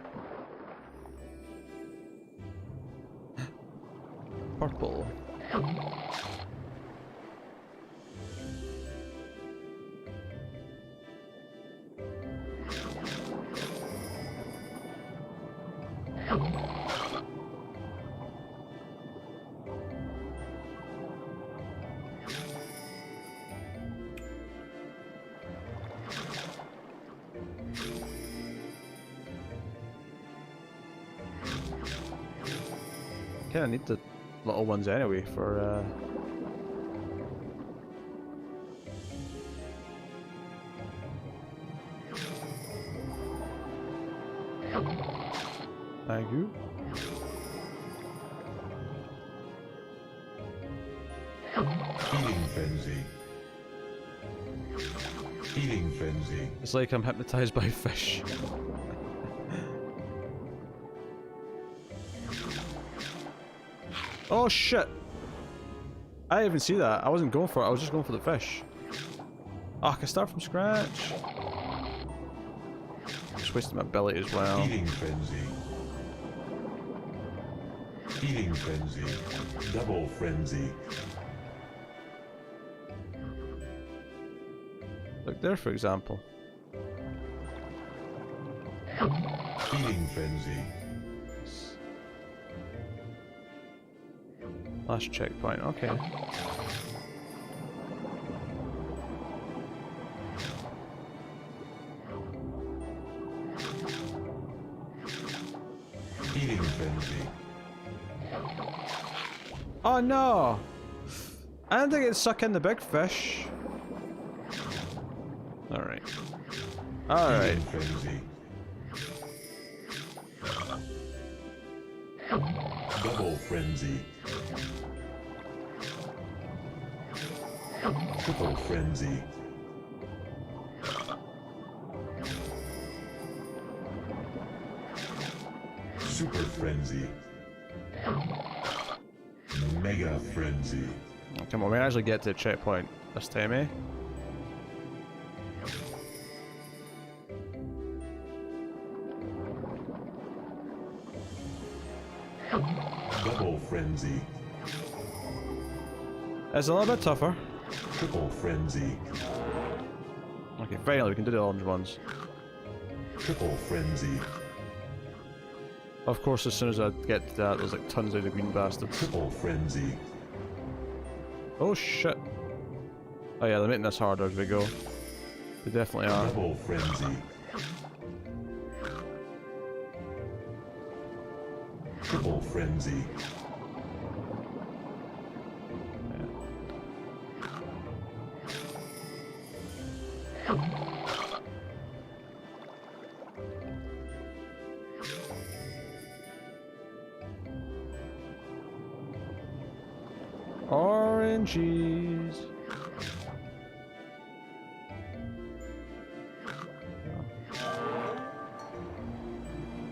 Speaker 2: Purple. Kinda need the little ones anyway for Thank you.
Speaker 20: Eating frenzy. Eating frenzy.
Speaker 2: It's like I'm hypnotized by fish. Oh shit! I didn't even see that. I wasn't going for it, I was just going for the fish. Oh, I can start from scratch. Just wasting my ability as well.
Speaker 20: Eating frenzy. Eating frenzy. Double frenzy.
Speaker 2: Look there, for example.
Speaker 20: Eating frenzy.
Speaker 2: Last checkpoint, okay.
Speaker 20: Eating frenzy.
Speaker 2: Oh no! I didn't think it'd suck in the big fish. Alright. Alright.
Speaker 20: Eating frenzy. Double frenzy. Triple frenzy. Super frenzy. Mega frenzy.
Speaker 2: Oh, come on, we actually get to the checkpoint this time, eh?
Speaker 20: Double frenzy.
Speaker 2: It's a little bit tougher.
Speaker 20: Triple frenzy.
Speaker 2: Okay, finally we can do the orange ones.
Speaker 20: Triple frenzy.
Speaker 2: Of course, as soon as I get to that, there's like tons of the green bastards.
Speaker 20: Triple frenzy.
Speaker 2: Oh shit. Oh yeah, they're making this harder as we go. They definitely are.
Speaker 20: Double frenzy. Triple frenzy.
Speaker 2: Oranges.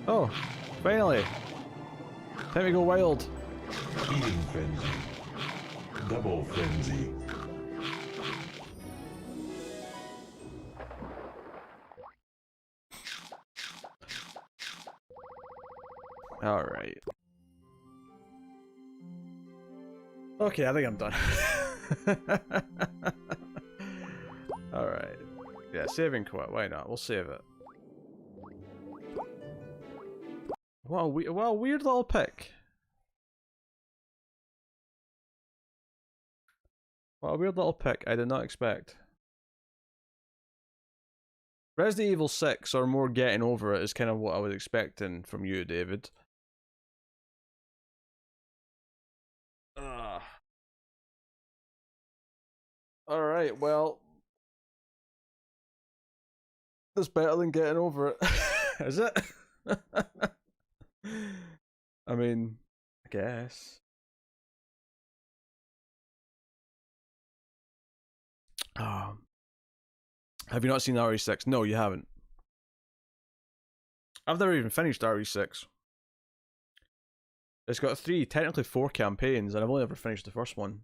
Speaker 2: Oh, finally. Time to go wild.
Speaker 20: Eating frenzy. Double frenzy.
Speaker 2: Alright. Okay, I think I'm done. Alright. Yeah, save and quit. Why not? We'll save it. What a weird little pick. What a weird little pick. I did not expect. Resident Evil 6 or more getting over it is kind of what I was expecting from you, David. Alright, well. That's better than getting over it. Is it? I mean, I guess. Have you not seen RE6? No, you haven't. I've never even finished RE6. It's got technically 4 campaigns, and I've only ever finished the first one.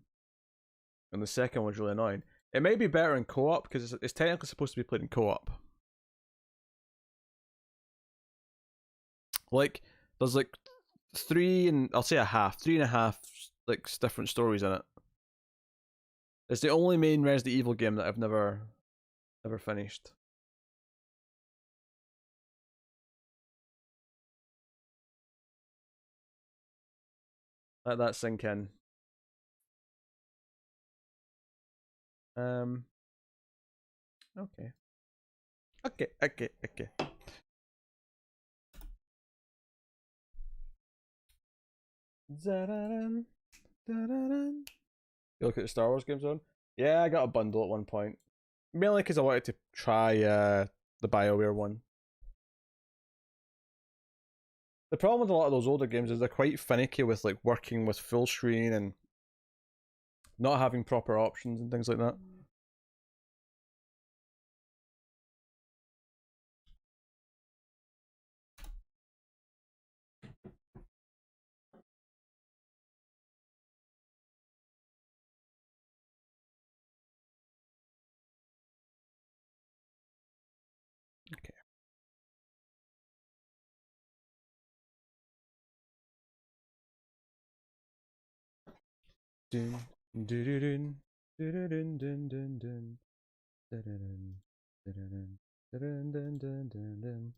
Speaker 2: And the second one's really annoying. It may be better in co-op, because it's technically supposed to be played in co-op. Like, there's like 3 and a half, like, different stories in it. It's the only main Resident Evil game that I've never finished. Let that sink in. Okay. Okay. Da-da-dun, da-da-dun. You look at the Star Wars games on? Yeah, I got a bundle at one point. Mainly because I wanted to try the BioWare one. The problem with a lot of those older games is they're quite finicky with like working with full screen and not having proper options and things like that. Okay. Dun, dun, dun, dun, dun, dun, dun, dun, dun, dun, dun, dun, dun, dun.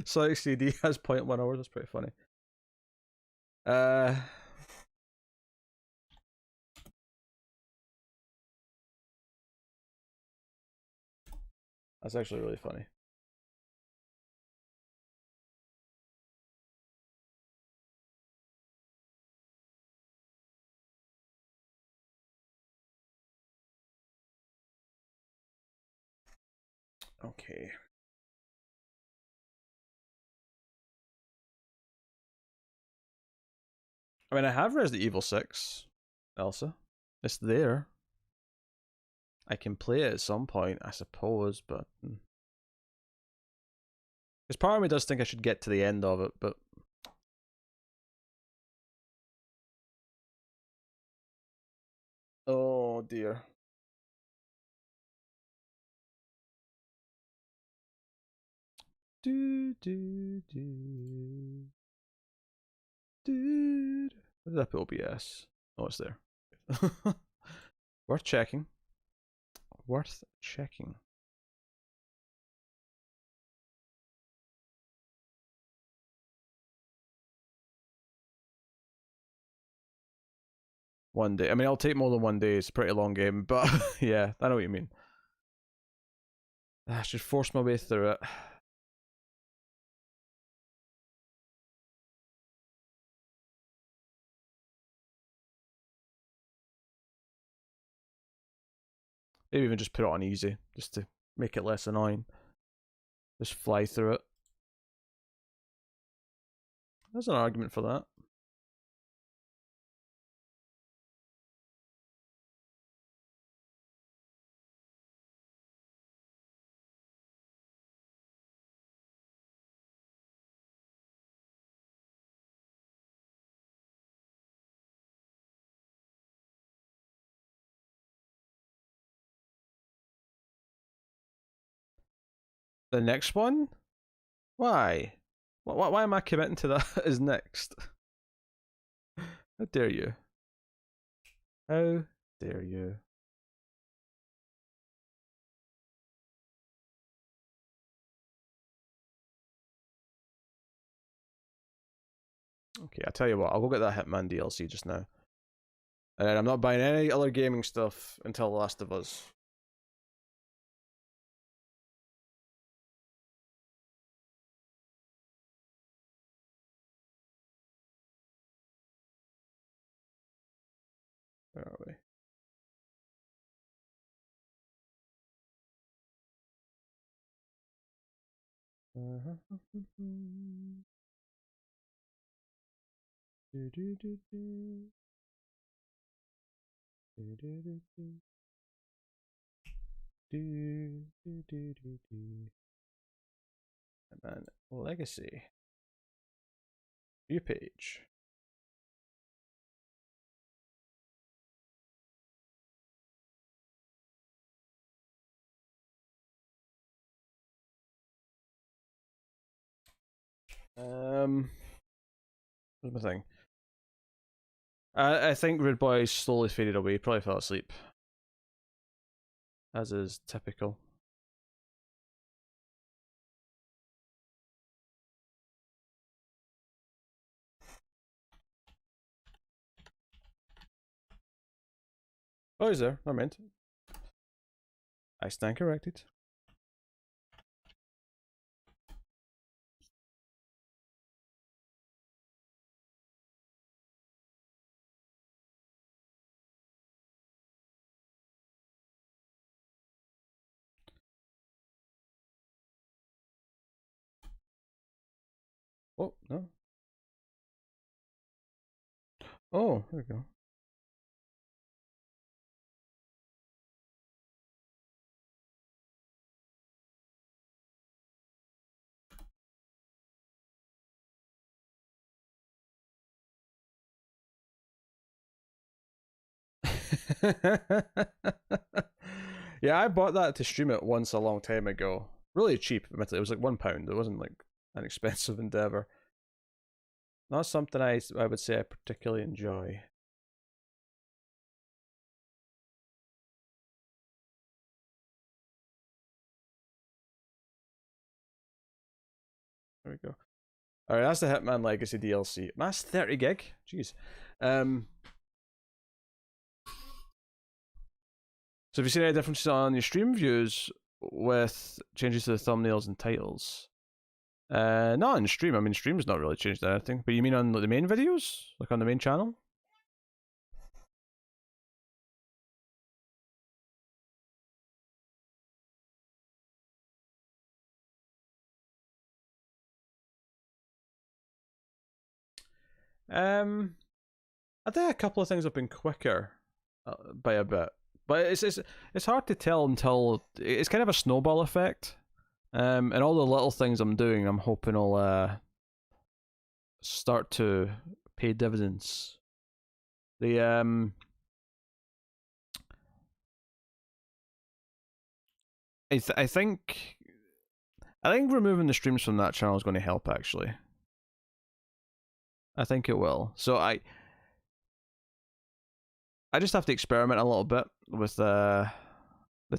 Speaker 2: Sonic CD has 0.1 hours. That's pretty funny. That's actually really funny. Okay. I mean, I have Resident Evil 6, Elsa. It's there. I can play it at some point, I suppose, but... Because part of me does think I should get to the end of it, but... Oh, dear. What did I put OBS? Oh, it's there. Worth checking. Worth checking. One day. I mean, it'll take more than one day. It's a pretty long game, but yeah, I know what you mean. I should force my way through it. Maybe even just put it on easy, just to make it less annoying. Just fly through it. There's an argument for that. The next one? Why? Why am I committing to that as next? How dare you? How dare you? Okay, I tell you what, I'll go get that Hitman DLC just now. And I'm not buying any other gaming stuff until The Last of Us. Where are we? And then legacy. View page. What's my thing? I think Rude Boy slowly faded away, probably fell asleep. As is typical. Oh, he's there. I meant. I stand corrected. Oh, no. Oh, there we go. Yeah, I bought that to stream it once a long time ago. Really cheap, admittedly. It was like £1. It wasn't like an expensive endeavor. Not something I would say I particularly enjoy. There we go. Alright, that's the Hitman Legacy DLC. That's 30 gig. Jeez. So have you seen any differences on your stream views with changes to the thumbnails and titles? Not on stream. I mean, stream's not really changed anything. But you mean on the main videos? Like on the main channel? I think a couple of things have been quicker by a bit. But it's hard to tell until it's kind of a snowball effect. And all the little things I'm doing, I'm hoping will start to pay dividends. The I think removing the streams from that channel is going to help actually. I think it will. So I just have to experiment a little bit with the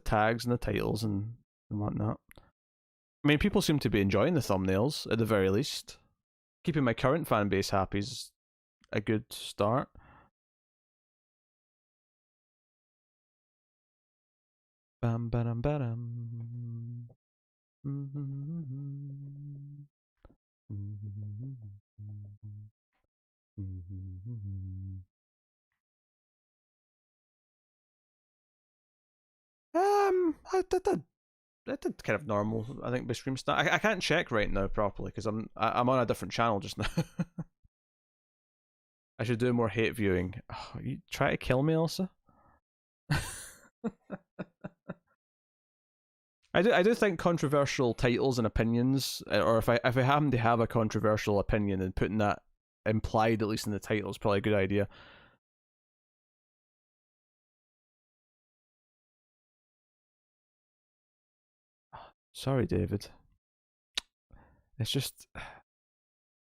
Speaker 2: tags and the titles and whatnot. I mean, people seem to be enjoying the thumbnails, at the very least. Keeping my current fan base happy is a good start. Bam badam badam. I did kind of normal. I think by stream start. I can't check right now properly because I'm on a different channel just now. I should do more hate viewing. Oh, you try to kill me, Elsa. I do think controversial titles and opinions, or if I happen to have a controversial opinion, and putting that implied at least in the title is probably a good idea. Sorry, David. It's just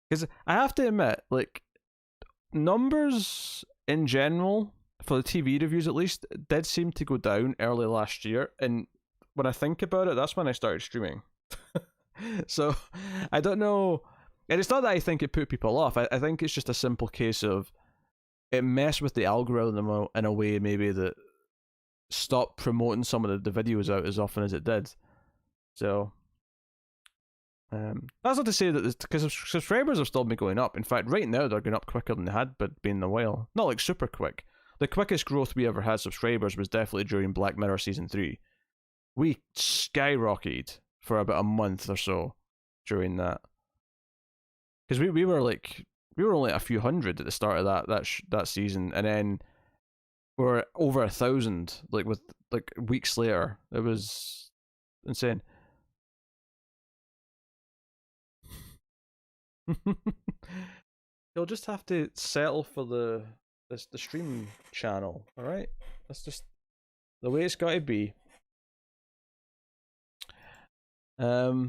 Speaker 2: because I have to admit, like, numbers in general for the TV reviews at least did seem to go down early last year, and when I think about it, that's when I started streaming. So I don't know, and it's not that I think it put people off. I think it's just a simple case of it messed with the algorithm in a way maybe that stopped promoting some of the videos out as often as it did. So that's not to say that because subscribers have still been going up. In fact, right now they're going up quicker than they had been in a while. Not like super quick. The quickest growth we ever had subscribers was definitely during Black Mirror Season 3. We skyrocketed for about a month or so. during that. Because we were only a few hundred at the start of that season, and then we're over 1,000 with weeks later. It was insane. You'll just have to settle for the stream channel, all right? That's just the way it's got to be. Yeah.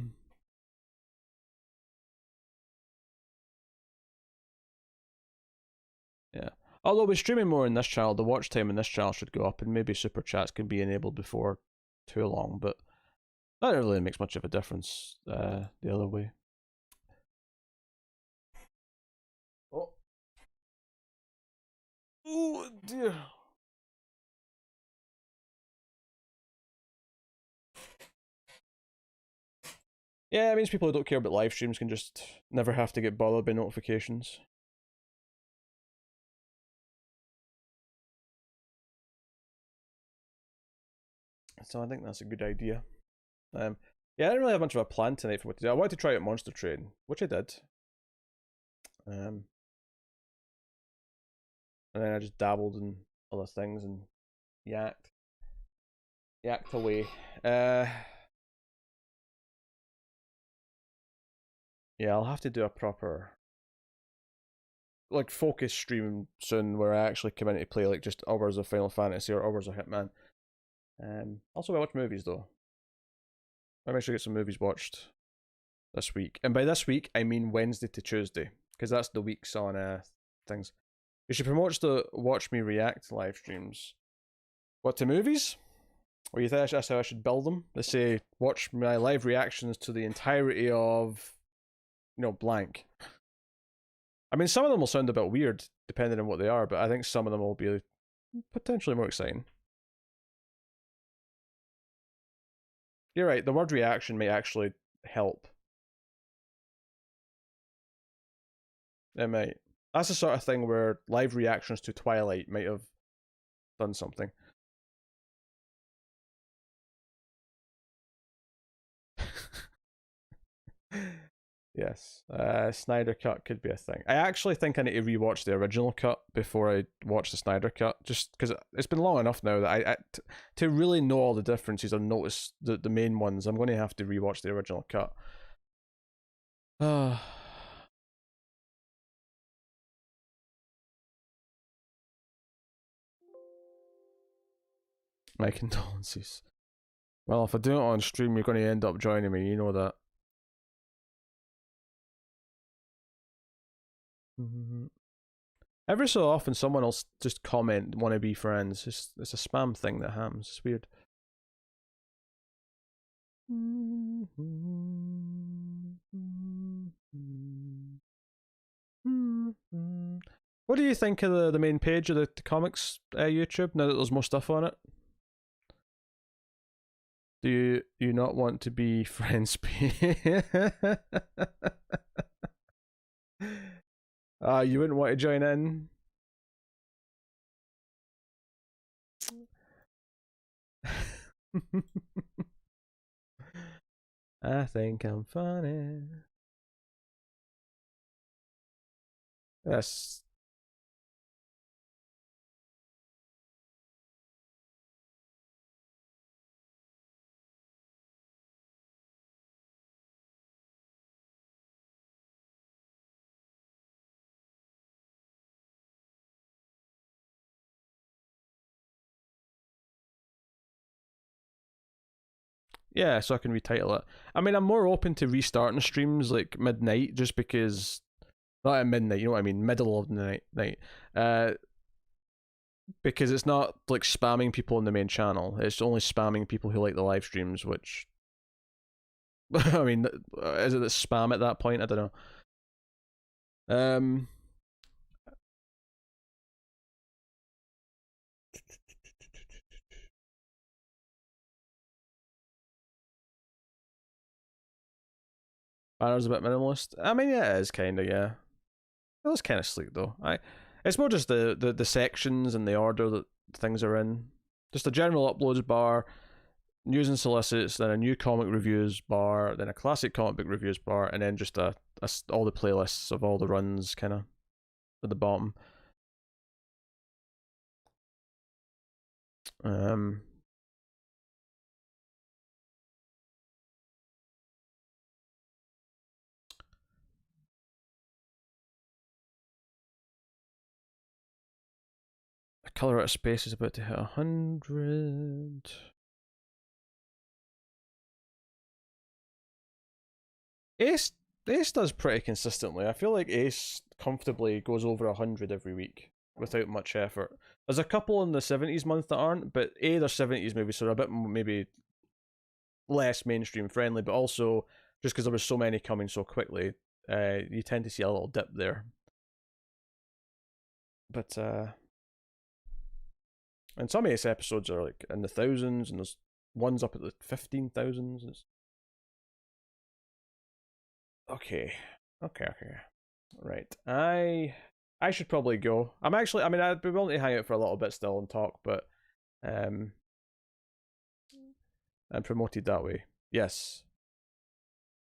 Speaker 2: Although we're streaming more in this channel, the watch time in this channel should go up, and maybe super chats can be enabled before too long, but that really makes much of a difference the other way. Oh dear. Yeah, it means people who don't care about live streams can just never have to get bothered by notifications. So I think that's a good idea. Yeah, I didn't really have much of a plan tonight for what to do. I wanted to try out Monster Train, which I did. And then I just dabbled in other things and yacked away. Yeah, I'll have to do a proper focus stream soon where I actually come in to play just hours of Final Fantasy or hours of Hitman. Also I watch movies though. I make sure I get some movies watched this week. And by this week I mean Wednesday to Tuesday, because that's the weeks on things. You should promote the Watch Me React live streams. What, to movies? Or you think that's how I should build them? They say, watch my live reactions to the entirety of, blank. I mean, some of them will sound a bit weird, depending on what they are, but I think some of them will be potentially more exciting. You're right, the word reaction may actually help. It might. That's the sort of thing where live reactions to Twilight might have done something. Yes, Snyder Cut could be a thing. I actually think I need to rewatch the original cut before I watch the Snyder Cut, just because it's been long enough now that to really know all the differences or notice the main ones, I'm going to have to rewatch the original cut. My condolences. Well, if I do it on stream, you're going to end up joining me, you know that. Every so often someone will just comment, want to be friends. It's a spam thing that happens. It's weird. What do you think of the main page of the comics YouTube now that there's more stuff on it? Do you not want to be friends? You wouldn't want to join in? I think I'm funny. Yes. Yeah, so I can retitle it. I mean, I'm more open to restarting streams like midnight, just because, not at midnight, you know what I mean, middle of the night. Because it's not like spamming people on the main channel. It's only spamming people who like the live streams, which, I mean, is it spam at that point? I don't know. Banner's a bit minimalist. I mean, yeah, it is kind of, yeah. It was kind of sleek though. It's more just the sections and the order that things are in. Just a general uploads bar, news and solicits, then a new comic reviews bar, then a classic comic book reviews bar, and then just all the playlists of all the runs kind of at the bottom. The color out of space is about to hit 100. Ace does pretty consistently. I feel like Ace comfortably goes over 100 every week without much effort. There's a couple in the 70s month that aren't, but they're 70s movies, so they're a bit maybe less mainstream friendly, but also just because there was so many coming so quickly, you tend to see a little dip there. But and some Ace episodes are like in the thousands, and there's ones up at the 15,000s. Okay. Right. I should probably go. I'd be willing to hang out for a little bit still and talk, but I'm promoted that way. Yes.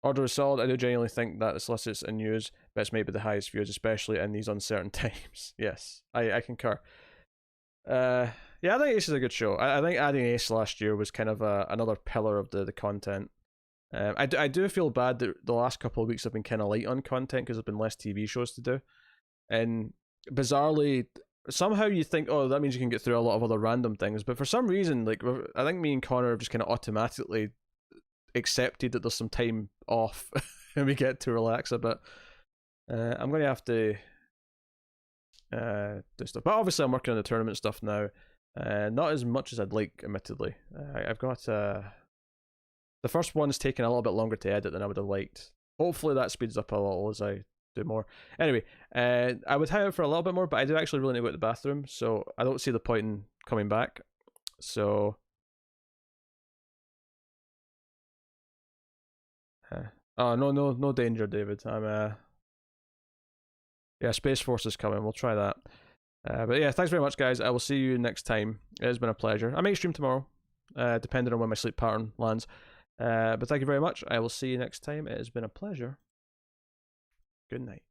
Speaker 2: Order is solid. I do genuinely think that the solicits and news bets may be the highest views, especially in these uncertain times. Yes, I concur. Yeah, I think Ace is a good show. I think adding Ace last year was kind of another pillar of the content. I do feel bad that the last couple of weeks have been kind of light on content because there's been less TV shows to do. And bizarrely, somehow you think, oh, that means you can get through a lot of other random things. But for some reason, like, I think me and Connor have just kind of automatically accepted that there's some time off and we get to relax a bit. I'm going to have to do stuff. But obviously I'm working on the tournament stuff now. Not as much as I'd like, admittedly. I've got... the first one's taken a little bit longer to edit than I would have liked. Hopefully that speeds up a little as I do more. Anyway, I would hang out for a little bit more, but I do actually really need to go to the bathroom, so I don't see the point in coming back. So... oh, no danger, David. Yeah, Space Force is coming. We'll try that. But yeah, thanks very much, guys. I will see you next time. It has been a pleasure. I may stream tomorrow, depending on when my sleep pattern lands. But thank you very much. I will see you next time. It has been a pleasure. Good night.